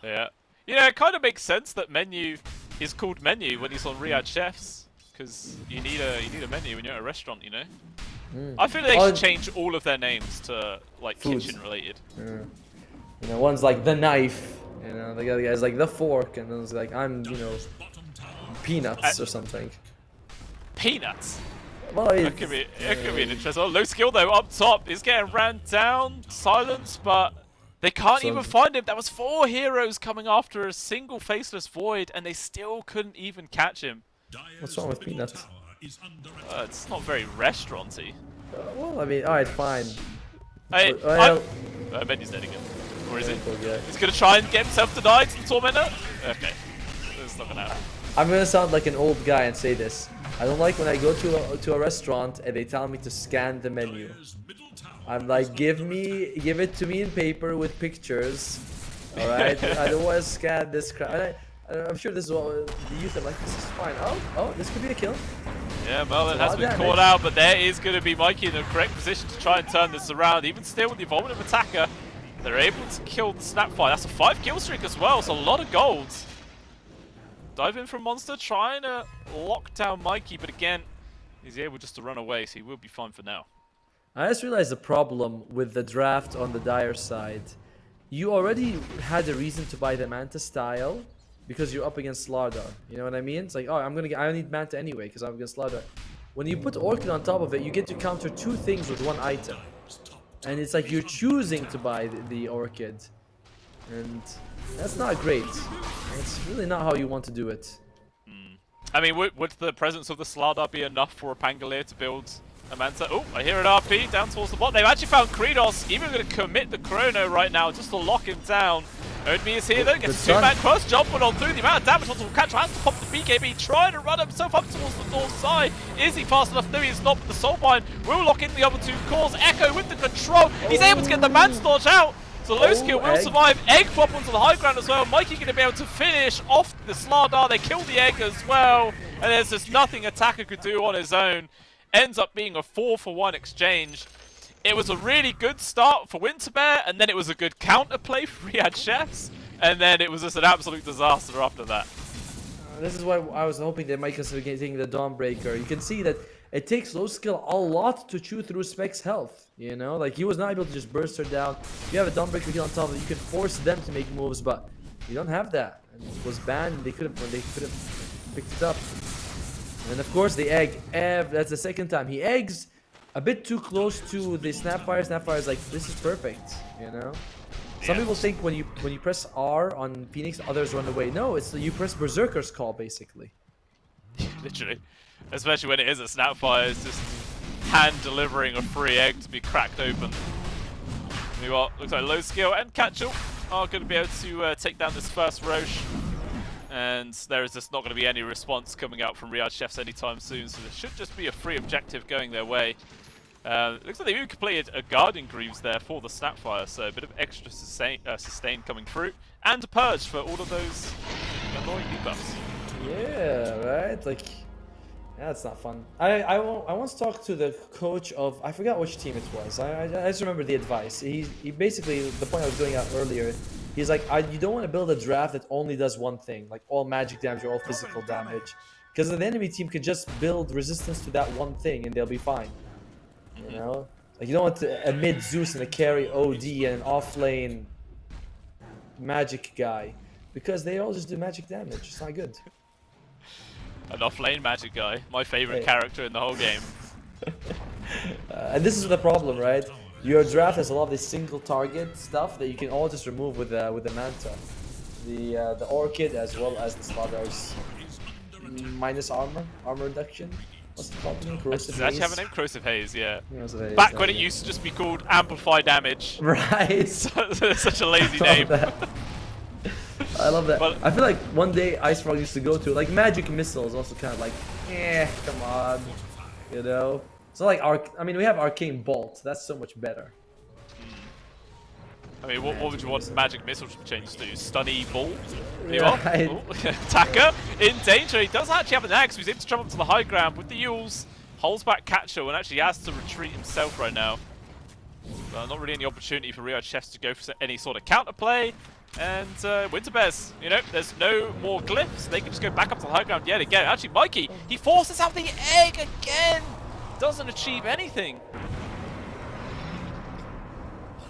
Yeah. You know, it kind of makes sense that Menu is called Menu when he's on Riyadh Chefs, because you need a menu when you're at a restaurant, you know. I feel like they should change all of their names to like kitchen related. You know, one's like the knife, you know, the other guy's like the fork, and then it's like I'm, you know, peanuts or something. Peanuts. Well, it could be an interesting. Oh, low skill though up top. He's getting ran down, silenced, but. They can't even find him. That was 4 heroes coming after a single faceless void, and they still couldn't even catch him. What's wrong with Peanuts? It's not very restauranty. Well, I mean, alright, fine. Hey, Menu's dead again. Or is he? He's gonna try and get himself denied to the Tormentor? Okay. It's not gonna happen. I'm gonna sound like an old guy and say this. I don't like when I go to a restaurant and they tell me to scan the menu. I'm like, give it to me in paper with pictures. Alright? I don't want to scan this crap. I'm sure this is what the youth are like, this is fine. Oh, this could be a kill. Yeah, Merlin has been caught out, but there is going to be Mikey in the correct position to try and turn this around. Even still with the involvement of attacker, they're able to kill the Snapfire. That's a 5 kill streak as well, so a lot of gold. Dive in from Monster, trying to lock down Mikey, but again, he's able just to run away, so he will be fine for now. I just realized the problem with the draft on the Dire side. You already had a reason to buy the Manta style because you're up against Slardar. You know what I mean? It's like, oh, I need Manta anyway because I'm against Slardar. When you put Orchid on top of it, you get to counter 2 things with 1 item. And it's like you're choosing to buy the Orchid. And that's not great. It's really not how you want to do it. I mean, would the presence of the Slardar be enough for a Pangolier to build a Manta? Oh, I hear an RP down towards the bot. They've actually found Kredos. Even going to commit the Chrono right now just to lock him down. Owned Me is here though. Gets a 2-man cross. Jumping on through. The amount of damage onto catch. Has to pop the BKB. Trying to run himself up towards the north side. Is he fast enough? No, he's not. But the Soulbind will lock in the other 2 cores. Echo with the control. He's able to get the Manstorch out. So low skill will egg. survive. Egg pop onto the high ground as well. Mikey going to be able to finish off the Slardar. They kill the egg as well. And there's just nothing Attacker could do on his own. Ends up being a 4-for-1 exchange. It was a really good start for Winterbear, and then it was a good counterplay for Riyadh Chefs, and then it was just an absolute disaster after that. This is why I was hoping they might consider getting the Dawnbreaker. You can see that it takes low skill a lot to chew through Spec's health. You know, like he was not able to just burst her down. You have a Dawnbreaker kill on top of it, you can force them to make moves, but you don't have that. And it was banned. They could have picked it up. And of course the egg. That's the second time he eggs. A bit too close to the Snapfire. Snapfire is like, this is perfect, you know? Some people think when you press R on Phoenix, others run away. No, it's you press Berserker's Call, basically. Literally. Especially when it is a Snapfire, it's just hand-delivering a free egg to be cracked open. Meanwhile, looks like low skill and Catchel are going to be able to take down this first Roche. And there is just not going to be any response coming out from Riyadh Chefs anytime soon, so there should just be a free objective going their way. Looks like they've even completed a Guardian Greaves there for the Snapfire, so a bit of extra sustain coming through. And a Purge for all of those annoying debuffs. Yeah, right? Like, yeah, it's not fun. I once talked to the coach of, I forgot which team it was. I just remember the advice. He basically, the point I was going out earlier, he's like, you don't want to build a draft that only does one thing, like all magic damage or all physical damage. Because the enemy team could just build resistance to that one thing and they'll be fine. You know? Like you don't want a mid Zeus and a carry OD and an offlane magic guy. Because they all just do magic damage. It's not good. An offlane magic guy, my favorite character in the whole game. And this is the problem, right? Your draft has a lot of this single target stuff that you can all just remove with the Manta. The Orchid as well as the Slaughter's minus armor reduction. What's it called? Corrosive Does it actually Haze? have a name? Corrosive Haze, yeah. Corrosive Haze, Back when it used to just be called Amplify Damage. Right. Such a lazy name. I love that. But I feel like one day Ice Frog used to go to like Magic Missile is also kind of like, come on, you know. It's not like I mean, we have Arcane Bolt. That's so much better. I mean, what would you want Magic Missile to change to? Stunny Ball? Right. Attacker in danger. He does actually have an axe. He's able to jump up to the high ground with the Yules. Holds back Catcher and actually has to retreat himself right now. Not really any opportunity for Riyadh Chefs to go for any sort of counterplay. And Winterbears, you know, there's no more glyphs. They can just go back up to the high ground yet again. Actually, Mikey, he forces out the egg again. Doesn't achieve anything.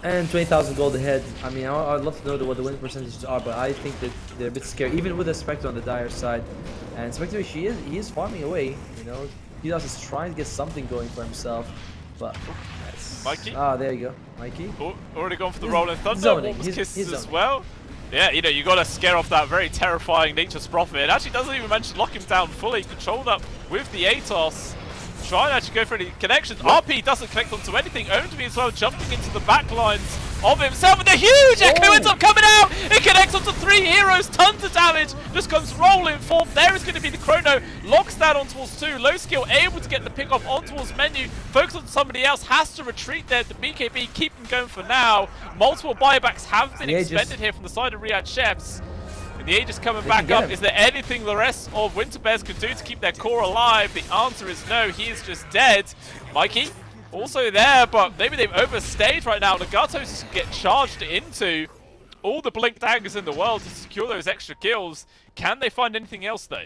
And 20,000 gold ahead. I mean, I'd love to know what the win percentages are, but I think that they're a bit scary, even with the Spectre on the dire side. And Spectre, he is farming away. You know, he is trying to get something going for himself, but. Mikey? Ah, there you go, Mikey. Already gone for the Rolling Thunder. Zoning. Warm's Kisses He's as zoning. well. Yeah, you know, you got to scare off that very terrifying Nature's Prophet. It actually doesn't even mention lock him down fully. Controlled up with the Atos. Trying to actually go for any connections. RP doesn't connect onto anything. Owned as well, jumping into the back lines of himself. And the huge Echo ends up coming out. It connects onto 3 heroes. Tons of damage. Just comes rolling forth. There is going to be the Chrono. Locks that on towards 2. Low skill able to get the pick off on towards menu. Focus on somebody else. Has to retreat there. The BKB keep him going for now. Multiple buybacks have been expended here from the side of Riyadh Chefs. And the Aegis coming back up. Is there anything the rest of Winterbears can do to keep their core alive? The answer is no. He is just dead. Mikey also there, but maybe they've overstayed right now. Nagatos get charged into all the blink daggers in the world to secure those extra kills. Can they find anything else though?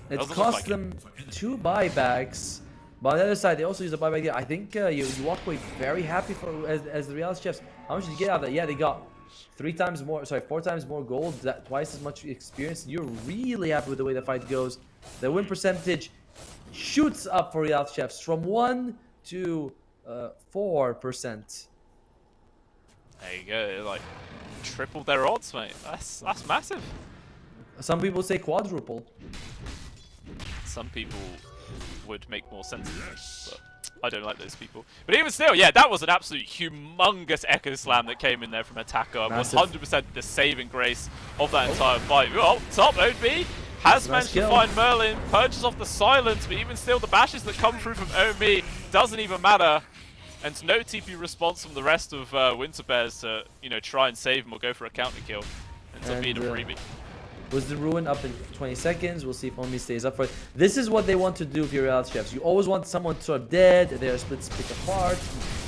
It cost them 2 buybacks. But on the other side, they also use a buyback there. I think you walk away very happy for as the Riyadh Chefs. How much did you get out of that? Yeah, they got 4 times more gold, twice as much experience. You're really happy with the way the fight goes. The win percentage shoots up for Riyadh Chefs from 1 to 4%. There you go, like triple their odds, mate. That's massive. Some people say quadruple. Some people would make more sense than this, but I don't like those people. But even still, yeah, that was an absolute humongous Echo Slam that came in there from Attacker. 100% the saving grace of that entire fight. Oh, top OB has managed to find Merlin, purges off the silence, but even still the bashes that come through from OME doesn't even matter. and no TP response from the rest of Winter Bears to, you know, try and save him or go for a counter kill. Ends up being a freebie. Was the ruin up in 20 seconds? We'll see if Omi stays up for it. This is what they want to do if you're reality chefs. You always want someone sort of dead, and they're split apart,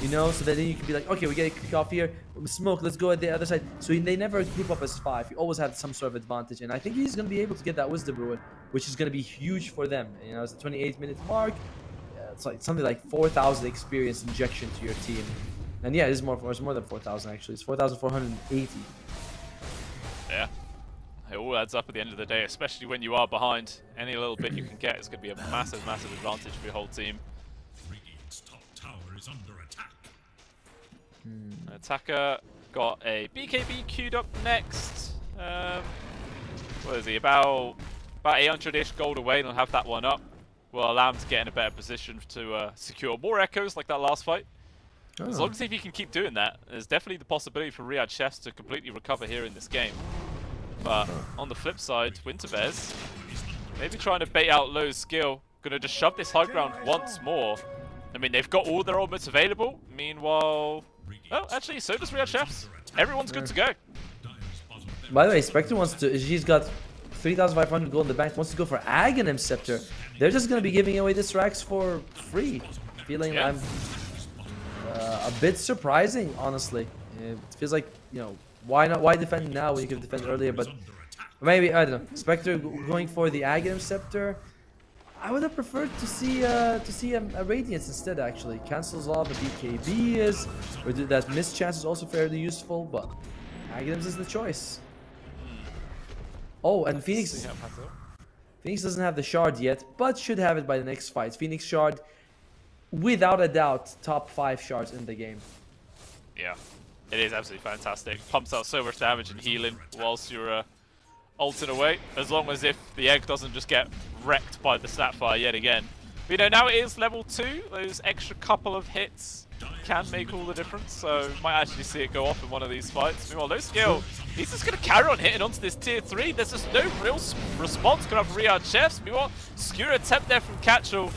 you know, so that then you can be like, okay, we get a kick off here, smoke, let's go at the other side. So they never group up as 5. You always have some sort of advantage, and I think he's going to be able to get that Wisdom Ruin, which is going to be huge for them. You know, it's the 28-minute mark. It's like something like 4,000 experience injection to your team. And yeah, it's more than 4,000 actually. It's 4,480. Yeah. It all adds up at the end of the day, especially when you are behind. Any little bit you can get is going to be a massive, massive advantage for your whole team. Radiant's top tower is under attack. Attacker got a BKB queued up next. What is he? About 800-ish gold away, and he'll have that one up. Will allow him to get in a better position to secure more echoes like that last fight. Oh. As long as he can keep doing that, there's definitely the possibility for Riyadh Chefs to completely recover here in this game. But on the flip side, Winter Bears maybe trying to bait out Low's skill. Gonna just shove this high ground once more. I mean, they've got all their ultimates available. Meanwhile, oh, actually, so does Riyadh Chefs. Everyone's good to go. By the way, Spectre wants to. She's got 3,500 gold in the bank. Wants to go for Aghanim Scepter. They're just gonna be giving away this Rax for free. Feeling I'm a bit surprising, honestly. It feels like, you know, why not? Why defend now when you could defend earlier? But maybe, I don't know. Spectre going for the Aghanim Scepter. I would have preferred to see a Radiance instead. Actually, cancels all the BKBs. Or that missed chance is also fairly useful, but Aghanims is the choice. Oh, and Phoenix doesn't have the shard yet, but should have it by the next fight. Phoenix shard, without a doubt, top 5 shards in the game. Yeah. It is absolutely fantastic. Pumps out so much damage and healing whilst you're ulting away. As long as if the egg doesn't just get wrecked by the Snapfire yet again. But, you know, now it is level 2. Those extra couple of hits can make all the difference. So might actually see it go off in one of these fights. Meanwhile, no skill. He's just going to carry on hitting onto this tier 3. There's just no real response coming up from Riyadh Chefs. Meanwhile, skewer attempt there from Catchell.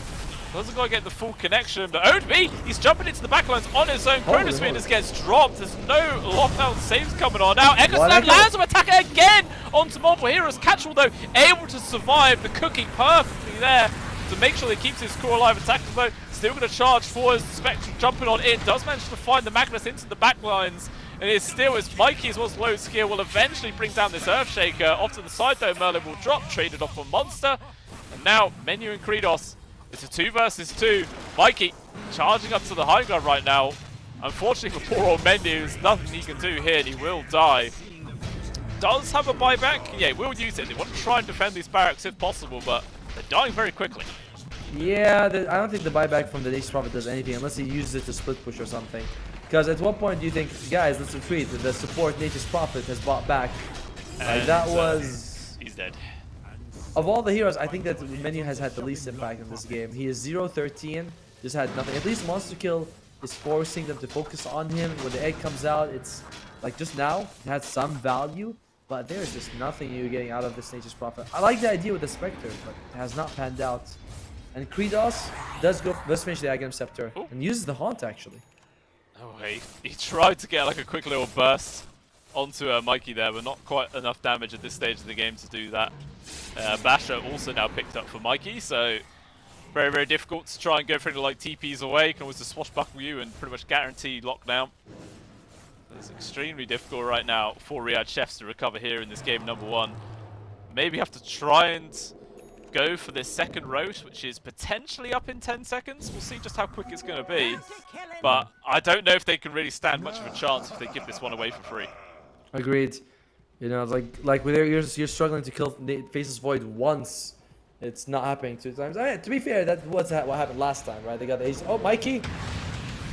Doesn't quite get the full connection, but ODB, he's jumping into the backlines on his own. Chronosphere just gets dropped. There's no lockdown saves coming on. Now, Echo Slam lands on Attacker again onto multiple heroes. Catchwell, though, able to survive the cooking perfectly there to make sure that he keeps his core alive. Attacker, though, still going to charge forward. Spectre jumping on in. Does manage to find the Magnus into the backlines. And it is still as Mikey as well as low skill will eventually bring down this Earthshaker. Off to the side, though, Merlin will drop, traded off for Monster. And now, Menu and Kredos. It's a 2 versus 2. Mikey charging up to the high ground right now. Unfortunately for poor old Mendy, there's nothing he can do here and he will die. Does have a buyback. Yeah, he will use it. They want to try and defend these barracks if possible, but they're dying very quickly. Yeah, I don't think the buyback from the Nature's Prophet does anything unless he uses it to split push or something. Because at what point do you think, guys, let's retreat? The support Nature's Prophet has bought back. That was... He's dead. Of all the heroes, I think that Menu has had the least impact in this game. He is 0-13, just had nothing. At least Monster Kill is forcing them to focus on him. When the egg comes out, it's like just now, it has some value, but there's just nothing you're getting out of this Nature's Prophet. I like the idea with the Spectre, but it has not panned out. And Kredos does finish the Aghanim Scepter and uses the Haunt actually. Oh, he tried to get like a quick little burst onto Mikey there, but not quite enough damage at this stage of the game to do that. Basher also now picked up for Mikey, so very, very difficult to try and go for anything like TPs away. You can always just swashbuckle you and pretty much guarantee lockdown. It's extremely difficult right now for Riyadh Chefs to recover here in this game number 1. Maybe have to try and go for this second road, which is potentially up in 10 seconds. We'll see just how quick it's going to be. But I don't know if they can really stand much of a chance if they give this one away for free. Agreed. You know, like when you're struggling to kill Faceless Void once, it's not happening 2 times. I mean, to be fair, that was what happened last time, right? They got the ace. Oh, Mikey!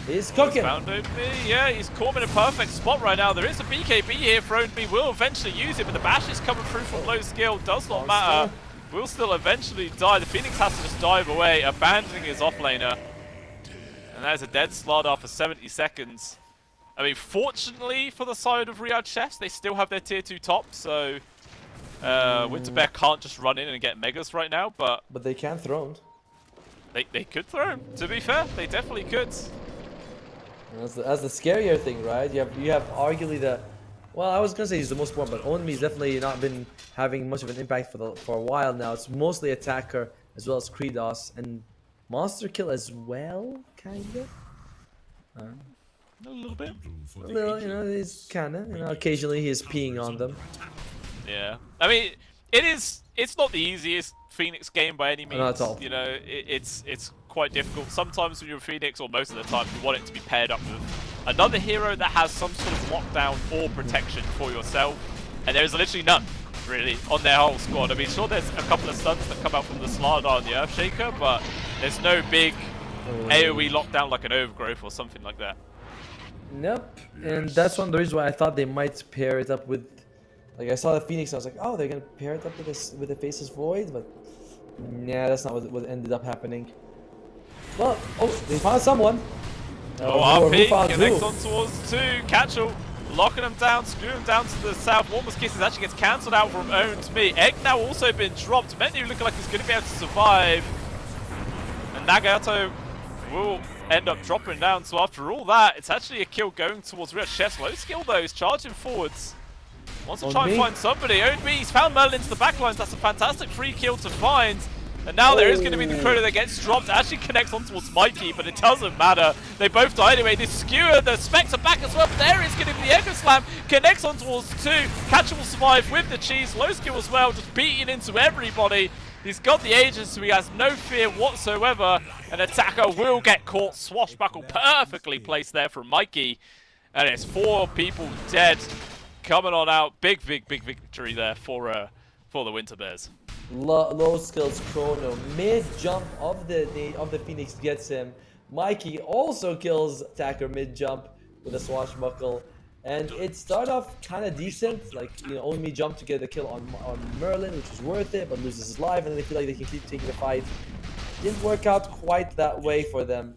He's cooking! Found OB. Yeah, he's caught in a perfect spot right now. There is a BKB here for OB. Will eventually use it, but the bash is coming through from low skill. Does not matter. Will still eventually die. The Phoenix has to just dive away, abandoning his offlaner. And that is a dead slot after 70 seconds. I mean, fortunately for the side of Riyadh Chefs, they still have their tier 2 top, so Winter Bear can't just run in and get megas right now, but they can throne. They could throw him. To be fair, they definitely could. That's the scarier thing, right? You have arguably the, well, I was gonna say he's the most important, but Onmi's definitely not been having much of an impact for a while now. It's mostly attacker as well as Kredos and Monster Kill as well, kinda. A little bit. A little, he's kinda, occasionally he's peeing on them. Yeah, I mean, it's not the easiest Phoenix game by any means. Not at all. You know, it's quite difficult. Sometimes when you're Phoenix, or most of the time, you want it to be paired up with another hero that has some sort of lockdown or protection for yourself, and there is literally none, really, on their whole squad. I mean, sure, there's a couple of stuns that come out from the Slardar and the Earthshaker, but there's no big AoE lockdown like an Overgrowth or something like that. Nope, and that's one of the reasons why I thought they might pair it up with, like I saw the Phoenix, I was like, oh, they're gonna pair it up with this with the Faceless Void, but nah, that's not what ended up happening. Well, oh, they found someone. RP connects on towards 2. Catchall locking him down, screwing him down to the south. Warmer's Kisses actually gets cancelled out from Own to me. Egg now also been dropped. Menu looking like he's going to be able to survive. And Nagato will end up dropping down. So after all that, it's actually a kill going towards Real. Chef's low skill though. He's charging forwards. Wants to try and find somebody. Own B, he's found Merlin into the backlines. That's a fantastic free kill to find. And now there is going to be the Chrono that gets dropped. It actually connects on towards Mikey, but it doesn't matter. They both die anyway. This Skewer, the Specs are back as well, but there is going to be the Echo Slam. Connects on towards 2. Catcher will survive with the cheese. Low skill as well, just beating into everybody. He's got the Aegis, so he has no fear whatsoever. An attacker will get caught. Swashbuckle perfectly placed there from Mikey. And it's 4 people dead. Coming on out. Big victory there for the Winter Bears. Low skills Chrono. Mid jump of the Phoenix gets him. Mikey also kills attacker mid jump with a swashbuckle. And it started off kind of decent, like, only jump to get the kill on Merlin, which was worth it, but loses his life, and then they feel like they can keep taking the fight. Didn't work out quite that way for them.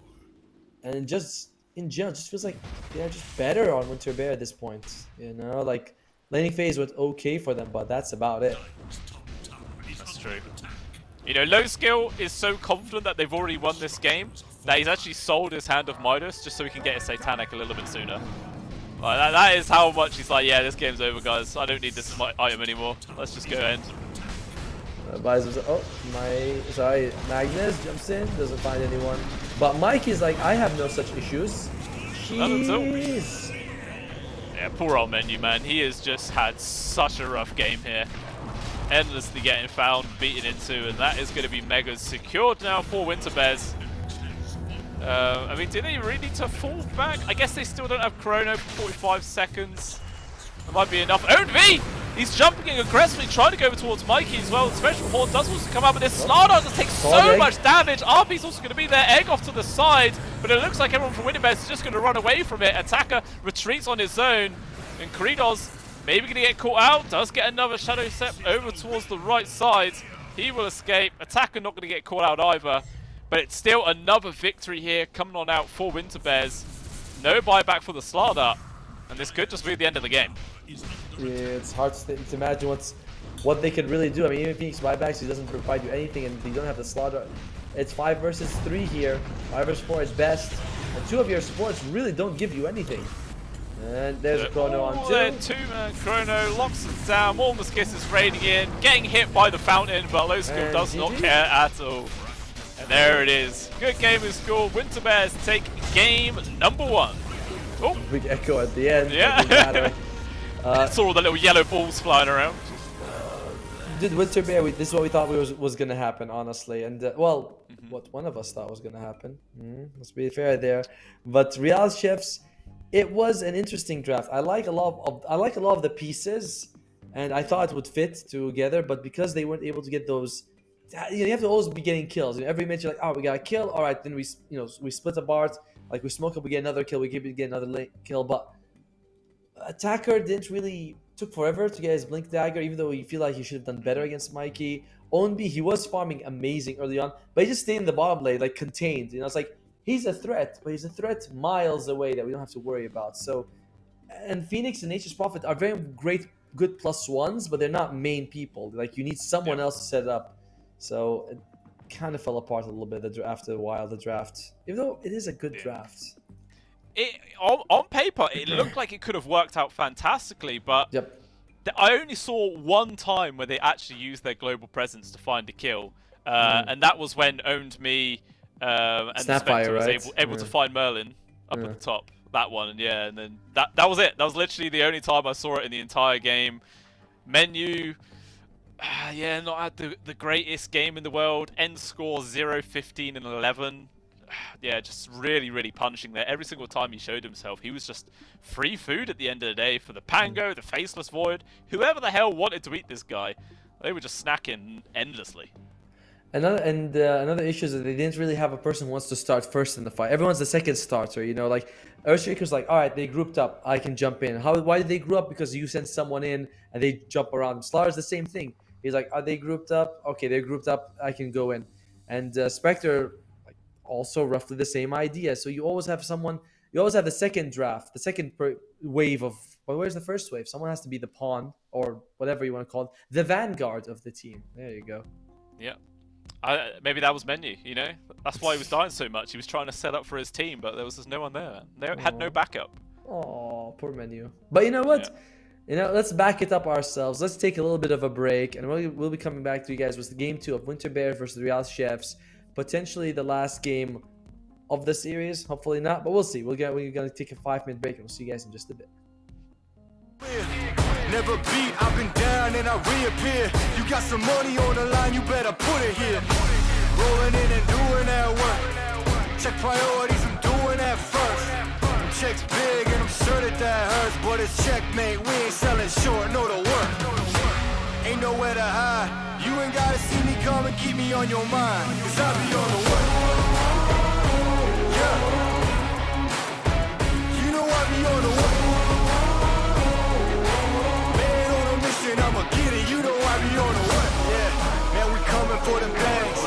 And just in general, it just feels like they're just better on Winter Bear at this point. Like laning phase went okay for them, but that's about it. That's true. Low skill is so confident that they've already won this game that he's actually sold his Hand of Midas just so he can get his Satanic a little bit sooner. That is how much he's like, yeah, this game's over, guys. I don't need this item anymore. Let's just go end. Magnus jumps in, doesn't find anyone. But Mike is like, I have no such issues. Jeez. Yeah, poor old Menu, man. He has just had such a rough game here. Endlessly getting found, beaten into, and that is going to be Megas secured now for Winter Bears. I mean, do they really need to fall back? I guess they still don't have Chrono for 45 seconds. That might be enough. Own V! He's jumping aggressively, trying to go over towards Mikey as well. Special Horde does also come out, but this Slardar just takes so much damage. RP's also going to be there. Egg off to the side, but it looks like everyone from Winter Bears is just going to run away from it. Attacker retreats on his own, and Kredos maybe going to get caught out. Does get another Shadow Step over towards the right side. He will escape. Attacker not going to get caught out either. But it's still another victory here coming on out for Winter Bears. No buyback for the Slardar. And this could just be the end of the game. Yeah, it's hard to imagine what they could really do. I mean, even Phoenix buybacks, he doesn't provide you anything, and you don't have the Slardar. It's 5 versus 3 here. 5 versus 4 is best. And 2 of your supports really don't give you anything. And there's a Chrono on 2. 2-man Chrono locks it down. Warmer's Kiss is raiding in, getting hit by the fountain, but Low Skill does not care at all. And there it is. Good game is scored. Winter Bears take game number 1. Oh. Big echo at the end. Yeah. Saw all the little yellow balls flying around. Did Winter Bear, this is what we thought was going to happen, honestly. And, what one of us thought was going to happen. Let's be fair there. But Real Chefs, it was an interesting draft. I like a lot of the pieces, and I thought it would fit together. But because they weren't able to get those, you have to always be getting kills. Every match you're like, oh, we got a kill. All right, then we split apart. Like we smoke up, we get another kill. We get another kill. But Attacker didn't really took forever to get his Blink Dagger, even though you feel like he should have done better against Mikey. Onby, he was farming amazing early on, but he just stayed in the bottom lane, like contained. It's like he's a threat, but he's a threat miles away that we don't have to worry about. So, and Phoenix and Nature's Prophet are very good +1s, but they're not main people. Like you need someone else to set it up. So it kind of fell apart a little bit after a while, the draft. Even though it is a good draft. On paper, it looked like it could have worked out fantastically, but I only saw one time where they actually used their global presence to find a kill, and that was when Owned Me and the Spectre was able to find Merlin up at the top. That one, and then that was it. That was literally the only time I saw it in the entire game. Menu, not had the greatest game in the world. End score 0, 15, and 11. Yeah, just really, really punishing there. Every single time he showed himself, he was just free food at the end of the day for the Pango, the Faceless Void, whoever the hell wanted to eat this guy. They were just snacking endlessly. Another issue is that they didn't really have a person who wants to start first in the fight. Everyone's the second starter, you know, like Earthshaker's like, all right, they grouped up, I can jump in. Why did they group up? Because you send someone in and they jump around. Slar's the same thing. He's like, are they grouped up? Okay, they're grouped up, I can go in. And Spectre, also roughly the same idea. So you always have someone, you always have the second draft, the second wave of, well, where's the first wave? Someone has to be the pawn or whatever you want to call it, the vanguard of the team. There you go. Yeah. Maybe that was Menu, you know? That's why he was dying so much. He was trying to set up for his team, but there was just no one there. They had no backup. Oh, poor Menu. But you know what? Yeah. You know, let's back it up ourselves. Let's take a little bit of a break, and we'll be coming back to you guys with the game 2 of Winter Bears versus Real Chefs. Potentially the last game of the series. Hopefully not, but we'll see. We're gonna take a 5-minute break, and we'll see you guys in just a bit. Never beat, I've been down and I reappear. You got some money on the line, you better put it here. Rolling in and doing that work. Check priorities, I'm doing that first. Check's big and I'm sure that hurts, but it's checkmate. We ain't selling short, no to work. Ain't nowhere to hide. You ain't gotta see me come and keep me on your mind, cause I be on the way. Yeah. You know I be on the way. Man on a mission, I'ma get it. You know I be on the way. Yeah, man, we coming for them bags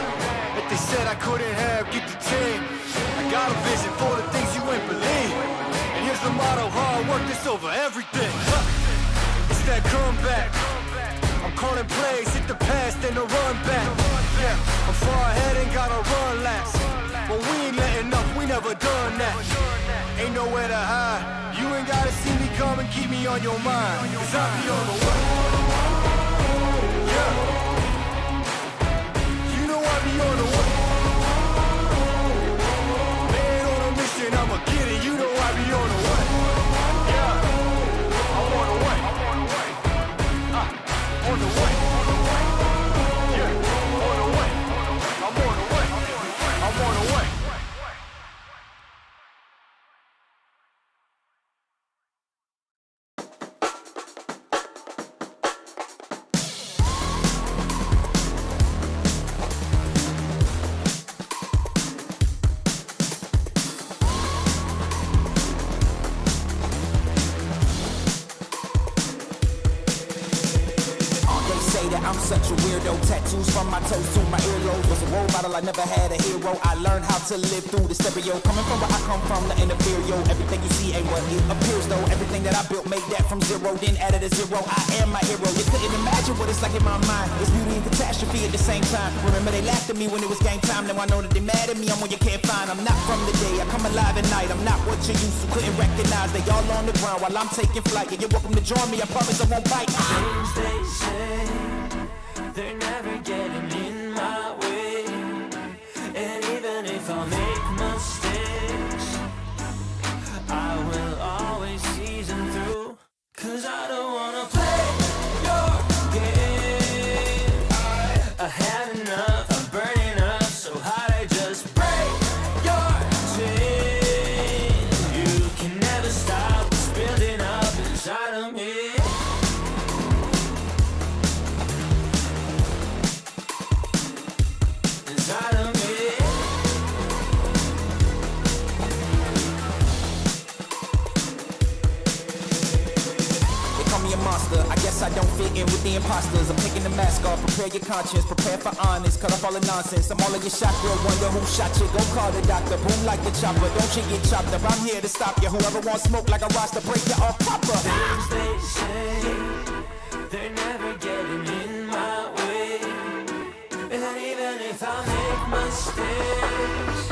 that they said I couldn't have, get the team. I got a vision for the things you ain't believe. And here's the motto, hard work, this over everything. It's that comeback. I'm calling plays, hit the pass, then the run back. Yeah, I'm far ahead and gotta run last. But we ain't letting up, we never done that. Ain't nowhere to hide. You ain't gotta see me come and keep me on your mind, cause I be on the way. Yeah. You know I be on the way. Man on a mission, I'ma get it. You know I be on the way. Yeah, I'm on the way. On the way. Yeah, on the way. I'm on the way. I'm on the way. I'm such a weirdo. Tattoos from my toes to my earlobes. Was a role model, I never had a hero. I learned how to live through the stereo. Coming from where I come from, the inferior. Everything you see ain't what it appears though. Everything that I built, made that from zero, then added a zero. I am my hero. You couldn't imagine what it's like in my mind. It's beauty and catastrophe at the same time. Remember they laughed at me when it was game time. Now I know that they mad at me. I'm one you can't find. I'm not from the day. I come alive at night. I'm not what you used to. Couldn't recognize. They all on the ground while I'm taking flight. Yeah, you're welcome to join me. I promise I won't bite. Things they say, they're never getting in my way. And even if I make mistakes, I will always see them through. Cause I don't wanna play your game. I had enough, I'm burning up so hot I just break your chain. You can never stop what's building up inside of me. I guess I don't fit in with the imposters. I'm taking the mask off, prepare your conscience, prepare for honest, cut off all the nonsense. I'm all in your shot, girl, wonder who shot you. Go call the doctor, boom like the chopper. Don't you get chopped up, I'm here to stop you. Whoever wants smoke like a roster, break you off proper. Things they say, they're never getting in my way. And even if I make mistakes,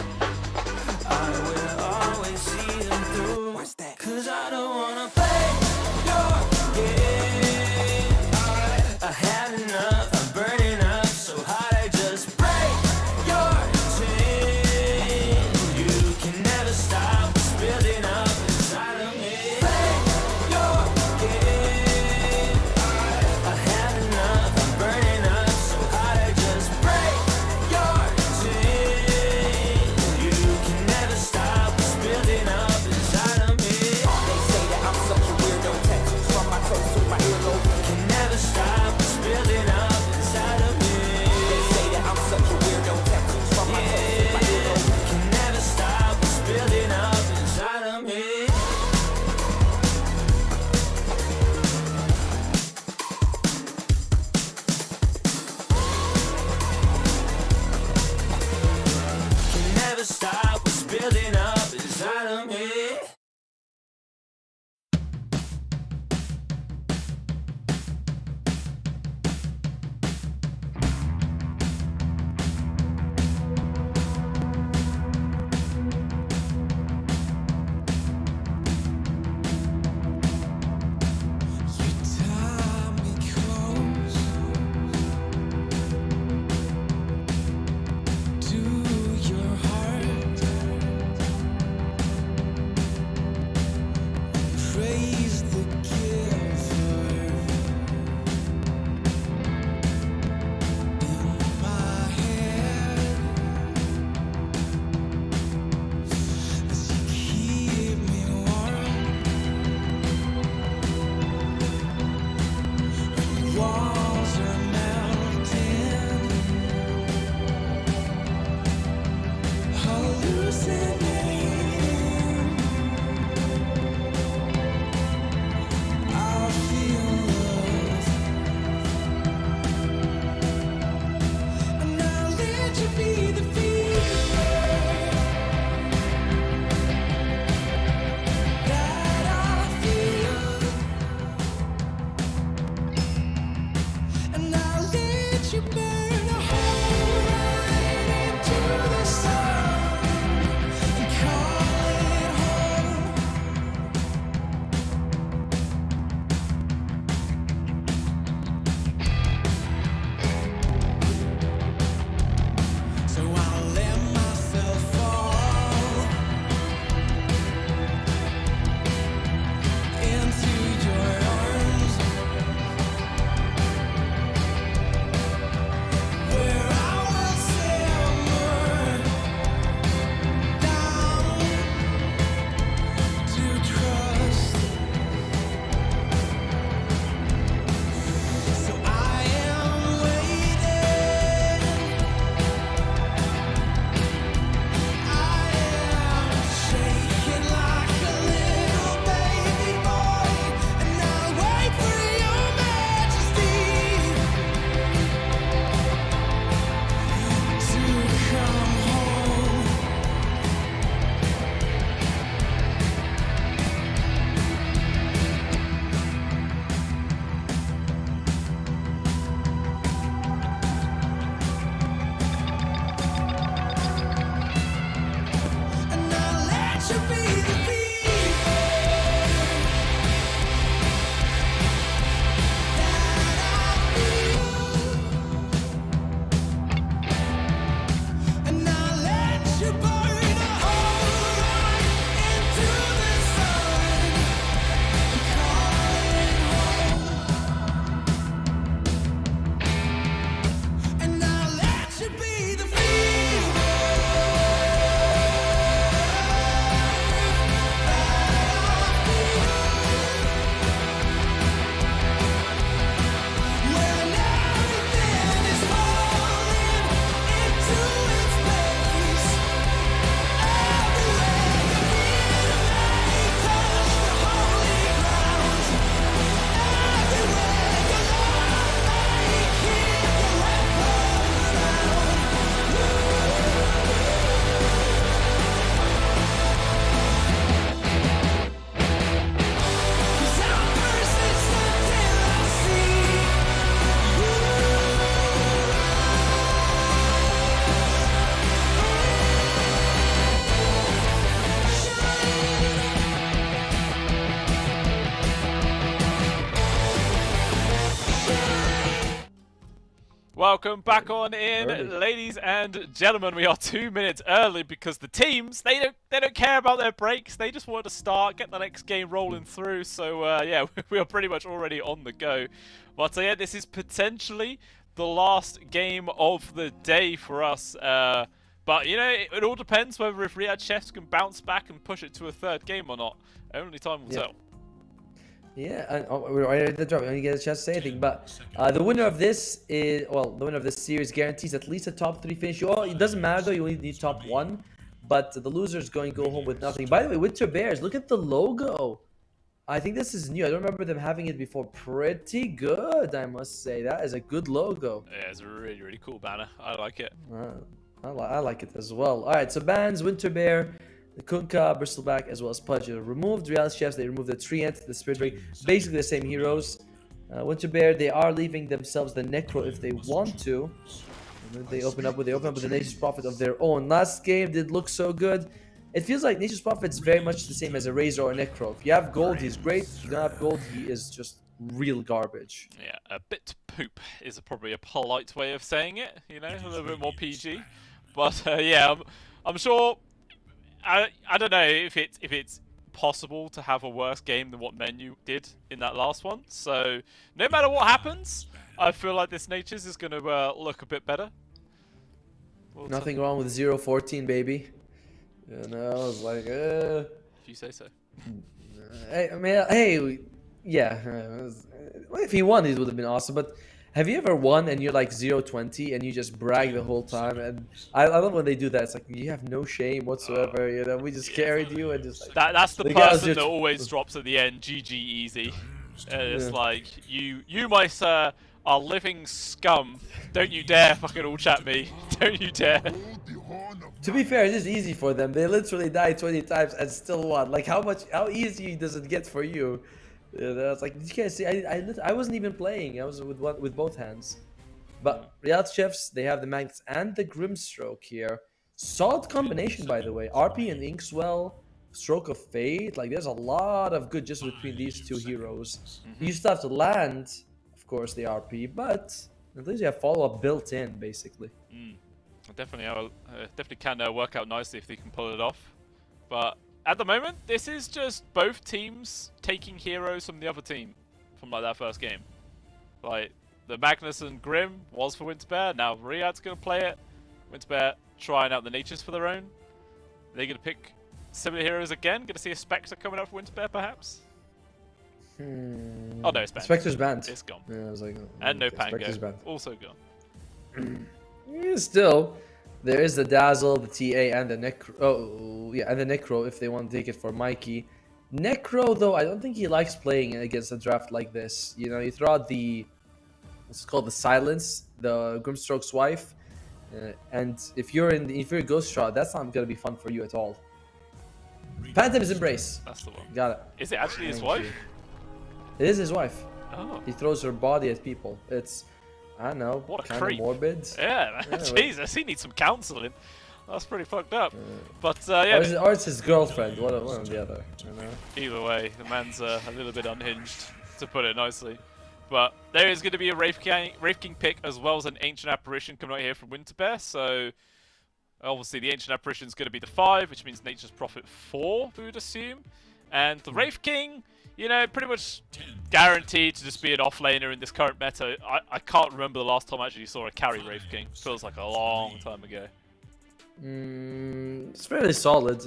I will always see them through. welcome back on in, Early. ladies and gentlemen. We are 2 minutes early because the teams they don't care about their breaks. They just want to start, get the next game rolling through. So yeah, we are pretty much already on the go. But yeah, this is potentially the last game of the day for us. But you know, it all depends whether if Riyadh Chefs can bounce back and push it to a third game or not. Only time will tell. Yeah, and we're already at the drop. I don't get a chance to say anything, but the winner of this is, well, the winner of this series guarantees at least a top 3 finish. It doesn't matter though, you only need top 1, but the loser is going to go home with nothing. By the way, Winter Bears, look at the logo. I think this is new. I don't remember them having it before. Pretty good, I must say. That is a good logo. Yeah, it's a really, really cool banner. I like it. I like it as well. All right, so bans, Winter Bear, the Kunkka, Bristleback, as well as Pudge are removed. Real Chefs, they removed the Treant, the Spirit Ring, basically the same heroes. Winter Bear, they are leaving themselves the Necro if they want to. And then they open up with the Nature's Prophet of their own. Last game did look so good. It feels like Nature's Prophet's very much the same as a Razor or a Necro. If you have gold, he's great. If you don't have gold, he is just real garbage. Yeah, a bit poop is probably a polite way of saying it. You know, a little bit more PG. But yeah, I'm sure. I don't know if it's possible to have a worse game than what Menu did in that last one. So no matter what happens, I feel like this Nature's is going to look a bit better. Nothing wrong with 0-14, baby. You know, it's like, If you say so. I mean, hey, yeah. If he won, it would have been awesome. But have you ever won and you're like 0-20 and you just brag the whole time? And I love when they do that. It's like, you have no shame whatsoever. You know, we just carried you and just like... That's the person that always drops at the end, GG easy. It's like, you my sir, are living scum. Don't you dare fucking all chat me. Don't you dare. To be fair, it is easy for them. They literally died 20 times and still won. Like, how easy does it get for you? You know, it's like, you can't see. I wasn't even playing. I was with both hands. But Riyadh Chefs, they have the Magnets and the Grimstroke here. Solid combination, by the way. RP and Inkswell, Stroke of Fate. Like, there's a lot of good just between these two heroes. You still have to land, of course, the RP, but at least you have follow-up built in, basically. Definitely can work out nicely if they can pull it off. But at the moment, this is just both teams taking heroes from the other team from like that first game. Like the Magnus and Grim was for Winterbear. Now Riyadh's gonna play it. Winterbear trying out the Natures for their own. They're gonna pick similar heroes again. Gonna see a Spectre coming up for Winterbear perhaps. Oh no, it's banned. Spectre's banned. It's gone. Yeah, I was like, and no okay, Pango. Spectre's banned. Also gone. Yeah, still, there is the Dazzle, the TA, and the Necro. Oh, yeah, and the Necro if they want to take it for Mikey. Necro, though, I don't think he likes playing against a draft like this. You know, you throw out the, what's called the Silence, the Grimstroke's wife, and if you're Ghost Shot, that's not gonna be fun for you at all. Phantom's Embrace. That's the one. Got it. Is it actually his wife? It is his wife. Oh. He throws her body at people. It's, I don't know, What a kind of creep. morbid. Yeah, man. Jesus, he needs some counselling. That's pretty fucked up. But yeah, yeah. Or it's his girlfriend. One or the other. You know? Either way, the man's a little bit unhinged, to put it nicely. But there is going to be a Wraith King pick as well as an Ancient Apparition coming out here from Winterbear. So obviously the Ancient Apparition is going to be the 5, which means Nature's Prophet 4, we would assume. And the Wraith King, you know, pretty much guaranteed to just be an offlaner in this current meta. I can't remember the last time I actually saw a carry Wraith King. Feels like a long time ago. It's fairly solid.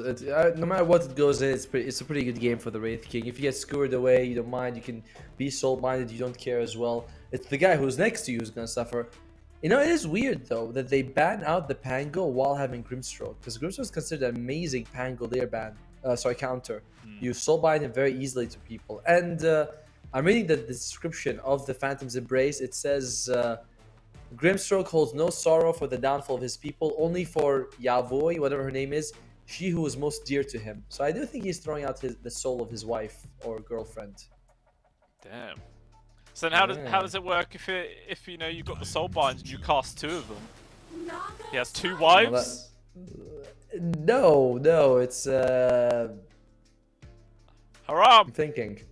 No matter what it goes in, it's a pretty good game for the Wraith King. If you get skewered away, you don't mind. You can be soul-minded, you don't care as well. It's the guy who's next to you who's going to suffer. You know, it is weird, though, that they ban out the Pango while having Grimstroke. Because Grimstroke is considered an amazing Pango layer counter. You soulbind him very easily to people. And I'm reading the description of the Phantom's Embrace. It says, Grimstroke holds no sorrow for the downfall of his people, only for Yavoi, whatever her name is, she who is most dear to him. So I do think he's throwing out the soul of his wife or girlfriend. Damn. So then how does it work if you know you've got the soul binds and you cast 2 of them? He has 2 wives? No, it's Haram. I'm thinking.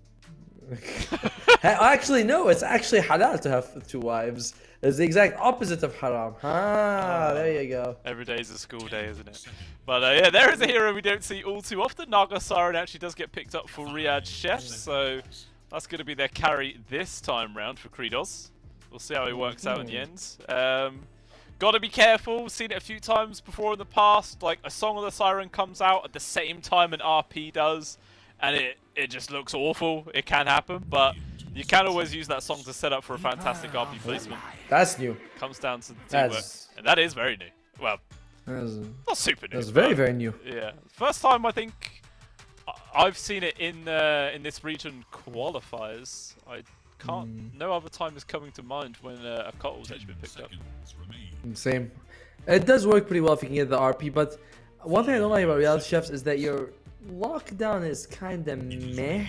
Actually, no, it's actually halal to have 2 wives. It's the exact opposite of haram. There you go. Every day is a school day, isn't it? But yeah, there is a hero we don't see all too often. Naga Siren actually does get picked up for Riyadh Chefs, so that's going to be their carry this time round for Kredos. We'll see how it works out in the end. Gotta be careful. Seen it a few times before in the past. Like a Song of the Siren comes out at the same time an RP does, and it just looks awful. It can happen, but you can always use that song to set up for a fantastic RP placement. That's new. Comes down to the teamwork, and that is very new. Well, not super new. That's very, very new. Yeah, first time I think I've seen it in this region qualifiers. I can't. No other time is coming to mind when a Cottle's actually been picked up. Same. It does work pretty well if you can get the RP, but one thing I don't like about Reality Chefs is that your lockdown is kind of meh.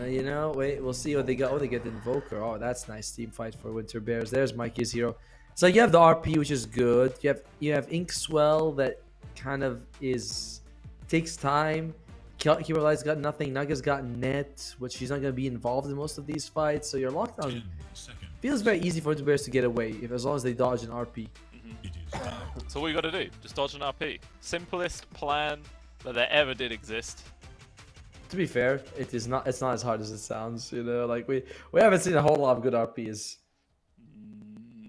You know, wait, we'll see what they got. Oh, they get the Invoker. Oh, that's nice team fight for Winter Bears. There's Mikey's hero. So you have the RP, which is good. You have Inkswell that kind of takes time. Keeper Light's got nothing. Naga's got net, which she's not going to be involved in most of these fights. So your lockdown feels very easy for Winter Bears to get away, as long as they dodge an RP. So what you got to do? Just dodge an RP. Simplest plan that there ever did exist. To be fair, it's not as hard as it sounds. You know, like we haven't seen a whole lot of good RPs.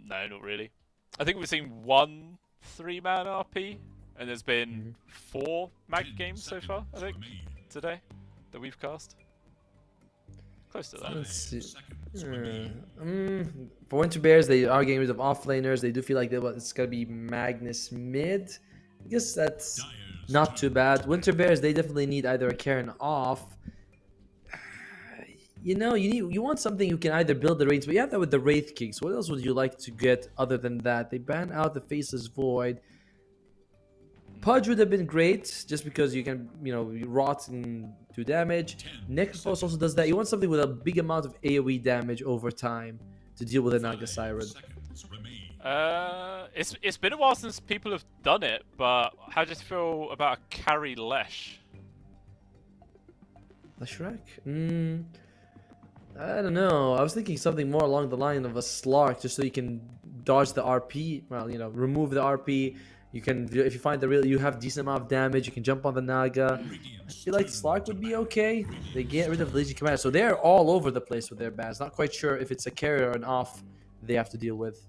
No, not really. I think we've seen 1 3-man RP, and there's been 4 mag games so far, I think, today, that we've cast. Close to that. Let's see. For Winter Bears, they are getting rid of offlaners. They do feel like it's going to be Magnus mid. I guess that's not too bad. Winter Bears, they definitely need either a Karen off. You know, you want something you can either build the raids, but you have that with the Wraith King. So what else would you like to get other than that? They ban out the Faceless Void. Pudge would have been great, just because you can, rot and do damage. Necrophos also does that. You want something with a big amount of AoE damage over time to deal with a Naga Siren. It's been a while since people have done it, but how do you feel about a carry Lesh? Leshrek? I don't know. I was thinking something more along the line of a Slark, just so you can dodge the RP. Well, remove the RP. You can, if you find you have decent amount of damage, you can jump on the Naga. I feel like Slark would be okay. They get rid of the Legion Commander, so they're all over the place with their bans. Not quite sure if it's a carrier or an off they have to deal with.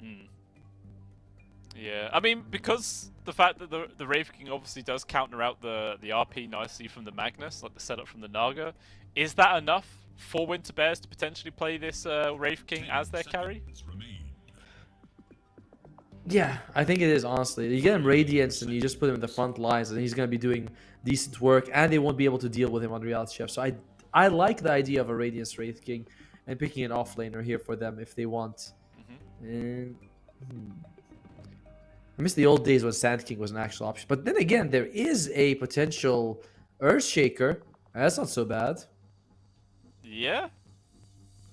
Yeah, I mean, because the fact that the Wraith King obviously does counter out the RP nicely from the Magnus, like the setup from the Naga, is that enough for Winter Bears to potentially play this Wraith King as their carry? Yeah, I think it is, honestly. You get him Radiance and you just put him in the front lines and he's going to be doing decent work, and they won't be able to deal with him on Reality Chef. So I like the idea of a Radiance Wraith King and picking an offlaner here for them if they want. And I miss the old days when Sand King was an actual option. But then again, there is a potential Earthshaker. That's not so bad. Yeah,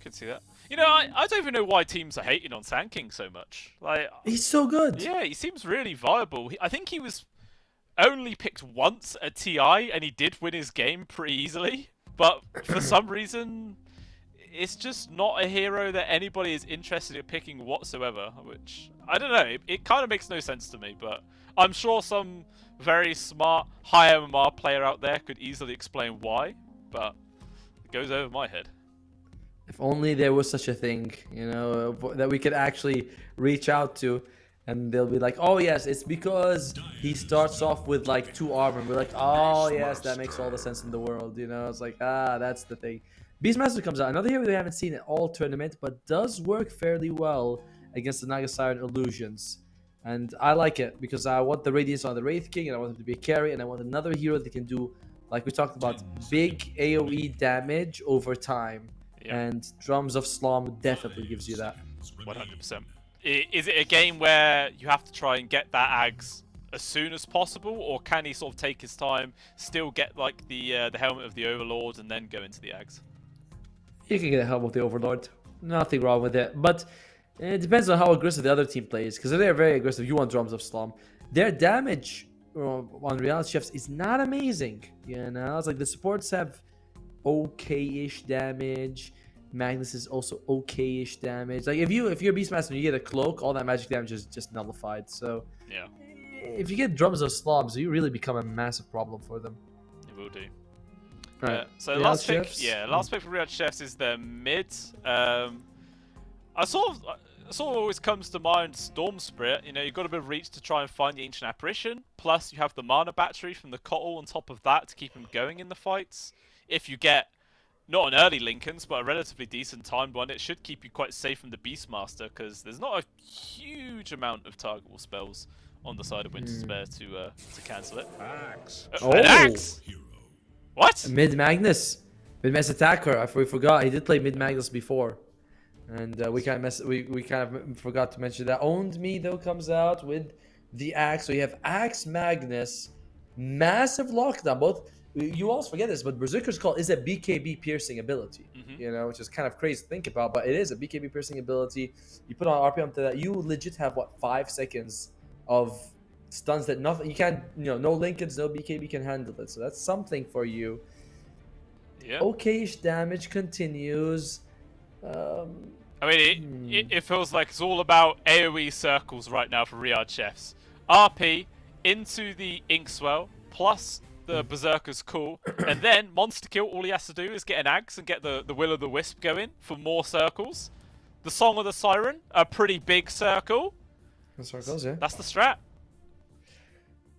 could see that. I don't even know why teams are hating on Sand King so much. Like, he's so good. Yeah, he seems really viable. I think he was only picked once at TI, and he did win his game pretty easily. But for some reason, it's just not a hero that anybody is interested in picking whatsoever. Which, I don't know, it kind of makes no sense to me. But I'm sure some very smart, high MMR player out there could easily explain why. But it goes over my head. If only there was such a thing, that we could actually reach out to, and they'll be like, oh yes, it's because he starts off with like 2 armor. And we're like, oh yes, that makes all the sense in the world. It's like, that's the thing. Beastmaster comes out, another hero we haven't seen at all tournament, but does work fairly well against the Naga Siren illusions. And I like it because I want the Radiance on the Wraith King, and I want him to be a carry, and I want another hero that can do, like we talked about, big AoE damage over time. Yeah. And Drums of Slum definitely gives you that. 100%. Is it a game where you have to try and get that Ags as soon as possible, or can he sort of take his time, still get like the helmet of the Overlord, and then go into the Ags? You can get a helmet of the Overlord. Nothing wrong with it. But it depends on how aggressive the other team plays. Because if they're very aggressive, you want Drums of Slum. Their damage on Reality Chefs is not amazing. It's like the supports have okay-ish damage. Magnus is also okay-ish damage. Like if you're Beastmaster and you get a cloak, all that magic damage is just nullified. So Yeah, if you get drums of slobs, you really become a massive problem for them. it will do. Right. So Riyadh last pick, Chefs? last pick for Riyadh Chefs is their mid. I sort of always comes to mind Storm Spirit. You know, you've got a bit of reach to try and find the Ancient Apparition. Plus, you have the mana battery from the Kotl on top of that to keep him going in the fights. If you get not an early Lincoln's, but a relatively decent timed one, it should keep you quite safe from the Beastmaster, because there's not a huge amount of targetable spells on the side of Winter Spare to cancel it. Axe. An axe? What? Mid Magnus attacker. We forgot he did play Mid Magnus before, and we kind of forgot to mention that. Owned Me though comes out with the axe. So you have Axe Magnus, massive lockdown. Both you always forget this, but Berserker's Call is a BKB piercing ability. You know, which is kind of crazy to think about, but it is a BKB piercing ability. You put on RPM to that, you legit have what 5 seconds of stuns that nothing you can't, no Lincolns, no BKB can handle it. So that's something for you. Yeah. Okay-ish damage continues. I mean, it feels like it's all about AoE circles right now for Riyadh Chefs. RP into the Inkswell plus the Berserker's Call, and then Monster Kill. All he has to do is get an axe and get the Will-o'-the-Wisp going for more circles. The Song of the Siren, a pretty big circle. The circles, yeah. That's the strat.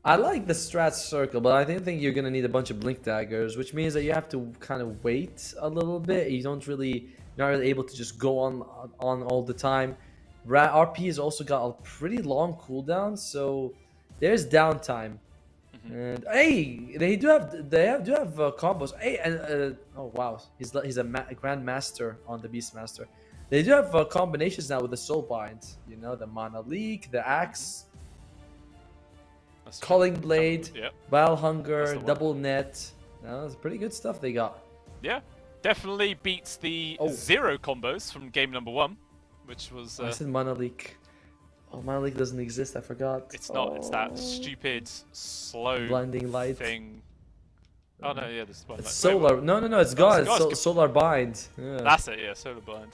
I like the strat circle, but I think you're gonna need a bunch of blink daggers, which means that you have to kind of wait a little bit. You're not really able to just go on all the time. RP has also got a pretty long cooldown, so there's downtime. And hey, they do have combos. Hey, and oh wow, he's a grandmaster on the Beastmaster. They do have combinations now with the Soulbind. You know, the Mana Leak, the Axe, Culling Blade, Vile Hunger, Double Net. That's pretty good stuff they got. Yeah, definitely beats the 0 combos from game number 1, which was. I said Mana Leak. Oh, Mana Leak doesn't exist. I forgot. It's not. It's that stupid, slow blinding light thing. Oh no, yeah, this is it's solar. No, it's gone. It's solar bind. Yeah. That's it. Yeah, solar bind.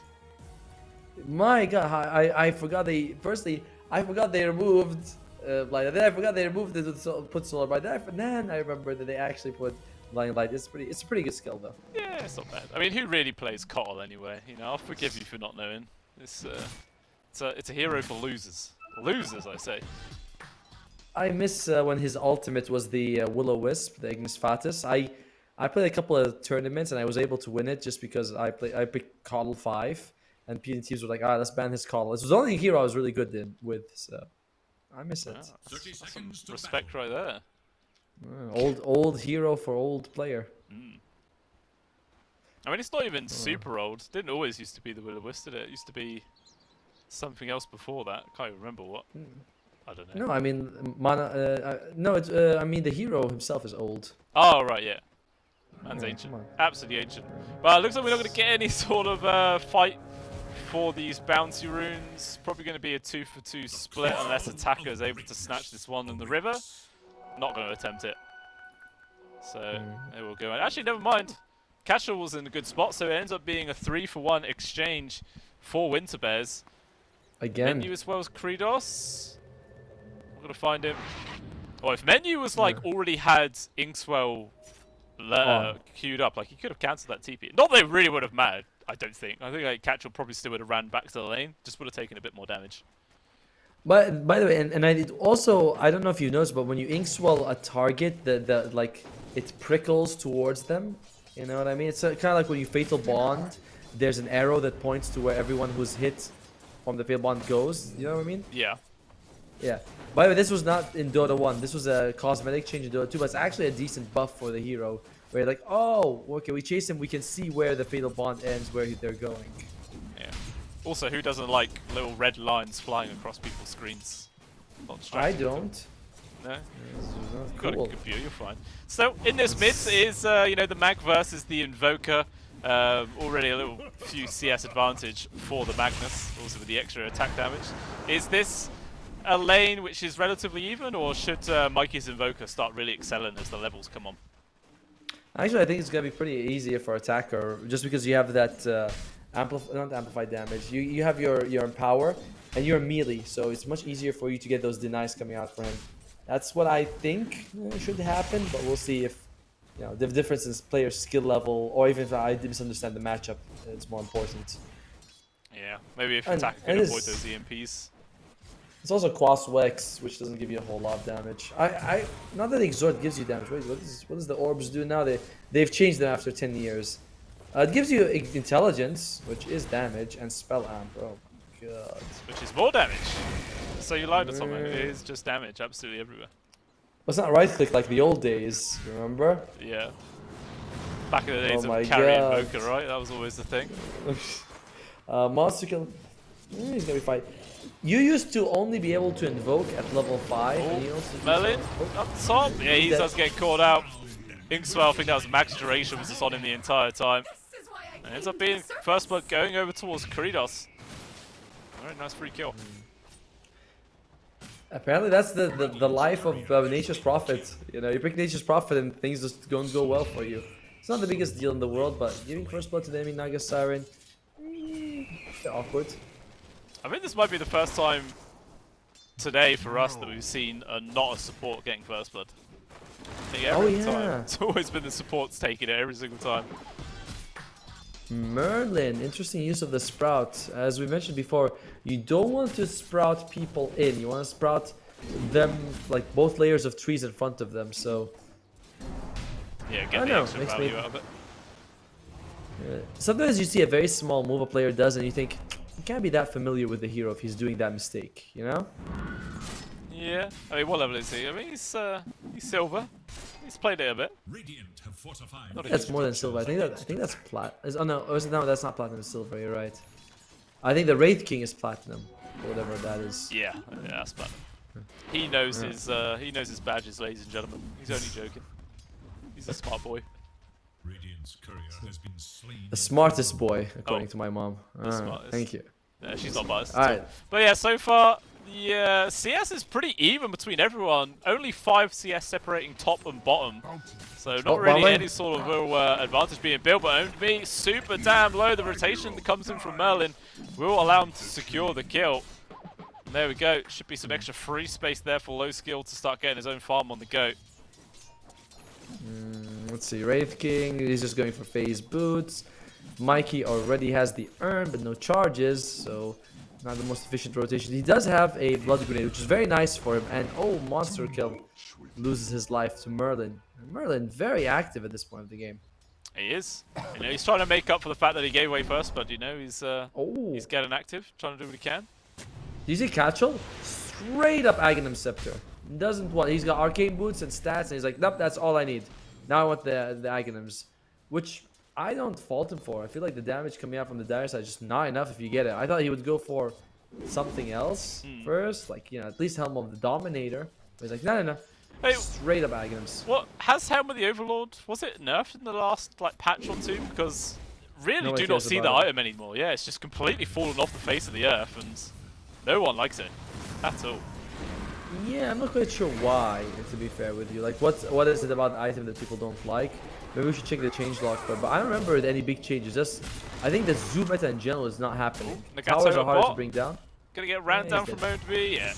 My God, I forgot they. Firstly, I forgot they removed. Then I forgot they removed it to put solar bind. Then I remember that they actually put blinding light. It's a pretty good skill though. Yeah, it's not bad. I mean, who really plays Kotl anyway? You know, I'll forgive you for not knowing. It's a hero for losers. Losers, I say. I miss when his ultimate was the Will-o'-Wisp, the Ignis Fatus. I played a couple of tournaments and I was able to win it just because I picked Kotl 5, and teams were like, let's ban his Kotl. This was the only hero I was really good with, so I miss it. 30 seconds to respect right there. Old hero for old player. I mean, it's not even super old. Didn't always used to be the Will-o'-Wisp, did it? It used to be something else before that. Can't even remember what. I don't know. No, I mean I mean the hero himself is old. Oh right, yeah. Man's ancient. Absolutely ancient. But it looks like we're not going to get any sort of fight for these bouncy runes. Probably going to be a 2-for-2 split unless attacker is able to snatch this one in the river. Not going to attempt it. So it will go. Actually, never mind. Cashel was in a good spot, so it ends up being a 3-for-1 exchange for Winter Bears. Again. Menu as well as Kredos. I'm going to find him. Oh, if Menu was like already had Inkswell queued up, like he could have cancelled that TP. Not that it really would have mattered, I don't think. I think like Catchel probably still would have ran back to the lane, just would have taken a bit more damage. But by the way, and I did also, I don't know if you noticed, but when you Inkswell a target, the like it prickles towards them. You know what I mean? It's kind of like when you Fatal Bond. There's an arrow that points to where everyone who's hit from the Fatal Bond goes. You know what I mean? Yeah. Yeah. By the way, this was not in Dota 1. This was a cosmetic change in Dota 2, but it's actually a decent buff for the hero. Where you're like, oh, okay, we chase him, we can see where the Fatal Bond ends, where they're going. Yeah. Also, who doesn't like little red lines flying across people's screens? I don't. No? You've got a good view, you're fine. So, in this mid is, you know, the Mag versus the Invoker. Already a little few CS advantage for the Magnus, also with the extra attack damage. Is this a lane which is relatively even, or should Mikey's Invoker start really excelling as the levels come on? Actually, I think it's gonna be pretty easy for attacker, just because you have that not amplified damage. You have your power and your melee, so it's much easier for you to get those denies coming out for him. That's what I think should happen, but we'll see if the difference in player skill level, or even if I misunderstand the matchup, it's more important. Yeah, maybe if attacker can avoid those EMPs. It's also Quas Wex, which doesn't give you a whole lot of damage. Not that Exhort gives you damage. Wait, what does the orbs do now? They've changed them after 10 years. It gives you intelligence, which is damage, and spell amp. Oh my god. Which is more damage. So you lied to someone. It is just damage, absolutely everywhere. It's not right click like the old days, remember? Yeah. Back in the days Oh of carry invoker, right? That was always the thing. Monster kill. He's gonna be fine. You used to only be able to invoke at level 5. And you also Merlin up top. Yeah, he does get caught out. Inkswell, I think that was max duration, was just on him the entire time. And ends up being first blood going over towards Kuridos. Alright, nice free kill. Apparently that's the life of Nature's Prophet. You pick Nature's Prophet and things just don't go well for you. It's not the biggest deal in the world, but giving first blood to the enemy Naga Siren, awkward. I think this might be the first time today for us that we've seen not a support getting first blood. I think every time. It's always been the supports taking it every single time. Merlin, interesting use of the sprout. As we mentioned before, you don't want to sprout people in. You want to sprout them like both layers of trees in front of them. So yeah, get the extra value out of it. Sometimes you see a very small move a player does, and you think you can't be that familiar with the hero if he's doing that mistake. Yeah. I mean, what level is he? I mean, he's silver. He's played it a bit. That's more than silver. I think that's plat. Oh no, no, that's not platinum. It's silver. You're right. I think the Wraith King is platinum, whatever that is. Yeah, that's platinum. He knows his badges, ladies and gentlemen. He's only joking. He's a smart boy. The smartest boy, according to my mom. Thank you. Yeah, she's not biased. Alright. But yeah, so far, the CS is pretty even between everyone. Only 5 CS separating top and bottom. So not really any sort of real advantage being built, but OMB super damn low. The rotation that comes in from Merlin will allow him to secure the kill. And there we go. Should be some extra free space there for low skill to start getting his own farm on the go. Let's see, Wraith King, he's just going for phase boots. Mikey already has the urn, but no charges, so not the most efficient rotation. He does have a blood grenade, which is very nice for him, and monster kill. Loses his life to Merlin. Merlin very active at this point of the game. He is. He's trying to make up for the fact that he gave away first, but he's getting active, trying to do what he can. Do you see Catchel? Straight up Aghanim Scepter. Doesn't want. He's got arcane boots and stats, and he's like, nope, that's all I need. Now I want the Aghanims, which I don't fault him for. I feel like the damage coming out from the dire side is just not enough if you get it. I thought he would go for something else first, like at least Helm of the Dominator. But he's like, no. Hey, straight up Aghanims. What has Helm of the Overlord? Was it nerfed in the last patch or two? Because really do not see the item anymore. Yeah, it's just completely fallen off the face of the earth, and no one likes it at all. Yeah, I'm not quite sure why, to be fair with you. Like, what is it about the item that people don't like? Maybe we should check the changelog for it, but I don't remember any big changes. Just, I think the zoo meta in general is not happening. Towers are harder to bring down. Gonna get ran down from OMB, yeah.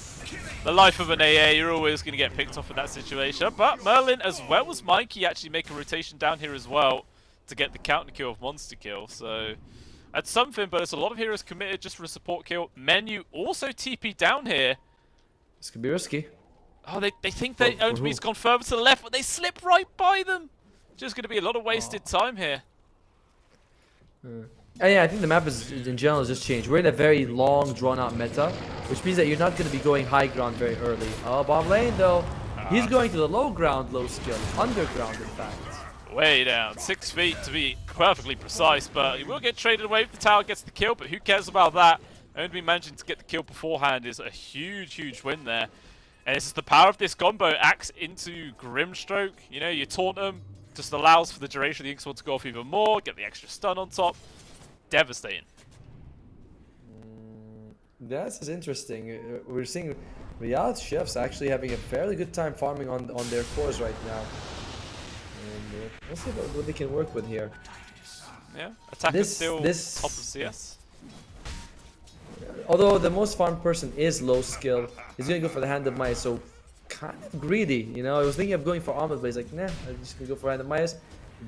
The life of an AA, you're always gonna get picked off in that situation. But Merlin, as well as Mikey, actually make a rotation down here as well to get the counter kill of monster kill. So that's something, but it's a lot of heroes committed just for a support kill. Menu also TP down here. This could be risky. Oh, they think that OMB's gone further to the left, but they slip right by them. Just going to be a lot of wasted time here. Yeah, I think the map is in general has just changed. We're in a very long, drawn-out meta, which means that you're not going to be going high ground very early. Oh, bottom lane though, he's going to the low ground, low skill, underground in fact. Way down, 6 feet to be perfectly precise, but he will get traded away if the tower gets the kill. But who cares about that? Only managing to get the kill beforehand is a huge win there. And it's just the power of this combo. Axe into Grimstroke. You taunt him, just allows for the duration of the Inksword to go off even more, get the extra stun on top. Devastating. This is interesting. We're seeing Riyadh Chefs actually having a fairly good time farming on their cores right now. And we'll see what they can work with here. Yeah, attacker's still top of CS. Although the most farmed person is low skill, he's gonna go for the Hand of Mice, so kind of greedy, you know. I was thinking of going for Armlet, but he's like, nah, I'm just gonna go for Hand of Mice.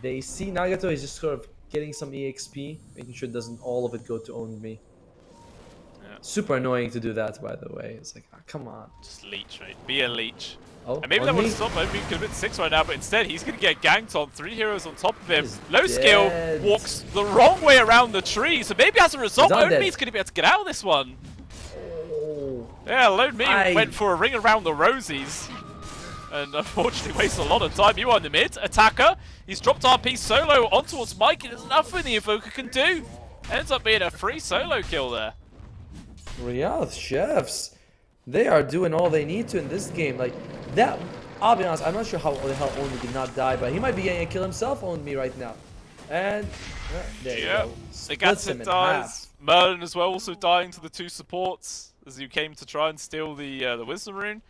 They see Nagato, he's just sort of getting some EXP, making sure doesn't all of it go to own me. Yeah. Super annoying to do that, by the way. It's like, oh, come on. Just leech, mate. Be a leech. Oh, and maybe on that would me? have stopped him. He could have been 6 right now, but instead he's going to get ganked on. 3 heroes on top of him. Low skill walks the wrong way around the tree, so maybe as a result, Lone Me's going to be able to get out of this one. Oh. Yeah, Lone Me went for a ring around the rosies. And unfortunately wastes a lot of time. You are in the mid. Attacker. He's dropped RP solo on towards Mikey. There's nothing the Invoker can do. Ends up being a free solo kill there. Riyadh Chefs, they are doing all they need to in this game. Like that, I'll be honest, I'm not sure how the hell Only did not die, but he might be getting a kill himself on me right now. And there you go. The Gatsit dies. Merlin as well, also dying to the 2 supports as you came to try and steal the Wisdom Rune.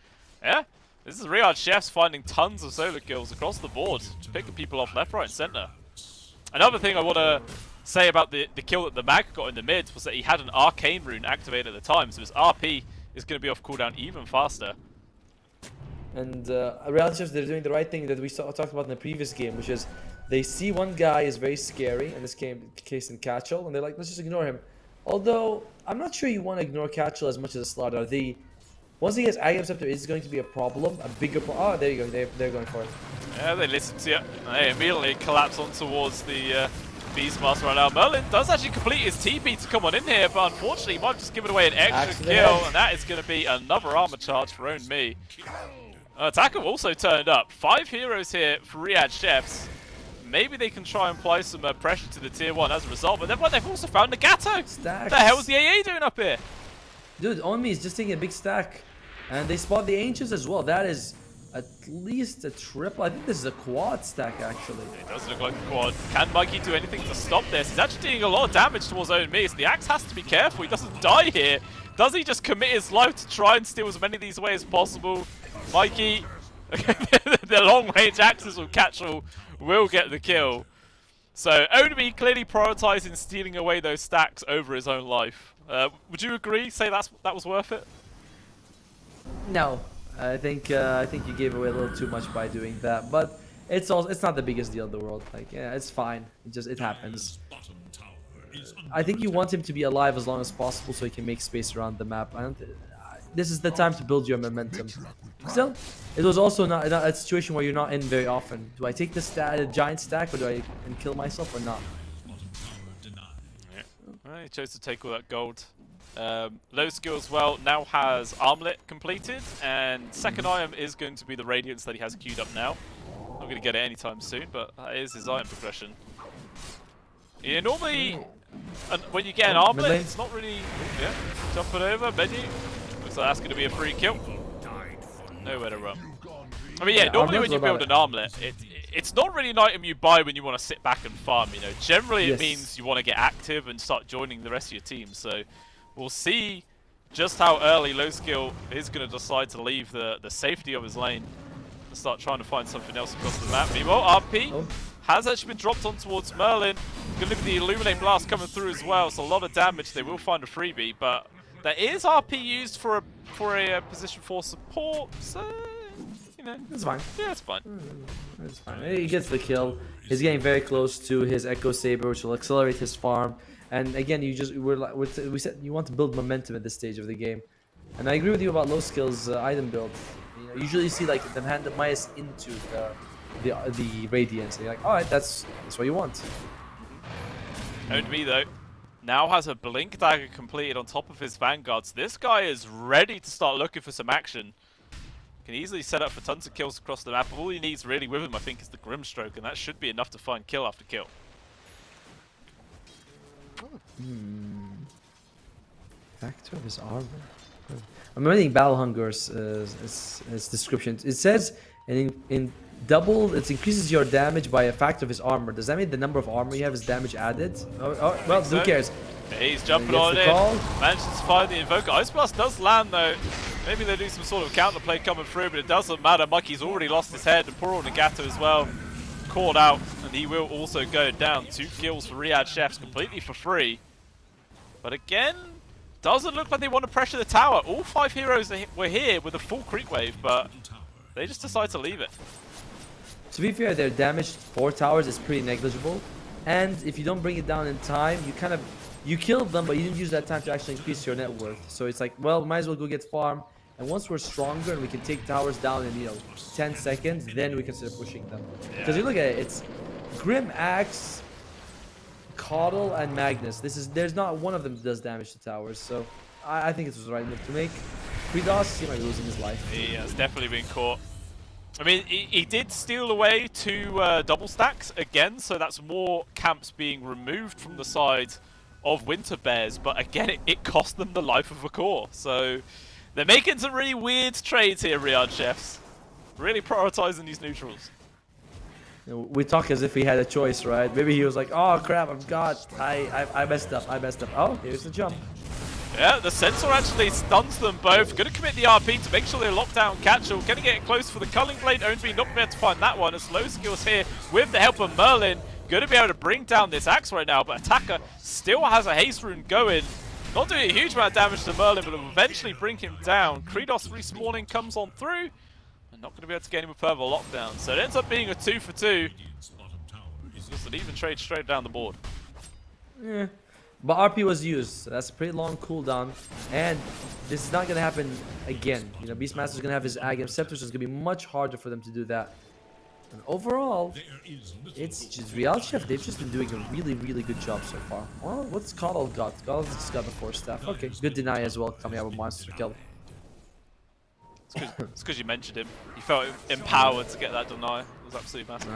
Yeah, this is Riyadh Chefs finding tons of solo kills across the board, just picking people off left, right, and center. Another thing I want to say about the kill that the Mag got in the mid was that he had an Arcane Rune activated at the time, so his RP is going to be off cooldown even faster. And Riyadh Chefs, they're doing the right thing that we talked about in the previous game, which is they see one guy is very scary, in this case in Catchel, and they're like, let's just ignore him. Although, I'm not sure you want to ignore Catchel as much as a Slaughter. Once he gets Agam Scepter, it's going to be a problem, a bigger problem. Oh, there you go, they're going for it. Yeah, they listen to you. They immediately collapse on towards the Beastmaster right now. Merlin does actually complete his TP to come on in here, but unfortunately he might have just given away an extra kill, and that is going to be another armor charge for Own Me. Attacker also turned up. 5 heroes here for Riyadh Chefs. Maybe they can try and apply some pressure to the tier 1 as a result, but they've also found Nagato. Stacks. What the hell is the AA doing up here? Dude, On Me is just taking a big stack. And they spot the Ancients as well. That is at least a triple. I think this is a quad stack, actually. It does look like a quad. Can Mikey do anything to stop this? He's actually doing a lot of damage towards Own Me, so the Axe has to be careful. He doesn't die here. Does he just commit his life to try and steal as many of these away as possible? Mikey, the long-range axes will will get the kill. So Own Me clearly prioritizing stealing away those stacks over his own life. Would you agree? Say that was worth it? No, I think you gave away a little too much by doing that, but it's not the biggest deal in the world. Like, yeah, it's fine. It happens. I think you want him to be alive as long as possible so he can make space around the map. This is the time to build your momentum. Still, it was also not a situation where you're not in very often. Do I take the giant stack, or do I kill myself, or not? Yeah. Well, he chose to take all that gold. Low skill as well, now has Armlet completed, and second item is going to be the Radiance that he has queued up now. Not going to get it anytime soon, but that is his item progression. Yeah, normally, when you get an Armlet, it's not really... Yeah, jumping over, menu. Looks like that's going to be a free kill. Nowhere to run. I mean, yeah, normally when you build an Armlet, it's not really an item you buy when you want to sit back and farm, you know. Generally, it means you want to get active and start joining the rest of your team, so... We'll see just how early Low Skill is going to decide to leave the safety of his lane and start trying to find something else across the map. Meanwhile, RP has actually been dropped on towards Merlin. Going to be the Illuminate Blast coming through as well, so a lot of damage. They will find a freebie, but there is RP used for a position for support, so... You know, it's fine. Yeah, it's fine. It's fine. He gets the kill. He's getting very close to his Echo Saber, which will accelerate his farm. And again, we said you want to build momentum at this stage of the game, and I agree with you about Low Skill's item build. You know, usually you see like them hand the Mias into the Radiance, and you're like, all right, that's what you want. Own Me though now has a Blink Dagger completed on top of his Vanguards. This guy is ready to start looking for some action. Can easily set up for tons of kills across the map. All he needs really with him, I think, is the Grimstroke, and that should be enough to find kill after kill. Factor of his armor. I'm reading Battle Hunger's description. It says in double, it increases your damage by a factor of his armor. Does that mean the number of armor you have is damage added? Well, who cares? Yeah, he's jumping on in. Manages to find the Invoker. Ice Blast does land though. Maybe they do some sort of counterplay coming through, but it doesn't matter. Mikey's already lost his head, and poor old Nagato as well. called out, and he will also go down. 2 kills for Riyadh Chefs completely for free. But again, doesn't look like they want to pressure the tower. All 5 heroes were here with a full creep wave, but they just decide to leave it. To be fair, their damage 4 towers is pretty negligible. And if you don't bring it down in time, you killed them, but you didn't use that time to actually increase your net worth. So it's like, well, might as well go get farm. And once we're stronger and we can take towers down in 10 seconds, then we consider pushing them. Because you look at it, it's Grim Axe, Coddle, and Magnus. There's not one of them that does damage to towers. So I think it was the right move to make. Kredos, he might be losing his life. He has definitely been caught. I mean, he did steal away 2 double stacks again, so that's more camps being removed from the side of Winter Bears. But again, it cost them the life of a core. So they're making some really weird trades here, Riyadh Chefs. Really prioritizing these neutrals. We talk as if he had a choice, right? Maybe he was like, oh crap, I messed up. Oh, here's the jump. Yeah, the sensor actually stuns them both. Gonna commit the RP to make sure they lock down Catchall. Gonna get close for the Culling Blade. Only not be able to find that one. A slow skills here with the help of Merlin. Gonna be able to bring down this axe right now, but Attacker still has a haste rune going. Not doing a huge amount of damage to Merlin, but will eventually bring him down. Kredos respawning comes on through. And not gonna be able to get him a further lockdown. So it ends up being a 2 for 2. Just an even trade straight down the board. Yeah. But RP was used, so that's a pretty long cooldown, and this is not going to happen again. Beastmaster's going to have his Agam Scepter, so it's going to be much harder for them to do that. And overall, it's just Riyadh Chef. They've just been doing a really, really good job so far. Well, what's Coddle got? Coddle's just got the 4 staff. Okay, good deny as well, coming out with monster kill. It's because you mentioned him. He felt empowered to get that deny. It was absolutely massive.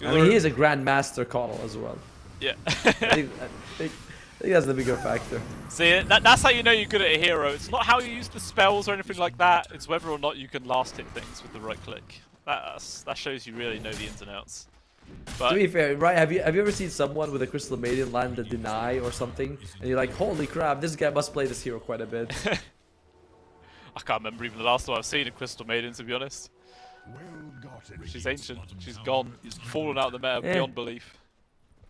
I mean, he is a Grandmaster Coddle as well. Yeah. I think that's the bigger factor. See, that's how you know you're good at a hero. It's not how you use the spells or anything like that. It's whether or not you can last hit things with the right click. That shows you really know the ins and outs. But to be fair, right? Have you ever seen someone with a Crystal Maiden land a deny or something, and you're like, holy crap, this guy must play this hero quite a bit. I can't remember even the last time I've seen a Crystal Maiden, to be honest. She's ancient. She's gone. Fallen out of the meta beyond belief.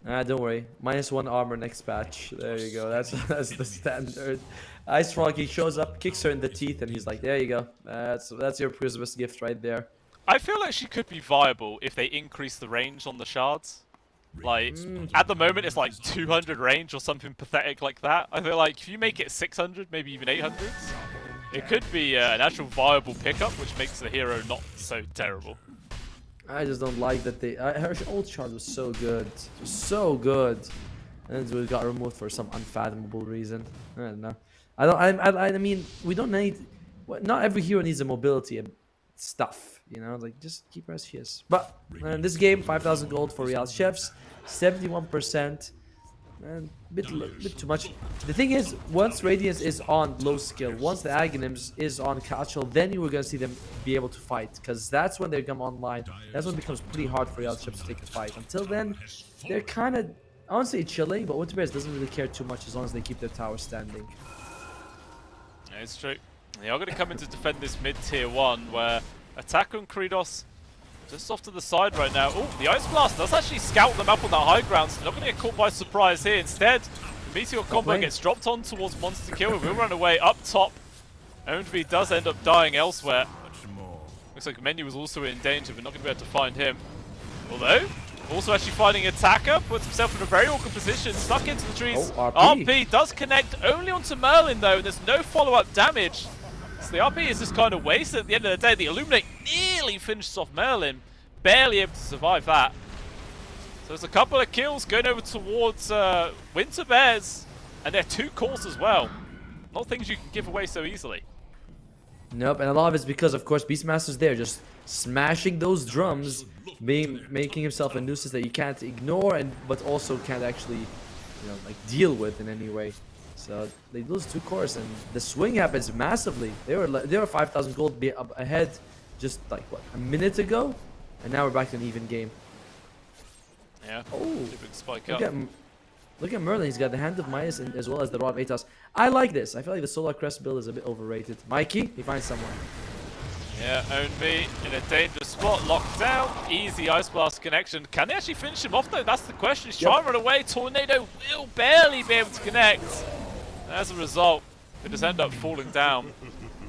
Don't worry. -1 armor next patch. There you go. That's the standard. Ice Froggy shows up, kicks her in the teeth, and he's like, there you go. That's your Christmas gift right there. I feel like she could be viable if they increase the range on the shards. Like, at the moment it's like 200 range or something pathetic like that. I feel like if you make it 600, maybe even 800, it could be an actual viable pickup, which makes the hero not so terrible. I just don't like that her old shard was so good. It was so good. And it got removed for some unfathomable reason. I don't know. I mean, we don't need... Not every hero needs a mobility and stuff, Like, just keep her as she is. But in this game, 5,000 gold for Riyadh Chefs. 71%. And a bit too much. The thing is, once Radiance is on low skill, once the Aghanims is on Catchall, then you were going to see them be able to fight. Because that's when they come online. That's when it becomes pretty hard for Riyadh Chefs to take a fight. Until then, they're kind of, I won't say chilling, but Winter Bears doesn't really care too much as long as they keep their tower standing. Yeah, it's true. They are going to come in to defend this mid-tier 1, where Attack on Kredos just off to the side right now. Oh, the Ice Blast does actually scout them up on that high ground, so they're not going to get caught by surprise here. Instead, the Meteor combo gets dropped on towards Monster Kill. It will run away up top. Ownby does end up dying elsewhere. Looks like Menu was also in danger, but not going to be able to find him. Although, also actually finding Attacker, puts himself in a very awkward position, stuck into the trees. RP does connect only onto Merlin though, and there's no follow-up damage. So the RP is just kind of wasted at the end of the day. The Illuminate nearly finishes off Merlin, barely able to survive that. So there's a couple of kills going over towards Winter Bears, and they're 2 cores as well. Not things you can give away so easily. Nope, and a lot of it's because, of course, Beastmaster's there, just smashing those drums, making himself a nuisance that you can't ignore, but also can't actually, deal with in any way. So they lose 2 cores, and the swing happens massively. They were 5,000 gold ahead just like what, a minute ago, and now we're back to an even game. Yeah. Oh, spike look up. Look at Merlin. He's got the Hand of Midas as well as the Rod of Atos. I like this. I feel like the Solar Crest build is a bit overrated. Mikey, he finds someone. Yeah, Ownme in a dangerous spot, locked down. Easy Ice Blast connection. Can they actually finish him off though? That's the question. He's trying to run away. Tornado will barely be able to connect. As a result, they just end up falling down.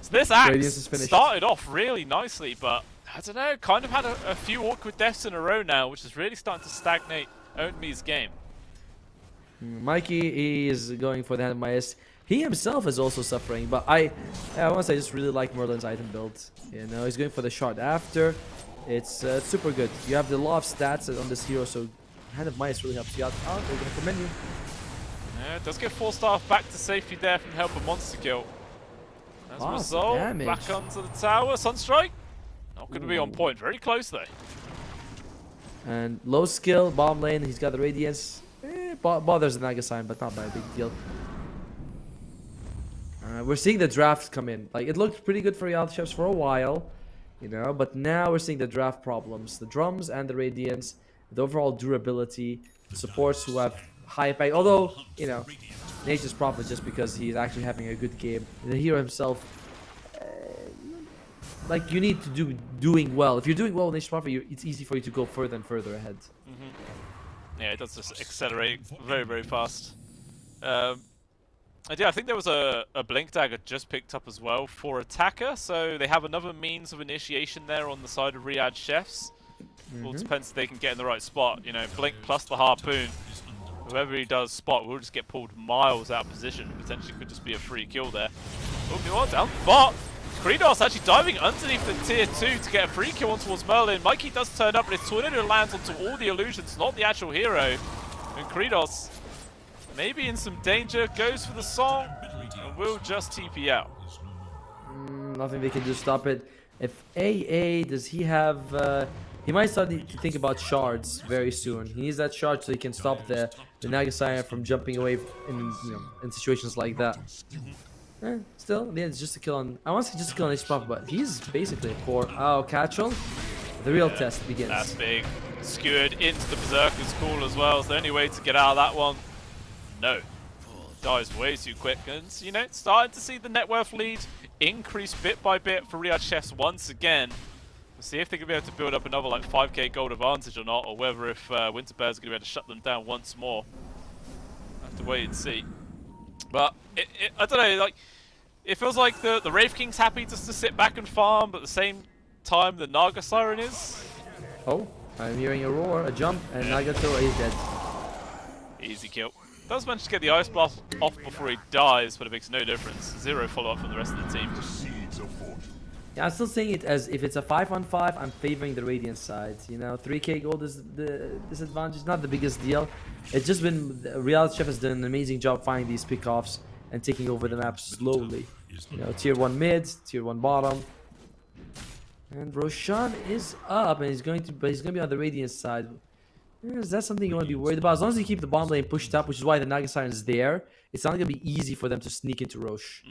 So this axe started off really nicely, but I don't know, kind of had a few awkward deaths in a row now, which is really starting to stagnate Ownme's game. Mikey is going for the hand of Myas. He himself is also suffering, but I want to say I just really like Merlin's item build. You know, he's going for the shard after. It's super good. You have the lot of stats on this hero, so hand of Myas really helps you out. Oh, they're going for menu. Yeah, it does get forced off back to safety there from help of Monster Kill. As a result, back onto the tower. Sunstrike, not going to be on point. Very close though. And low skill, bomb lane. He's got the Radiance. Bothers the Naga sign, but not by a big deal. We're seeing the draft come in. Like, it looked pretty good for Reality Chefs for a while, you know, but now we're seeing the draft problems. The drums and the Radiance, the overall durability, the supports who have high impact. Although, you know, Nature's Prophet just because he's actually having a good game. The hero himself, like, you need to doing well. If you're doing well with Nature's Prophet, it's easy for you to go further and further ahead. Yeah, it does just accelerate very, very fast. And yeah, I think there was a Blink Dagger just picked up as well for Attacker, so they have another means of initiation there on the side of Riyadh Chefs. Well, it depends if they can get in the right spot. You know, Blink plus the Harpoon. Whoever he does spot will just get pulled miles out of position. Potentially could just be a free kill there. Oh, you are down bot. Kredos actually diving underneath the tier 2 to get a free kill on towards Merlin. Mikey does turn up, but his Tornado lands onto all the illusions, not the actual hero. And Kredos, maybe in some danger, goes for the song and will just TP out. Nothing they can do to stop it. If AA, does he have... he might start to think about shards very soon. He needs that shard so he can stop the Nagasaya from jumping away in situations like that. Still, yeah, it's just a kill on... I want to say just a kill on H-Pop, but he's basically a core. Oh, Catchel. The real test begins. That's big. Skewered into the Berserker's Call as well. Is the only way to get out of that one? No. Dies way too quick. And, you know, starting to see the net worth lead increase bit by bit for Riyadh Chefs once again. We'll see if they can be able to build up another like 5k gold advantage or not, or whether if Winter Bears are going to be able to shut them down once more. Have to wait and see. But I don't know, like it feels like the Wraith King's happy just to sit back and farm, but at the same time the Naga Siren is. Oh, I'm hearing a roar, a jump, and Nagato is dead. Easy kill. Does manage to get the Ice Blast off before he dies, but it makes no difference. Zero follow-up from the rest of the team. Yeah, I'm still saying it as if it's a 5-on-5, I'm favoring the Radiant side. You know, 3k gold is the disadvantage, not the biggest deal. It's just been, Reality Chef has done an amazing job finding these pickoffs and taking over the map slowly. You know, tier 1 mid, tier 1 bottom. And Roshan is up, and he's going to be on the Radiant side. Is that something you want to be worried about? As long as you keep the bomb lane pushed up, which is why the Naga Siren is there, it's not going to be easy for them to sneak into Rosh.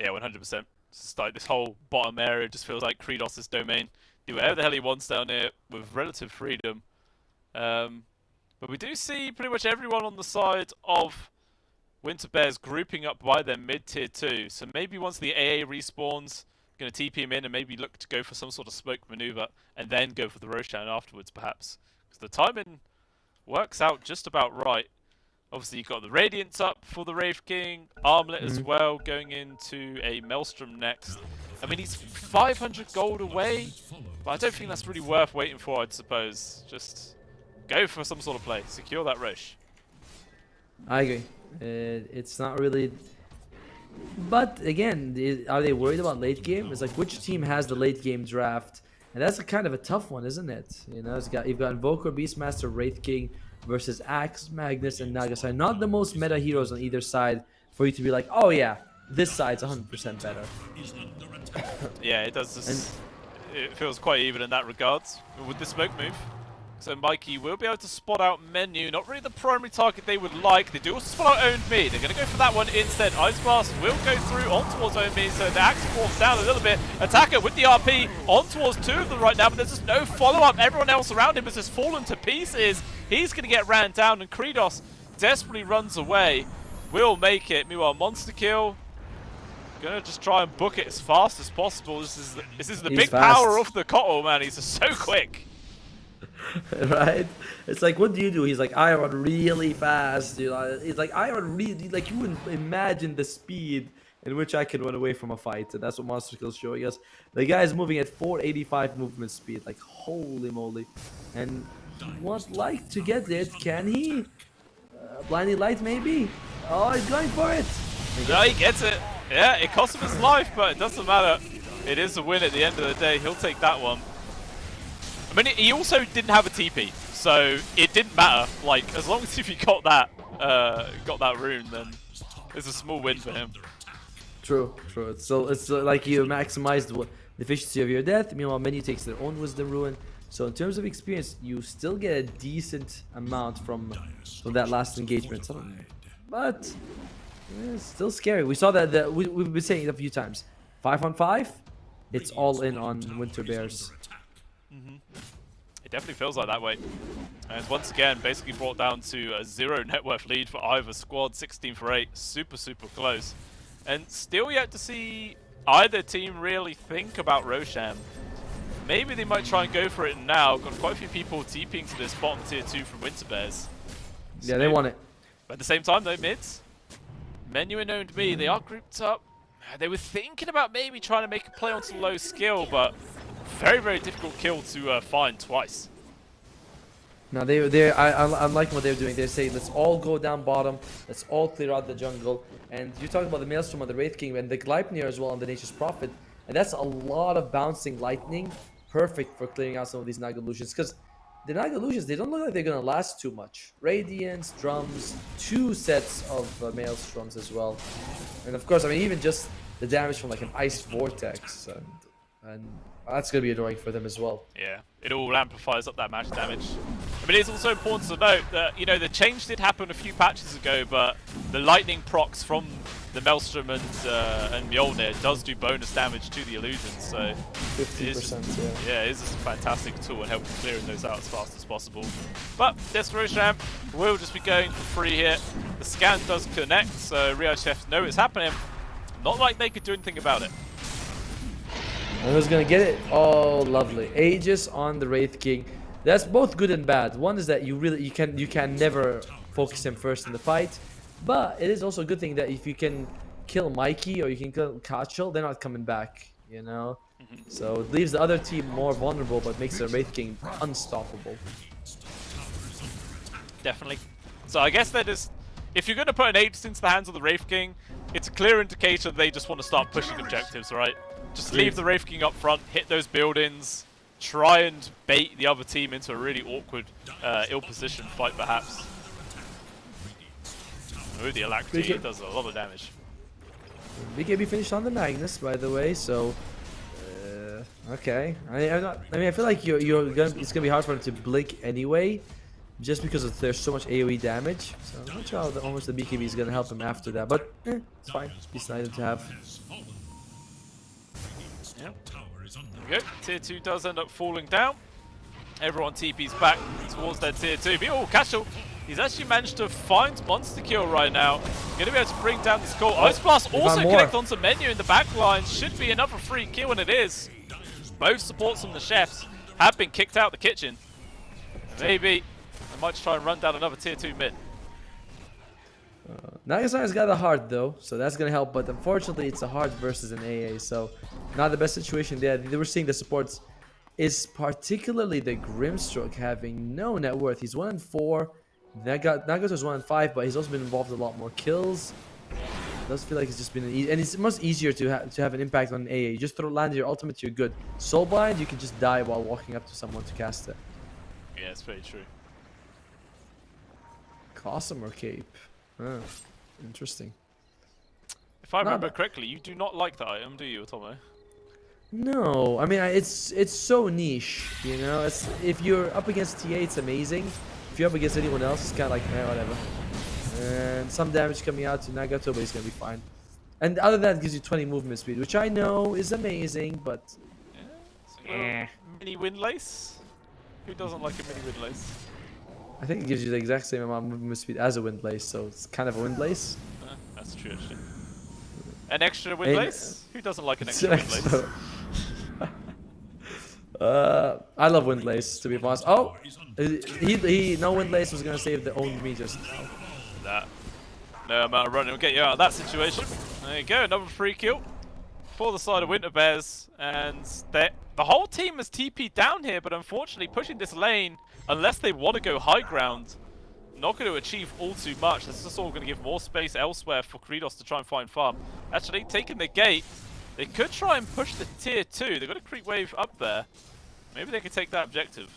Yeah, 100%. Just like this whole bottom area just feels like Kredos' domain. Do whatever the hell he wants down here with relative freedom. But we do see pretty much everyone on the side of Winter Bears grouping up by their mid-tier 2. So maybe once the AA respawns, going to TP him in and maybe look to go for some sort of smoke maneuver and then go for the Roshan afterwards perhaps. Because the timing works out just about right. Obviously, you've got the Radiance up for the Wraith King, Armlet as well, going into a Maelstrom next. I mean, he's 500 gold away, but I don't think that's really worth waiting for, I'd suppose. Just go for some sort of play, secure that Rosh. I agree. It's not really... But, again, are they worried about late game? It's like, which team has the late game draft? And that's kind of a tough one, isn't it? You know, you've got Invoker, Beastmaster, Wraith King, versus Axe, Magnus, and Nagasai. Not the most meta heroes on either side for you to be like, oh yeah, this side's 100% better. Yeah, it does. Just, it feels quite even in that regards with the smoke move. So Mikey will be able to spot out Menu. Not really the primary target they would like. They do also spot out Owned Me. They're going to go for that one instead. Ice Blast will go through on towards Owned Me. So the axe falls down a little bit. Attacker with the RP on towards 2 of them right now. But there's just no follow-up. Everyone else around him has just fallen to pieces. He's going to get ran down. And Kredos desperately runs away. Will make it. Meanwhile, Monster Kill Gonna just try and book it as fast as possible. This is the He's big fast. power of the Cotto, man. He's just so quick. Right? It's like, what do? He's like, I run really fast. You know, he's like, I run really, like, you wouldn't imagine the speed in which I can run away from a fight, and that's what Monster Kill's showing us. The guy is moving at 485 movement speed, like, holy moly. And he would like to get it, can he? Blinding Light, maybe? Oh, he's going for it! No, he gets it. Yeah, it cost him his life, but it doesn't matter. It is a win at the end of the day. He'll take that one. I mean, he also didn't have a TP, so it didn't matter. Like, as long as if he got that rune, then it's a small win for him. True. It's like you maximized the efficiency of your death. Meanwhile, Menu takes their own Wisdom Ruin. So in terms of experience, you still get a decent amount from that last engagement. But it's still scary. We saw that we've been saying it a few times. 5-on-5, it's all in on Winter Bears. It definitely feels like that way. And once again, basically brought down to a 0 net worth lead for either squad, 16 for 8, super close. And still yet to see either team really think about Roshan. Maybe they might try and go for it now. Got quite a few people TPing to this bottom tier 2 from Winter Bears. Yeah, they want it. But at the same time though, mids, Menu and Owned Me, they are grouped up. They were thinking about maybe trying to make a play onto low skill, but very difficult kill to find twice. Now I'm liking what they're doing. They're saying, let's all go down bottom, let's all clear out the jungle. And you're talking about the Maelstrom on the Wraith King and the Gleipnir as well on the Nature's Prophet. And that's a lot of bouncing lightning. Perfect for clearing out some of these Nagalutions. Because the Nagalutions, they don't look like they're going to last too much. Radiance, drums, 2 sets of Maelstroms as well. And of course, I mean, even just the damage from like an Ice Vortex. And that's going to be annoying for them as well. Yeah, it all amplifies up that match damage. I mean, it's also important to note that, you know, the change did happen a few patches ago, but the lightning procs from the Maelstrom and Mjolnir does do bonus damage to the illusions, so 50%, yeah, it is just a fantastic tool and helping clearing those out as fast as possible. But this Roshan will just be going for free here. The scan does connect, so Rio Chefs know it's happening. Not like they could do anything about it. And who's gonna get it? Oh, lovely. Aegis on the Wraith King. That's both good and bad. One is that you can never focus him first in the fight, but it is also a good thing that if you can kill Mikey or you can kill Kachel, they're not coming back, you know? So it leaves the other team more vulnerable, but makes the Wraith King unstoppable. Definitely. So I guess that is, if you're gonna put an Aegis into the hands of the Wraith King, it's a clear indicator they just want to start pushing objectives, right? Just leave the Wraith King up front, hit those buildings, try and bait the other team into a really awkward, ill-positioned fight, perhaps. Oh, the Alacrity does a lot of damage. BKB finished on the Magnus, by the way, so... okay. I feel like it's gonna be hard for him to blink anyway, just because there's so much AoE damage. So I'm not sure how almost the BKB is gonna help him after that, but it's fine. It's an item to have. Yep. There we go. Tier 2 does end up falling down. Everyone TP's back towards their tier 2. Oh, Cashel, he's actually managed to find Monster Kill right now. Going to be able to bring down the score. Ice Blast also connect onto Menu in the back line. Should be another free kill, and it is. Both supports from the chefs have been kicked out the kitchen. Maybe I might try and run down another tier 2 mid. Nagasara's got a hard though, so that's gonna help, but unfortunately it's a hard versus an AA, so not the best situation there. They were seeing the supports is particularly the Grimstroke having no net worth. He's 1-4. Nagasa's 1-5, but he's also been involved in a lot more kills. It does feel like it's just been and it's much easier to have an impact on an AA. You just land your ultimate, you're good. Soulbind, you can just die while walking up to someone to cast it. Yeah, it's very true. Gossamer Cape. Interesting. If I remember correctly, you do not like that item, do you, Tomo? No, I mean it's so niche, you know. If you're up against TA, it's amazing. If you're up against anyone else, it's kind of like whatever. And some damage coming out to Nagato, but he's gonna be fine. And other than that, it gives you 20 movement speed, which I know is amazing, but mini windlace. Who doesn't like a mini windlace? I think it gives you the exact same amount of movement speed as a Windlace, so it's kind of a Windlace. That's true, actually. An extra wind lace? Who doesn't like an extra wind lace? I love Windlace, to be honest. Oh, he no Windlace was gonna save the owned me just now. No amount of running will get you out of that situation. There you go, another free kill for the side of Winter Bears, and the whole team has TP'd down here, but unfortunately pushing this lane, unless they want to go high ground, not going to achieve all too much. This is just all going to give more space elsewhere for Kredos to try and find farm. Actually, taking the gate, they could try and push the tier 2. They've got a creep wave up there. Maybe they could take that objective.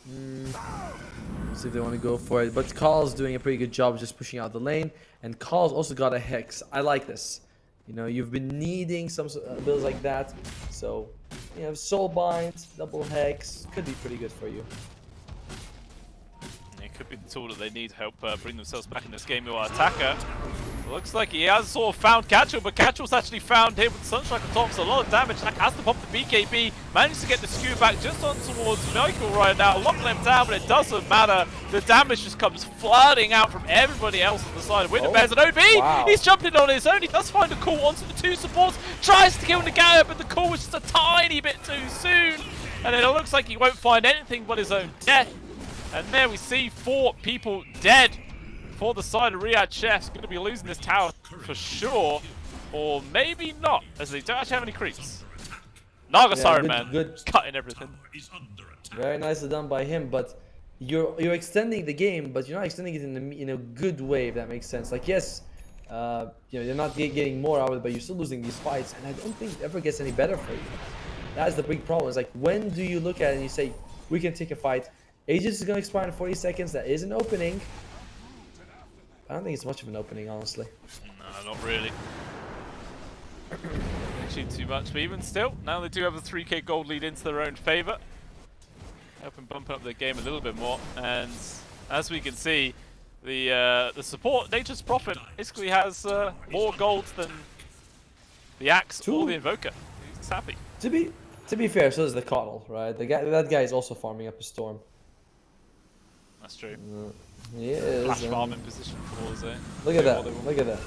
See if they want to go for it. But Carl's doing a pretty good job just pushing out the lane. And Carl's also got a Hex. I like this. You know, you've been needing some builds like that. So, you know, Soulbind, double Hex, could be pretty good for you. It could be the tool that they need to help bring themselves back in this game. Your attacker looks like he has sort of found Catchel, but Catchel's actually found him with Sunstrike on top, so a lot of damage. That has to pop the BKB, managed to get the skew back just on towards Michael right now, locking him down, but it doesn't matter. The damage just comes flooding out from everybody else on the side of Winter Bears. And OB, he's jumping on his own, he does find a call onto the 2 supports, tries to kill Nagaya, but the call was just a tiny bit too soon. And then it looks like he won't find anything but his own death. And there we see 4 people dead for the side of Riyadh Chefs. Going to be losing this tower for sure. Or maybe not, as they don't actually have any creeps. Naga Siren, man. Good. Cutting everything. Very nicely done by him, but you're extending the game, but you're not extending it in a good way, if that makes sense. Like, yes, you know, you're not getting more out of it, but you're still losing these fights, and I don't think it ever gets any better for you. That's the big problem. It's like, when do you look at it and you say, we can take a fight? Aegis is going to expire in 40 seconds. That is an opening. I don't think it's much of an opening, honestly. No, not really. Actually too much, but even still, now they do have a 3k gold lead into their own favour. Helping bump up their game a little bit more. And as we can see, the support, Nature's Prophet, basically has more gold than the Axe or the Invoker. He's happy. To be fair, so is the Coddle, right? That guy is also farming up a Storm. That's true. He is. Flash farm in position for Jose. Look at that. Look at that.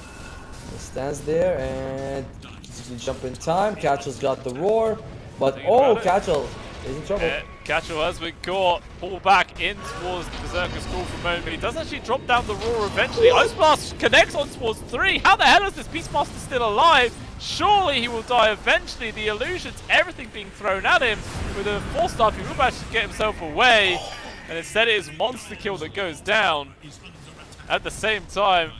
He stands there and he's gonna jump in time. Catchel's got the roar, but Catchel is in trouble. Catchel has been caught. Pull back in towards the Berserker's call for a moment, but he does actually drop down the roar eventually. Ice Blast connects on towards 3. How the hell is this Beastmaster still alive? Surely he will die eventually. The illusions, everything being thrown at him with a 4-star. He will manage to get himself away. And instead it is Monster Kill that goes down. At the same time,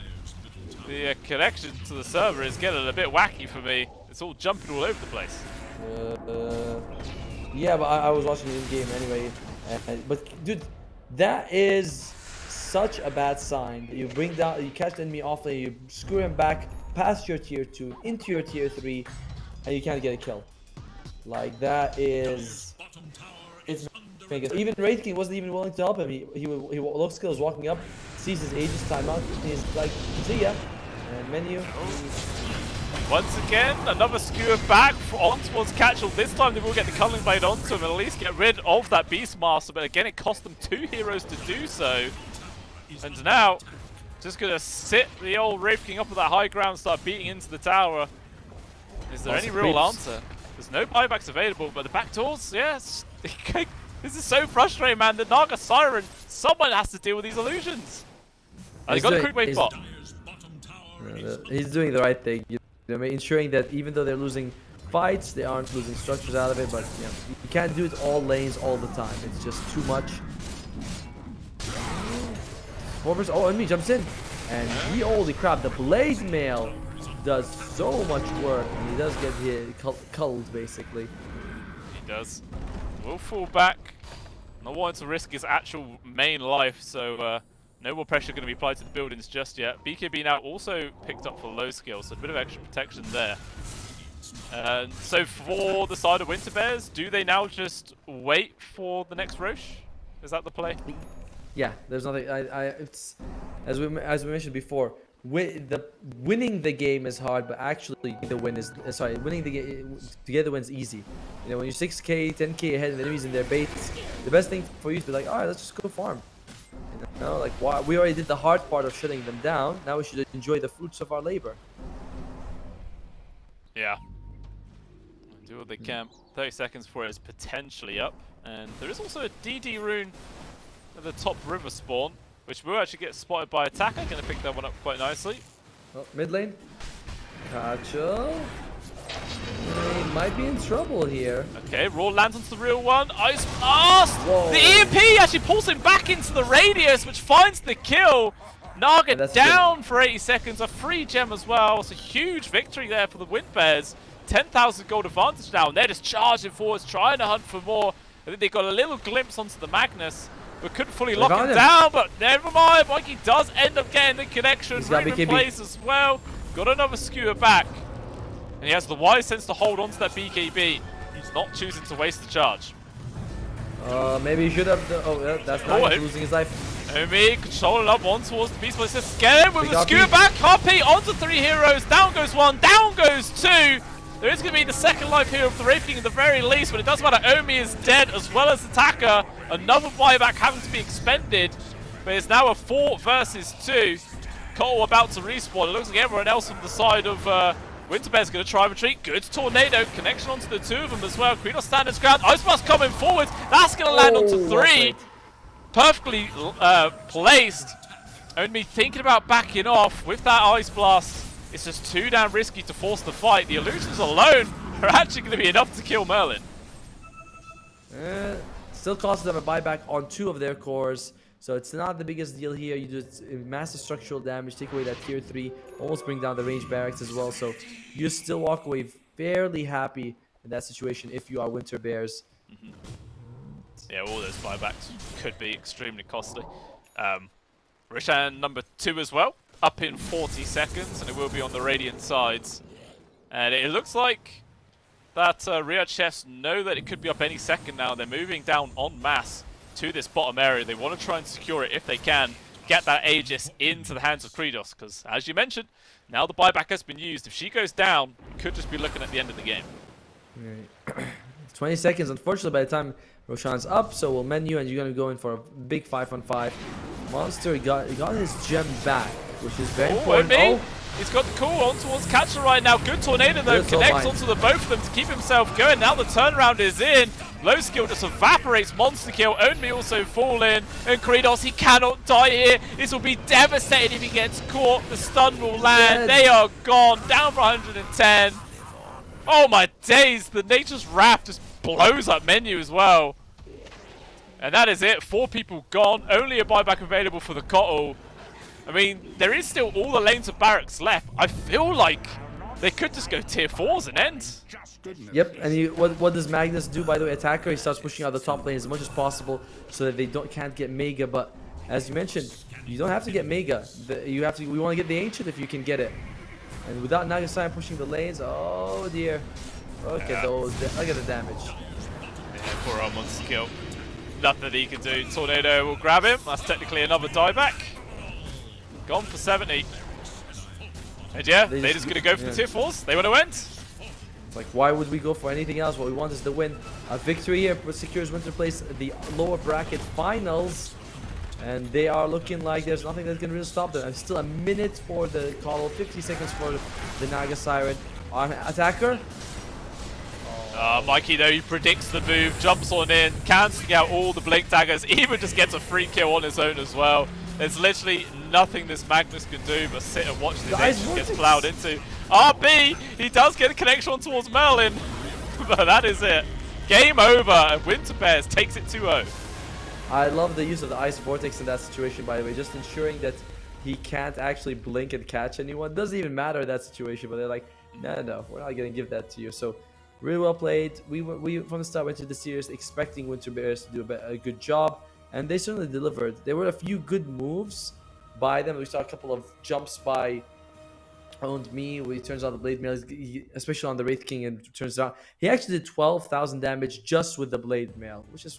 the connection to the server is getting a bit wacky for me. It's all jumping all over the place. Yeah, but I was watching in game anyway. But dude, that is such a bad sign. You bring down, you catch the enemy off lane, you screw him back past your tier 2 into your tier 3, and you can't get a kill. Like, that is, it's even Wraith King wasn't even willing to help him. He looks skills walking up, sees his Aegis timeout, and he's like, see ya. And menu. Once again, another skewer back on towards Catchel. This time they will get the Culling Blade onto him and at least get rid of that Beastmaster. But again, it cost them 2 heroes to do so. And now, just gonna sit the old Wraith King up at that high ground, start beating into the tower. Is there any real answer? There's no buybacks available, but the back doors, yes. This is so frustrating, man. The Naga Siren, someone has to deal with these illusions. They got a quick wave bot. He's doing the right thing. You know, ensuring that even though they're losing fights, they aren't losing structures out of it. But you know, you can't do it all lanes all the time. It's just too much. Oh, enemy jumps in, and holy crap! The Blade Mail does so much work, and he does get hit, culled basically. He does. Will fall back. Not wanting to risk his actual main life, so no more pressure going to be applied to the buildings just yet. BKB now also picked up for low skill, so a bit of extra protection there. So for the side of Winter Bears, do they now just wait for the next Roche? Is that the play? Yeah, there's nothing. It's as we mentioned before. Winning the game is hard, but actually the win is winning the game to get the win is easy. You know, when you're 6k, 10k ahead and the enemies in their baits, the best thing for you is to be like, alright, let's just go farm. You know, like we already did the hard part of shutting them down. Now we should enjoy the fruits of our labor. Yeah. Do what they can. 30 seconds before it is potentially up. And there is also a DD rune at the top river spawn, which will actually get spotted by attacker. Gonna pick that one up quite nicely. Oh, mid lane. Kacho. He might be in trouble here. Okay, Raw lands onto the real one. Ice Blast! Whoa. The EMP actually pulls him back into the radius, which finds the kill. Naga down for 80 seconds. A free gem as well. It's a huge victory there for the Wind Bears. 10,000 gold advantage now, and they're just charging forwards, trying to hunt for more. I think they got a little glimpse onto the Magnus, but couldn't fully lock him down. But never mind, Mikey does end up getting the connection. Raven plays as well. Got another skewer back. And he has the wise sense to hold on to that BKB. He's not choosing to waste the charge. Maybe he should have. That's not losing his life. Omi controlling up one towards the beast, but it's scared with the skewer back. Harpy onto 3 heroes. Down goes 1, down goes 2. There is going to be the second life here of the Wraith King at the very least, but it doesn't matter. Omi is dead as well as attacker. Another buyback having to be expended, but it's now a 4 versus 2. Cole about to respawn. It looks like everyone else on the side of Winterbear's going to try and retreat. Good tornado connection onto the 2 of them as well. Krenos standing his ground. Ice Blast coming forward. That's going to land onto 3. Perfectly placed. Only thinking about backing off with that Ice Blast. It's just too damn risky to force the fight. The illusions alone are actually going to be enough to kill Merlin. Still costs them a buyback on 2 of their cores. So it's not the biggest deal here. You do massive structural damage, take away that tier 3, almost bring down the range barracks as well. So you still walk away fairly happy in that situation if you are Winter Bears. Yeah, all those buybacks could be extremely costly. Roshan number 2 as well, up in 40 seconds, and it will be on the Radiant sides. And it looks like that Riyadh Chefs know that it could be up any second now. They're moving down en masse to this bottom area. They want to try and secure it if they can, get that Aegis into the hands of Krenos, because as you mentioned, now the buyback has been used. If she goes down, could just be looking at the end of the game. Right. 20 seconds, unfortunately, by the time Roshan's up, so we'll menu and you're going to go in for a big 5-on-5. Monster got his gem back, which is very important. He's got the call on towards Catcher right now. Good tornado though, connects onto the both of them to keep himself going. Now the turnaround is in. Low skill just evaporates. Monster kill. Only also fall in. And Krenos, he cannot die here. This will be devastating if he gets caught. The stun will land. They are gone. Down for 110. Oh my days. The Nature's Wrath just blows up menu as well. And that is it. 4 people gone. Only a buyback available for the Kotl. I mean, there is still all the lanes of barracks left. I feel like they could just go tier 4s and end. Yep, and what does Magnus do, by the way? Attacker, he starts pushing out the top lane as much as possible so that they can't get Mega. But as you mentioned, you don't have to get Mega. We want to get the Ancient if you can get it. And without Nagasai pushing the lanes, oh dear. Look at those, look at the damage. Yeah, poor Armon's skill. Nothing that he can do. Tornado will grab him. That's technically another dieback. Gone for 70. And yeah, they're just going to go for the tier 4s. They want to end. It's like, why would we go for anything else? What we want is the win. A victory here secures Winter Place the lower bracket finals. And they are looking like there's nothing that can really stop them. And still a minute for the call, 50 seconds for the Naga Siren. On attacker. Mikey though, he predicts the move, jumps on in, cancelling out all the blink daggers, even just gets a free kill on his own as well. There's literally nothing this Magnus can do but sit and watch this Aegis gets plowed into. RB, he does get a connection on towards Merlin, but that is it. Game over, and Winter Bears takes it 2-0. I love the use of the Ice Vortex in that situation, by the way, just ensuring that he can't actually blink and catch anyone. Doesn't even matter in that situation, but they're like, no, we're not going to give that to you. So, really well played. We from the start went to the series expecting Winter Bears to do a good job, and they certainly delivered. There were a few good moves by them. We saw a couple of jumps by Owned Me, where it turns out the Blade Mail, especially on the Wraith King, and it turns out he actually did 12,000 damage just with the Blade Mail, which is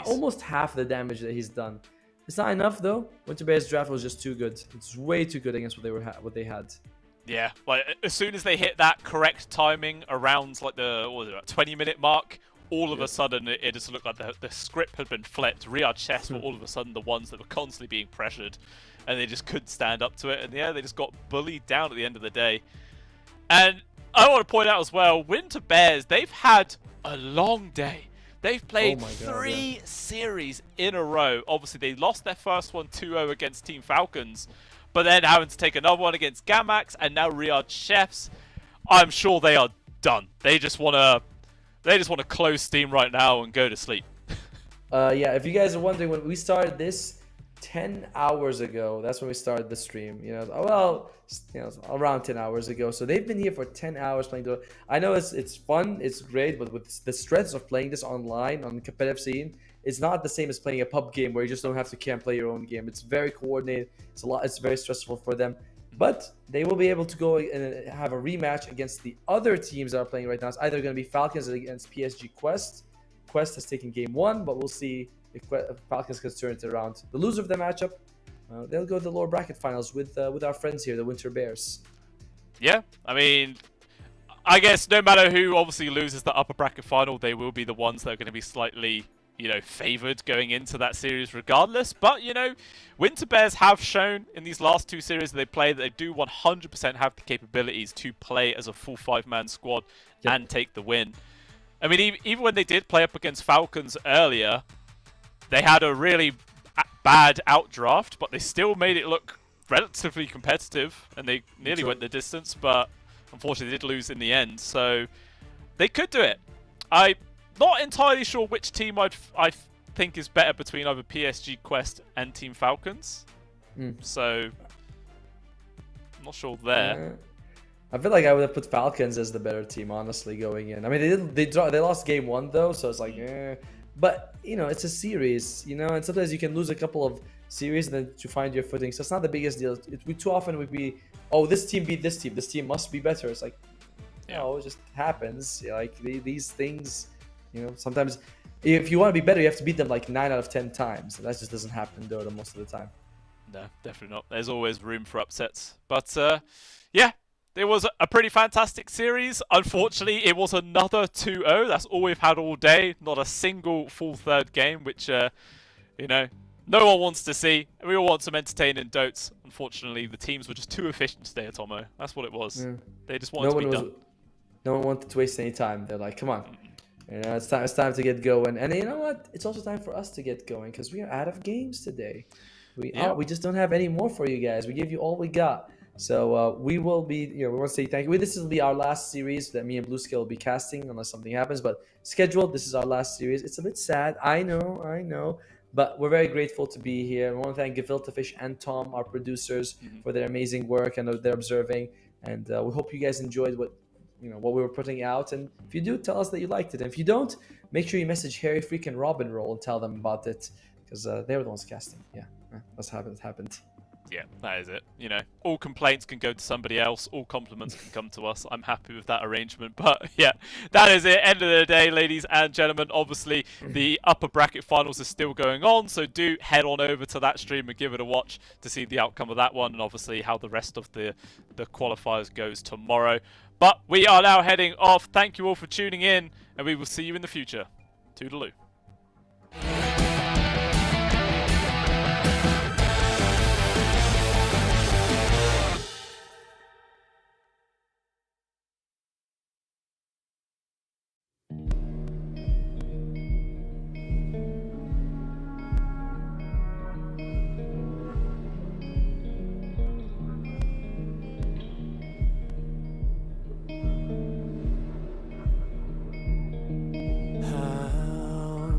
almost half the damage that he's done. It's not enough though. Winter Bears draft was just too good. It's way too good against what they had. Yeah, like as soon as they hit that correct timing around like the 20-minute mark, all of a sudden it just looked like the script had been flipped. Riyadh Chess were all of a sudden the ones that were constantly being pressured, and they just couldn't stand up to it. And yeah, they just got bullied down at the end of the day. And I want to point out as well, Winter Bears, they've had a long day. They've played three series in a row. Obviously, they lost their first one 2-0 against Team Falcons, but then having to take another one against Gamax and now Riyadh Chefs. I'm sure they are done. They just want to close Steam right now and go to sleep. Yeah, if you guys are wondering, when we started this 10 hours ago, that's when we started the stream. Around 10 hours ago. So they've been here for 10 hours playing Dota. I know it's fun, it's great, but with the stress of playing this online on the competitive scene, it's not the same as playing a pub game where you just don't have to play your own game. It's very coordinated. It's very stressful for them. But they will be able to go and have a rematch against the other teams that are playing right now. It's either going to be Falcons against PSG Quest. Quest has taken game 1, but we'll see if Falcons can turn it around. The loser of the matchup, they'll go to the lower bracket finals with our friends here, the Winter Bears. Yeah, I mean, I guess no matter who obviously loses the upper bracket final, they will be the ones that are going to be slightly, favored going into that series regardless. But, Winter Bears have shown in these last 2 series that they play that they do 100% have the capabilities to play as a full 5-man squad and take the win. I mean, even when they did play up against Falcons earlier, they had a really bad outdraft, but they still made it look relatively competitive, and they nearly went the distance, but unfortunately they did lose in the end. So they could do it. I'm not entirely sure which team I think is better between either PSG Quest and Team Falcons. So I'm not sure there. I feel like I would have put Falcons as the better team, honestly, going in. I mean, they lost game 1 though, so it's like, But it's a series, and sometimes you can lose a couple of series and then to find your footing. So it's not the biggest deal. Too often would be, this team beat this team. This team must be better. It's like, it just happens. Like these things, sometimes if you want to be better, you have to beat them like 9 out of 10 times. And that just doesn't happen in Dota most of the time. No, definitely not. There's always room for upsets. But yeah. It was a pretty fantastic series. Unfortunately, it was another 2-0. That's all we've had all day. Not a single full third game, which, no one wants to see. We all want some entertaining Dotes. Unfortunately, the teams were just too efficient today, Atomo. That's what it was. They just wanted to be done. No one wanted to waste any time. They're like, come on. It's time to get going. And you know what? It's also time for us to get going because we are out of games today. We just don't have any more for you guys. We gave you all we got. So we will be, we want to say thank you. This will be our last series that me and Bluescale will be casting unless something happens. But scheduled, this is our last series. It's a bit sad, I know. But we're very grateful to be here. We want to thank Gefilte Fish and Tom, our producers, for their amazing work and their observing. And we hope you guys enjoyed what we were putting out. And if you do, tell us that you liked it. And if you don't, make sure you message Harry, Freak, and Robin Roll and tell them about it because they were the ones casting. Yeah, that's how it happened. Yeah, that is it. All complaints can go to somebody else. All compliments can come to us. I'm happy with that arrangement. But yeah, that is it. End of the day, ladies and gentlemen. Obviously, the upper bracket finals are still going on. So do head on over to that stream and give it a watch to see the outcome of that one. And obviously how the rest of the qualifiers goes tomorrow. But we are now heading off. Thank you all for tuning in. And we will see you in the future. Toodaloo.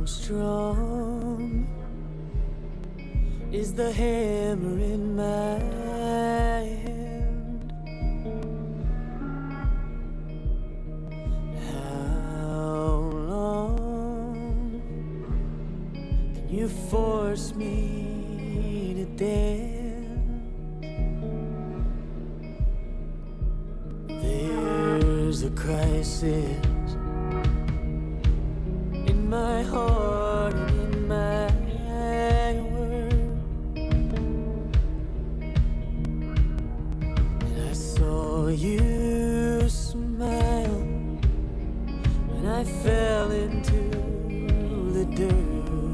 Strong is the hammer in my hand. How long can you force me to dance? There's a crisis in my heart and in my world, and I saw you smile when I fell into the dirt.